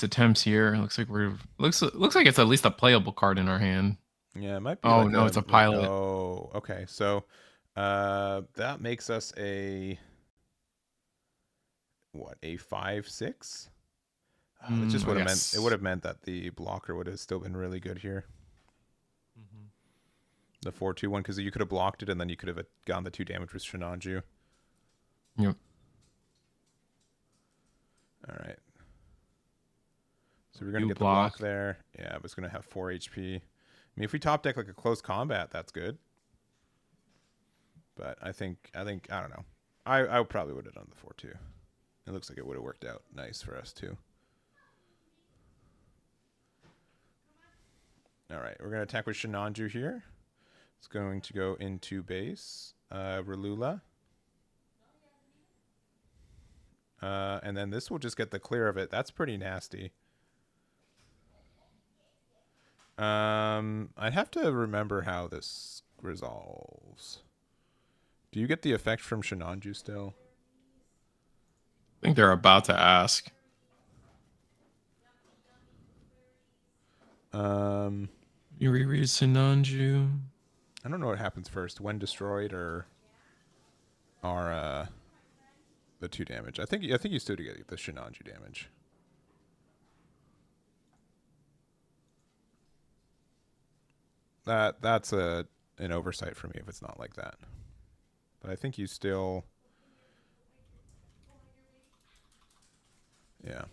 attempts here. Looks like looks like it's at least a playable card in our hand. Yeah, it might be Oh like no, a it's a like. pilot. Oh, okay. So, that makes us a what? A 5/6. That just I would have meant it would guess. have meant that the blocker would have still been really good here. Mhm. The 4/2 one, because you could have blocked it and then you could have gotten the 2 damage with Shinanju. Yep. All right. So we're gonna You get the block block. there. Yeah, but it's gonna have 4 HP. I mean, if we top deck like a close combat, that's good. But I think I don't know. I probably would have done the 4/2. It looks like it would have worked out nice for us too. All right, we're gonna attack with Shinanju here. It's going to go into base. Relula. And then this will just get the clear of it. That's pretty nasty. I'd have to remember how this resolves. Do you get the effect from Shinanju still? I think they're about to ask. Um, You reread Sinanju. I don't know what happens first, when destroyed or the 2 damage. I think you still get the Shinanju damage. That's an oversight for me if it's not like that. But I think you still. Yeah.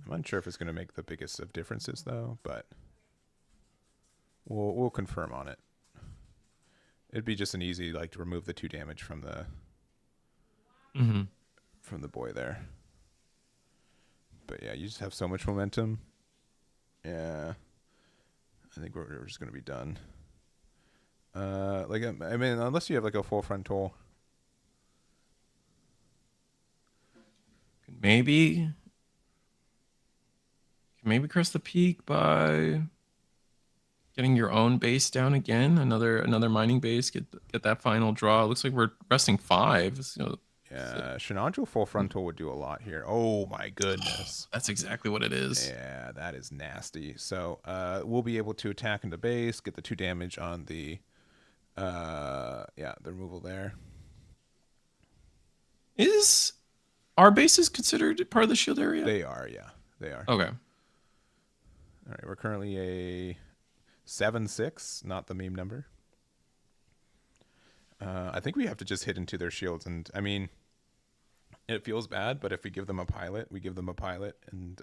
I'm unsure if it's going to make the biggest of differences though, but we'll confirm on it. It'd be just an easy like to remove the 2 damage from the from the boy there. But yeah, you just have so much momentum. Yeah, I think we're just gonna be done. Like I mean, unless you have like a full frontal. Maybe cross the peak by getting your own base down again. Another mining base. Get that final draw. It looks like we're resting 5. Yeah, Shinanju full frontal would do a lot here. Oh my goodness. That's exactly what it is. Yeah, that is nasty. So we'll be able to attack into base, get the 2 damage on the the removal there. Is our bases considered part of the shield area? They are, yeah. They are. Okay. All right, we're currently a 7/6, not the meme number. I think we have to just hit into their shields, and I mean, it feels bad, but if we give them a pilot, we give them a pilot, and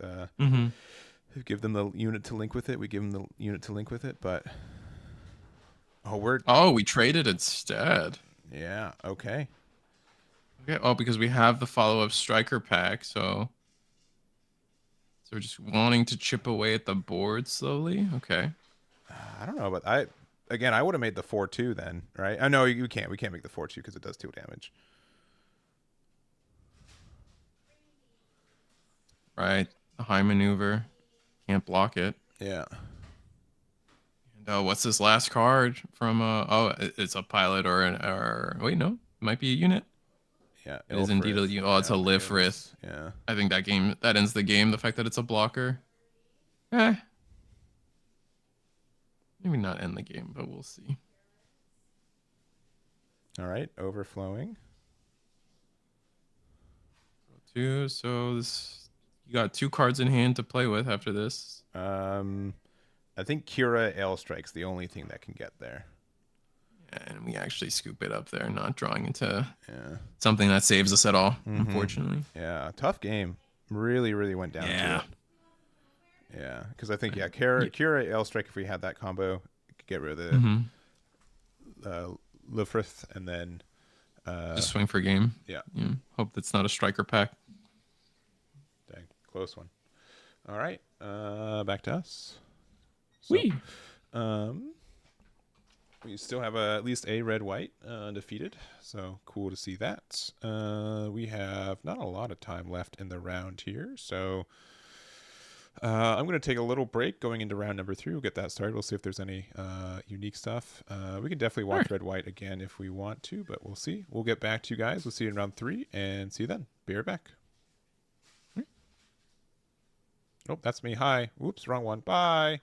give them the unit to link with it. We give them the unit to link with it, but we traded instead. Yeah. Okay. Okay. Oh, because we have the follow-up striker pack, so we're just wanting to chip away at the board slowly. Okay. I don't know, but I would have made the 4/2 then, right? I know you can't. We can't make the 4/2 because it does 2 damage. Right. The high maneuver. Can't block it. Yeah. And what's this last card from? It's a pilot or wait, no, it might be a unit. Yeah. It is indeed a unit. Oh, it's a Lifrith. Yeah. I think that ends the game. The fact that it's a blocker. Maybe not end the game, but we'll see. All right, overflowing. So this, you got 2 cards in hand to play with after this. I think Kira Ale Strike's the only thing that can get there. And we actually scoop it up there, not drawing into something that saves us at all, unfortunately. Yeah, tough game. Really, really went down to it. Yeah, because I think Kira Ale Strike, if we had that combo, could get rid of the Lifrith, and then just swing for game. Yeah. Hope that's not a striker pack. Dang, close one. All right, back to us. So, we still have at least a red-white undefeated, so cool to see that. We have not a lot of time left in the round here, so I'm going to take a little break going into round number 3. We'll get that started. We'll see if there's any unique stuff. We can definitely All watch right. Red White again if we want to, but we'll see. We'll get back to you guys. We'll see you in round 3 and see you then. Be right back. Oh, that's me. Hi. Whoops, wrong one. Bye.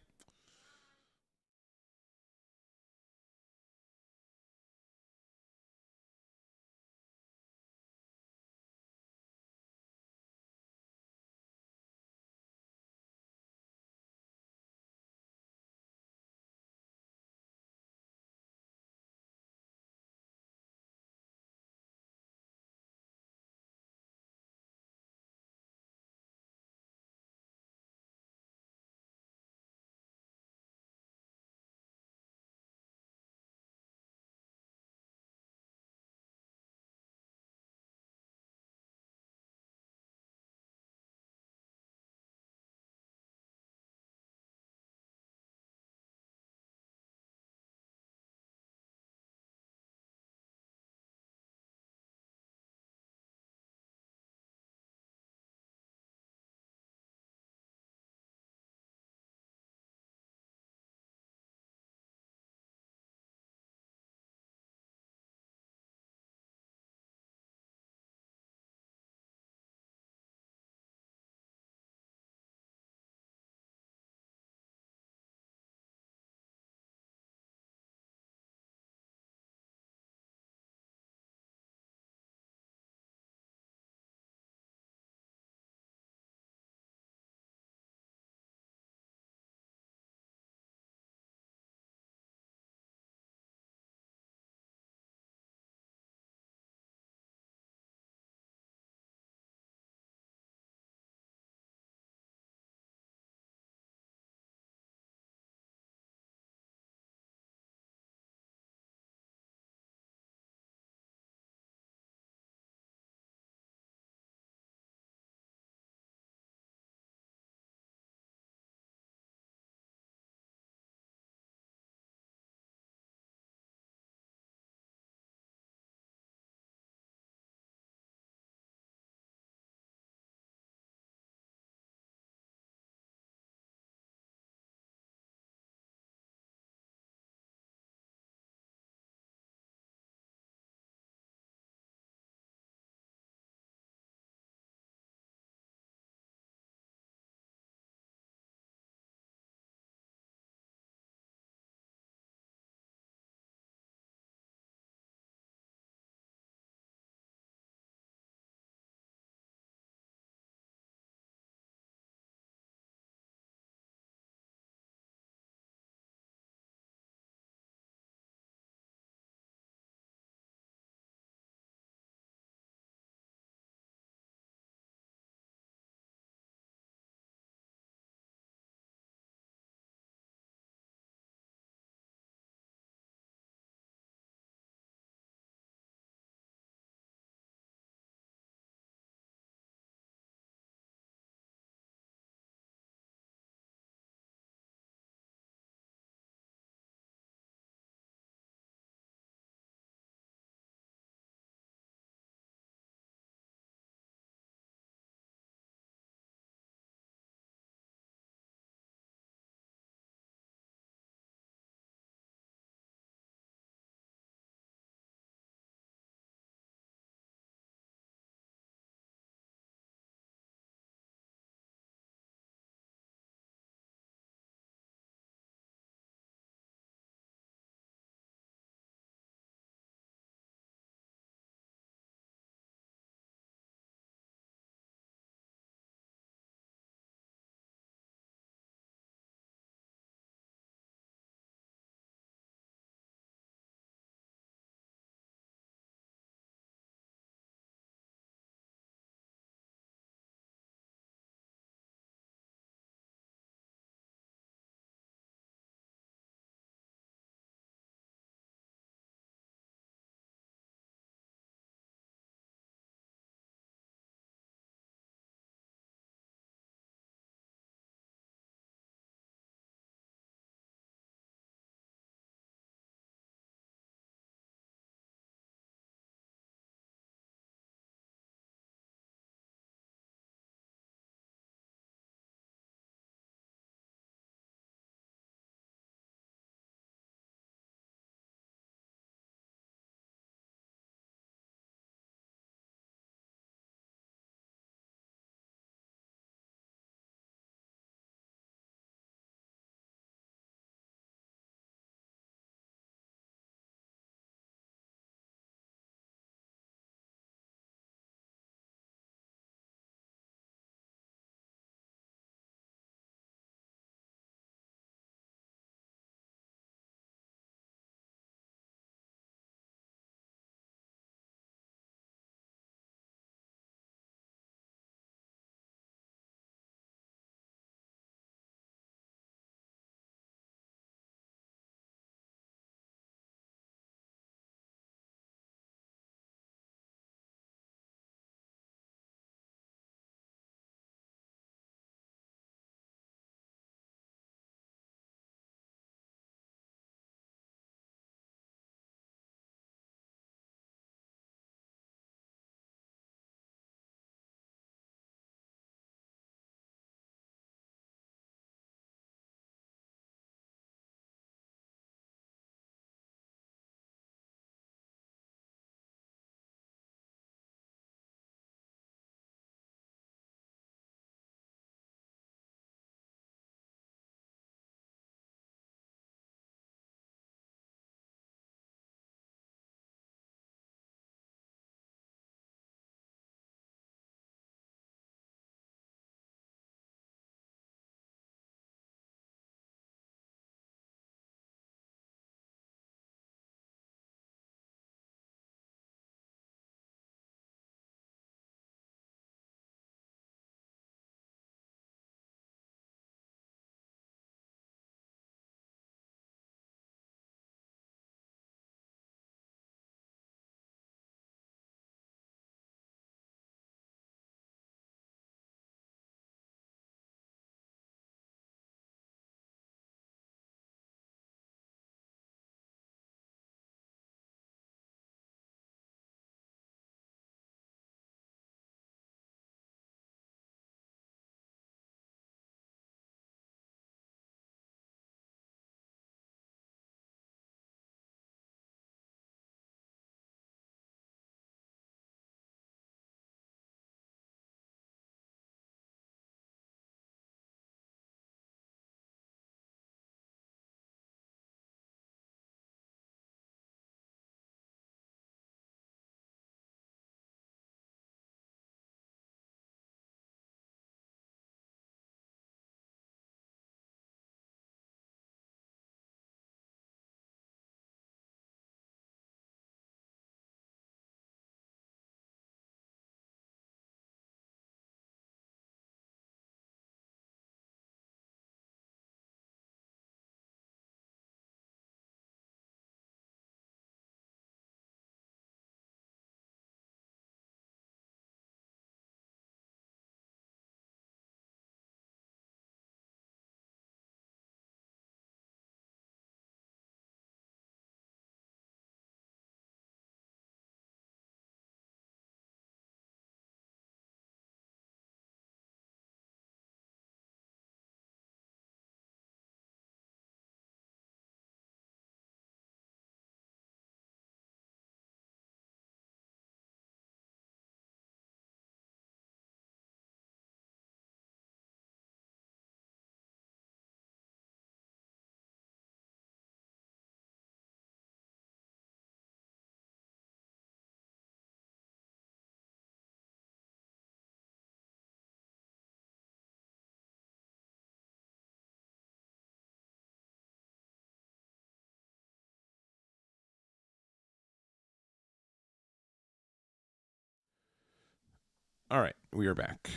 All right, we are back.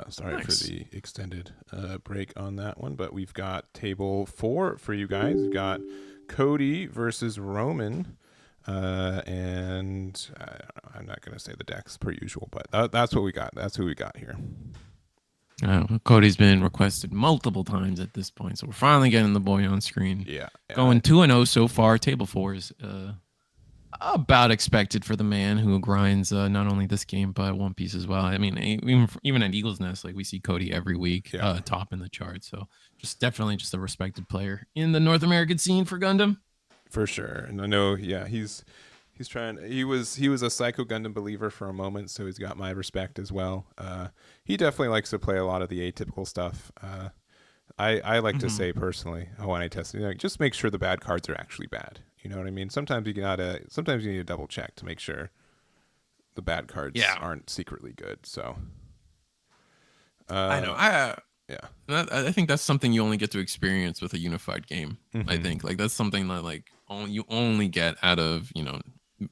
Sorry for Nice. the extended break on that one, but we've got table 4 for you guys. We've got Cody versus Roman, and I'm not going to say the decks per usual, but that's what we got. That's who we got here. Cody's been requested multiple times at this point, so we're finally getting the boy on screen. Yeah, Going 2-0 so far. Table 4 is about expected for the man who grinds not only this game but One Piece as well. I mean, even at Eagles Nest, like we see Cody every week, Yeah. top in the chart. So definitely just a respected player in the North American scene for Gundam. For sure. And I know, yeah, he's trying. He was a Psycho Gundam believer for a moment, so he's got my respect as well. He definitely likes to play a lot of the atypical stuff. I like to say personally, when I test it, just make sure the bad cards are actually bad. You know what I mean? Sometimes you need to double check to make sure the bad cards aren't secretly good. So I know. yeah, I think that's something you only get to experience with a unified game. I think like that's something that like you only get out of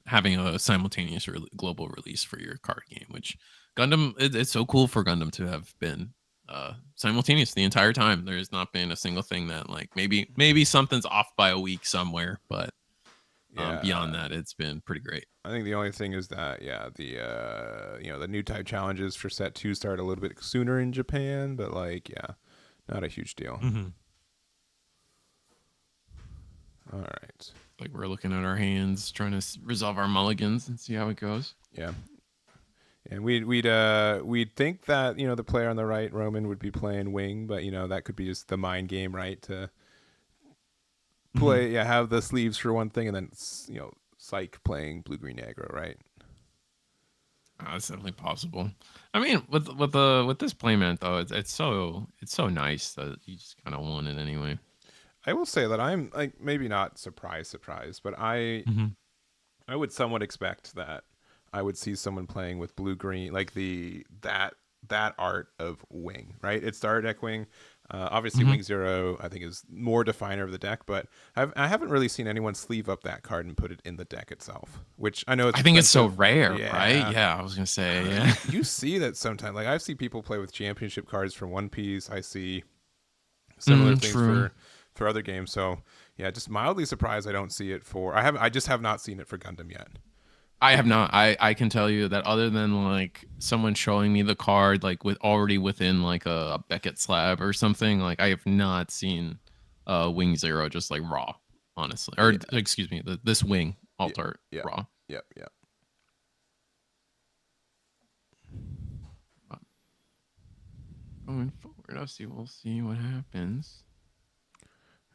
having a simultaneous global release for your card game. Which Gundam, it's so cool for Gundam to have been simultaneous the entire time. There's not been a single thing that like maybe something's off by a week somewhere, but beyond that, it's been pretty great. I think the only thing is that the new type challenges for set 2 start a little bit sooner in Japan, but not a huge deal. All right. Like we're looking at our hands, trying to resolve our mulligans and see how it goes. Yeah. And we'd think that the player on the right, Roman, would be playing wing, but that could be just the mind game, right? To play, have the sleeves for one thing, and then Psych playing blue green aggro, right? That's definitely possible. I mean, with this playmat though, it's so nice that you just kind of want it anyway. I will say that I'm like maybe not surprised, but I would somewhat expect that I would see someone playing with blue green, like that art of wing, right? It's the art deck wing. Obviously, Wing Zero I think is more definer of the deck, but I haven't really seen anyone sleeve up that card and put it in the deck itself. Which I know I think it's so rare, right? Yeah, I was gonna say, yeah. You see that sometimes. Like I've seen people play with championship cards from One Piece. I see similar things for other games. So yeah, just mildly surprised I don't see it for. I just have not seen it for Gundam yet. I have not. I can tell you that other than like someone showing me the card like already within like a Beckett slab or something, like I have not seen Wing Zero just like raw, honestly. Or excuse me, this wing alt art raw. Yep. Going forward, we'll see what happens.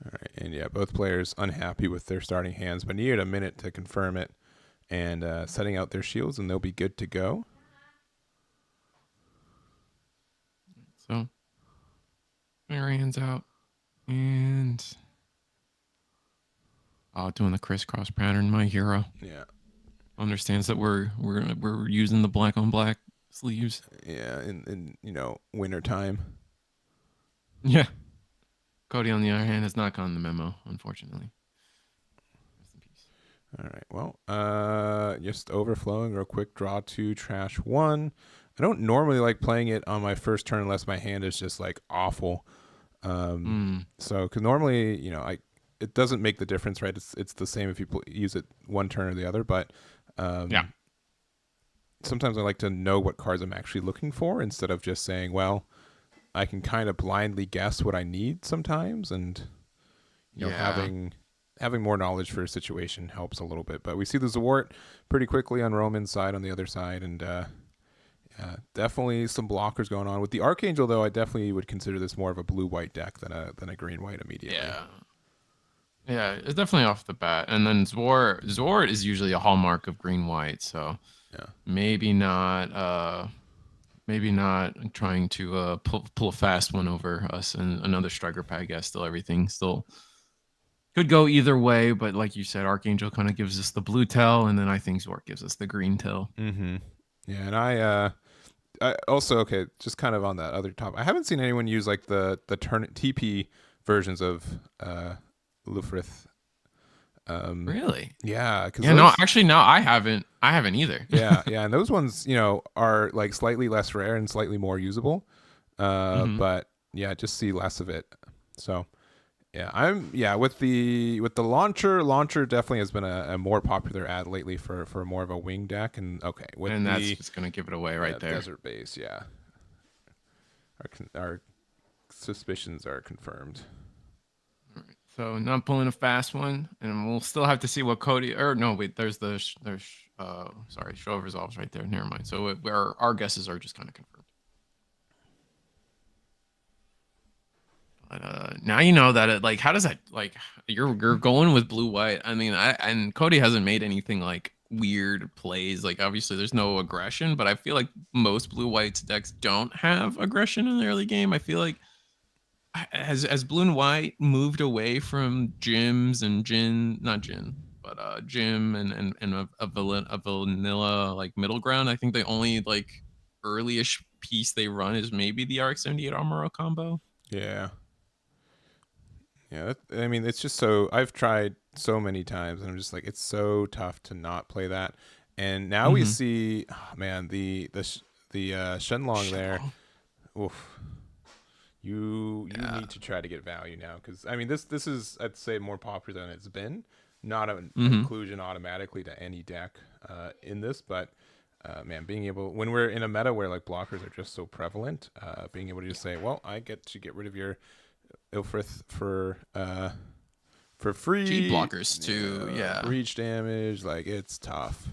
All right, and both players unhappy with their starting hands, but needed a minute to confirm it. And setting out their shields, and they'll be good to go. So, their hands out, and doing the crisscross pattern. My hero, understands that we're using the black on black sleeves. Yeah, in winter time. Yeah, Cody on the other hand has not gotten the memo, unfortunately. All right. Well, just overflowing real quick. Draw 2, trash 1. I don't normally like playing it on my first turn unless my hand is just like awful. So, because normally, it doesn't make the difference, right? It's the same if you use it one turn or the other. But sometimes I like to know what cards I'm actually looking for instead of just saying, well, I can kind of blindly guess what I need sometimes, and having more knowledge for a situation helps a little bit. But we see the Zwart pretty quickly on Roman's side on the other side, and definitely some blockers going on. With the Archangel, though, I definitely would consider this more of a blue-white deck than a green-white immediately. Yeah, it's definitely off the bat. And then Zwart is usually a hallmark of green-white, so maybe not trying to pull a fast one over us. And another Striker pack, everything still could go either way, but like you said, Archangel kind of gives us the blue tail, and then I think Zwart gives us the green tail. Yeah, and I also, just kind of on that other top, I haven't seen anyone use like the turn TP versions of Lufrith Really? Yeah, because Yeah, no, actually, no, I haven't. I haven't either. yeah, and those ones, are like slightly less rare and slightly more usable. Hmm. But yeah, just see less of it. So yeah, with the launcher definitely has been a more popular ad lately for more of a wing deck. And okay, with And that's the just gonna give it away right there. desert base, yeah, our suspicions are confirmed. So not pulling a fast one, and we'll still have to see what Cody. Or no, wait, sorry, show of resolves right there. Never mind. So our guesses are just kind of confirmed. But now you know that like how does that like you're going with blue white. I mean, and Cody hasn't made anything like weird plays. Like obviously there's no aggression, but I feel like most blue white decks don't have aggression in the early game. I feel like as blue and white moved away from gyms and not Jin, but Jim and a vanilla like middle ground. I think the only like earlyish piece they run is maybe the RX-78 Armoro combo. Yeah. Yeah, I mean, it's just so I've tried so many times, and I'm just like, it's so tough to not play that. And now we see, oh, man, the Shenlong there. Shenlong. Oof, you Yeah. need to try to get value now, because I mean, this is, I'd say, more popular than it's been. Not an inclusion automatically to any deck in this, but man, being able, when we're in a meta where like blockers are just so prevalent, being able to just say, well, I get to get rid of your Ilfrith for free. G blockers too, yeah. Breach damage, like it's tough.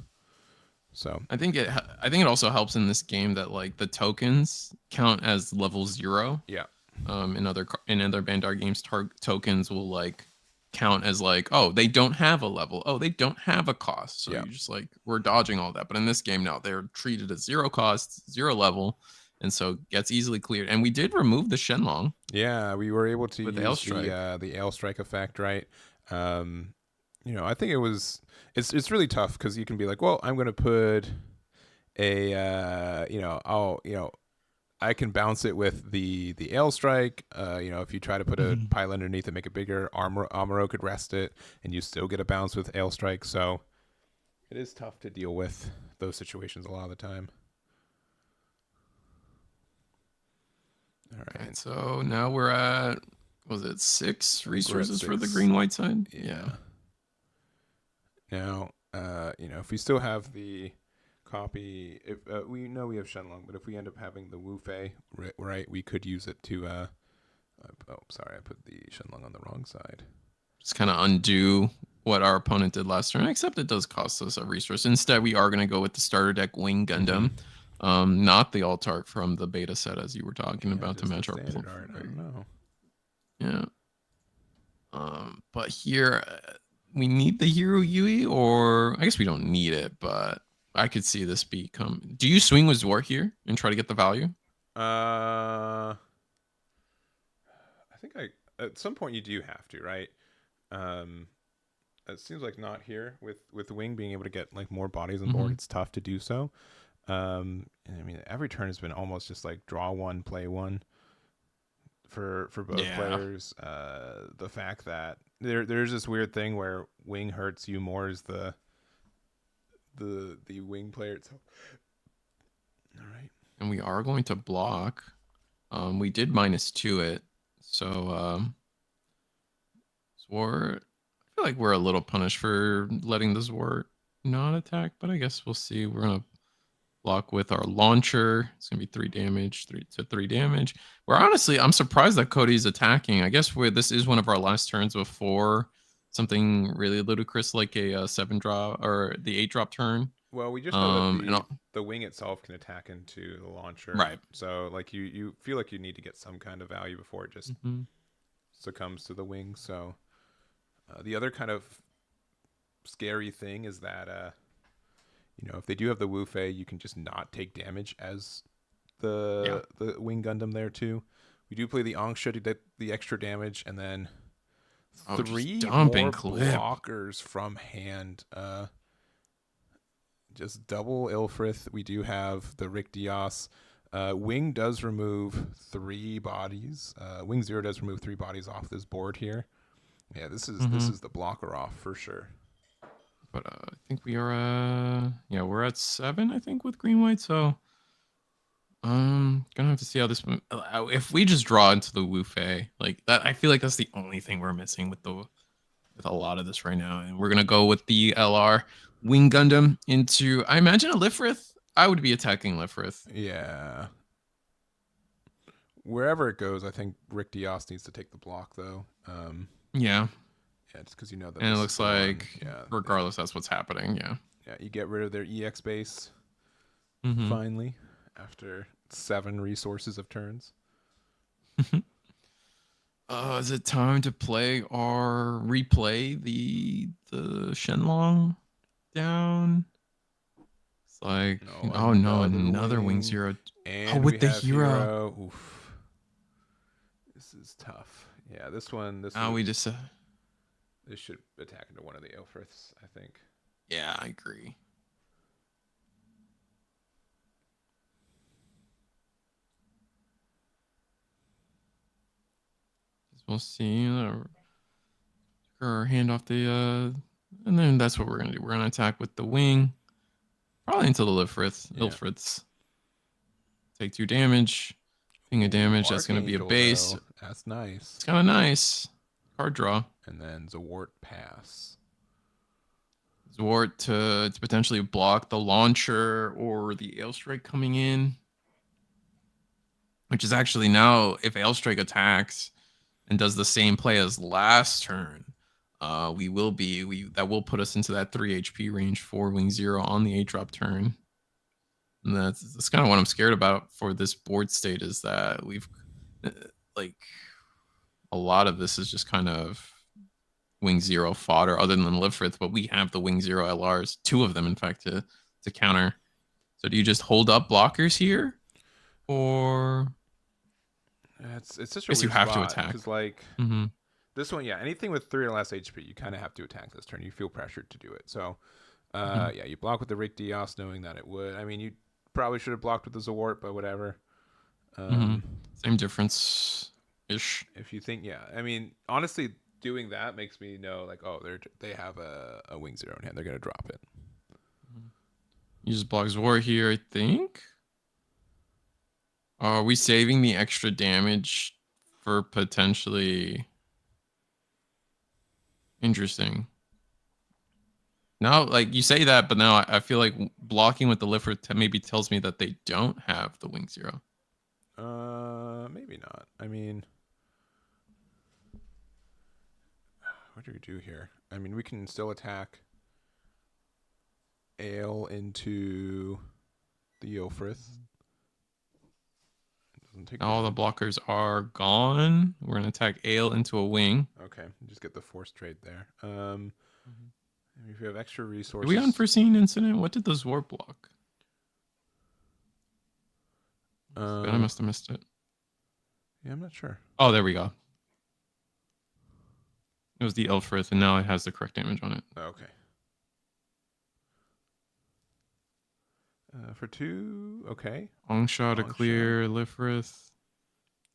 So I think it also helps in this game that like the tokens count as level 0. yeah. In other Bandar games, tokens will like count as like, oh, they don't have a level, oh, they don't have a cost, so Yeah. you just like we're dodging all that. But in this game now, they're treated as 0 cost, 0 level, and so gets easily cleared. And we did remove the Shenlong. Yeah, we were able to With use the Ale Strike effect, right? I think it's really tough because you can be like, well, I'm going to put I can bounce it with the Ale Strike. If you try to put a pile underneath and make it bigger, Amuro could rest it, and you still get a bounce with Ale Strike. So it is tough to deal with those situations a lot of the time. All right. So now we're at, was it 6 resources for the green white side? Yeah. Now, if we still have the copy, if we know we have Shenlong, but if we end up having the Wu Fei, right, we could use it to. Sorry, I put the Shenlong on the wrong side. Just kind of undo what our opponent did last turn, except it does cost us a resource. Instead, we are going to go with the starter deck Wing Gundam, not the alt art from the beta set as you were talking about to match our standard art. I don't know. Yeah. But here we need the Hero Yui, or I guess we don't need it, but I could see this become. Do you swing with Zor here and try to get the value? I think at some point you do have to, right? It seems like not here with Wing being able to get like more bodies on board. It's tough to do so. And I mean, every turn has been almost just like draw one, play one for both players. The fact that there's this weird thing where Wing hurts you more as the Wing player itself. All right. And we are going to block. We did -2 it. So Zwart, I feel like we're a little punished for letting the Zwart not attack, but I guess we'll see. We're gonna block with our launcher. It's gonna be 3 damage, 3 damage. I'm surprised that Cody's attacking. I guess this is one of our last turns before something really ludicrous like a 7-drop or the 8-drop turn. Well, we just know that the Wing itself can attack into the launcher, right? So like you feel like you need to get some kind of value before it just succumbs to the Wing. So the other kind of scary thing is that if they do have the Wu Fei, you can just not take damage as the Wing Gundam there too. We do play the Angsha to get the extra damage, and then 3 more blockers from hand. Just double Ilfrith. We do have the Rick Dias. Wing does remove 3 bodies. Wing 0 does remove 3 bodies off this board here. Yeah, this Mm-hmm. is the blocker off for sure. But I think we are yeah, we're at 7, I think, with green white. So gonna have to see how this if we just draw into the Wu Fei, like that, I feel like that's the only thing we're missing with a lot of this right now. And we're gonna go with the LR Wing Gundam into, I imagine, a Lifrith. I would be attacking Lifrith. Yeah. Wherever it goes, I think Rick Dias needs to take the block though. Yeah. Yeah, just because you know that And it this is looks the one. like Yeah. regardless, that's what's happening. Yeah. Yeah, you get rid of their EX base Mm-hmm. finally after 7 resources of turns. Is it time to play or replay the Shenlong down? It's like, No, oh no, another another Wing wing. Zero. Oh, And we with the have hero. hero. Oof. This is tough. Yeah, this one. Now we just. This should attack into one of the Ilfriths, I think. Yeah, I agree. We'll see. Or hand off the and then that's what we're gonna do. We're gonna attack with the wing, probably into the Ilfrith. Yeah. Ilfriths take 2 damage. Ping of damage. That's gonna be a Archangel, base. though. That's nice. It's kind of nice. Card draw. And then Zawart pass. Zwart to potentially block the launcher or the Ailstrike coming in. Which is actually now, if Ailstrike attacks and does the same play as last turn, that will put us into that 3 HP range for Wing Zero on the 8-drop turn. And that's kind of what I'm scared about for this board state, is that we've like a lot of this is just kind of Wing Zero fodder other than Livfrith, but we have the Wing Zero LRs, 2 of them in fact, to counter. So do you just hold up blockers here, or It's such a guess you weird have to spot, attack? because like Mm-hmm. this one, yeah, anything with 3 or less HP, you kind of have to attack this turn. You feel pressured to do it. So yeah, you block with the Rick Dias knowing that it would. I mean, you probably should have blocked with the Zawart, but whatever. Same difference ish. If you think, yeah, I mean, honestly, doing that makes me know, like, oh, they have a Wing Zero in hand. They're gonna drop it. You just block Zor here, I think. Are we saving the extra damage for potentially interesting? Now, like you say that, but now I feel like blocking with the Lifter maybe tells me that they don't have the Wing Zero. Maybe not. I mean, what do we do here? I mean, we can still attack Ale into the Ilfrith. All the blockers are gone. We're gonna attack Ale into a wing. Okay, just get the force trade there. If you have extra resources, Did we unforeseen incident? What did the Zor block? I must have missed it. Yeah, I'm not sure. Oh, there we go. It was the Ilfrith, and now it has the correct damage on it. Okay. For 2, okay. Ongshaw to clear Lifrith.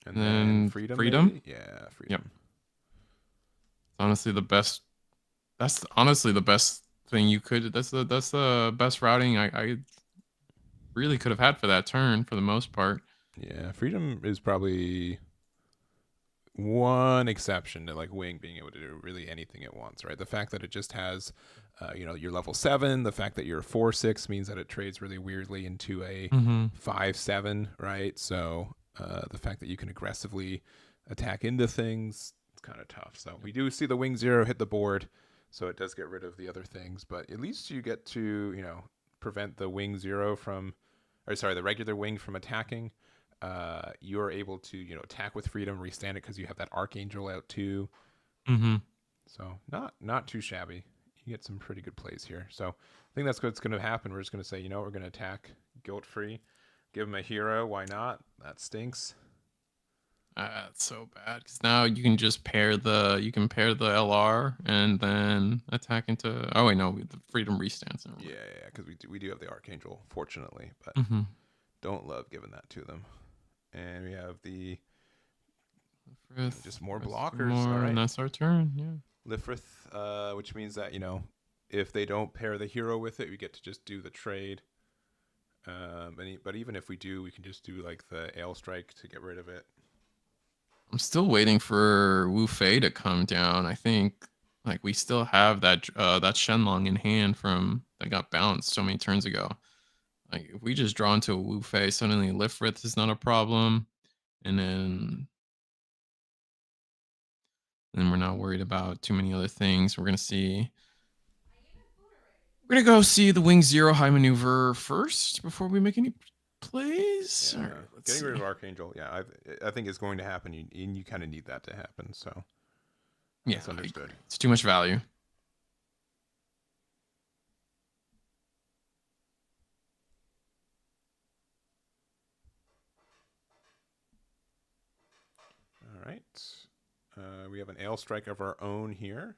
And then Freedom? Maybe? Yeah, Freedom. Yep. Honestly, the best. That's honestly the best thing you could. That's the best routing I really could have had for that turn for the most part. Yeah, Freedom is probably one exception to like Wing being able to do really anything it wants, right? The fact that it just has, you're level 7. The fact that you're 4/6 means that it trades really weirdly into a 5/7, right? So the fact that you can aggressively attack into things, it's kind of tough. So we do see the Wing Zero hit the board, so it does get rid of the other things. But at least you get to, prevent the Wing Zero from, the regular Wing from attacking. You're able to attack with Freedom, restand it because you have that Archangel out too. So not too shabby. You get some pretty good plays here. So I think that's what's going to happen. We're just going to say, we're going to attack guilt free, give him a hero. Why not? That stinks. That's so bad, because now you can just pair the LR and then attack into. Oh wait, no, the Freedom restands. Yeah, because we do have the Archangel, fortunately, but don't love giving that to them. And we have the just more blockers. All right. And that's our turn. Yeah. Lifrith, which means that, if they don't pair the hero with it, we get to just do the trade. But even if we do, we can just do like the Ale Strike to get rid of it. I'm still waiting for Wu Fei to come down. I think like we still have that Shenlong in hand from that got bounced so many turns ago. Like if we just draw into a Wu Fei, suddenly Lifrith is not a problem, and then we're not worried about too many other things. We're gonna go see the Wing Zero high maneuver first before we make any plays. Yeah. All right, Getting rid of Archangel, yeah, I think is going to happen, and you kind of need that to happen. So yeah, that's understood. It's too much value. All right. We have an Ale Strike of our own here.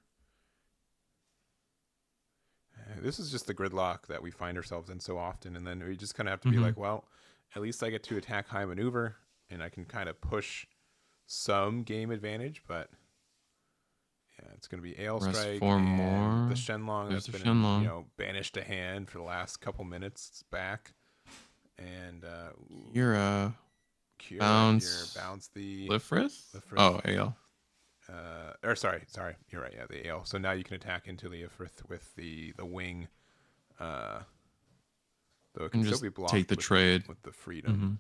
This is just the gridlock that we find ourselves in so often, and then we just kind of have to be like, well, at least I get to attack high maneuver, and I can kind of push some game advantage, but yeah, it's going to be Ale Strike Four and more. the Shenlong There's that's the been Shenlong. banished to hand for the last couple minutes. It's back, and Kira bounce the Lifrith. Oh, Ale. Or sorry, you're right. Yeah, the Ale. So now you can attack into the Ifrith with the wing. Though it can still be blocked. Take the trade with the freedom.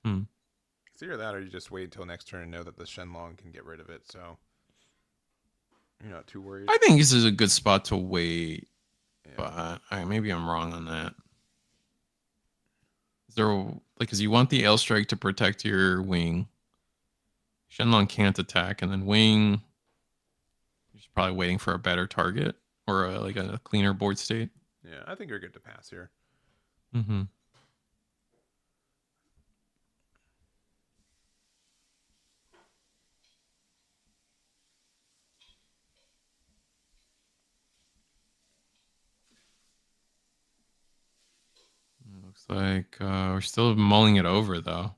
It's either that, or you just wait until next turn and know that the Shenlong can get rid of it. So you're not too worried. I think this is a good spot to wait, but maybe I'm wrong on that. Is there because you want the Ale Strike to protect your wing. Shenlong can't attack, and then wing. You're just probably waiting for a better target or a cleaner board state. Yeah, I think you're good to pass here. Looks like we're still mulling it over, though.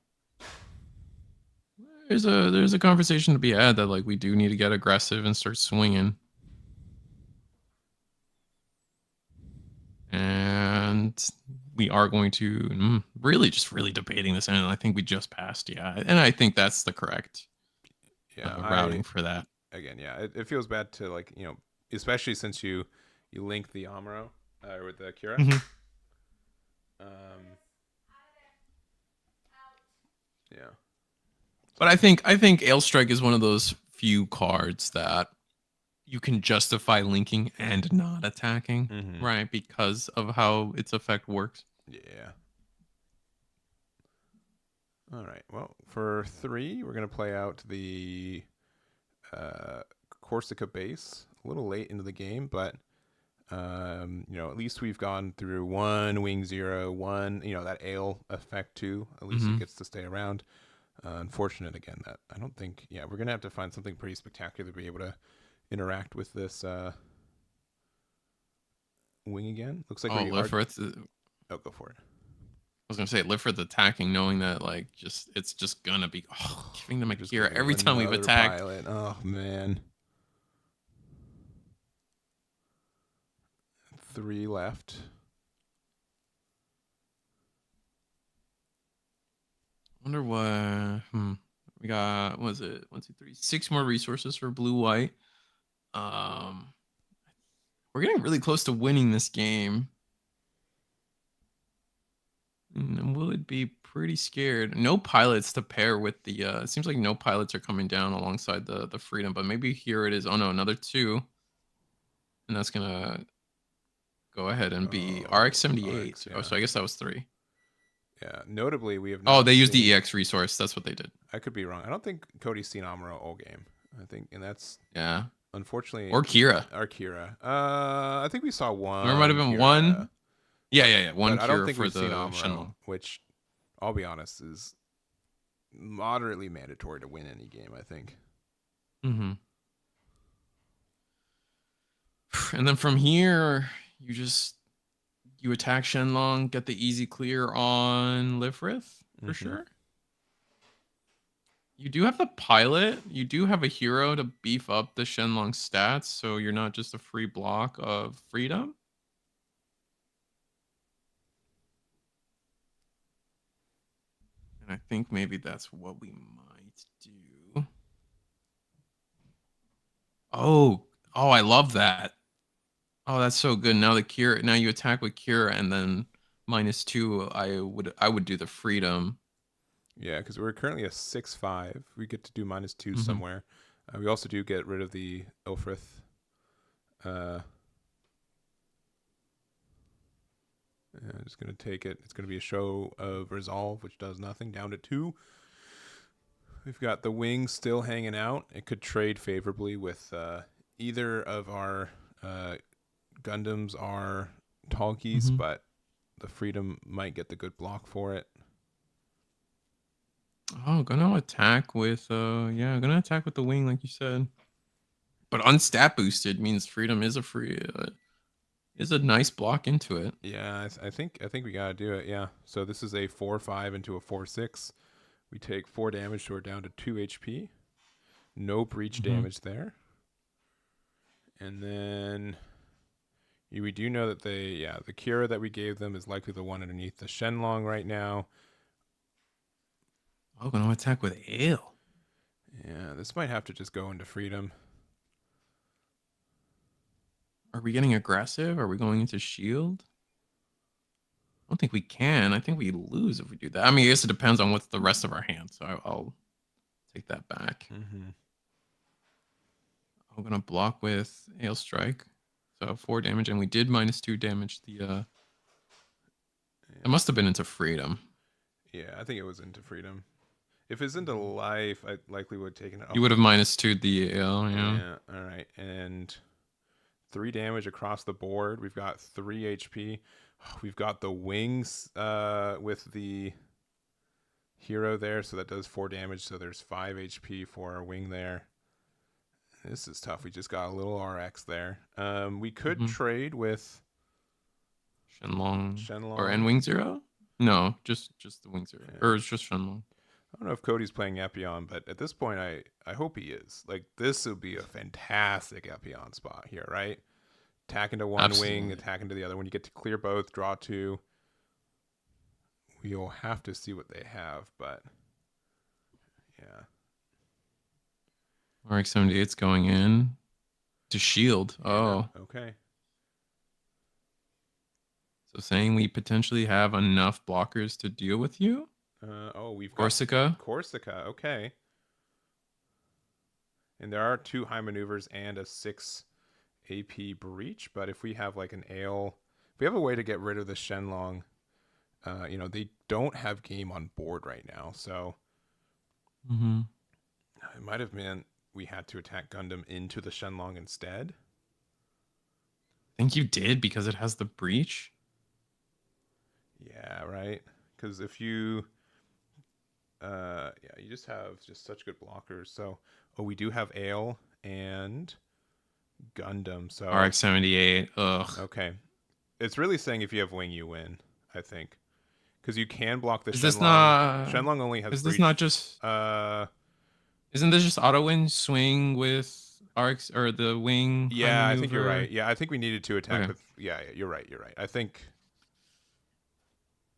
There's a conversation to be had that like we do need to get aggressive and start swinging. And we are going to really debating this, and I think we just passed, and I think that's the correct routing for that. Again, yeah, it feels bad to especially since you link the Amuro with the Kira. Yeah, but I think Ale Strike is one of those few cards that you can justify linking and not attacking, right? Because of how its effect works. Yeah. All right. Well, for 3, we're going to play out the Corsica base. A little late into the game, but at least we've gone through 1 Wing Zero, 1, that Ale effect too. At least it gets to stay around. Unfortunate again that I don't think. Yeah, we're going to have to find something pretty spectacular to be able to interact with this wing again. Looks like Lifrith. Oh, go for it. I was gonna say Lifrith attacking, knowing that it's just gonna be giving them a Kira every time we've attacked. Pilot. Oh man. 3 left. Wonder what we got. What was it 1, 2, 3, 6 more resources for blue white. We're getting really close to winning this game. And Will'd be pretty scared. No pilots to pair with the it seems like no pilots are coming down alongside the freedom, but maybe here it is. Oh no, another 2. And that's gonna go ahead and be RX-78. Oh, so I guess that was 3. Yeah, notably we have not they used the EX resource. That's what they did. I could be wrong. I don't think Cody's seen Amuro all game. I think, and that's unfortunately or Kira. I think we saw 1. There might have been Kira. 1. Yeah. 1 but I don't Kira think for we've the seen Amuro, Shenlong. which I'll be honest is moderately mandatory to win any game, I think. And then from here, you attack Shenlong, get the easy clear on Lifrith for sure. You do have the pilot. You do have a hero to beef up the Shenlong stats, so you're not just a free block of freedom. And I think maybe that's what we might do. Oh, I love that. Oh, that's so good. Now the cure. Now you attack with cure, and then -2. I would do the freedom. Yeah, because we're currently a 6-5. We get to do -2 Mm-hmm. somewhere. We also do get rid of the Ilfrith. I'm just going to take it. It's going to be a show of resolve, which does nothing. Down to 2. We've got the wings still hanging out. It could trade favorably with either of our Gundams are Talkies, Mm-hmm. but the freedom might get the good block for it. Oh, gonna attack with gonna attack with the wing like you said. But unstat boosted means freedom is is a nice block into it. Yeah, I think we gotta do it. Yeah. So this is a 4-5 into a 4-6. We take 4 damage, so we're down to 2 HP. No breach damage there. And then we do know that the cure that we gave them is likely the one underneath the Shenlong right now. Oh, gonna attack with ale. Yeah, this might have to just go into freedom. Are we getting aggressive? Are we going into shield? I don't think we can. I think we lose if we do that. I mean, I guess it depends on what's the rest of our hand. So I'll take that back. Mm-hmm. I'm gonna block with ale strike. So 4 damage, and we did -2 damage. It must have been into freedom. Yeah, I think it was into freedom. If it's into life, I likely would have taken it. You would have -2 the ale, Yeah. All right. And 3 damage across the board. We've got 3 HP. We've got the wings with the hero there, so that does 4 damage. So there's 5 HP for our wing there. This is tough. We just got a little RX there. We could trade with Shenlong. Or and wing 0? No, just the wing 0. Yeah. Or it's just Shenlong. I don't know if Cody's playing Epion, but at this point, I hope he is. Like, this would be a fantastic Epion spot here, right? Attack into one wing, attack into the other. When you get to clear both, draw 2. We'll have to see what they have, but yeah. RX-78's going in to shield. Yeah, oh. Okay. So saying we potentially have enough blockers to deal with you? We've got Corsica. Okay. And there are 2 high maneuvers and a 6 AP breach, but if we have like an ale, if we have a way to get rid of the Shenlong, they don't have game on board right now, so it might have meant we had to attack Gundam into the Shenlong instead. I think you did because it has the breach. Yeah, right. Because if you, you just have such good blockers. So, we do have ale and Gundam. So RX-78. Ugh. Okay, it's really saying if you have wing, you win. I think because you can block the Shenlong. This not Shenlong only has. Is breach. This not just? Isn't this just auto win swing with RX or the wing? Yeah, I think you're right. Yeah, I think we needed to attack with. Yeah, you're right. You're right. I think.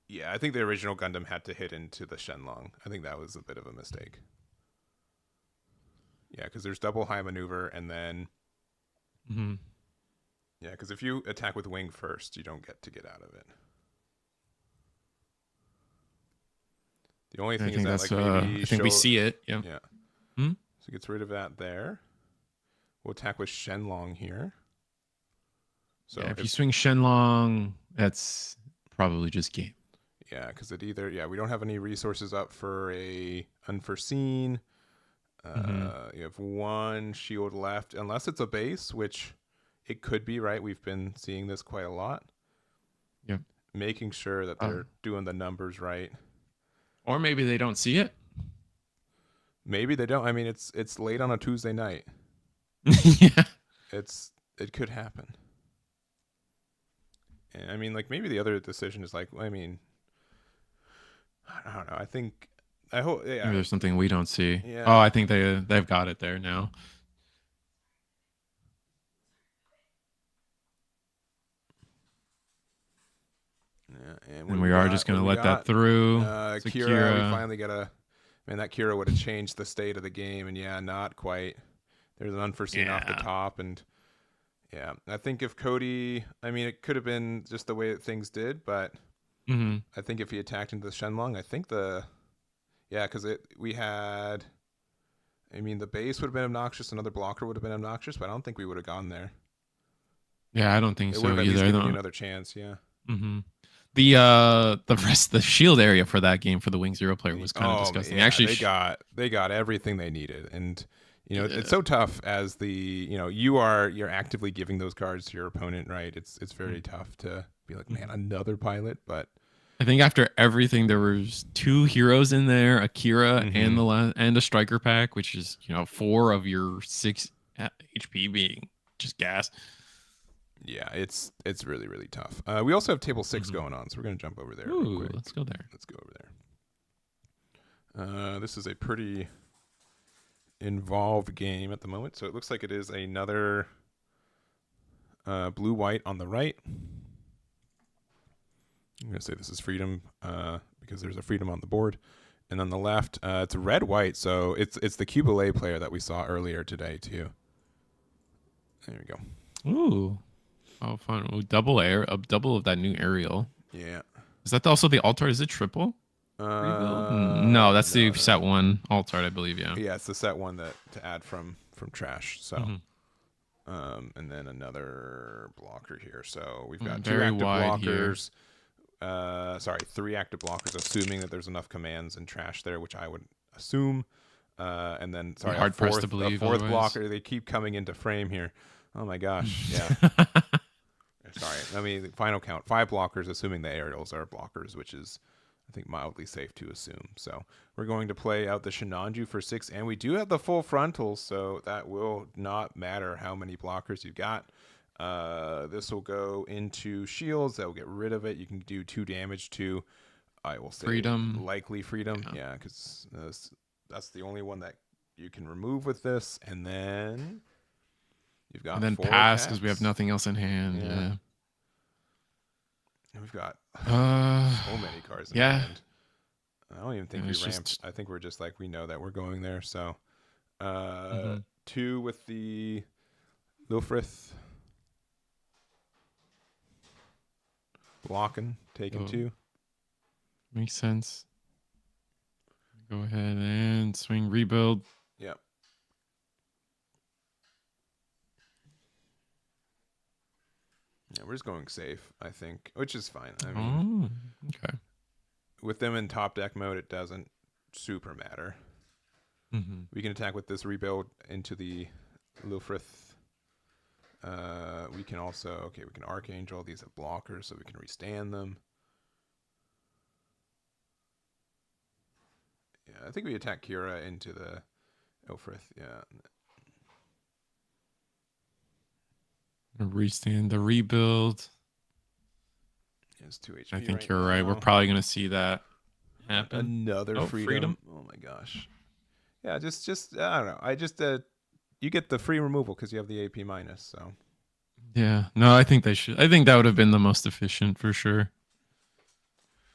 Yeah, I think the original Gundam had to hit into the Shenlong. I think that was a bit of a mistake. Yeah, because there's double high maneuver and then. Yeah, because if you attack with wing first, you don't get to get out of it. The only thing is that maybe I think we see it. Yeah. Yeah. So it gets rid of that there. We'll attack with Shenlong here. So if you swing Shenlong, that's probably just game. Yeah, because it either we don't have any resources up for a unforeseen. You have 1 shield left, unless it's a base, which it could be, right? We've been seeing this quite a lot. Yeah. Making sure that they're doing the numbers right. Or maybe they don't see it. Maybe they don't. I mean, it's late on a Tuesday night. Yeah. It could happen. And I mean, like, maybe the other decision is like, I mean, I don't know. I think I hope. Maybe Yeah. there's something we don't see. Yeah. Oh, I think they've got it there now. Yeah, and And we are just what gonna do we let that got? through. Kira, we Sakura. finally got a. Man, that Kira would have changed the state of the game, and yeah, not quite. There's an unforeseen off the Yeah. top, and yeah, I think if Cody, I mean, it could have been just the way that things did, but Mm-hmm. I think if he attacked into the Shenlong, I think because we had, I mean, the base would have been obnoxious, another blocker would have been obnoxious, but I don't think we would have gone there. Yeah, I don't think It would so have at either. least I given you don't. another chance, yeah. Mm-hmm. The shield area for that game for the Wing Zero player was kind of disgusting. Yeah, Actually, they got everything they needed, and yeah. it's so tough as the you're actively giving those cards to your opponent, right? It's very tough to be like, man, another pilot, but I think after everything, there was 2 heroes in there, Akira and a striker pack, which is 4 of your 6 HP being just gas. yeah, it's really really tough. We also have table 6 going on, so we're gonna jump over there. Ooh, real quick. let's go there. Let's go over there. This is a pretty involved game at the moment, so it looks like it is another blue white on the right. I'm gonna say this is freedom because there's a freedom on the board, and on the left it's red white, so it's the Cubalay player that we saw earlier today too. There we go. Ooh, oh fun! Ooh, double of that new aerial. Yeah. Is that also the alt art? Is it triple? No, that's the set 1 alt art, I believe. Yeah. Yeah, it's the set 1 that to add from trash. So, and then another blocker here. So we've got 2 active blockers. Sorry, 3 active blockers, assuming that there's enough commands and trash there, which I would assume. And then sorry, hard pressed to believe. A fourth otherwise. blocker. They keep coming into frame here. Oh my gosh. Yeah. Sorry. I mean, final count 5 blockers, assuming the aerials are blockers, which is I think mildly safe to assume. So we're going to play out the Shinanju for 6, and we do have the full frontals, so that will not matter how many blockers you've got. This will go into shields. That will get rid of it. You can do 2 damage to, I will say, freedom. Likely freedom. Yeah, because that's the only one that you can remove with this. And then you've got 4 pass because we have nothing else in hand. Yeah. We've got so many cards in hand. I don't even think we ramped. I think we're just like, we know that we're going there. So 2 with the Lilfrith. Blocking, taking 2. Makes sense. Go ahead and swing rebuild. Yep. Yeah, we're just going safe, I think, which is fine. I mean, okay. With them in top deck mode, it doesn't super matter. We can attack with this rebuild into the Lilfrith. We can also, we can Archangel. These have blockers, so we can restand them. Yeah, I think we attack Kira into the Ilfrith. Yeah. Restand the rebuild. It's 2 HP. I think you're right. We're probably going to see that happen. Another freedom. Oh my gosh. Yeah, just I don't know. I just you get the free removal because you have the AP minus. So. Yeah. No, I think they should. I think that would have been the most efficient for sure.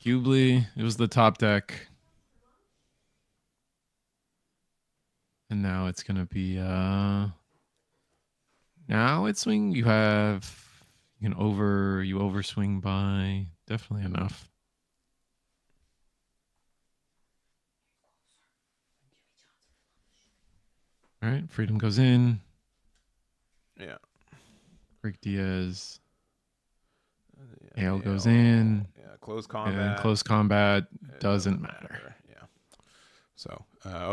Hubli, it was the top deck. And now it's going to be now it's swing. You can overswing by definitely enough. All right, freedom goes in. Yeah. Rick Diaz. Hail goes in. Yeah, close combat. And close combat doesn't matter. Yeah. So,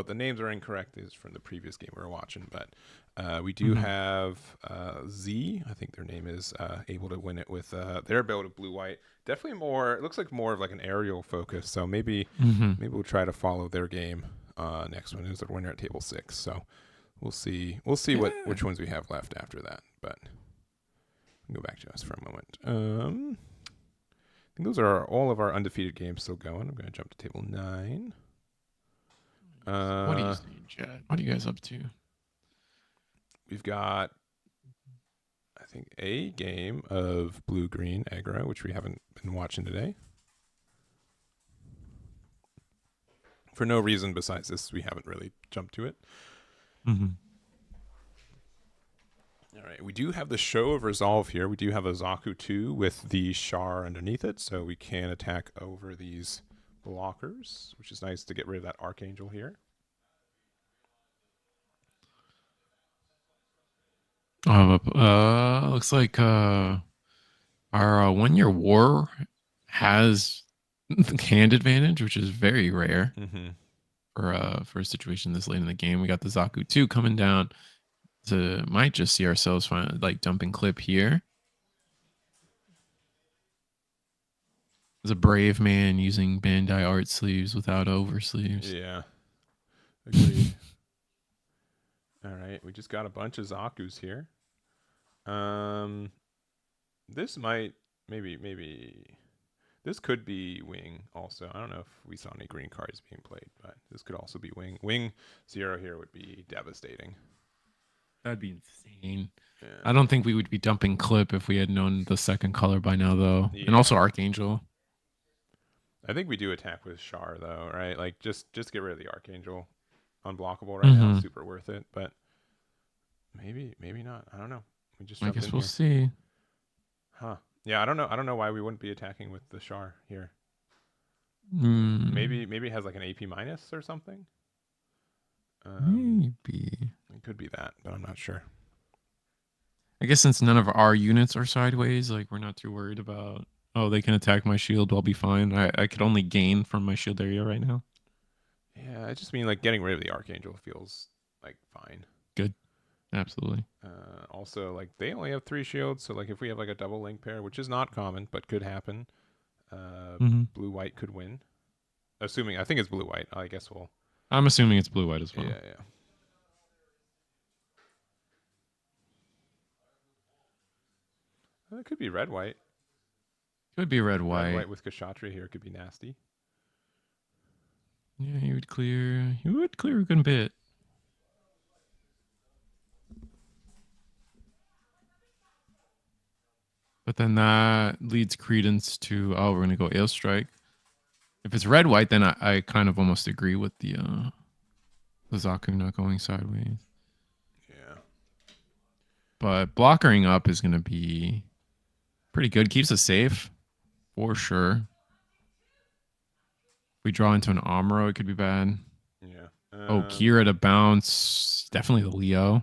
the names are incorrect. These from the previous game we were watching, but we do have Z. I think their name is able to win it with their build of blue-white. Definitely more. It looks like more of like an aerial focus. So maybe we'll try to follow their game. Next one is the winner at table 6. So we'll see. We'll see which ones we have left after that. But go back to us for a moment. I think those are all of our undefeated games still going. I'm going to jump to table 9. What are you Uh, saying, Chad? What are you guys up to? we've got, I think, a game of blue-green aggro, which we haven't been watching today. For no reason besides this, we haven't really jumped to it. Mm-hmm. All right, we do have the Show of Resolve here. We do have a Zaku 2 with the Char underneath it, so we can attack over these blockers, which is nice to get rid of that Archangel here. Looks like our 1-year war has hand advantage, which is very rare for a situation this late in the game. We got the Zaku 2 coming down. So might just see ourselves finally like dumping clip here. As a brave man using Bandai art sleeves without oversleeves. Yeah. Agreed. All right, we just got a bunch of Zakus here. This might maybe this could be wing also. I don't know if we saw any green cards being played, but this could also be wing. Wing 0 here would be devastating. That'd be insane. Yeah. I don't think we would be dumping clip if we had known the second color by now, though. Yeah. And also Archangel. I think we do attack with Char though, right? Like just get rid of the Archangel. Unblockable right now, super worth it. But maybe not. I don't know. We just I jumped guess in we'll here. see. Huh. Yeah, I don't know why we wouldn't be attacking with the Char here. Maybe it has like an AP minus or something. Maybe. It could be that, but I'm not sure. I guess since none of our units are sideways, like we're not too worried about, oh, they can attack my shield, I'll be fine. I could only gain from my shield area right now. Yeah, I just mean like getting rid of the Archangel feels like fine. Good. Absolutely. Also, like they only have 3 shields, so like if we have like a double link pair, which is not common but could happen, blue-white could win. Assuming, I think it's blue-white. I guess we'll... I'm assuming it's blue-white as well. Yeah. It could be red-white. Could be red-white. Red-white with Kshatriya here could be nasty. Yeah, you would clear a good bit. But then that leads credence to, oh, we're going to go Ale Strike. If it's red-white, then I kind of almost agree with the Zaku not going sideways. Yeah. But blockering up is going to be pretty good. Keeps us safe, for sure. If we draw into an Amuro, it could be bad. Yeah. Oh, Kira to bounce. Definitely the Leo.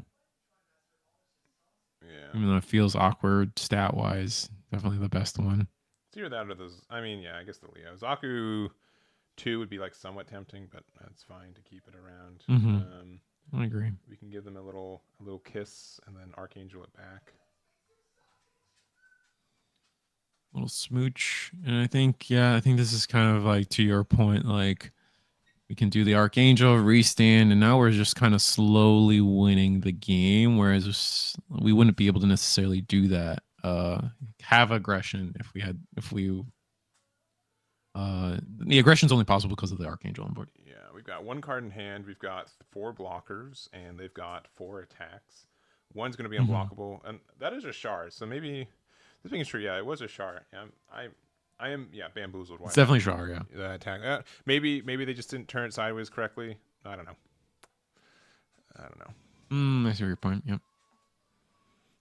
Yeah. Even though it feels awkward stat-wise, definitely the best one. It's either that or those. I mean, yeah, I guess the Leo. Zaku 2 would be like somewhat tempting, but that's fine to keep it around. I agree. We can give them a little kiss and then Archangel it back. Little smooch. And I think this is kind of like to your point, like we can do the Archangel, restand, and now we're just kind of slowly winning the game, whereas we wouldn't be able to necessarily do that. Have aggression if the aggression's only possible because of the Archangel on board. Yeah, we've got 1 card in hand, we've got 4 blockers, and they've got 4 attacks. One's going to be unblockable, and that is a Char, so maybe this being true, yeah, it was a Char. I am bamboozled. It's definitely Char, yeah. The attack. Maybe they just didn't turn it sideways correctly. I don't know. I see your point. Yep.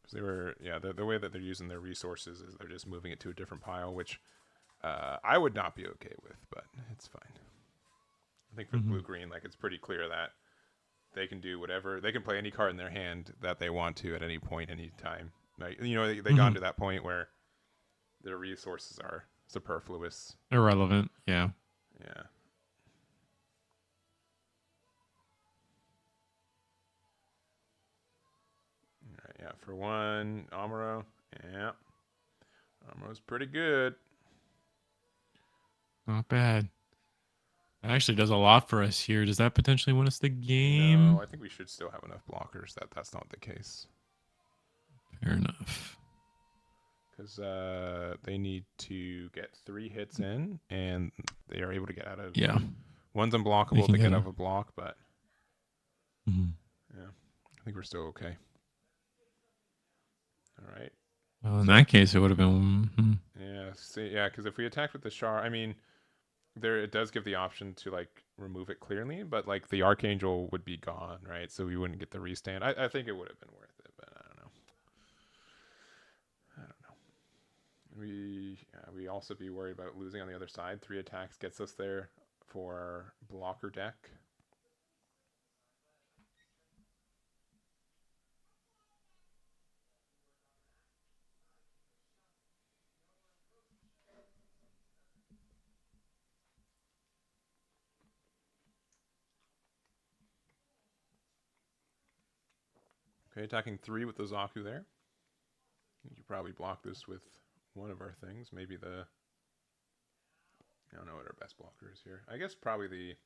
Because they were, the way that they're using their resources is they're just moving it to a different pile, which I would not be okay with, but it's fine. I think for blue-green, like it's pretty clear that they can do whatever. They can play any card in their hand that they want to at any point, any time. Like, they got to that point where their resources are superfluous. Irrelevant. Yeah. Yeah. All right, yeah. For 1, Amuro. Yeah. Amuro's pretty good. Not bad. That actually does a lot for us here. Does that potentially win us the game? No, I think we should still have enough blockers. That's not the case. Fair enough. Because they need to get 3 hits in, and they are able to get out of One's You unblockable can to get get off a block, but Mhm. yeah, I think we're still okay. All right. Well, in that case, it would have been. Yeah. See, yeah, because if we attacked with the Char, I mean, there it does give the option to like remove it clearly, but like the Archangel would be gone, right? So we wouldn't get the restand. I think it would have been worth it, but I don't know. I don't know. We also be worried about losing on the other side. 3 attacks gets us there for blocker deck. Okay, attacking 3 with the Zaku there. You could probably block this with one of our things. Maybe the... I don't know what our best blocker is here. I guess probably the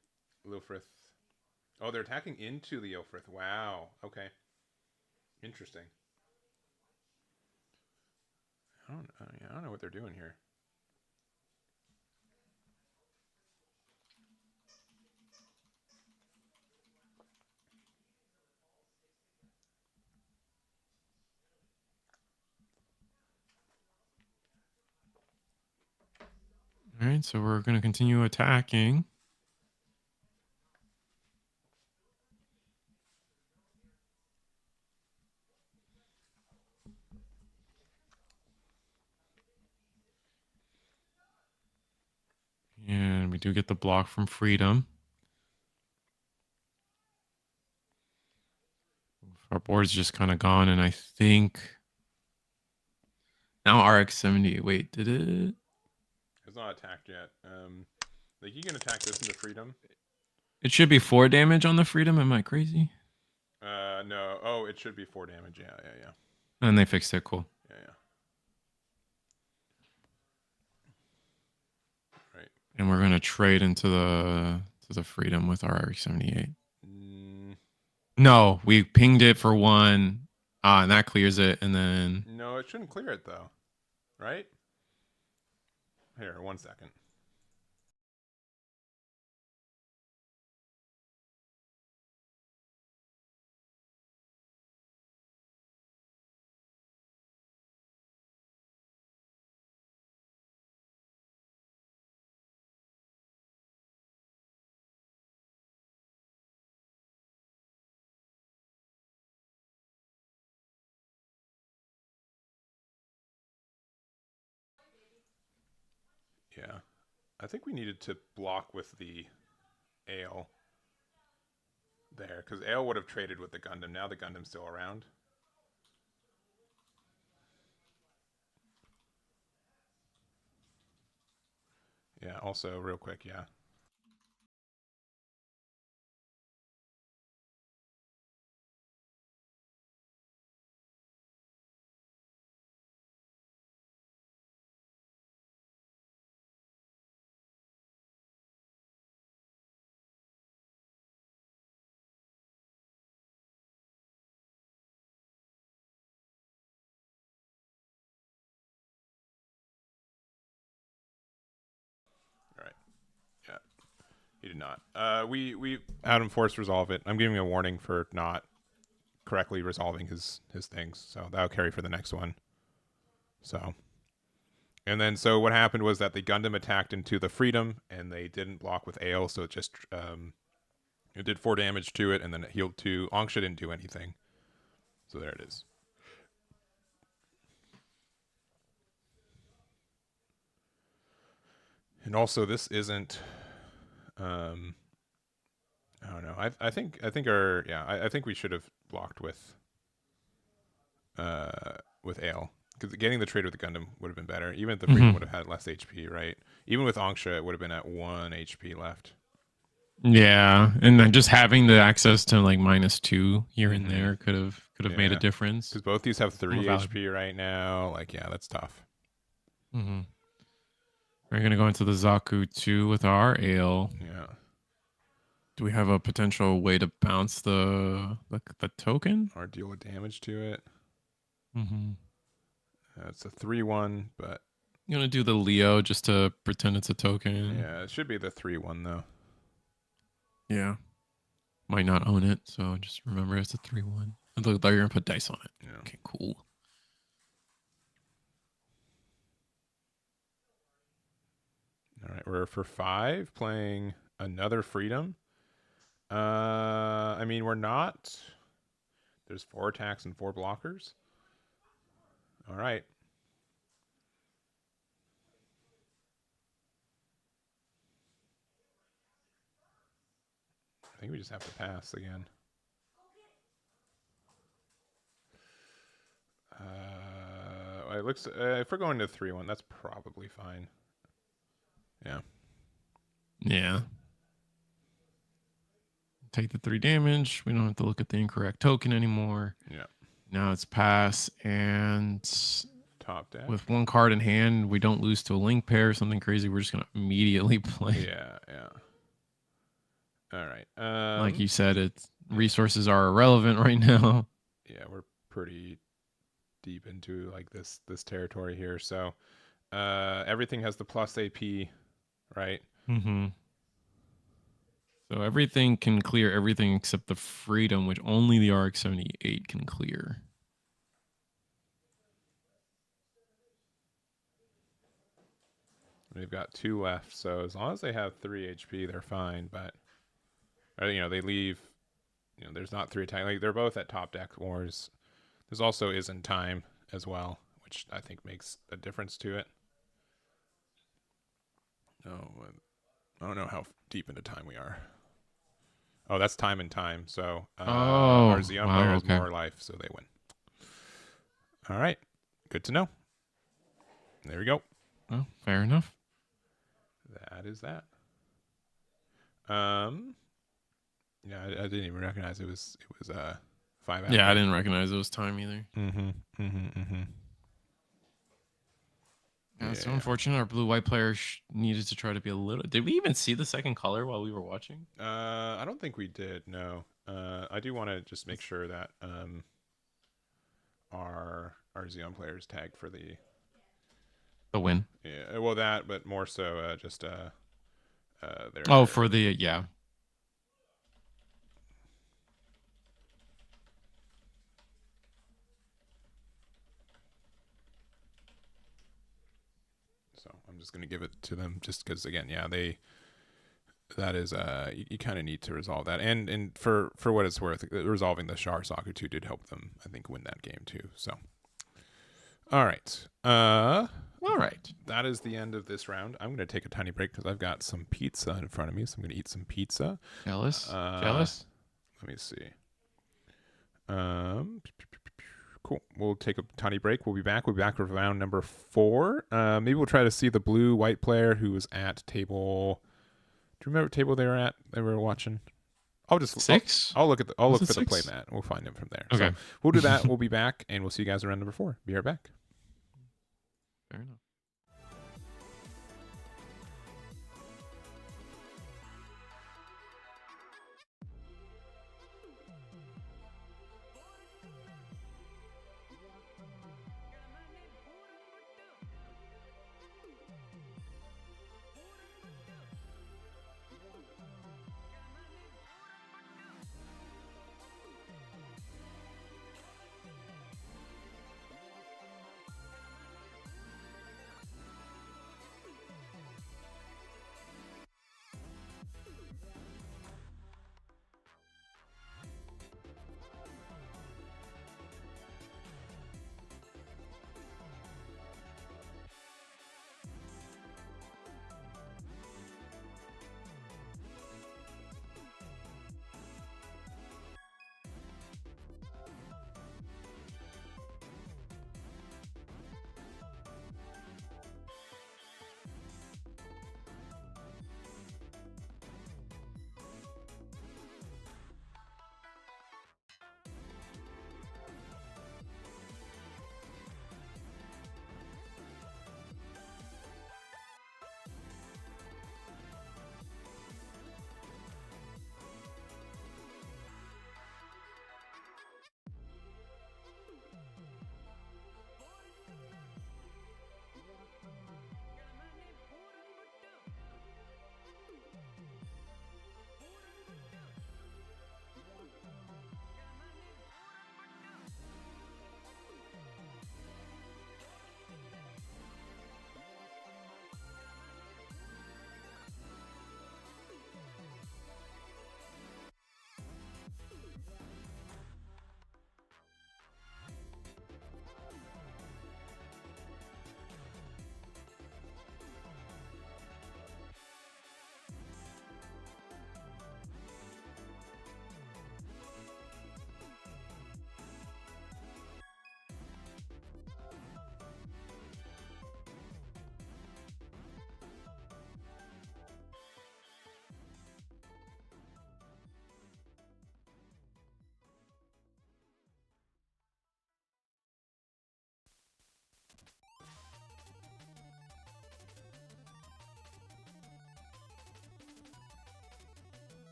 Lilfrith. Oh, they're attacking into the Ilfrith. Wow. Okay. Interesting. I don't know what they're doing here. All right, so we're going to continue attacking. And we do get the block from Freedom. Our board's just kind of gone, and I think now RX-70. Wait, did it? It's not attacked yet. Like you can attack this into Freedom. It should be 4 damage on the Freedom. Am I crazy? No. Oh, it should be 4 damage. Yeah. And they fixed it. Cool. Yeah. Right. And we're gonna trade into the Freedom with our RX-78. No, we pinged it for 1. And that clears it, and then No, it shouldn't clear it though. Right? Here, 1 second. Yeah. I think we needed to block with the Ale there, because Ale would have traded with the Gundam. Now the Gundam's still around. Yeah, also, real quick, yeah. All right. Yeah. He did not. We Adam Force resolve it. I'm giving a warning for not correctly resolving his things, so that'll carry for the next one. So, and then so what happened was that the Gundam attacked into the Freedom, and they didn't block with Ale, so it just it did 4 damage to it, and then it healed 2. Angsha didn't do anything, so there it is. And also, this isn't. I don't know. I think our I think we should have blocked with Ale, because getting the trade with the Gundam would have been better. Even if the Freedom would have had less HP, right? Even with Angsha, it would have been at 1 HP left. Yeah, and then just having the access to like -2 here and there could have made a difference. Because both these have 3 HP right now. Like, yeah, that's tough. We're gonna go into the Zaku 2 with our Ale. Yeah. Do we have a potential way to bounce the token or deal damage to it? It's a 3/1, but I'm gonna do the Leo just to pretend it's a token. yeah, it should be the 3/1 though. Yeah. Might not own it, so just remember it's a 3-1. I thought you were gonna put dice on it. Yeah. Okay, cool. All right, we're for 5 playing another Freedom. I mean, we're not. There's 4 attacks and 4 blockers. All right. I think we just have to pass again. It looks if we're going to 3-1, that's probably fine. Yeah. Yeah. Take the 3 damage. We don't have to look at the incorrect token anymore. Yeah. Now it's pass, and Top deck. with 1 card in hand, we don't lose to a link pair or something crazy. We're just gonna immediately play. Yeah, yeah. All right. Like you said, it's resources are irrelevant right now. Yeah, we're pretty deep into like this territory here. So everything has the plus AP, right? Mm-hmm. So everything can clear everything except the Freedom, which only the RX-78 can clear. We've got 2 left, so as long as they have 3 HP, they're fine. But they leave. There's not 3 attack. Like they're both at top deck wars. There's also isn't time as well, which I think makes a difference to it. Oh, I don't know how deep into time we are. Oh, that's time and time. So our Xeon player has more life, so they win. All right, good to know. There we go. Well, fair enough. That is that. Yeah, I didn't even recognize it was 5 hours. Yeah, I didn't recognize it was time either. Yeah, so unfortunate. Our blue-white player needed to try to be a little. Did we even see the second color while we were watching? I don't think we did. No. I do want to just make sure that our Xeon players tagged for the win. Yeah, well that, but more so just their. Oh, for the yeah. So I'm just gonna give it to them, just because again, yeah, that is you kind of need to resolve that, and for what it's worth, resolving the Char Saku 2 did help them, I think, win that game too. So, all right, that is the end of this round. I'm gonna take a tiny break because I've got some pizza in front of me, so I'm gonna eat some pizza. Jealous? Jealous? Let me see. Cool. We'll take a tiny break. We'll be back. We'll be back for round number 4. Maybe we'll try to see the blue-white player who was at table. Do you remember what table they were at? They were watching. I'll just 6. I'll look at I'll look for 6? the playmat. We'll find him from there. Okay. So we'll do that. We'll be back, and we'll see you guys around number 4. Be right back. Fair enough.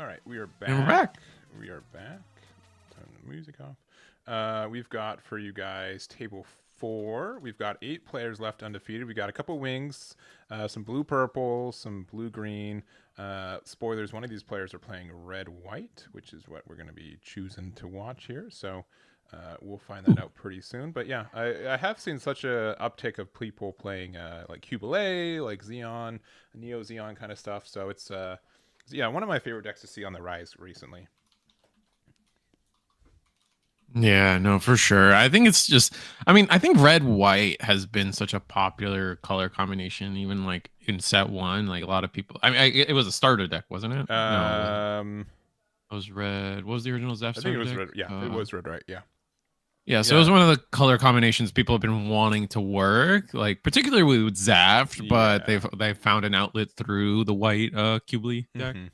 All right, we are back. And we're back. We are back. Turn the music off. We've got for you guys table 4. We've got 8 players left undefeated. We got a couple wings, some blue purple, some blue green. Spoilers: one of these players are playing red white, which is what we're going to be choosing to watch here. So we'll find that out pretty soon. But yeah, I have seen such a uptick of people playing like Cubalay, like Xeon, Neo Xeon kind of stuff. So it's yeah, one of my favorite decks to see on the rise recently. Yeah, no, for sure. I think it's just, I mean, I think red white has been such a popular color combination, even like in set 1. Like a lot of people, I mean, it was a starter deck, wasn't it? No, it was red. What was the original Zeph I think it was deck? red. Yeah, it was red, right? Yeah. Yeah, so it was one of the color combinations people have been wanting to work, like particularly with Zaft, but they've found an outlet through the white Cubely deck. Mm-hmm.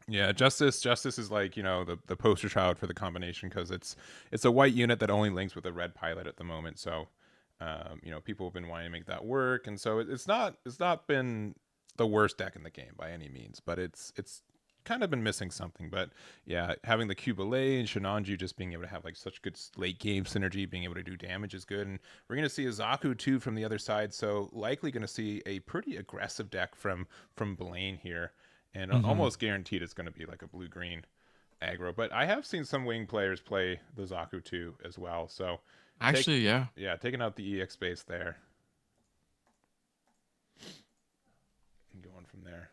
Yeah, Justice is like, you know, the poster child for the combination because it's a white unit that only links with a red pilot at the moment. So, you know, people have been wanting to make that work, and so it's not been the worst deck in the game by any means, but it's kind of been missing something. But yeah, having the Cubalay and Shinanju just being able to have like such good late game synergy, being able to do damage is good. And we're going to see a Zaku too from the other side, so likely going to see a pretty aggressive deck from Blaine here. And almost guaranteed it's going to be like a blue-green aggro. But I have seen some wing players play the Zaku too as well. So actually, yeah, taking out the EX base there and going from there.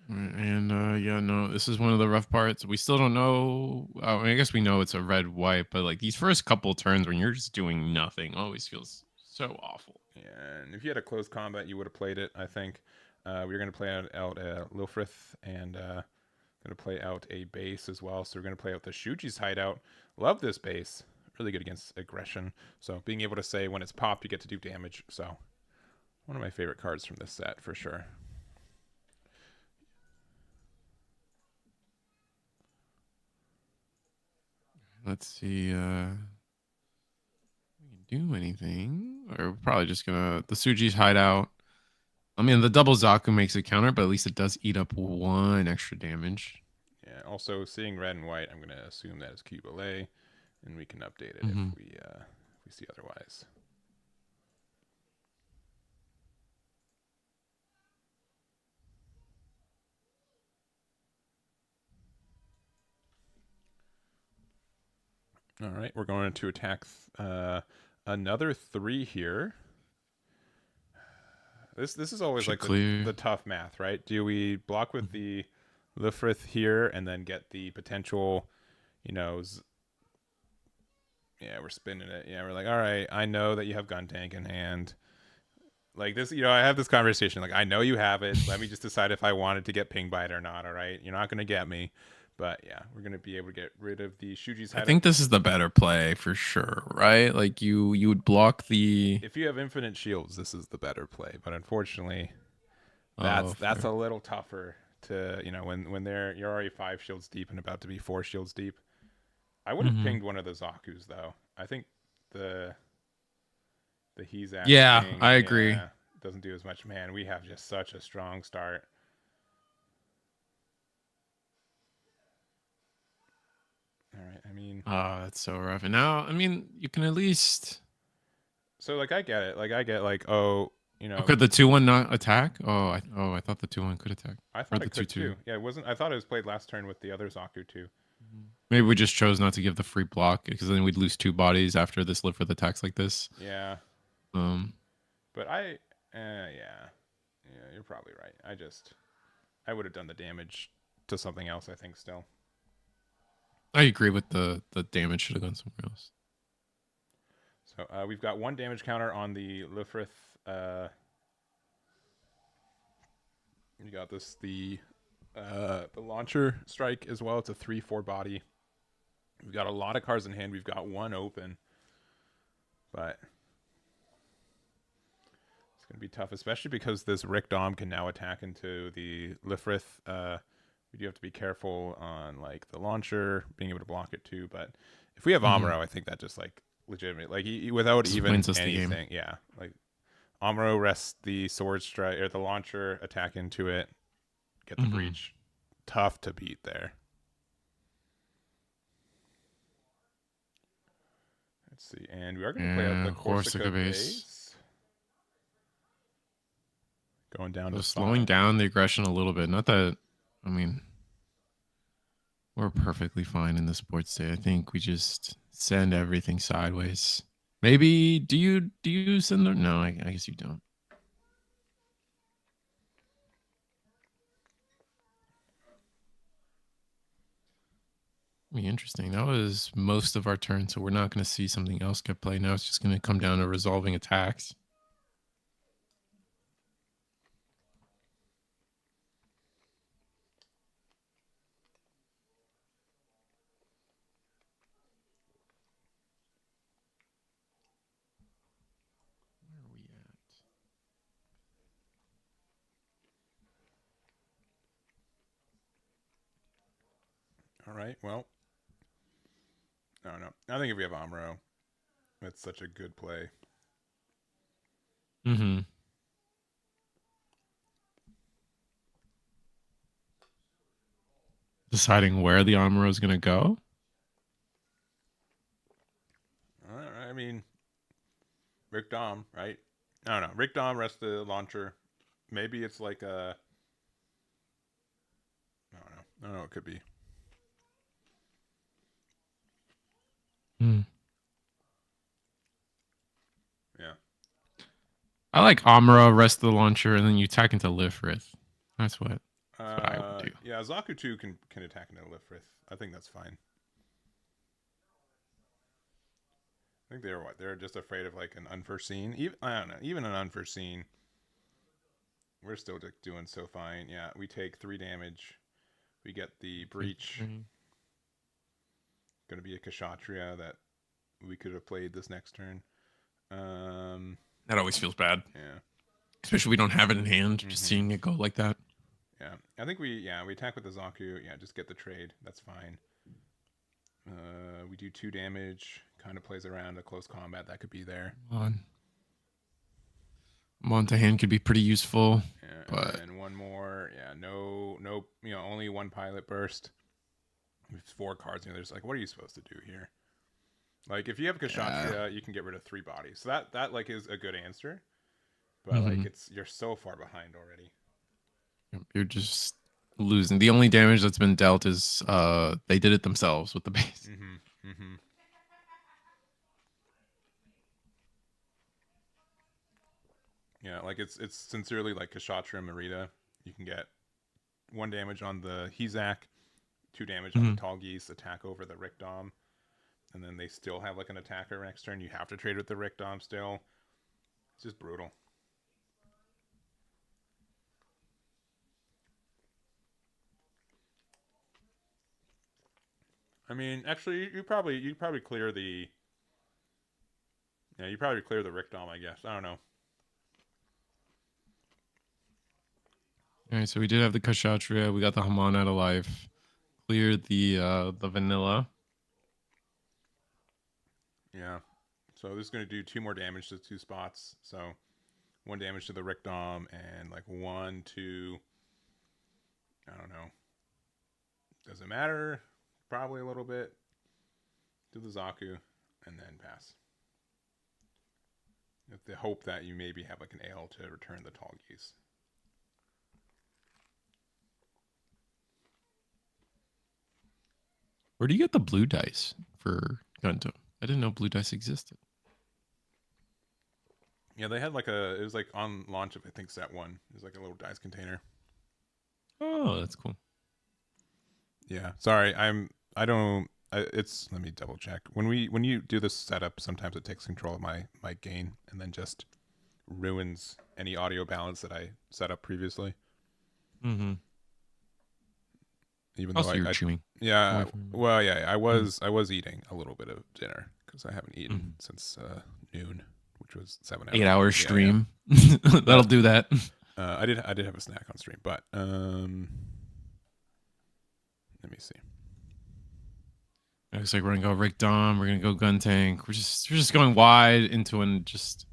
And yeah, no, this is one of the rough parts. We still don't know. I mean, I guess we know it's a red white, but like these first couple turns when you're just doing nothing always feels so awful. Yeah, and if you had a close combat, you would have played it. I think we're going to play out Lilfrith and going to play out a base as well. So we're going to play out the Shuji's hideout. Love this base. Really good against aggression. So being able to say when it's popped, you get to do damage. So one of my favorite cards from this set for sure. Let's see. Do anything, or we're probably just gonna the Suji's hideout. I mean, the double Zaku makes a counter, but at least it does eat up 1 extra damage. Yeah. Also, seeing red and white, I'm gonna assume that is Cubalay, and we can update it if we see otherwise. All right, we're going to attack another 3 here. This is always like the tough math, right? Do we block with the Lilfrith here and then get the potential, you know, yeah, we're spinning it. Yeah, we're like, all right, I know that you have Gun Tank in hand. Like this, you know, I have this conversation. Like, I know you have it. Let me just decide if I wanted to get ping by it or not, all right? You're not going to get me. But yeah, we're gonna be able to get rid of the Shuji's hideout. I think this is the better play for sure, right? Like you would block the. If you have infinite shields, this is the better play. But unfortunately, that's a little tougher to, you know, when you're already 5 shields deep and about to be 4 shields deep. I would have pinged one of the Zakus though. I think the Hezak. Yeah, ping, I agree. Doesn't do as much. Man, we have just such a strong start. All right, I mean, that's so rough. And now, I mean, you can at least. So like, I get it. Like, I get like, oh, you know, could the 2/1 not attack? I thought the 2/1 could attack. I thought it could too. Yeah, it wasn't. I thought it was played last turn with the other Zaku too. Maybe we just chose not to give the free block because then we'd lose 2 bodies after this live with attacks like this. Yeah. But yeah, you're probably right. I would have done the damage to something else. I think still. I agree with the damage should have gone somewhere else. So we've got 1 damage counter on the Lilfrith. You got the launcher strike as well. It's a 3/4 body. We've got a lot of cards in hand. We've got 1 open, but it's gonna be tough, especially because this Rick Dom can now attack into the Lilfrith. We do have to be careful on like the launcher, being able to block it too. But if we have Amuro, I think that just like legitimate, like without just even wins us anything, the game. yeah, like Amuro rests the sword strike or the launcher, attack into it, get the Mm-hmm. breach. Tough to beat there. Let's see, and we are going to play out the Yeah, Corsica Corsica base. base. Going down So to slowing 5. down the aggression a little bit. Not that, I mean, we're perfectly fine in the sports day. I think we just send everything sideways. Maybe do you send them? No, I guess you don't. Be interesting. That was most of our turn, so we're not going to see something else get played. Now it's just going to come down to resolving attacks. Where are we at? All right, well, I don't know. I think if we have Amuro, that's such a good play. Mm-hmm. Deciding where the armor is going to go. I mean, Rick Dom, right? I don't know. Rick Dom rests the launcher. Maybe it's like a. I don't know. I don't know. It could be. Hmm. Yeah. I like Amuro, rest of the launcher, and then you attack into Lifrith. That's what I would do. Yeah. Zaku 2 can attack into Lifrith. I think that's fine. I think they're what? They're just afraid of like an unforeseen. Even I don't know. Even an unforeseen. We're still doing so fine. Yeah, we take 3 damage. We get the breach. Going to be a Kshatriya that we could have played this next turn. That always feels bad. Yeah. Especially we don't have it in hand. Just seeing it go like that. Yeah. I think we attack with the Zaku. Yeah, just get the trade. That's fine. We do 2 damage. Kind of plays around a close combat. That could be there. Monta hand could be pretty useful. Yeah, but and one more. Yeah, no, only 1 pilot burst. With 4 cards. There's like, what are you supposed to do here? Like, if you have Kshatriya, you can get rid of 3 bodies. So that like is a good answer. But like, you're so far behind already. You're just losing. The only damage that's been dealt is they did it themselves with the base. Yeah, like it's sincerely like Kshatriya Marita. You can get 1 damage on the Hezak, 2 damage on the Tall Geese, attack over the Rickdom, and then they still have like an attacker next turn. You have to trade with the Rickdom still. It's just brutal. I mean, actually, you probably clear the. Yeah, you probably clear the Rickdom, I guess. I don't know. All right, so we did have the Kshatriya. We got the Haman out of life. Cleared the vanilla. Yeah. So this is going to do 2 more damage to 2 spots. So 1 damage to the Rickdom and like 1 to. I don't know. Doesn't matter. Probably a little bit. Do the Zaku and then pass. With the hope that you maybe have like an ale to return the Tall Geese. Where do you get the blue dice for Gundam? I didn't know blue dice existed. Yeah, they had like it was like on launch of I think set 1. It was like a little dice container. Oh, that's cool. Yeah. Sorry, it's let me double check. When you do this setup, sometimes it takes control of my gain and then just ruins any audio balance that I set up previously. Even though you're chewing. Yeah. Well, yeah, I was eating a little bit of dinner because I haven't eaten since noon, which was 7 hours. 8 hour stream. Yeah. That'll do that. I did have a snack on stream, but let me see. Looks like we're gonna go Rick Dom. We're gonna go Gun Tank. We're just going wide into and just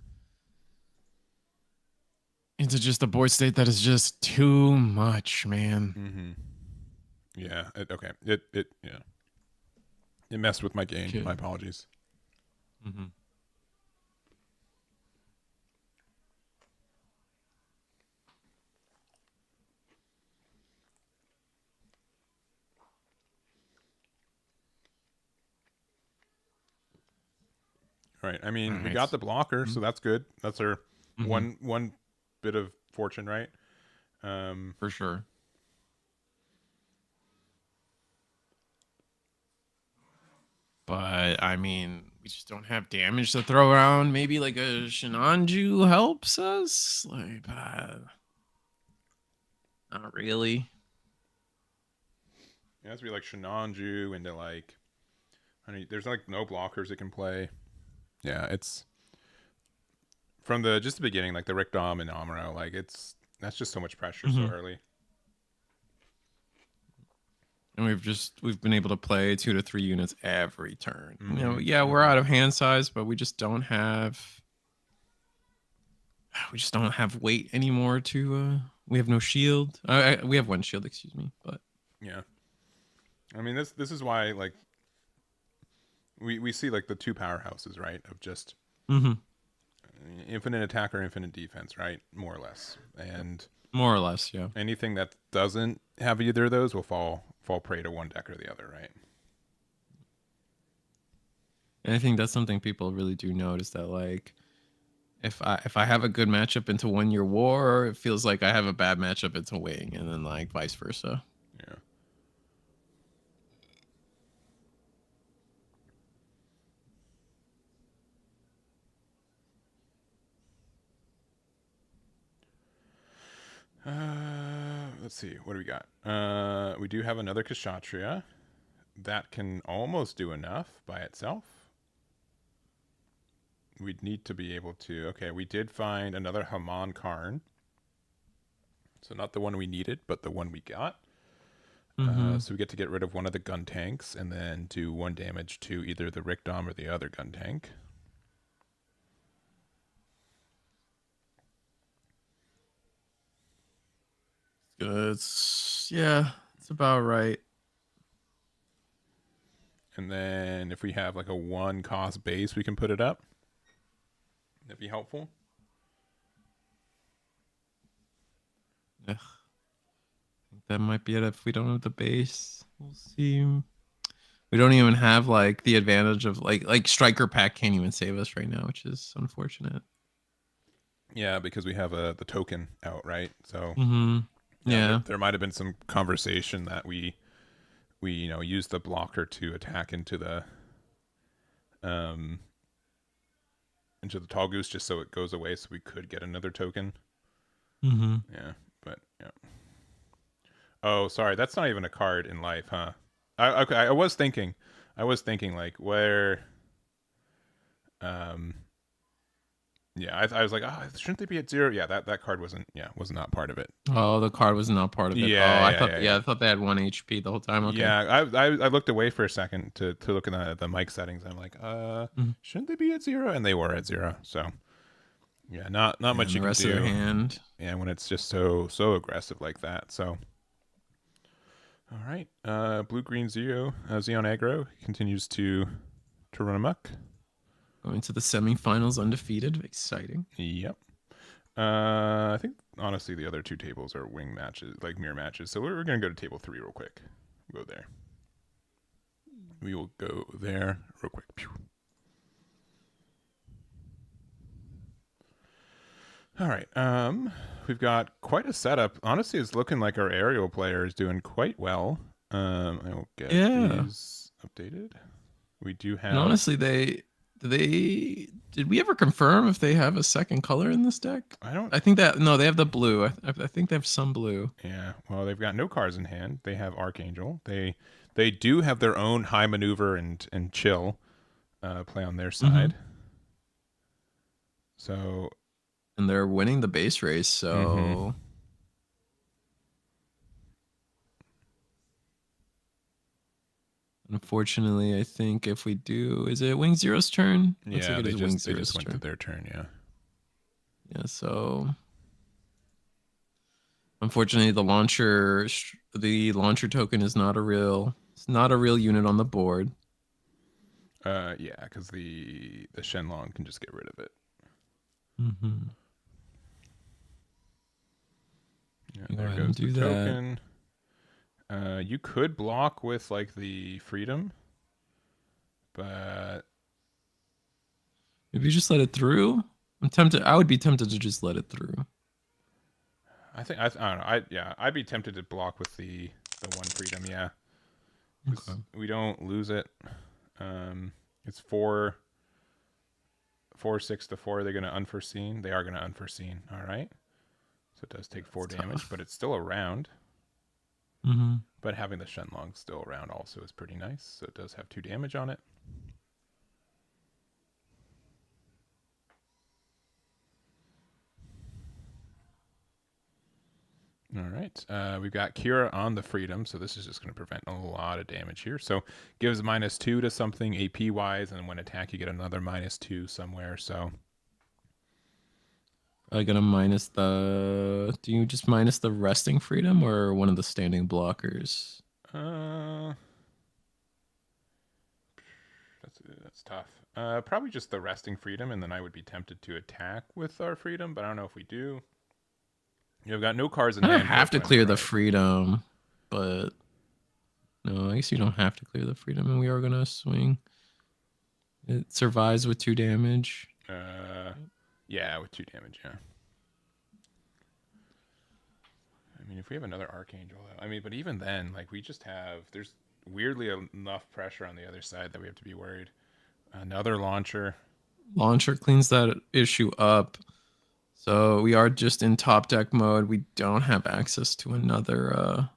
into just a board state that is just too much, man. Mm-hmm. Yeah. Okay. Yeah. It messed with my game. Okay. My apologies. Mm-hmm. Right. I All mean, we right. got the blocker, so that's good. That's our Mm-hmm. one bit of fortune, right? For sure. But I mean, we just don't have damage to throw around. Maybe like a Shinanju helps us. Like, not really. It has to be like Shinanju into like, there's like no blockers it can play. Yeah, it's from the just the beginning, like the Rick Dom and Amuro, like that's just so much pressure so Mm-hmm. early. And we've been able to play 2 to 3 units every turn. Mm-hmm. You know, yeah, we're out of hand size, but we just don't have weight anymore to we have no shield. We have one shield, excuse me, but Yeah, I mean this is why like we see like the two powerhouses, right? Of just mm-hmm. infinite attack or infinite defense, right? More or less, and More or less, yeah. anything that doesn't have either of those will fall prey to one deck or the other, right? And I think that's something people really do notice, that like if I have a good matchup into 1 year war, it feels like I have a bad matchup into wing, and then like vice versa. Yeah. Let's see. What do we got? We do have another Kshatriya. That can almost do enough by itself. We'd need to be able to. Okay, we did find another Haman Karn. So not the one we needed, but the one we got. Mm-hmm. So we get to get rid of one of the gun tanks and then do 1 damage to either the Rickdom or the other gun tank. It's about right. And then if we have like a 1 cost base, we can put it up. That'd be helpful. Ugh. I think that might be it if we don't have the base. We'll see. We don't even have like the advantage of like striker pack can't even save us right now, which is unfortunate. Yeah, because we have the token out, right? So Mm-hmm. Yeah. there might have been some conversation that we use the blocker to attack into the tall goose just so it goes away, so we could get another token. Mm-hmm. Yeah, but yeah. Oh, sorry, that's not even a card in life, huh? I was thinking like where, yeah, I was like, oh, shouldn't they be at 0? Yeah, that card was not part of it. Oh, the card was not part of it. Yeah, Oh, yeah. I thought they had 1 HP the whole time. Okay. Yeah, I looked away for a second to look at the mic settings. I'm like, shouldn't they be at 0? And they were at 0. So yeah, not much you can do. The rest of their hand. Yeah, when it's just so aggressive like that. So all right, blue green Zeo Xeon aggro continues to run amok. Going to the semifinals undefeated. Exciting. Yep. I think honestly the other 2 tables are wing matches, like mirror matches. So we're gonna go to table 3 real quick. We'll go there. We will go there real quick. Pew. All right. We've got quite a setup. Honestly, it's looking like our aerial player is doing quite well. I will get these updated. We do have. And honestly, did we ever confirm if they have a second color in this deck? I think that no, they have the blue. I think they have some blue. Yeah. Well, they've got no cards in hand. They have Archangel. They do have their own high maneuver and chill play on their side. Mm-hmm. So. And they're winning the base race, so. Mm-hmm. Unfortunately, I think if we do, is it Wing Zero's turn? Yeah, like they just went to their turn. Yeah. Yeah. So Unfortunately, the launcher token is not a real. It's not a real unit on the board. Yeah, because the Shenlong can just get rid of it. Mm-hmm. Yeah, Go there ahead goes and the do that. token. You could block with like the freedom, but If you just let it through, I'm tempted. I would be tempted to just let it through. I don't know. I'd be tempted to block with the one freedom. Yeah, because Okay. we don't lose it. It's 4, 6 to 4. They're gonna unforeseen. They are gonna unforeseen. All right. So it does take 4 That's damage, tough. but it's still around. Mm-hmm. But having the Shenlong still around also is pretty nice. So it does have 2 damage on it. All right. We've got Kira on the freedom, so this is just going to prevent a lot of damage here. So gives -2 to something AP wise, and when attack you get another -2 somewhere. So I'm gonna minus the. Do you just minus the resting freedom or one of the standing blockers? uh, that's tough. Probably just the resting freedom, and then I would be tempted to attack with our freedom, but I don't know if we do. You've got no cards in I hand. have For to when, clear the right? freedom, but no, I guess you don't have to clear the freedom, and we are gonna swing. It survives with 2 damage. Yeah, with 2 damage. Yeah. I mean, if we have another Archangel, I mean, but even then, like, we just have, there's weirdly enough pressure on the other side that we have to be worried. Another launcher. Launcher cleans that issue up. So we are just in top deck mode. We don't have access to another.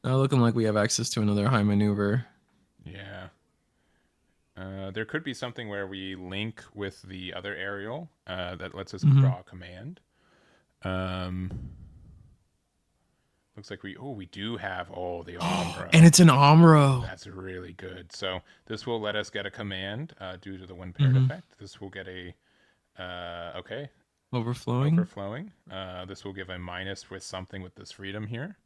Not looking like we have access to another high maneuver. Yeah. There could be something where we link with the other aerial that lets us Mm-hmm. draw a command. Um, looks like we do have the And Omro. it's an Omro. That's really good. So this will let us get a command due to the one paired Mm-hmm. effect. This will get a okay. Overflowing. Overflowing. This will give a minus with something with this freedom here.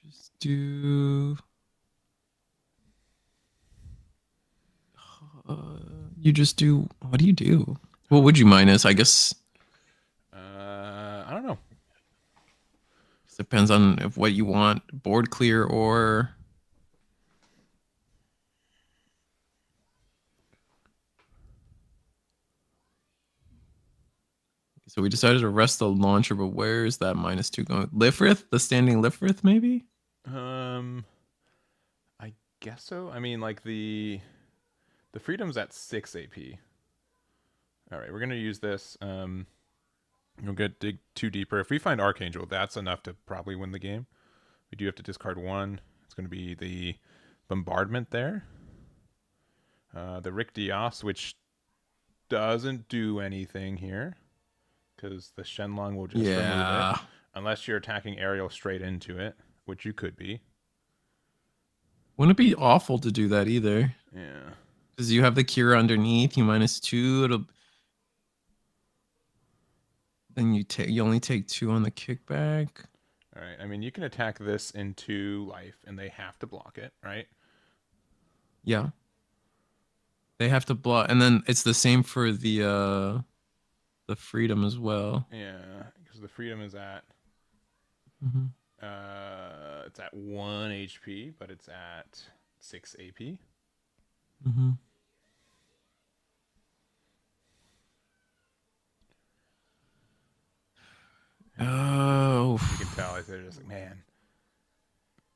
Just do. You just do. What do you do? What would you minus? I guess I don't know. it depends on if what you want. Board clear or. So we decided to rest the launcher, but where is that -2 going? Lifrith? The standing Lifrith, maybe? I guess so. I mean, like the freedom's at 6 AP. All right, we're gonna use this. We'll dig 2 deeper. If we find Archangel, that's enough to probably win the game. We do have to discard 1. It's going to be the bombardment there. The Rick Dios, which doesn't do anything here because the Shenlong will just remove it. Unless you're attacking aerial straight into it, which you could be. Wouldn't it be awful to do that either? Yeah. Because you have the Cure underneath, you -2. Then you only take 2 on the kickback. All right. I mean, you can attack this into life, and they have to block it, right? Yeah. They have to block, and then it's the same for the freedom as well. Yeah, because the freedom is at Mm-hmm. it's at 1 HP, but it's at 6 AP. Mm-hmm. Oh, you can tell they're just like, man,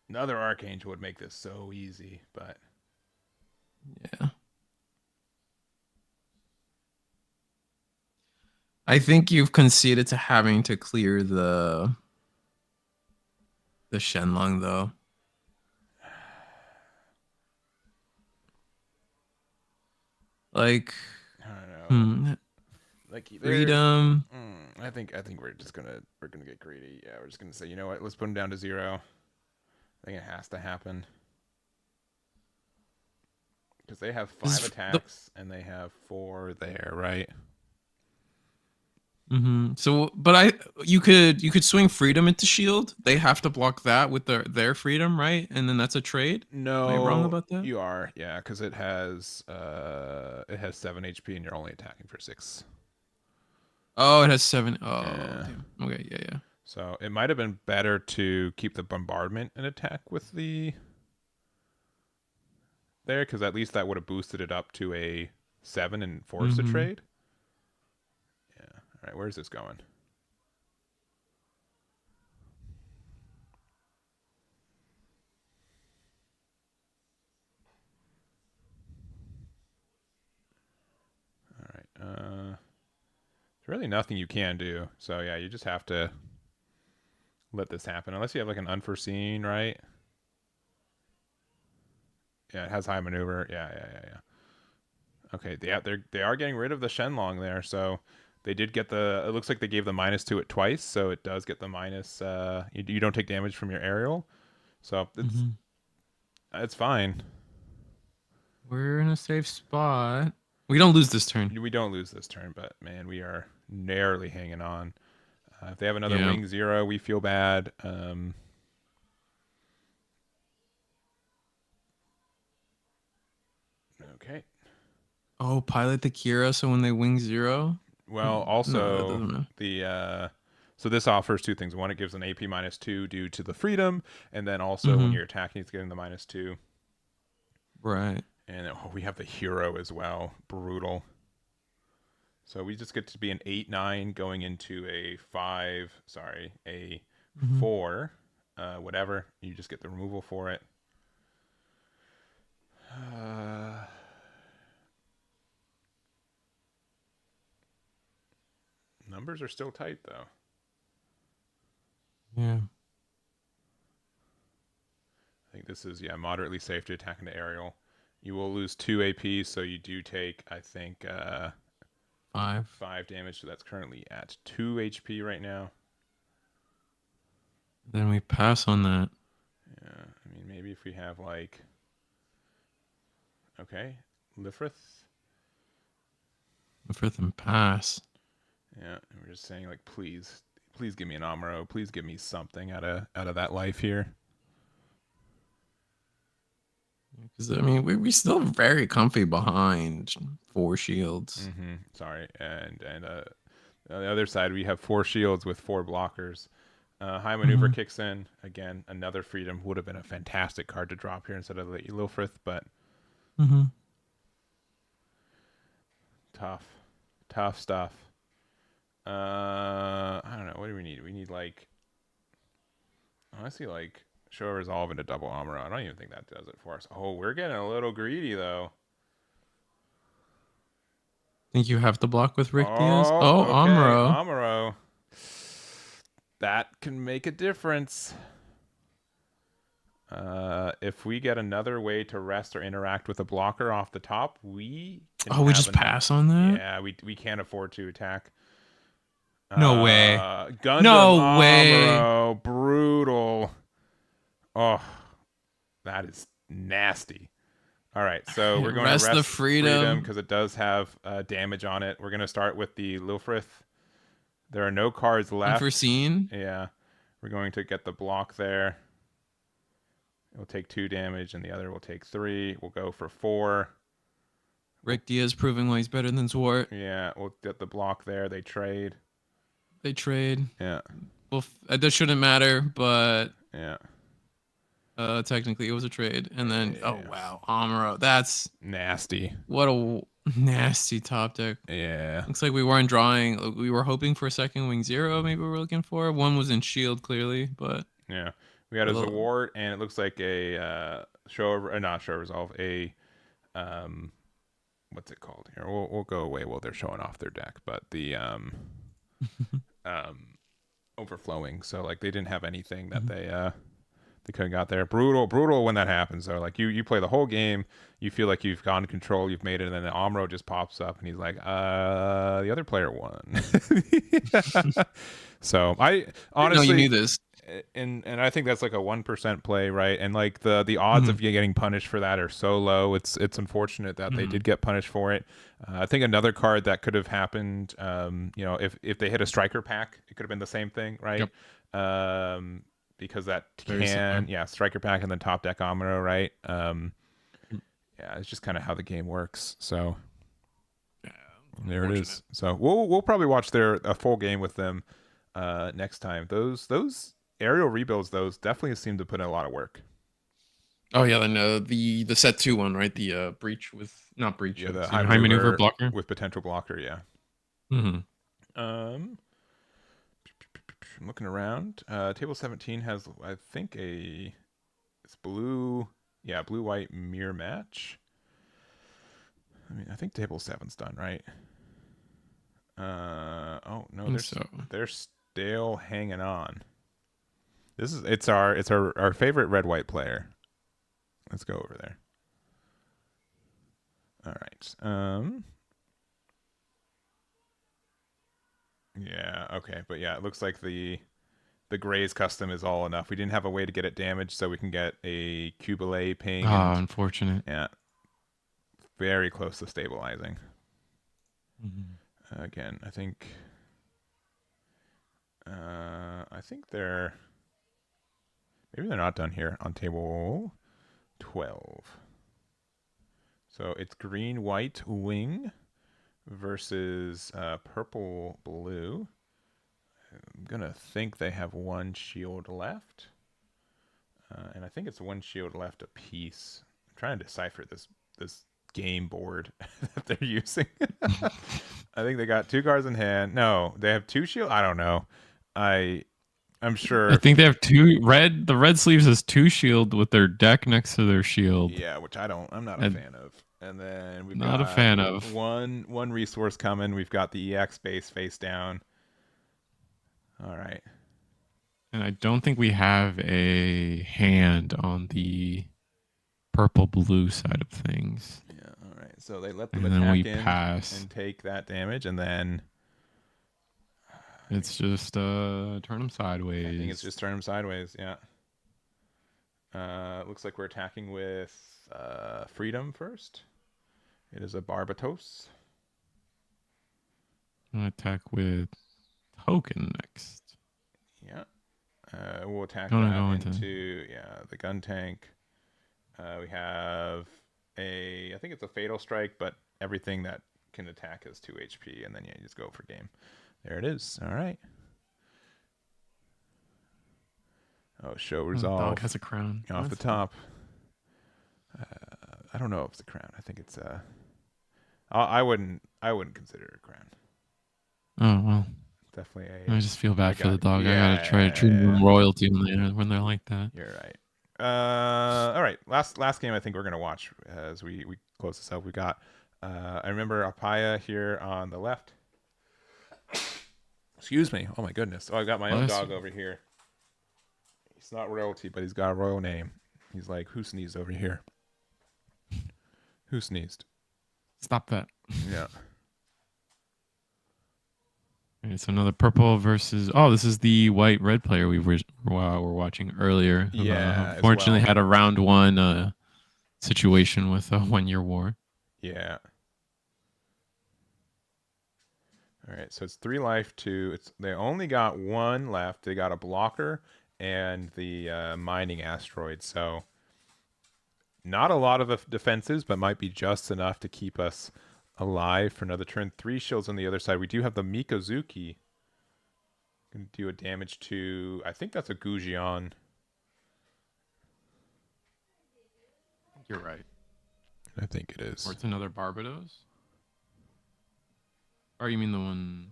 another Archangel would make this so easy, but yeah. I think you've conceded to having to clear the Shenlong though. Like, I don't know. Like freedom. I think we're gonna get greedy. Yeah, we're just gonna say, you know what? Let's put him down to 0. I think it has to happen because they have 5 attacks and they have 4 there, right? So, you could swing freedom into shield. They have to block that with their freedom, right? And then that's a trade. Am I wrong No, about that? you are. Yeah, because it has 7 HP and you're only attacking for 6. Oh, it has 7. Oh, Yeah. damn. Okay, yeah, yeah. So it might have been better to keep the bombardment and attack with the there, because at least that would have boosted it up to a 7 and forced a Mm-hmm. trade. Yeah. All right, where's this going? All right. There's really nothing you can do. So yeah, you just have to let this happen, unless you have like an unforeseen, right? Yeah, it has high maneuver. Yeah. Okay, they are getting rid of the Shenlong there, so they did get the. It looks like they gave the -2 to it twice, so it does get the minus. You don't take damage from your aerial, so Mm-hmm. it's fine. We're in a safe spot. We don't lose this turn. We don't lose this turn, but man, we are narrowly hanging on. If they have another Yeah. wing 0, we feel bad. Okay. Oh, pilot the Kira. So when they wing 0. Well, No, that also doesn't matter. the so this offers two things. One, it gives an AP -2 due to the freedom, and then also when Mm-hmm. you're attacking, it's getting the -2. Right. And we have the hero as well. Brutal. So we just get to be an 8/9 going into a 5. Sorry, a Mm-hmm. 4. Whatever. You just get the removal for it. Numbers are still tight though. Yeah. I think this is moderately safe to attack into aerial. You will lose 2 AP, so you do take I think 5. 5 damage. So that's currently at 2 HP right now. Then we pass on that. Yeah, I mean maybe if we have like okay, Lifrith. Fifth and pass. Yeah, and we're just saying like please give me an Amuro, please give me something out of that life here. Because I mean, we still very comfy behind 4 shields. Sorry, and on the other side we have 4 shields with 4 blockers. High maneuver Mm-hmm. kicks in again. Another freedom would have been a fantastic card to drop here instead of the Lilfrith, but Mm-hmm. tough stuff. I don't know. What do we need? We need like honestly like show a resolve into double armor. I don't even think that does it for us. Oh, we're getting a little greedy though. Think you have to block with Rick Diaz? Oh, Oh, okay, Amuro. Amuro. That can make a difference. If we get another way to rest or interact with a blocker off the top, we can Oh, we just pass on that? Yeah, we can't afford to attack. No way. Gundam No way. Amuro, brutal. Oh, that is nasty. All right, so we're going to Rest the rest freedom freedom. because it does have damage on it. We're going to start with the Lilfrith. There are no cards left. Unforeseen. Yeah, we're going to get the block there. It'll take 2 damage, and the other will take 3. We'll go for 4. Rick Diaz proving why he's better than Zwart. Yeah, we'll get the block there. They trade. They trade. Yeah. Well, that shouldn't matter, but Yeah. technically it was a trade. And then, Yeah. oh wow, Amuro. That's Nasty. what a nasty top deck. Yeah. Looks like we weren't drawing. We were hoping for a second wing 0. Maybe we were looking for. One was in shield clearly, but Yeah. We got a Zawart, and it looks like a not show resolve, a what's it called here? We'll go away while they're showing off their deck, but the overflowing. So like they didn't have anything that They could have got there. Brutal when that happens. So like you play the whole game, you feel like you've gotten control, you've made it, and then the Amro just pops up and he's like, the other player won. So I No, you honestly, knew this. and I think that's like a 1% play, right? And like the odds Mm-hmm. of you getting punished for that are so low. It's unfortunate that they did get punished for it. I think another card that could have happened, if they hit a striker pack, it could have been the same thing, right? Yep. Because that Very similar. striker pack and then top deck Amuro, right? Yeah, it's just kind of how the game works. So Yeah, there it is. So we'll probably watch a full game with them next time. Those aerial rebuilds, those definitely seem to put in a lot of work. Oh yeah, then the set 2 one, right? The breach with not breach. Yeah, the Excuse me, high maneuver blocker with potential blocker. Yeah. Um, I'm looking around. Table 17 has, I think, it's blue. Yeah, blue white mirror match. I mean, I think table 7's done, right? Oh no, they're still hanging on. It's our favorite red white player. Let's go over there. All right. Yeah, okay. But yeah, it looks like the Grays custom is all enough. We didn't have a way to get it damaged, so we can get a Cubalay ping. Ah, unfortunate. Yeah, very close to stabilizing. Mm-hmm. Again, I think they're maybe they're not done here on table 12. So it's green white wing versus purple blue. I'm gonna think they have one shield left, and I think it's one shield left apiece. I'm trying to decipher this game board that they're using. I think they got 2 cards in hand. No, they have 2 shield. I don't know. I'm sure. I think they have 2 red. The red sleeves has 2 shield with their deck next to their shield. Yeah, which I'm not a fan of. And then we've not got a fan of one resource coming. We've got the EX base face down. All right. And I don't think we have a hand on the purple blue side of things. Yeah. All right. So they let them and then we attack pass. and take that damage, and then it's just turn them sideways. I think it's just turn them sideways. Yeah. Looks like we're attacking with Freedom first. It is a Barbatos. I'm gonna attack with Token next. Yeah. We'll attack into the gun tank. We have I think it's a Fatal Strike, but everything that can attack is 2 HP, and then you just go for game. There it is. All right. Oh, show resolve. The dog has a crown. Off the top. I don't know if it's a crown. I think it's I wouldn't consider it a crown. Oh well. Definitely I just feel bad for the dog. I gotta try to treat them royalty when they're like that. You're right. All right. Last game I think we're gonna watch as we close this up. We got I remember Apaya here on the left. Excuse me. Oh my goodness. Oh, I got my own dog over here. He's not royalty, but he's got a royal name. He's like, who sneezed over here? Who sneezed? Stop that. Yeah. It's another purple versus. Oh, this is the white red player we were watching earlier. Yeah. Unfortunately, had a round 1 situation with a 1-year war. Yeah. All right. So it's 3 life, 2. They only got 1 left. They got a blocker and the mining asteroid. So not a lot of defenses, but might be just enough to keep us alive for another turn. 3 shields on the other side. We do have the Mikozuki. Can do a damage to, I think that's a Gujian. You're right. I think it is. Or it's another Barbados. Or you mean the one?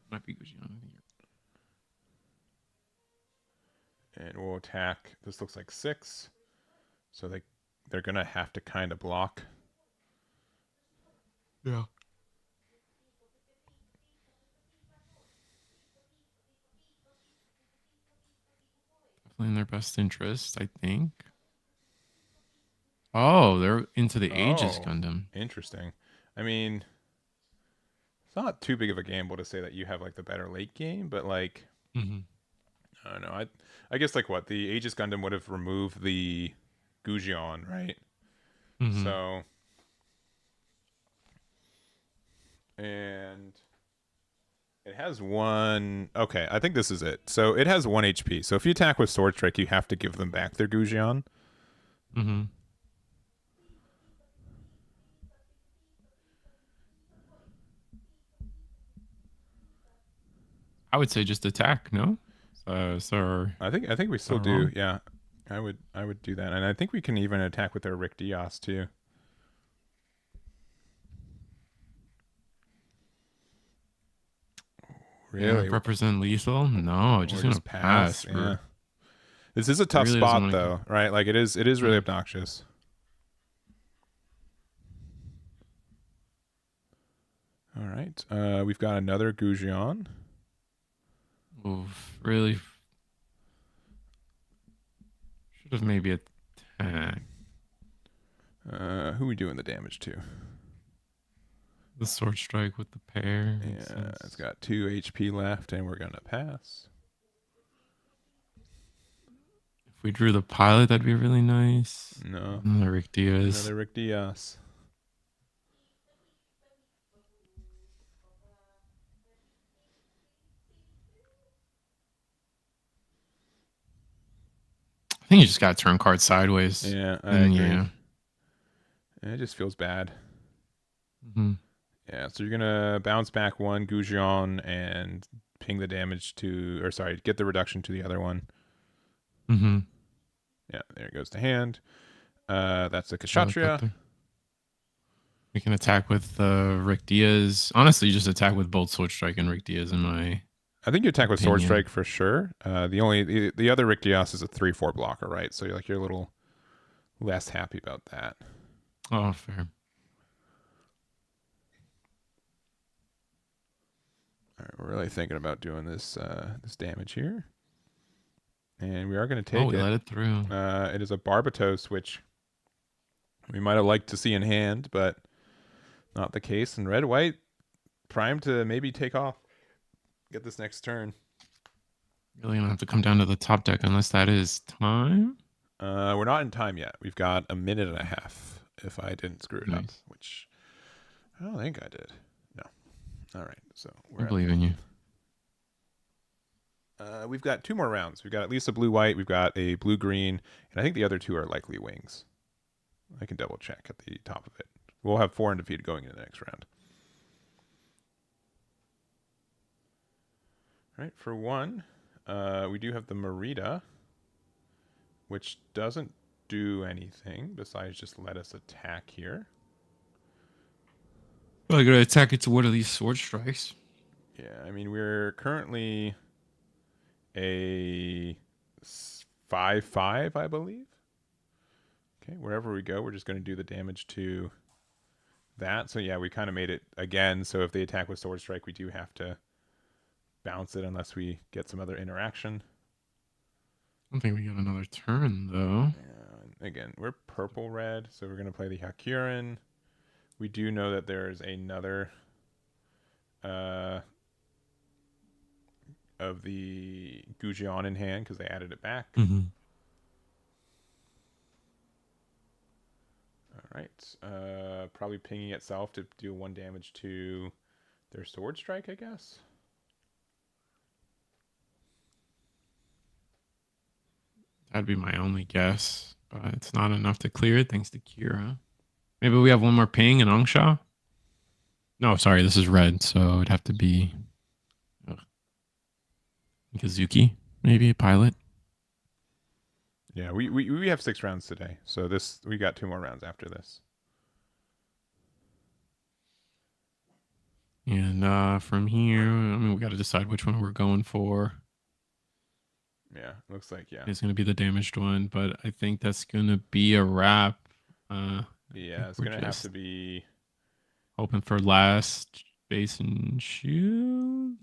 Might be Gujian. And we'll attack. This looks like 6. So they're gonna have to kind of block. Yeah. definitely in their best interest, I think. Oh, they're into the Aegis Oh, Gundam. interesting. I mean, it's not too big of a gamble to say that you have like the better late game, but like Mm-hmm. I don't know. I guess like what the Aegis Gundam would have removed the Gujion, right? Mm-hmm. So and it has one. Okay, I think this is it. So it has 1 HP. So if you attack with Sword Strike, you have to give them back their Gujion. Mm-hmm. I would say just attack. No, so I think we is still that do. wrong? Yeah, I would do that, and I think we can even attack with our Rick Diaz too. Yeah, Really, represent lethal. No, or just gonna just pass? pass. Yeah, this is a He tough really doesn't spot want to. though, right? Like it is really obnoxious. All right, we've got another Gujion. Oof, really should have maybe attacked. Who are we doing the damage to? The sword strike with the pair makes Yeah, it's sense. got 2 HP left, and we're gonna pass. If we drew the pilot, that'd be really nice. No, Another Rick Diaz. another Rick Diaz. I think you just got to turn card sideways. Yeah, I And agree. yeah. It just feels bad. Mm-hmm. Yeah, so you're gonna bounce back one Gujion and ping the damage to, or sorry, get the reduction to the other one. Mm-hmm. Yeah, there it goes to hand. That's a Throw that Kshatriya. there. We can attack with Rick Diaz. Honestly, just attack with both Sword Strike and Rick Diaz, in my I think you attack with Sword opinion. Strike for sure. The other Rick Diaz is a 3/4 blocker, right? So you're a little less happy about that. Oh, fair. All right, we're really thinking about doing this damage here, and we are going to Oh, take we it. let it through. It is a Barbatos, which we might have liked to see in hand, but not the case. And red white primed to maybe take off, get this next turn. Really gonna have to come down to the top deck unless that is time. We're not in time yet. We've got a minute and a half. If I didn't screw it up, Nice. which I don't think I did. No. All right. So I we're at believe in you. we've got 2 more rounds. We've got at least a blue white. We've got a blue green, and I think the other two are likely wings. I can double check at the top of it. We'll have 4 undefeated going into the next round. All right, for one, we do have the Merida, which doesn't do anything besides just let us attack here. Well, I gotta attack it to one of these sword strikes. Yeah, I mean, we're currently a 5/5, I believe. Okay, wherever we go, we're just going to do the damage to that. So yeah, we kind of made it again. So if they attack with Sword Strike, we do have to bounce it unless we get some other interaction. I don't think we got another turn though. And again, we're purple red, so we're going to play the Hakurin. We do know that there's another of the Gujion in hand because they added it back. Mm-hmm. All right. Probably pinging itself to do 1 damage to their Sword Strike, I guess. That'd be my only guess, but it's not enough to clear it thanks to Kira. Maybe we have one more ping and Angsha. No, sorry, this is red, so it'd have to be Kazuki, maybe a pilot. Yeah, we have 6 rounds today, so we got 2 more rounds after this. And from here, I mean, we got to decide which one we're going for. Yeah, looks like It's going to be the damaged one, but I think that's going to be a wrap. Yeah, it's gonna have to be hoping for last base and shoot.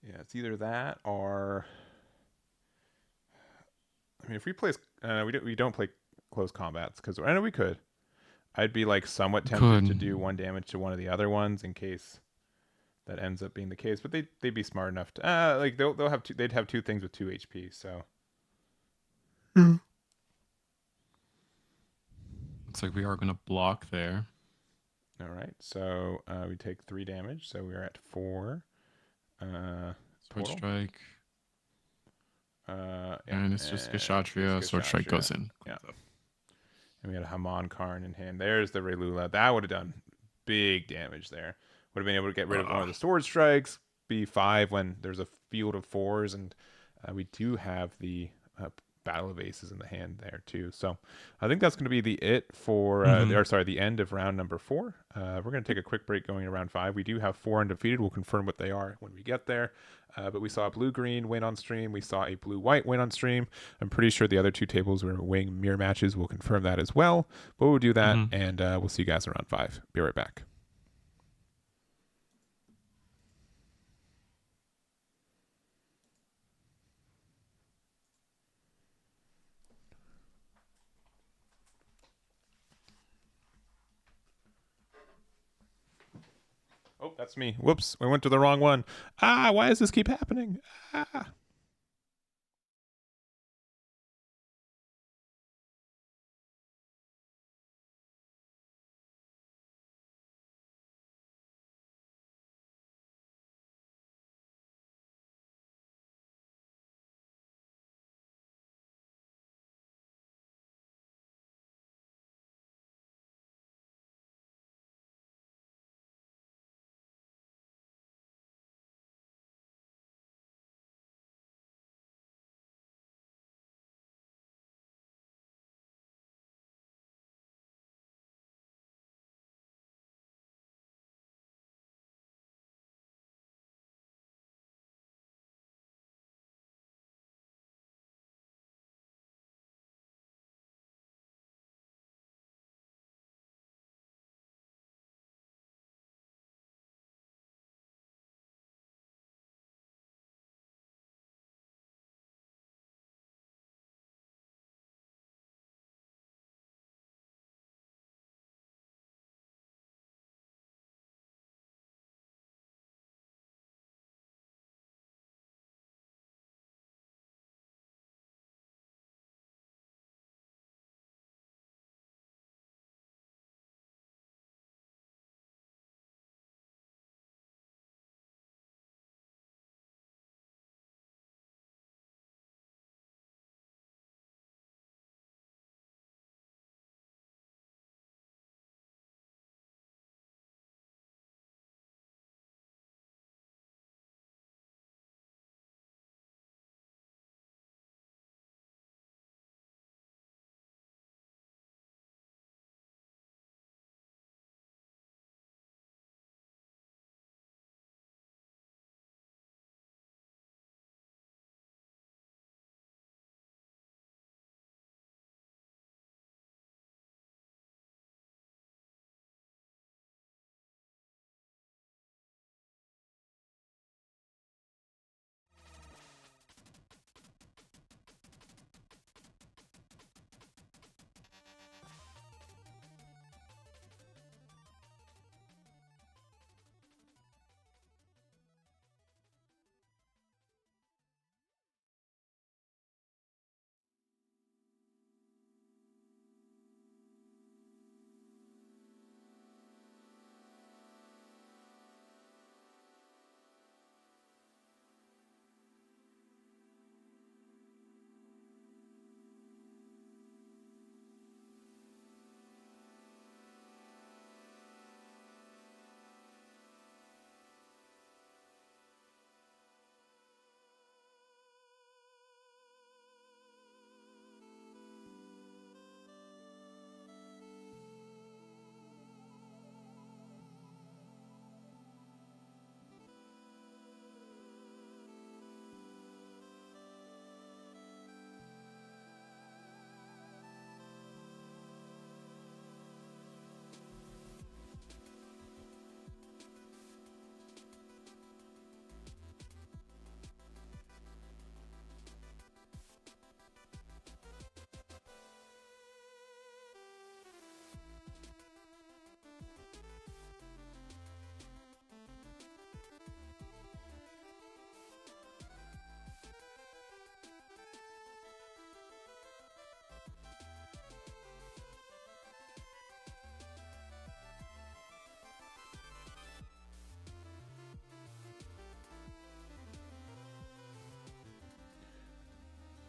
Yeah, it's either that or I mean, if we place, we don't play close combats because I know we could. I'd be like somewhat tempted to Could. do one damage to one of the other ones in case that ends up being the case. But they'd be smart enough to like they'll have they'd have two things with 2 HP. So Looks like we are gonna block there. all right, so we take 3 damage, so we're at 4 Sword total. strike. Yeah, And it's just just Kshatriya. Sword strike goes in. Yeah, Cleans up. and we got a Haman Karn in hand. There's the Relula. That would have done big damage there. Would have been able to get rid of one of the sword strikes. B5 when there's a field of 4s, and we do have the Battle of Aces in the hand there too. So I think that's going to be the end of round number 4. We're going to take a quick break going to round 5. We do have 4 undefeated. We'll confirm what they are when we get there. But we saw a blue-green win on stream. We saw a blue-white win on stream. I'm pretty sure the other 2 tables were wing mirror matches. We'll confirm that as well. But we'll do that, and we'll see you guys in round 5. Be right back. Oh, that's me. Whoops, we went to the wrong one. Why does this keep happening?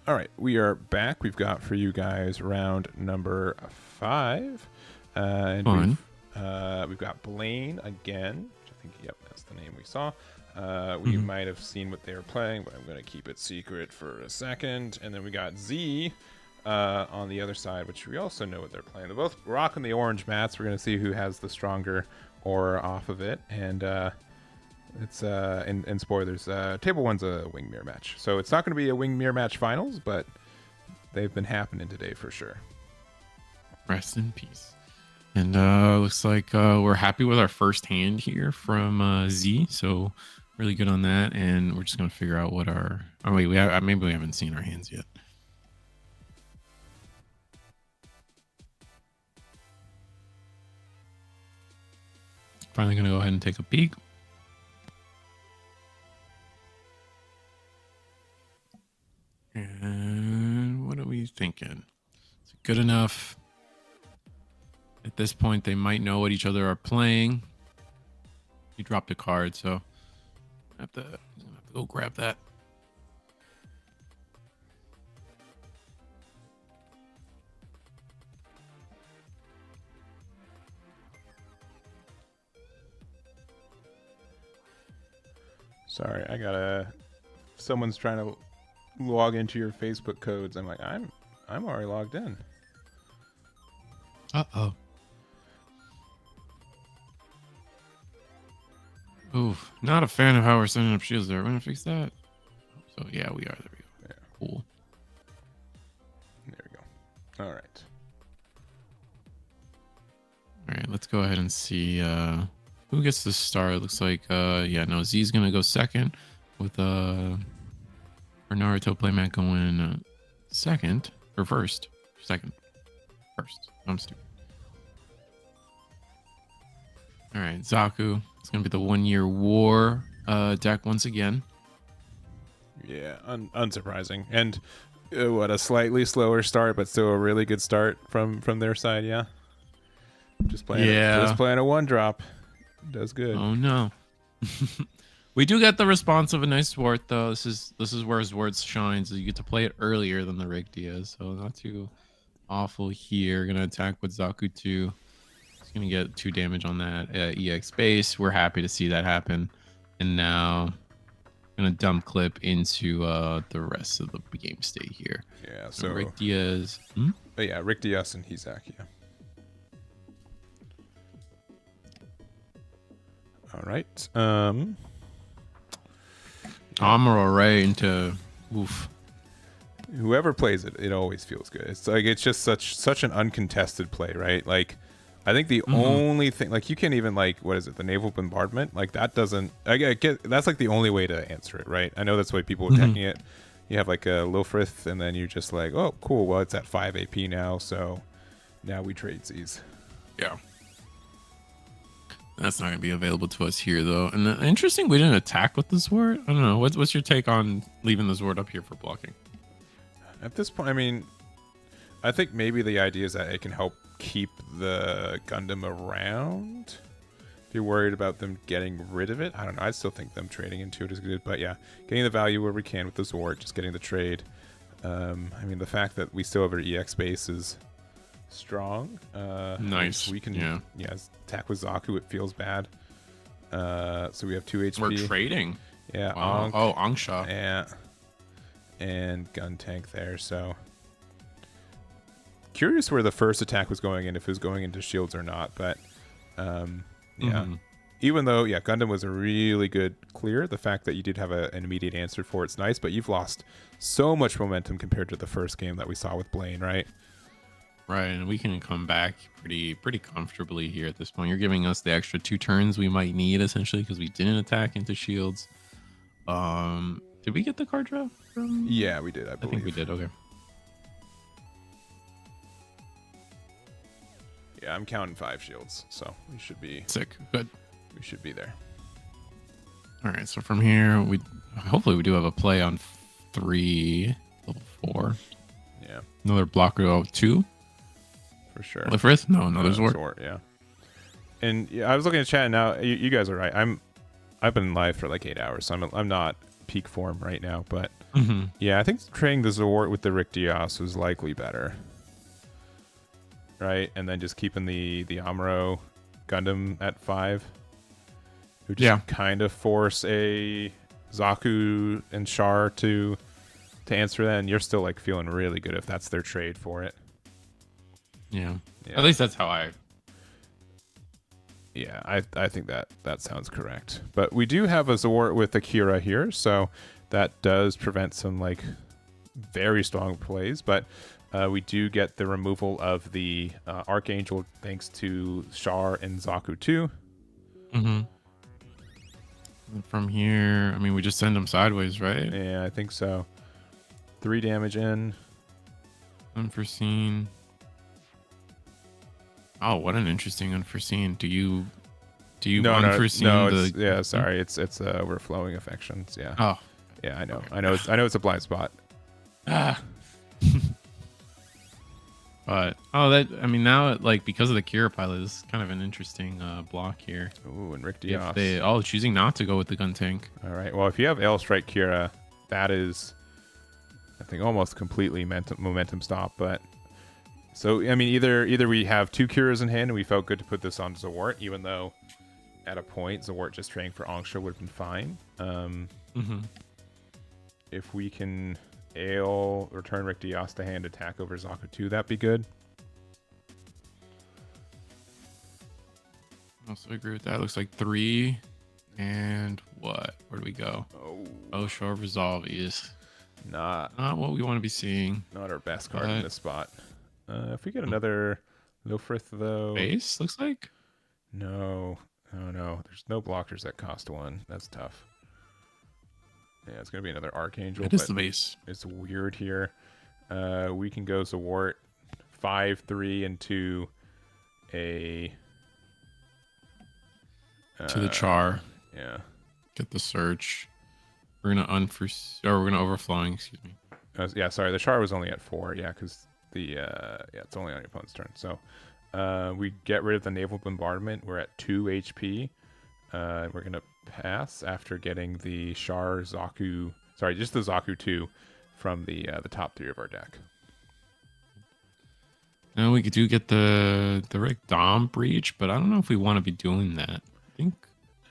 All right, we are back. We've got for you guys round number 5. And Fun. we've got Blaine again. Which I think, yep, that's the name we saw. We might have seen what they were playing, but I'm going to keep it secret for a second. And then we got Z on the other side, which we also know what they're playing. They're both rocking the orange mats. We're going to see who has the stronger aura off of it. And it's in spoilers, table 1's a wing mirror match. So it's not going to be a wing mirror match finals, but they've been happening today for sure. Rest in peace. And looks like we're happy with our first hand here from Z. So really good on that. And we're just going to figure out what our... Oh, wait, maybe we haven't seen our hands yet. Finally going to go ahead and take a peek. And what are we thinking? Is it good enough? At this point, they might know what each other are playing. He dropped a card, so I have to go grab that. Sorry, I gotta... Someone's trying to log into your Facebook codes. I'm like, I'm already logged in. Uh-oh. Oof, not a fan of how we're setting up shields there. We're gonna fix that. So yeah, we are. There we go. Yeah. Cool. There we go. All right. All right, let's go ahead and see who gets the start. It looks like Z's gonna go second with our Naruto playmat going second or first. Second. First. I'm stupid. All right, Zaku. It's gonna be the 1 year war deck once again. Yeah, unsurprising. And what a slightly slower start, but still a really good start from their side. Yeah. Just playing a 1-drop. Does good. Oh no. We do get the response of a nice Zwart though. This is where Zwart shines. You get to play it earlier than the Rig Diaz, so not too awful here. Gonna attack with Zaku 2. He's gonna get 2 damage on that EX base. We're happy to see that happen. And now gonna dump clip into the rest of the game state here. Yeah, so Rig Diaz. Yeah, Rig Diaz and Hizak, yeah. All right. Amuro right into oof. Whoever plays it, it always feels good. It's like it's just such an uncontested play, right? Like I think the only thing, like you can't even like, what is it, the naval bombardment? Like that doesn't, I get that's like the only way to answer it, right? I know that's why people are attacking it. You have like a Lofrith, and then you just like, oh, cool. Well, it's at 5 AP now, so now we trade these. Yeah. That's not going to be available to us here, though. And interesting, we didn't attack with the Zwart. I don't know. What's your take on leaving the Zwart up here for blocking? At this point, I mean, I think maybe the idea is that it can help keep the Gundam around. If you're worried about them getting rid of it, I don't know. I still think them trading into it is good. But yeah, getting the value where we can with the Zwart, just getting the trade. I mean, the fact that we still have our EX base is strong. Nice. We can attack with Zaku. It feels bad. So we have 2 HP. We're trading. Yeah. Wow. Angsha. Yeah. And gun tank there. So curious where the first attack was going in, if it was going into shields or not. But even though Gundam was a really good clear, the fact that you did have an immediate answer for it's nice. But you've lost so much momentum compared to the first game that we saw with Blaine, right? Right, and we can come back pretty comfortably here at this point. You're giving us the extra 2 turns we might need, essentially, because we didn't attack into shields. Did we get the card draw from? Yeah, we did, I believe. I think we did, okay. Yeah, I'm counting 5 shields, so we should be... Sick, good. We should be there. All right, so from here, hopefully we do have a play on 3, level 4. Yeah. Another blocker of 2. For sure. Lifrith? No, another Zwart. Yeah. And yeah, I was looking at chat now. You guys are right. I've been live for like 8 hours, so I'm not peak form right now. But Yeah, I think trading the Zort with the Rick Dios was likely better. Right? And then just keeping the Amuro Gundam at 5. Who just kind of force a Zaku and Char to answer that, and you're still like feeling really good if that's their trade for it. Yeah. At least that's how I. Yeah, I think that sounds correct. But we do have a Zort with Akira here, so that does prevent some like very strong plays. But we do get the removal of the Archangel thanks to Char and Zaku too. And from here, I mean, we just send them sideways, right? Yeah, I think so. 3 damage in. Unforeseen. Oh, what an interesting unforeseen. Do you unforeseen No, sorry. It's overflowing affections. Yeah. Oh. Yeah, I know. Okay. I know it's a blind spot. Ah. But now like because of the Kira pilot, this is kind of an interesting block here. Ooh, and Rick Dios. If they choosing not to go with the gun tank. All right. Well, if you have L Strike Kira, that is, I think, almost completely momentum stop. But so I mean, either we have 2 Kiras in hand, and we felt good to put this on Zawart, even though at a point Zawart just training for Angsha would have been fine. If we can Ale return Rick Dios to hand attack over Zaku 2, that'd be good. I also agree with that. Looks like 3 and what? Where do we go? Oh, Shore Resolve is not what we want to be seeing. Not our best card in this spot. If we get another Lofrith though. Base looks like. No. There's no blockers that cost 1. That's tough. Yeah, it's gonna be another Archangel. It is the base. It's weird here. We can go Zawart 5, 3, into a to the Char. Yeah. Get the search. We're gonna we're gonna overflowing. Excuse me. Yeah, sorry. The Char was only at 4. Yeah, because it's only on your opponent's turn. So we get rid of the naval bombardment. We're at 2 HP. We're gonna pass after getting the Char Zaku. Sorry, just the Zaku 2 from the top 3 of our deck. Now we do get the Rick Dom breach, but I don't know if we want to be doing that. I think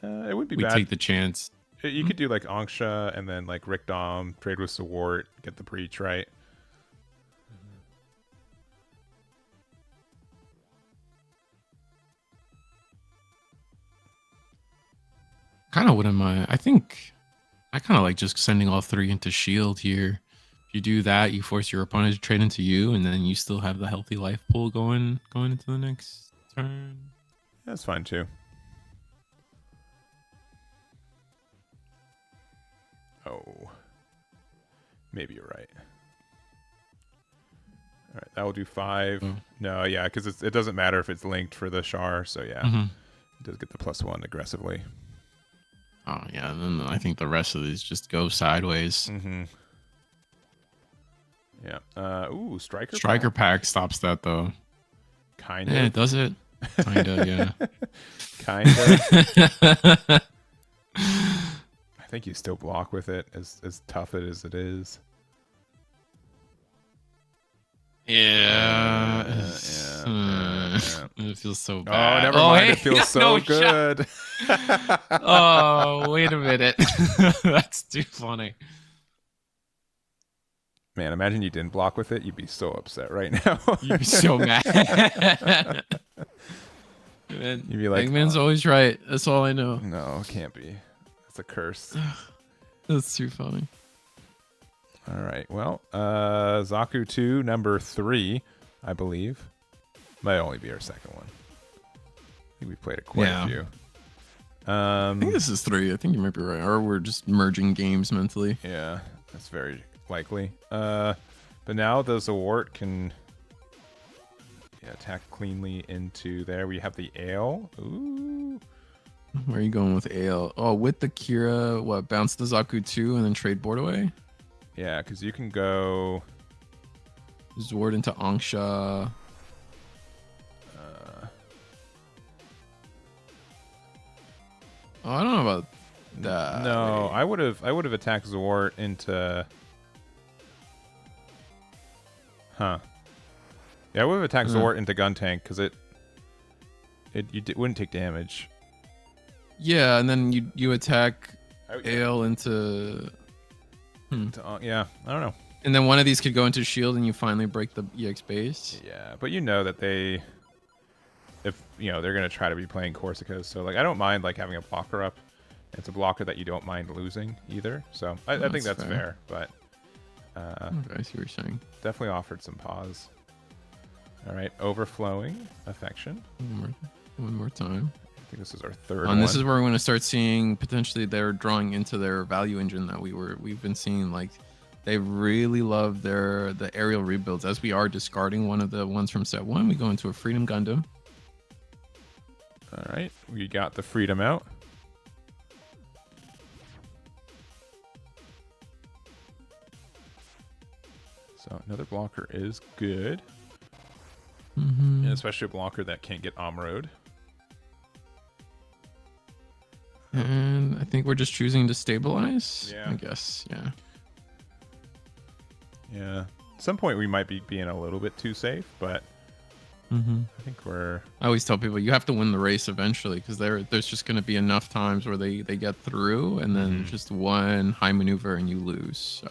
it would be we bad. take the chance. You could do like Angsha and then like Rick Dom, trade with Zawart, get the breach, right? Kind of wouldn't mind. I think I kind of like just sending all 3 into shield here. If you do that, you force your opponent to trade into you, and then you still have the healthy life pool going into the next turn. That's fine too. Oh, maybe you're right. All right, that will do 5. Oh. No, yeah, because it doesn't matter if it's linked for the Char, so yeah, it does get the +1 aggressively. Oh yeah, and then I think the rest of these just go sideways. Yeah. Ooh, Striker. Striker pack stops that though. Kind of. Yeah, does it? Kinda, yeah. Kinda. I think you still block with it, as tough as it is. Yeah. It feels so bad. Oh, never mind. Hey, It feels so good. Oh, wait a minute. That's too funny. Man, imagine you didn't block with it. You'd be so upset right now. You'd be so mad. Man, You'd be like, Eggman's always right. That's all I know. No, it can't be. That's a curse. That's too funny. All right. Well, Zaku 2, number 3, I believe. Might only be our second one. I think we've played quite a few. I think this is 3. I think you might be right. Or we're just merging games mentally. Yeah, that's very likely. But now the Zawart can attack cleanly into there. We have the Ale. Ooh. Where are you going with Ale? Oh, with the Kira, what? Bounce the Zaku 2 and then trade board away? Yeah, because you can go Zord into Angsha. Oh, I don't know about that. No, I would have attacked Zawart into Huh. Yeah, I would have attacked Zort into gun tank because wouldn't take damage. Yeah, and then you attack Ale into. Yeah, I don't know. And then one of these could go into shield, and you finally break the EX base. Yeah, but you know that they're gonna try to be playing Corsicas, so like I don't mind like having a blocker up. It's a blocker that you don't mind losing either, so I think that's fair. But okay, I see what you're saying. Definitely offered some pause. All right, overflowing affection. One more time. I think this is our third one. This is where we're going to start seeing potentially they're drawing into their value engine that we've been seeing. Like they really love the aerial rebuilds. As we are discarding one of the ones from set 1, we go into a Freedom Gundam. All right, we got the Freedom out. So another blocker is good. And especially a blocker that can't get Omroed. And I think we're just choosing to stabilize. Yeah. I guess. Yeah. Yeah. At some point we might be being a little bit too safe, but I think I always tell people you have to win the race eventually because there's just going to be enough times where they get through and then just one high maneuver and you lose. So.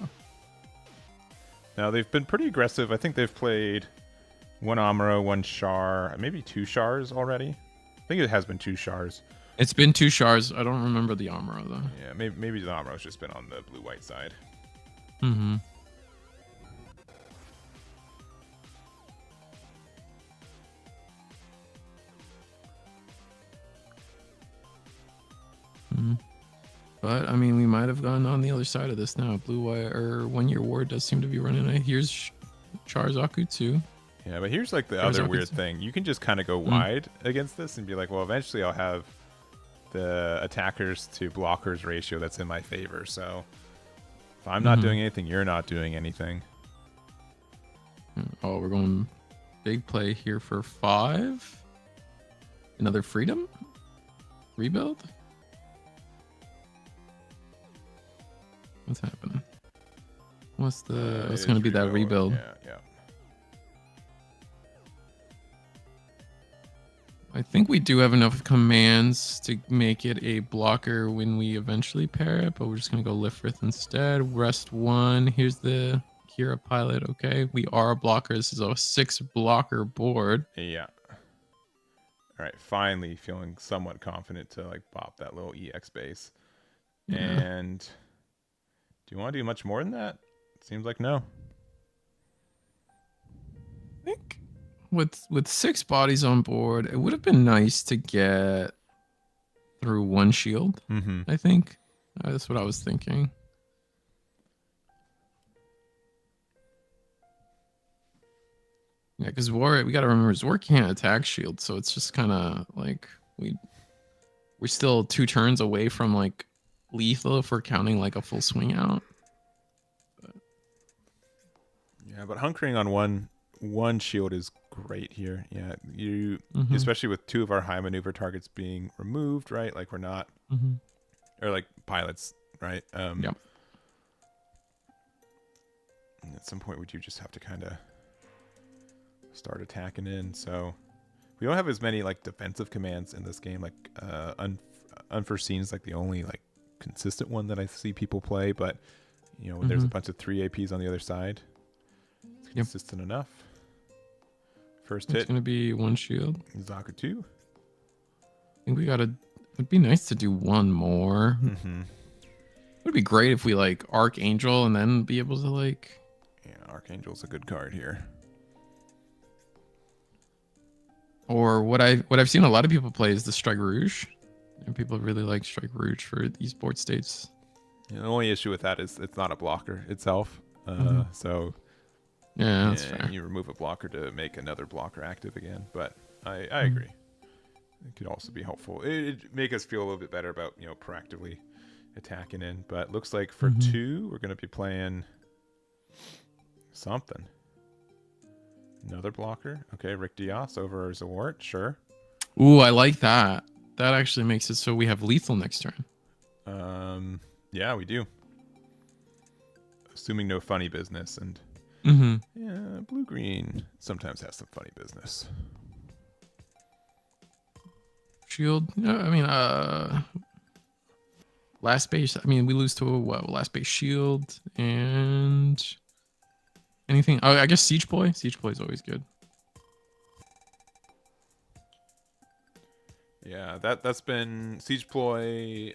Now they've been pretty aggressive. I think they've played one Amuro, one Char, maybe 2 Chars already. I think it has been 2 Chars. It's been 2 Chars. I don't remember the Amuro though. Yeah, maybe the Amuro's just been on the blue-white side. But I mean, we might have gone on the other side of this now. Blue-white or 1 Year War does seem to be running. Here's Charzaku too. Yeah, but here's like the other weird thing. You can just kind of go wide against this and be like, well, eventually I'll have the attackers to blockers ratio that's in my favor. So if I'm not doing anything, you're not doing anything. Oh, we're going big play here for 5. Another Freedom rebuild. What's happening? What's going to be that rebuild? Yeah. I think we do have enough commands to make it a blocker when we eventually pair it, but we're just going to go Lifrith instead. Rest 1. Here's the Kira pilot. Okay, we are a blocker. This is a 6 blocker board. Yeah. All right, finally feeling somewhat confident to like pop that little EX base. Yeah. And do you want to do much more than that? Seems like no. I think with 6 bodies on board, it would have been nice to get through 1 shield. I think that's what I was thinking. Yeah, because we got to remember Zor can't attack shield, so it's just kind of like we're still 2 turns away from like lethal if we're counting like a full swing out. Yeah, but hunkering on one shield is great here. Yeah, you especially with 2 of our high maneuver targets being removed, right? Like we're not, or like pilots, right? Yep. At some point, would you just have to kind of start attacking in? So we don't have as many like defensive commands in this game. Like unforeseen is like the only like consistent one that I see people play. But you know, when there's a bunch of 3 APs on the other side, it's consistent enough. First hit. It's gonna be 1 shield. Zaku 2. I think we gotta. It'd be nice to do 1 more. It would be great if we like Archangel and then be able to like. Yeah, Archangel's a good card here. Or what I've seen a lot of people play is the Strike Rouge, and people really like Strike Rouge for these board states. Yeah, the only issue with that is it's not a blocker itself. So yeah, that's fair. You remove a blocker to make another blocker active again. But I agree. It could also be helpful. It'd make us feel a little bit better about proactively attacking in. But looks like for 2, we're going to be playing something. Another blocker. Okay, Rick Diaz over Zawart. Sure. Ooh, I like that. That actually makes it so we have lethal next turn. Yeah, we do. Assuming no funny business. And Mm-hmm. Yeah, blue green sometimes has some funny business. Shield. I mean, last base. I mean, we lose to what? Last base shield and anything. Oh, I guess Siege Boy. Siege Boy is always good. Yeah, that's been Siege Ploy.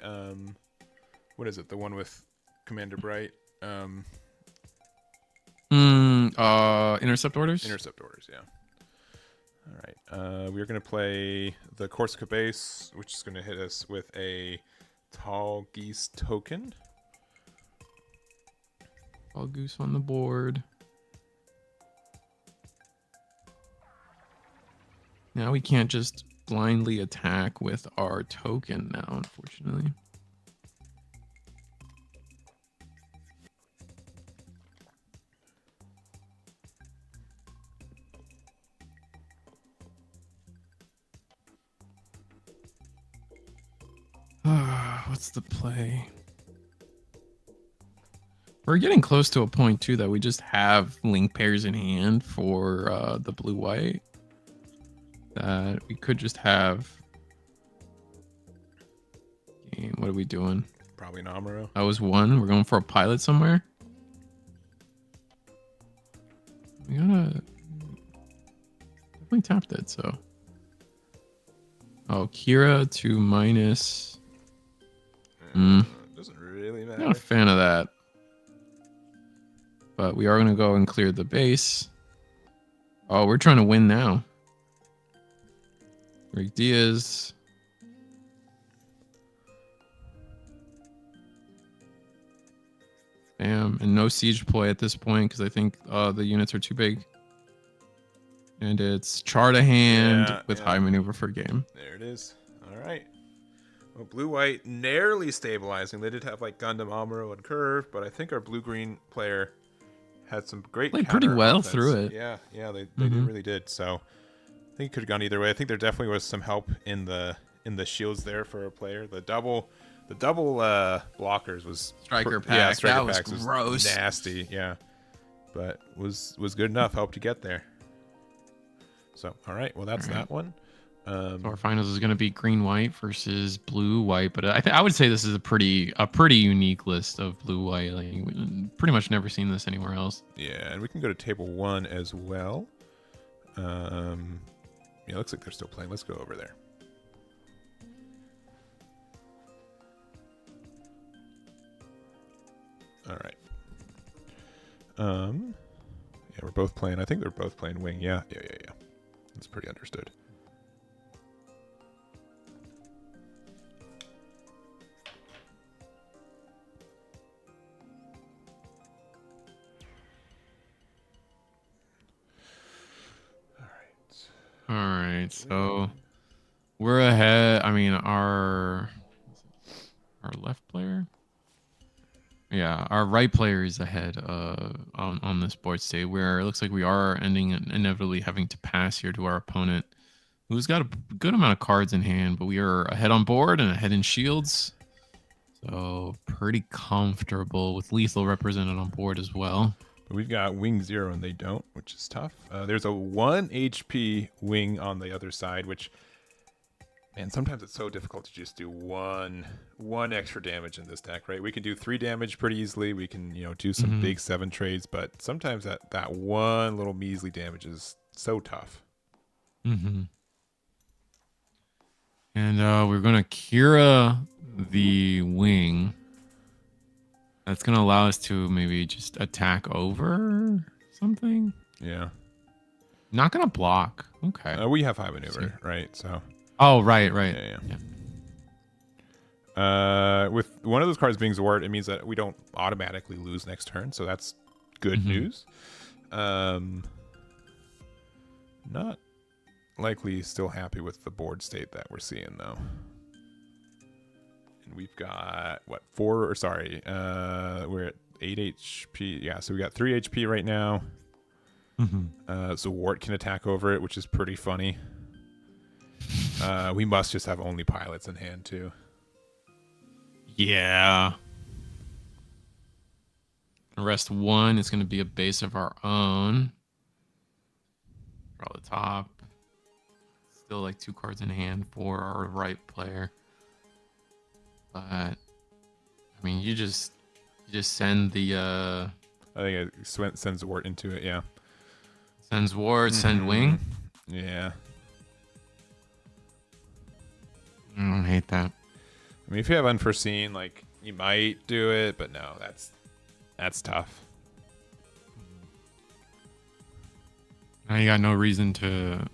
What is it? The one with Commander Bright. Intercept orders. Intercept orders. Yeah. All right. We're gonna play the Corsica base, which is gonna hit us with a Tall Geese token. All goose on the board. Now we can't just blindly attack with our token now, unfortunately. What's the play? We're getting close to a point too that we just have link pairs in hand for the blue-white. That we could just have. Game. What are we doing? Probably an Amuro. That was one. We're going for a pilot somewhere. We gotta definitely tapped it. So. Oh, Kira to minus. Doesn't really matter. Not a fan of that. But we are going to go and clear the base. Oh, we're trying to win now. Rick Diaz. Bam. And no siege ploy at this point because I think the units are too big. And it's chart a hand with high maneuver for game. There it is. All right. Well, blue-white narrowly stabilizing. They did have like Gundam, Amuro, and Curve, but I think our blue-green player had some great played pretty well offense. Through it. Yeah, they really did. So I think it could have gone either way. I think there definitely was some help in the shields there for a player. The double blockers was striker pack. Yeah, striker that packs was gross. Nasty. Yeah, but was good enough. Helped to get there. So all right, well that's that one. So our finals is going to be green-white versus blue-white, but I would say this is a pretty unique list of blue-white. Like, we've pretty much never seen this anywhere else. Yeah, and we can go to table 1 as well. Yeah, looks like they're still playing. Let's go over there. All right. Yeah, we're both playing. I think they're both playing wing. Yeah. That's pretty understood. All right, so we're ahead. I mean, our left player, yeah, our right player is ahead on this board state. Where it looks like we are ending inevitably having to pass here to our opponent, who's got a good amount of cards in hand, but we are ahead on board and ahead in shields, so pretty comfortable with lethal represented on board as well. We've got wing 0 and they don't, which is tough. There's a 1 HP wing on the other side, which, man, sometimes it's so difficult to just do one extra damage in this deck, right? We can do 3 damage pretty easily. We can, do some big 7 trades, but sometimes that one little measly damage is so tough. And we're gonna Kira the wing. That's going to allow us to maybe just attack over something. Yeah. Not going to block. Okay. We have high maneuver, right? So. Oh, right. Yeah. With one of those cards being Zwart, it means that we don't automatically lose next turn. So that's good news. Not likely still happy with the board state that we're seeing, though. We've got we're at 8 HP. Yeah, so we got 3 HP right now. So Wart can attack over it, which is pretty funny. We must just have only pilots in hand too. Yeah. Rest 1 is going to be a base of our own. Draw the top. Still like 2 cards in hand for our right player. But I mean, you just send the I think it sends Wart into it. Yeah. sends Ward, send Wing. Yeah. I don't hate that. I mean, if you have unforeseen, like you might do it, but no, that's tough. Now you got no reason to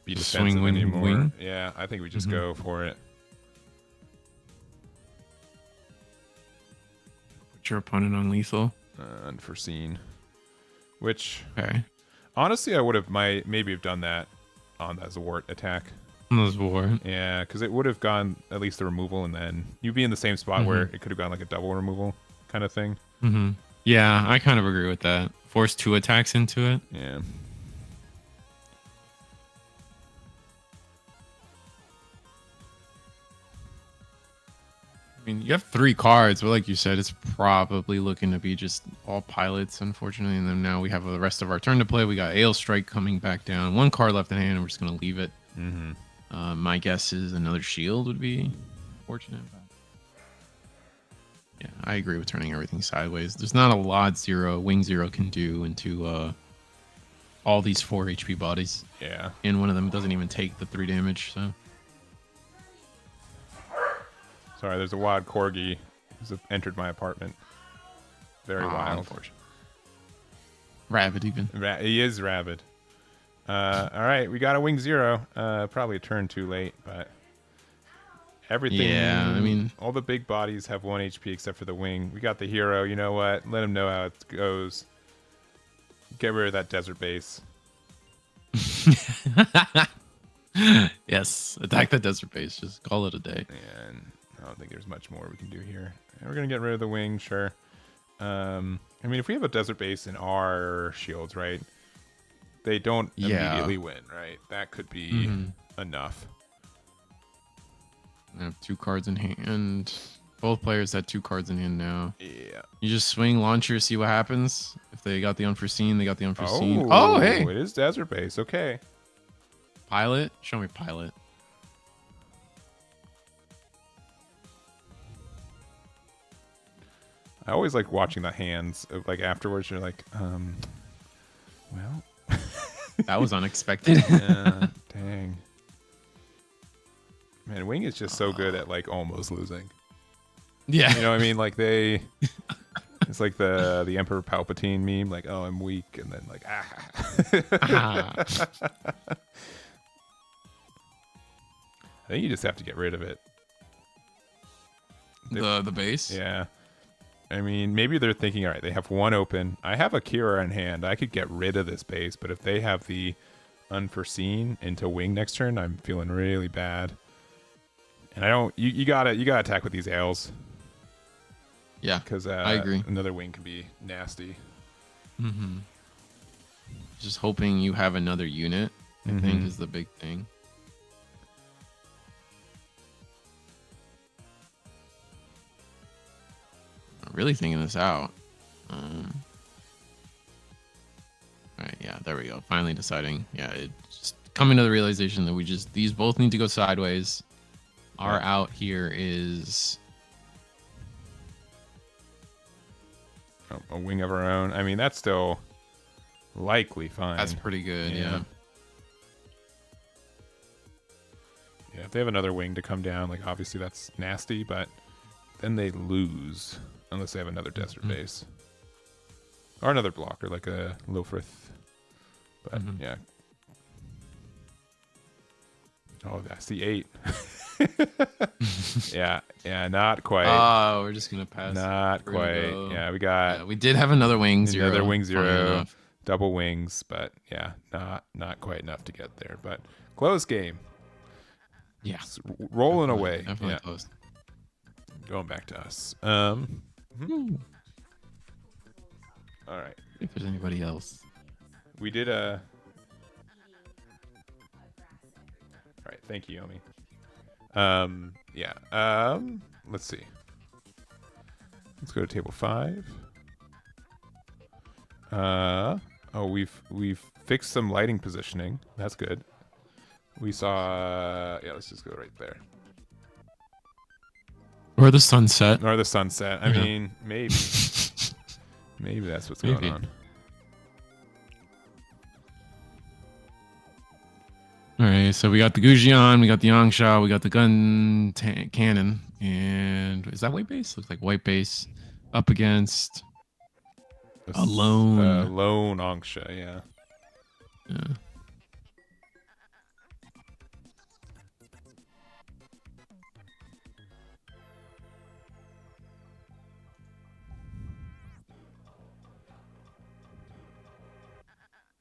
Be just defensive swing anymore. wing. Yeah, I think we just go for it. Put your opponent on lethal. Unforeseen, which Okay. honestly I would have maybe have done that on that Zwart attack. Those war. Yeah, because it would have gone at least the removal, and then you'd be in the same spot where it could have gone like a double removal kind of thing. Yeah, I kind of agree with that. Force 2 attacks into it. Yeah. I mean, you have 3 cards, but like you said, it's probably looking to be just all pilots, unfortunately. And then now we have the rest of our turn to play. We got Ale Strike coming back down. 1 card left in hand, and we're just going to leave it. My guess is another shield would be fortunate. But yeah, I agree with turning everything sideways. There's not a lot Wing Zero can do into all these 4 HP bodies. Yeah. And one of them doesn't even take the 3 damage, so. Sorry, there's a wild corgi who's entered my apartment. Very wild. Unfortunate. Rabid even. He is rabid. All right, we got a Wing Zero. Probably a turn too late, but everything. Yeah, I mean, all the big bodies have 1 HP except for the Wing. We got the hero. You know what? Let him know how it goes. Get rid of that desert base. Yes, attack the desert base. Just call it a day. And I don't think there's much more we can do here. And we're gonna get rid of the Wing, sure. I mean, if we have a desert base in our shields, right? They don't immediately win, right? That could be enough. I have 2 cards in hand. Both players had 2 cards in hand now. Yeah. You just swing launcher, see what happens. If they got the unforeseen, they got the unforeseen. Oh, hey! It is desert base. Okay. Pilot? Show me pilot. I always like watching the hands of like afterwards. You're like, well. That was unexpected. Yeah, dang. Man, Wing is just so good at like almost losing. Yeah. You know what I mean? Like they it's like the Emperor Palpatine meme, like, oh, I'm weak, and then like I think you just have to get rid of it. The base? Yeah. I mean, maybe they're thinking, all right, they have 1 open. I have a Kira in hand. I could get rid of this base, but if they have the unforeseen into Wing next turn, I'm feeling really bad. And I don't. You gotta attack with these ales. Yeah, because I agree. Another Wing can be nasty. Just hoping you have another unit, I think, is the big thing. I'm really thinking this out. All right, yeah, there we go. Finally deciding. Yeah, it just coming to the realization that these both need to go sideways. Our out here is a Wing of our own. I mean, that's still likely fine. That's pretty good, yeah. Yeah, if they have another Wing to come down, like obviously that's nasty, but then they lose unless they have another desert base. Or another blocker, like a Lilfrith. But yeah. Oh, that's the 8. yeah, not quite. Oh, we're just gonna pass. Not quite. Yeah, we got. Yeah, we did have another Wing Zero. Another Wing Zero, double wings, but yeah, not quite enough to get there. But close game. Yeah, it's rolling away. Definitely close. Going back to us. All right. If there's anybody else, we did a. All right, thank you, Yomi. Yeah. Let's see. Let's go to table 5. Oh, we've fixed some lighting positioning. That's good. We saw, yeah, let's just go right there. Or the sunset. Or the sunset. I Yeah. mean, maybe. Maybe that's what's Maybe. going on. All right, so we got the Gujian, we got the Yangsha, we got the gun cannon, and is that white base? Looks like white base up against a lone. Lone Angsha, yeah. Yeah.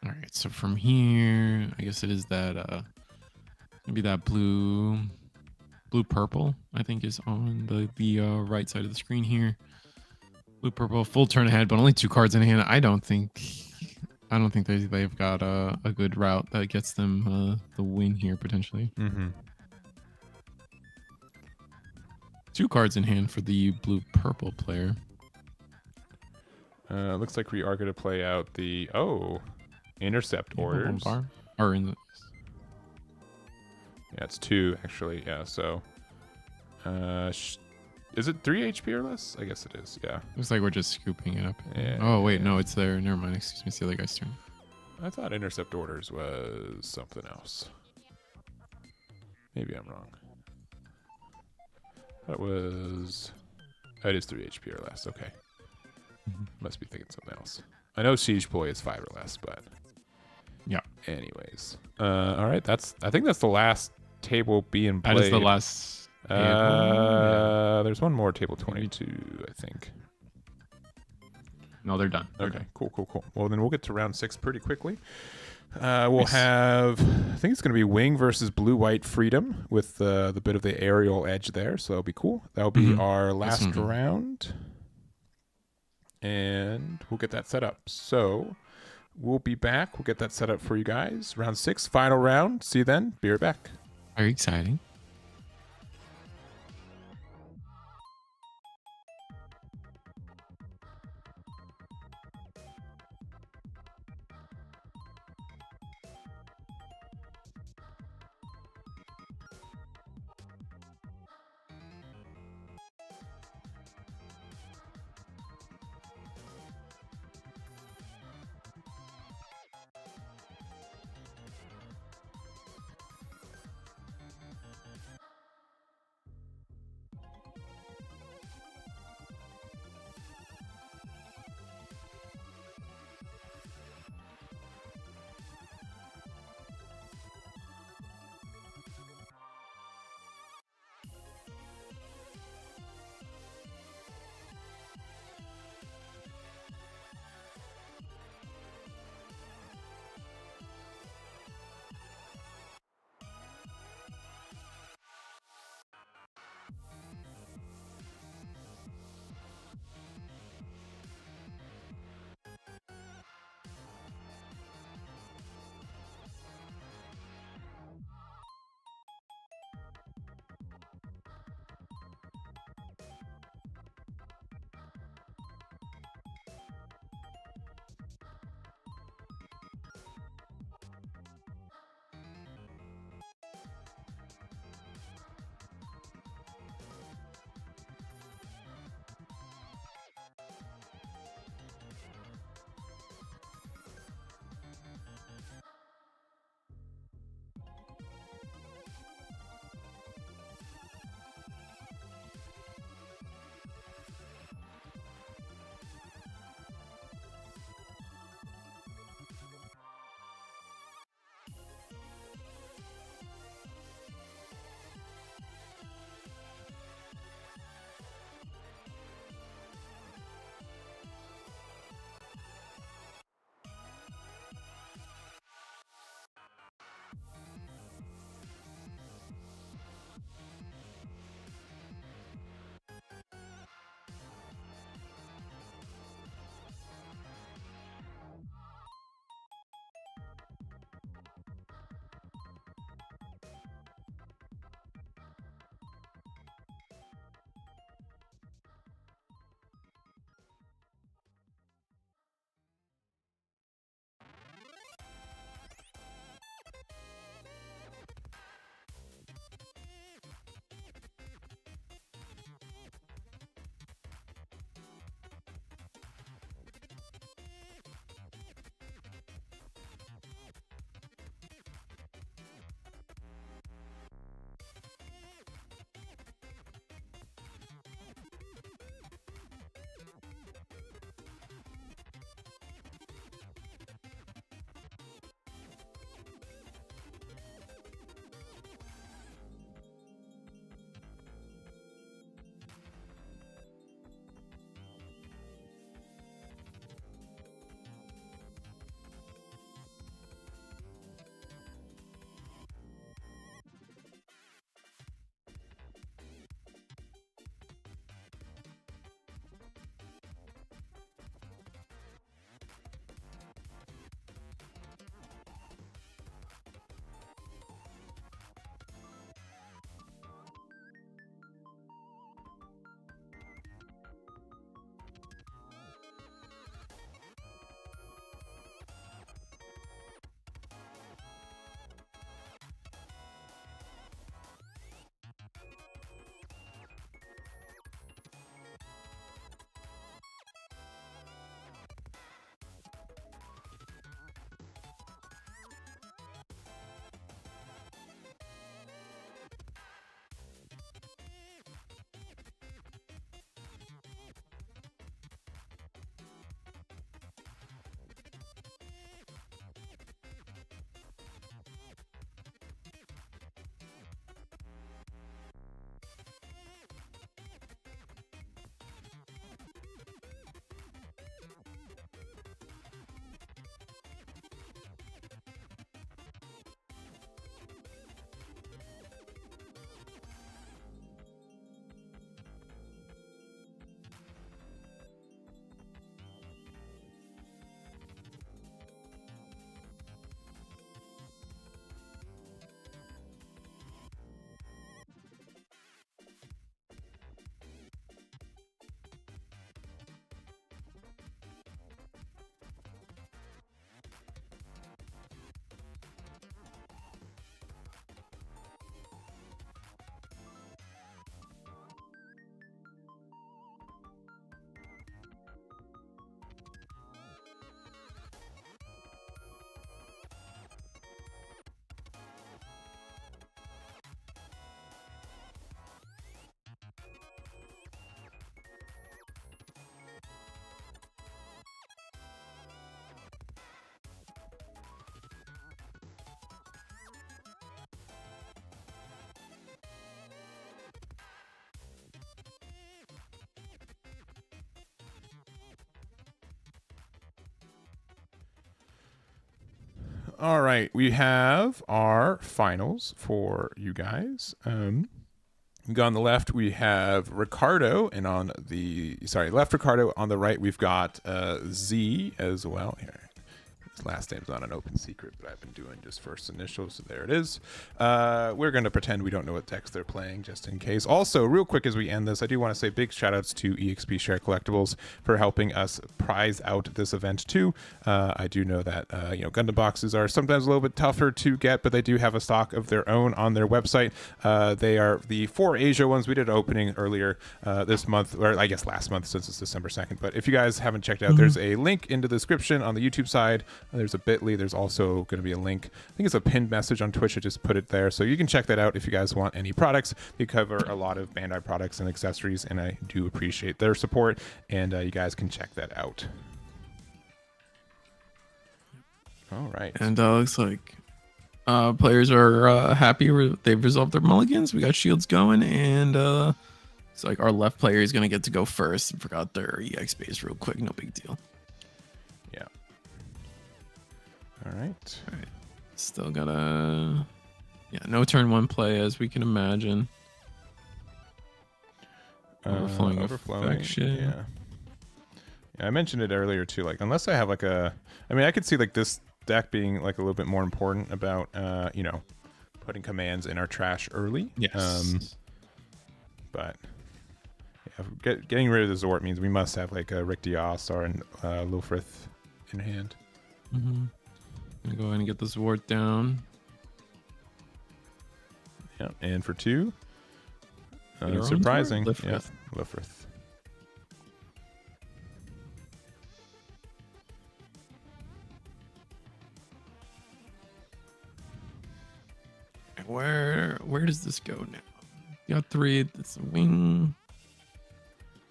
All right, so from here, I guess it is that maybe that blue purple, I think, is on the right side of the screen here. Blue purple, full turn ahead, but only 2 cards in hand. I don't think they've got a good route that gets them the win here potentially. Mm-hmm. 2 cards in hand for the blue purple player. Looks like we are going to play out the intercept orders. Or in the, Yeah, it's 2 actually. Yeah, so is it 3 HP or less? I guess it is. Yeah. looks like we're just scooping it up. Yeah, oh wait, yeah. no, it's there. Never mind. Excuse me, it's the other guy's turn. I thought intercept orders was something else. Maybe I'm wrong. That was. It is 3 HP or less. Okay. Must be thinking something else. I know Siege Boy is 5 or less, but. Yeah. Anyways. All right. I think that's the last table being played. That is the last. Yeah. There's one more table 22, I think. No, they're done. Okay, cool. Well, then we'll get to round 6 pretty quickly. We'll have, I think it's going to be Wing versus Blue-White Freedom with the bit of the aerial edge there, so that'll be cool. That'll be our last round, and we'll get that set up. So we'll be back. We'll get that set up for you guys. Round 6, final round. See you then. Be right back. Very exciting. All right, we have our finals for you guys. We got on the left, we have Ricardo, and on the left Ricardo. On the right, we've got Z as well. Here, his last name's not an open secret, but I've been doing just first initials, so there it is. We're going to pretend we don't know what decks they're playing, just in case. Also, real quick as we end this, I do want to say big shout outs to EXP Share Collectibles for helping us prize out this event too. I do know that Gundam boxes are sometimes a little bit tougher to get, but they do have a stock of their own on their website. They are the 4 Asia ones. We did an opening earlier this month, or I guess last month since it's December 2nd. But if you guys haven't checked out, there's a link in the description on the YouTube side. There's a bit.ly. There's also going to be a link. I think it's a pinned message on Twitch. I just put it there. So you can check that out if you guys want any products. They cover a lot of Bandai products and accessories, and I do appreciate their support. And you guys can check that out. All right. And looks like players are happy. They've resolved their mulligans. We got shields going, and it's like our left player is going to get to go first and forgot their EX base real quick. No big deal. Yeah. All right. Still gotta, no turn 1 play as we can imagine. Overflowing. Yeah. I mentioned it earlier too. Like, unless I have like I could see like this deck being like a little bit more important about putting commands in our trash early. Yes. But getting rid of the Zort means we must have like a Rick Dias or an Lilfrith in hand. Gonna go ahead and get this wart down. Yeah, and for 2, surprising. Lilfrith. Yeah, Lilfrith. Where does this go now? You got 3. It's a wing.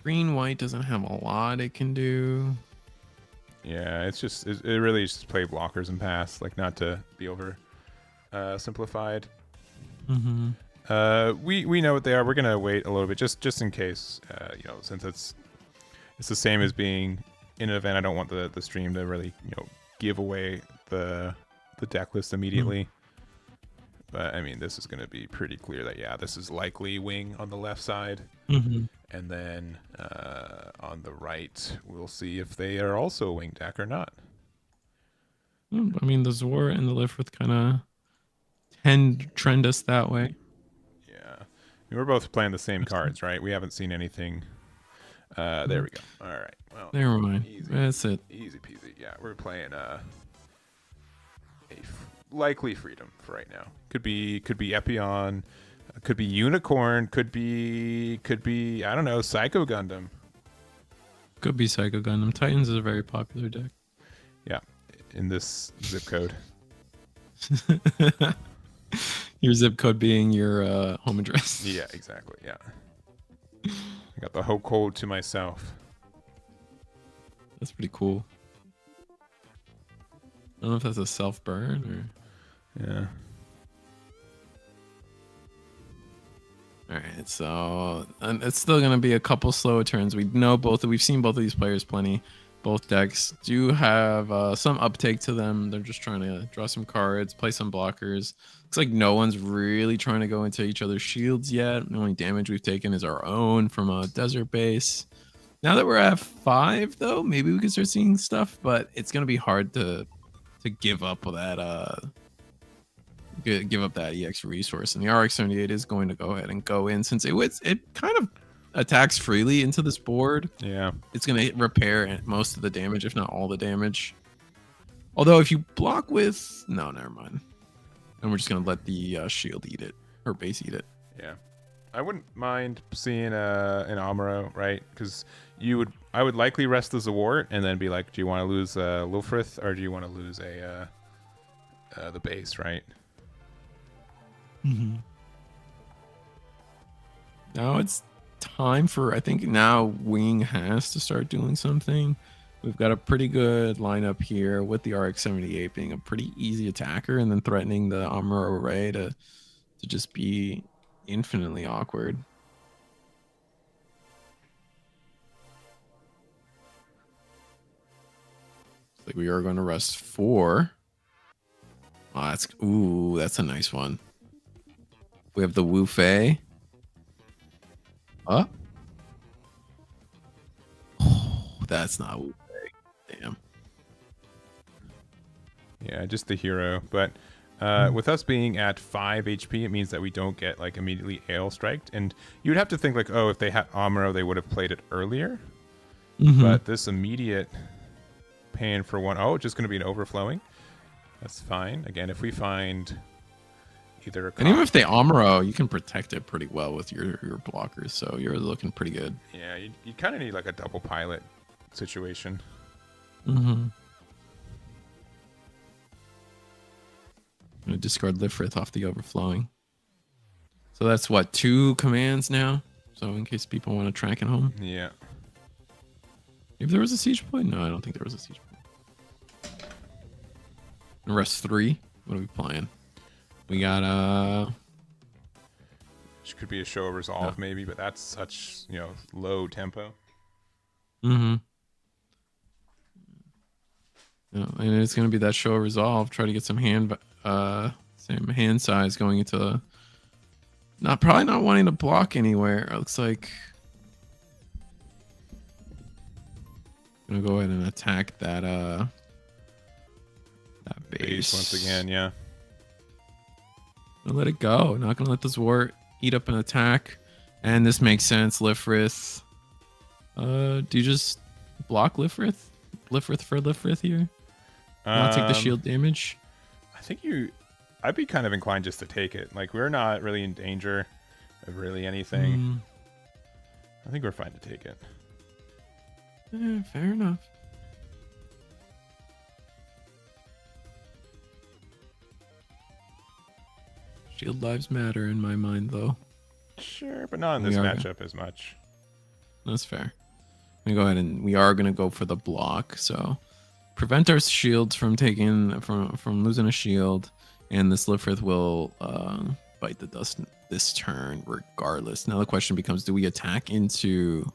Green white doesn't have a lot it can do. Yeah, it really is just play blockers and pass, like not to be over simplified. We know what they are. We're gonna wait a little bit just in case. Since it's the same as being in an event. I don't want the stream to really give away the deck list immediately. But I mean, this is gonna be pretty clear that this is likely wing on the left side. And then on the right, we'll see if they are also a wing deck or not. I mean, the Zor and the Lilfrith kind of trend us that way. Yeah. I mean, we're both playing the same cards, right? We haven't seen anything. There we go. All right. Well, never mind. Easy, that's it. Easy peasy. Yeah, we're playing a likely freedom for right now. Could be Epion. Could be Unicorn, could be I don't know, Psycho Gundam. Could be Psycho Gundam. Titans is a very popular deck. Yeah, in this zip code. Your zip code being your home address. Yeah, exactly. Yeah. I got the whole code to myself. That's pretty cool. I don't know if that's a self burn or. Yeah. All right, so it's still gonna be a couple slow turns. We've seen both of these players plenty. Both decks do have some uptake to them. They're just trying to draw some cards, play some blockers. Looks like no one's really trying to go into each other's shields yet. The only damage we've taken is our own from a desert base. Now that we're at 5, though, maybe we can start seeing stuff, but it's gonna be hard to give up that give up that EX resource, and the RX-78 is going to go ahead and go in since it kind of attacks freely into this board. Yeah, it's going to repair most of the damage, if not all the damage. Although if you block with never mind, and we're just going to let the shield eat it, or base eat it. Yeah, I wouldn't mind seeing an Amuro, right? Because I would likely rest the Zawart and then be like, do you want to lose Lilfrith or do you want to lose the base, right? Now it's time for, I think now Wing has to start doing something. We've got a pretty good lineup here with the RX-78 being a pretty easy attacker and then threatening the Amuro Array to just be infinitely awkward. Looks like we are going to rest 4. Oh, that's a nice one. We have the Wu Fei. Oh, that's not Wu Fei. Damn. Yeah, just the hero. But with us being at 5 HP, it means that we don't get like immediately ale striked. And you would have to think like, oh, if they had Amuro, they would have played it earlier. But this immediate pain for one, oh, just going to be an overflowing. That's fine. Again, if we find either a and even if they Amuro, you can protect it pretty well with your blockers, so you're looking pretty good. Yeah, you kind of need like a double pilot situation. I'm gonna discard Lifrith off the overflowing. So that's what, 2 commands now? So in case people want to track it home. Yeah. If there was a siege point? No, I don't think there was a siege point. Rest 3. What are we playing? We got Which could be a show of resolve maybe, but that's such, low tempo. and it's gonna be that show of resolve. Try to get some same hand size going into probably not wanting to block anywhere. It looks like I'm gonna go ahead and attack that base once again. Yeah. I'll let it go. Not gonna let this war eat up an attack. And this makes sense. Lifrith. Do you just block Lifrith? Lifrith for Lifrith here? Not take the shield damage? I think I'd be kind of inclined just to take it. Like, we're not really in danger of really anything. I think we're fine to take it. Yeah, fair enough. Shield lives matter in my mind, though. Sure, but not in this matchup as much. That's fair. I'm gonna go ahead and we are gonna go for the block. So prevent our shields from from losing a shield, and this Lifrith will bite the dust this turn regardless. Now the question becomes: do we attack into?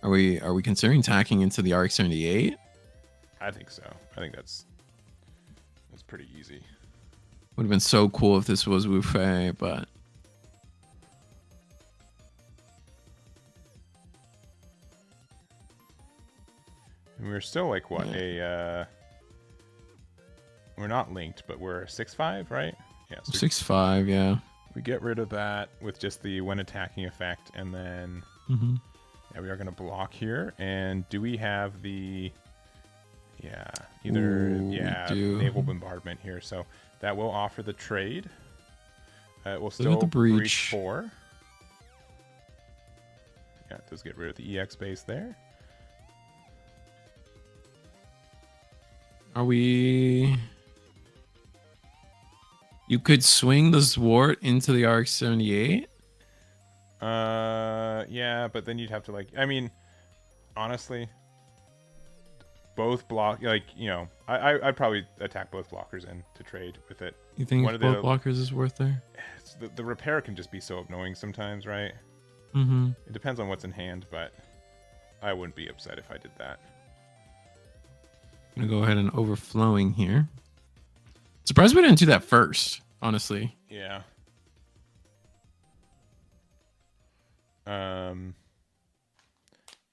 Are we considering attacking into the RX-78? I think so. I think that's pretty easy. Would have been so cool if this was Wu Fei, but and we're still like what we're not linked, but we're 6/5, right? Yeah, so 6/5. Yeah. We get rid of that with just the when attacking effect, and then we are going to block here. And do we have the naval bombardment here? So that will offer the trade. We'll still the breach 4. Yeah, it does get rid of the EX base there. Are we? You could swing the Zwart into the RX-78. Yeah, but then you'd have to honestly, both block I'd probably attack both blockers in to trade with it. You think both blockers is worth there? The repair can just be so annoying sometimes, right? It depends on what's in hand, but I wouldn't be upset if I did that. I'm gonna go ahead and overflowing here. Surprised we didn't do that first, honestly. Yeah.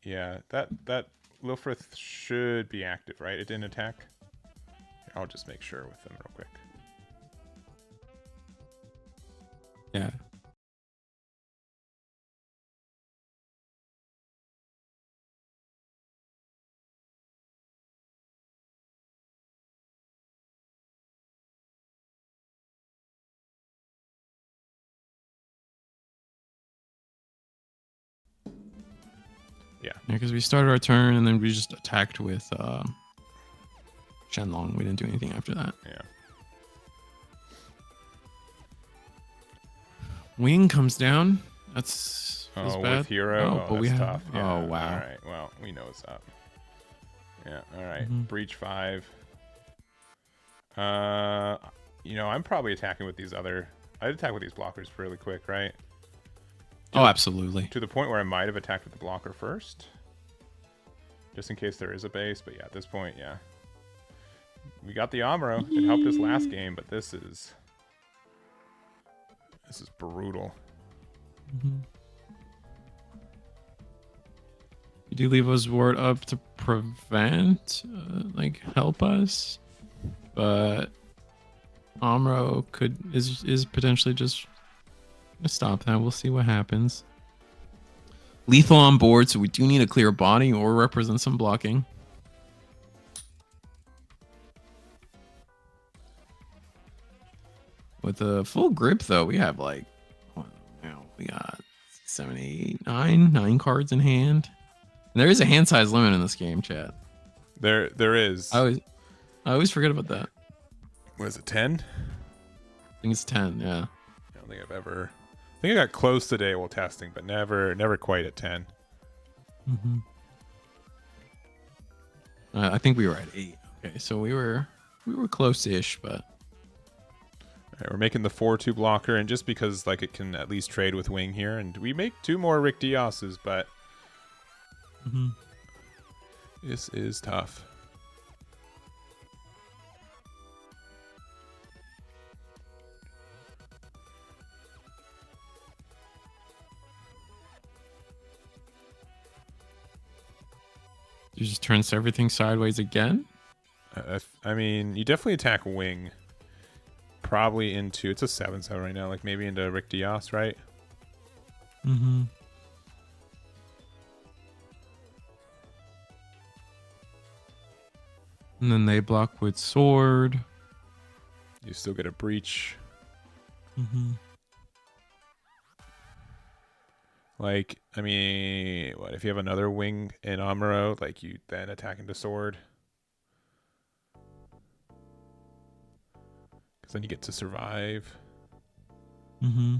Yeah, that Lifrith should be active, right? It didn't attack. I'll just make sure with them real quick. Yeah. Yeah, because we started our turn and then we just attacked with Shenlong. We didn't do anything after that. Yeah. Wing comes down. That's bad. With hero. But we have tough. Yeah. Oh wow. All right. Well, we know what's up. Yeah. All right. Breach 5. I'm probably attacking with these I'd attack with these blockers really quick, right? Oh, absolutely. To the point where I might have attacked with the blocker first. Just in case there is a base, but yeah, at this point, yeah. We got the Amuro. It helped us last game, but this is brutal. Mm-hmm. You do leave us ward up to prevent, like help us, but Amuro is potentially just gonna stop that. We'll see what happens. Lethal on board, so we do need a clear body or represent some blocking. With a full grip, though, we have like, we got 7, 8, 9 cards in hand. And there is a hand size limit in this game, chat. There is. I always forget about that. What is it, 10? I think it's 10, yeah. I don't think I've ever. I think I got close today while testing, but never quite at 10. Mm-hmm. I think we were at 8. Okay, so we were close-ish, but. All right, we're making the 4-2 blocker, and just because like it can at least trade with wing here, and we make 2 more Rick Dios's, but this is tough. You just turns everything sideways again? I mean, you definitely attack wing. Probably into, it's a 7/7 right now, like maybe into Rick Dios, right? Mm-hmm. And then they block with sword. You still get a breach. Mm-hmm. Like, I mean, what if you have another wing in Amuro, like you then attack into sword? Because then you get to survive. Mm-hmm.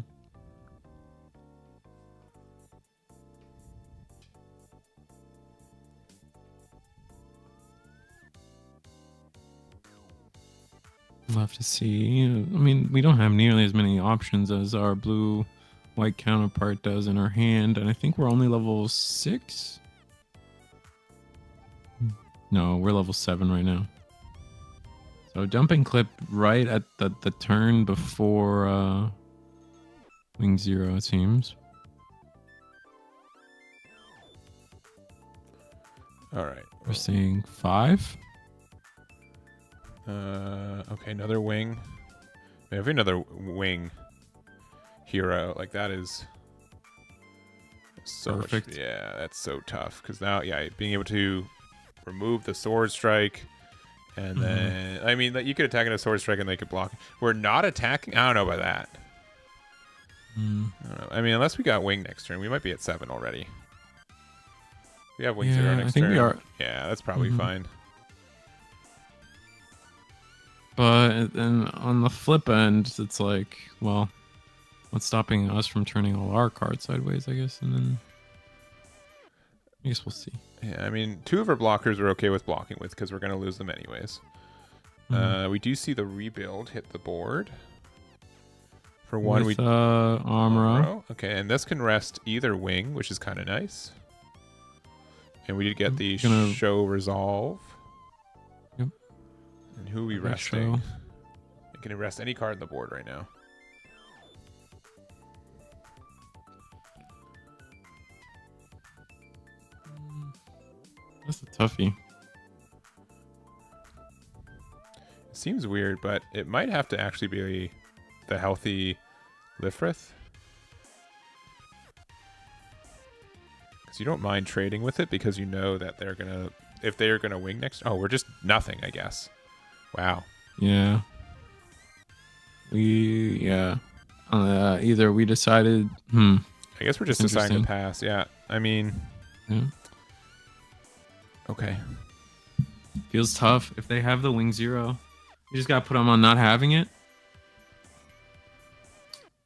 We'll have to see. I mean, we don't have nearly as many options as our blue-white counterpart does in our hand, and I think we're only level 6. No, we're level 7 right now. So dumping clip right at the turn before Wing 0, it seems. All right. We're seeing 5. Okay, another wing. We have another wing hero. Like that is so perfect. Yeah, that's so tough. Because now, yeah, being able to remove the sword strike, and then I mean, you could attack in a sword strike and they could block. We're not attacking. I don't know about that. I don't know. I mean, unless we got wing next turn, we might be at 7 already. We have wing 0 next turn. I think we are. Yeah, that's probably fine. But then on the flip end, it's like, well, what's stopping us from turning all our cards sideways, I guess, and then I guess we'll see. Yeah, I mean, 2 of our blockers are okay with blocking with because we're going to lose them anyways. We do see the rebuild hit the board. For one, with, Amuro. Okay, and this can rest either wing, which is kind of nice. And we did get the show resolve. Yep. And who are we resting? You can rest any card on the board right now. That's a toughie. It seems weird, but it might have to actually be the healthy Lifrith. Because you don't mind trading with it because you know that they're going to, if they're going to wing next. Oh, we're just nothing, I guess. Wow. Yeah. Either we decided, I guess we're just deciding to pass. Yeah. I mean. Yeah. Okay. Feels tough. If they have the wing 0, you just got to put them on not having it.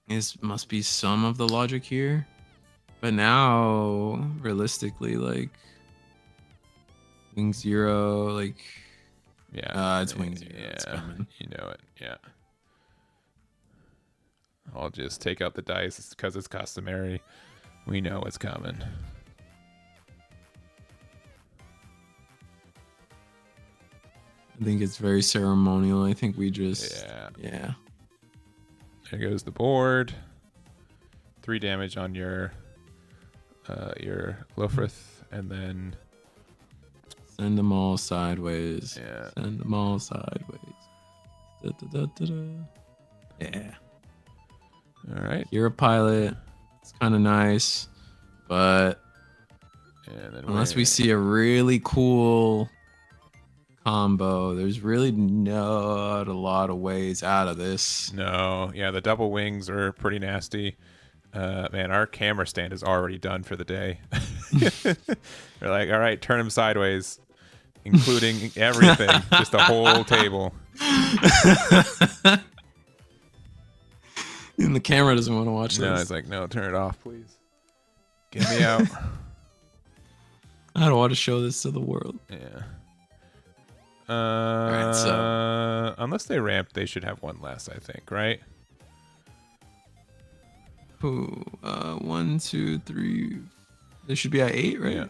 This must be some of the logic here. But now, realistically, like, wing 0, like, yeah, it's wing 0. Yeah, it's coming. You know it. Yeah. I'll just take out the dice because it's customary. We know it's coming. I think it's very ceremonial. I think we just yeah. There goes the board. 3 damage on your Lofrith, and then send them all sideways. Yeah. Send them all sideways. Da, da, da, da, da. Yeah. All right. You're a pilot. It's kind of nice, but And then unless we see a really cool combo, there's really not a lot of ways out of this. No, yeah, the double wings are pretty nasty. Man, our camera stand is already done for the day. They're like, all right, turn them sideways, including everything, just the whole table. And the camera doesn't want to watch this. No, it's like, no, turn it off, please. Get me out. I don't want to show this to the world. Yeah. Alright, so unless they ramp, they should have one less, I think, right? ooh, 1, 2, 3. They should be at 8, right? Yeah.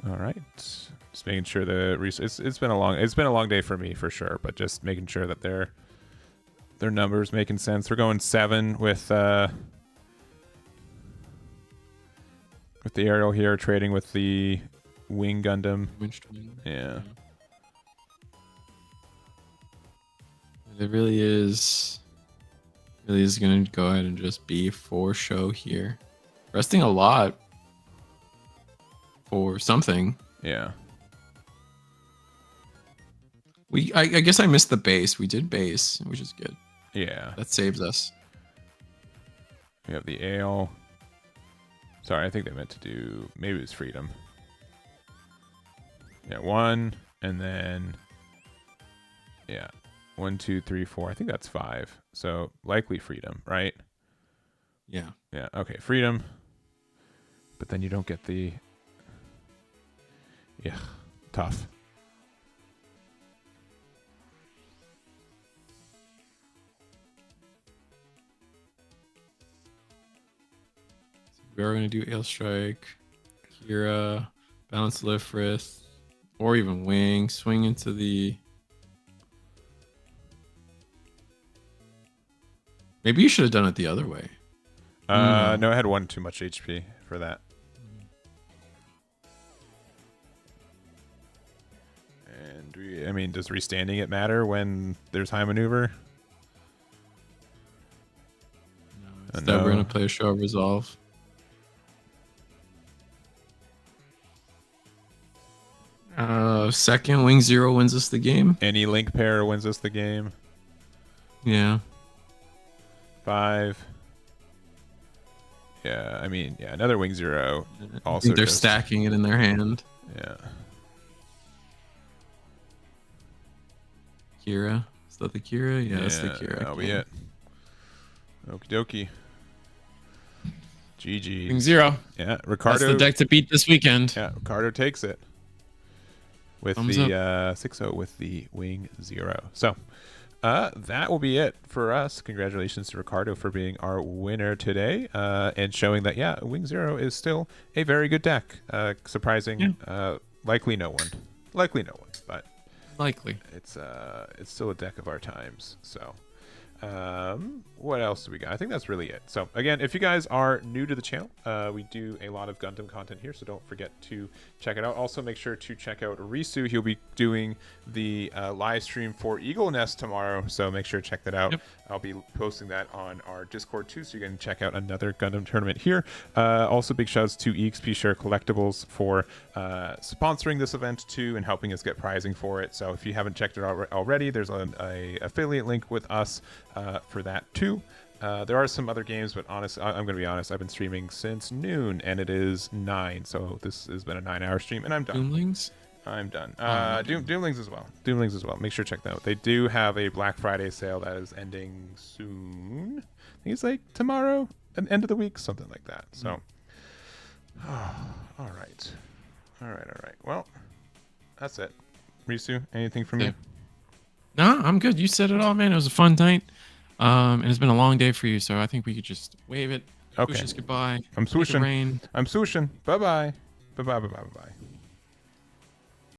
All right, just making sure it's been a long day for me for sure, but just making sure that their numbers making sense. We're going 7 with the aerial here, trading with the wing Gundam. Yeah. It really is gonna go ahead and just be for show here. Resting a lot for something. Yeah. I guess I missed the base. We did base, which is good. Yeah. That saves us. We have the ale. Sorry, I think they meant to do, maybe it was freedom. Yeah, 1, and then yeah, 1, 2, 3, 4. I think that's 5. So likely freedom, right? Yeah. Yeah. Okay, freedom. But then you don't get the. Yeah, tough. We are going to do Ale Strike, Kira, Balance Lifrith, or even Wing. Swing into the... Maybe you should have done it the other way. No, I had 1 too much HP for that. And I mean, does restanding it matter when there's high maneuver? No, instead we're going to play a show of resolve. Second, Wing 0 wins us the game. Any link pair wins us the game. Yeah. 5. Yeah, I mean, yeah, another Wing 0. Also, I think they're stacking it in their hand. Yeah. Kira. Is that the Kira? Yeah, that's the Kira. That'll be it. Okie dokie. GG. Wing 0. Yeah, Ricardo. That's the deck to beat this weekend. Yeah, Ricardo takes it. With Thumbs the 6-0 with the Wing 0. So that will be it for us. Congratulations to Ricardo for being our winner today and showing that, yeah, Wing 0 is still a very good deck. Surprising. Yeah. Likely no one, but likely it's still a deck of our times. So what else do we got? I think that's really it. So again, if you guys are new to the channel, we do a lot of Gundam content here, so don't forget to check it out. Also make sure to check out Risu. He'll be doing the live stream for Eagle Nest tomorrow, so make sure to check that out. Yep. I'll be posting that on our Discord too, so you can check out another Gundam tournament here. Also big shouts to EXP Share Collectibles for sponsoring this event too and helping us get prizing for it. So if you haven't checked it out already, there's a affiliate link with us for that too. There are some other games, but honestly, I'm gonna be honest. I've been streaming since noon, and it is 9, so this has been a 9-hour stream, and I'm done. Doomlings? I'm done. No, Doomlings as well. Doomlings as well. Make sure to check that out. They do have a Black Friday sale that is ending soon. I think it's like tomorrow, an end of the week, something like that. So, all right. Well, that's it. Risu, anything from you? No, I'm good. You said it all, man. It was a fun night. And it's been a long day for you, so I think we could just wave it. Okay. Wish us goodbye. I'm swooshing. Rain. I'm swooshing. Bye-bye. Bye-bye.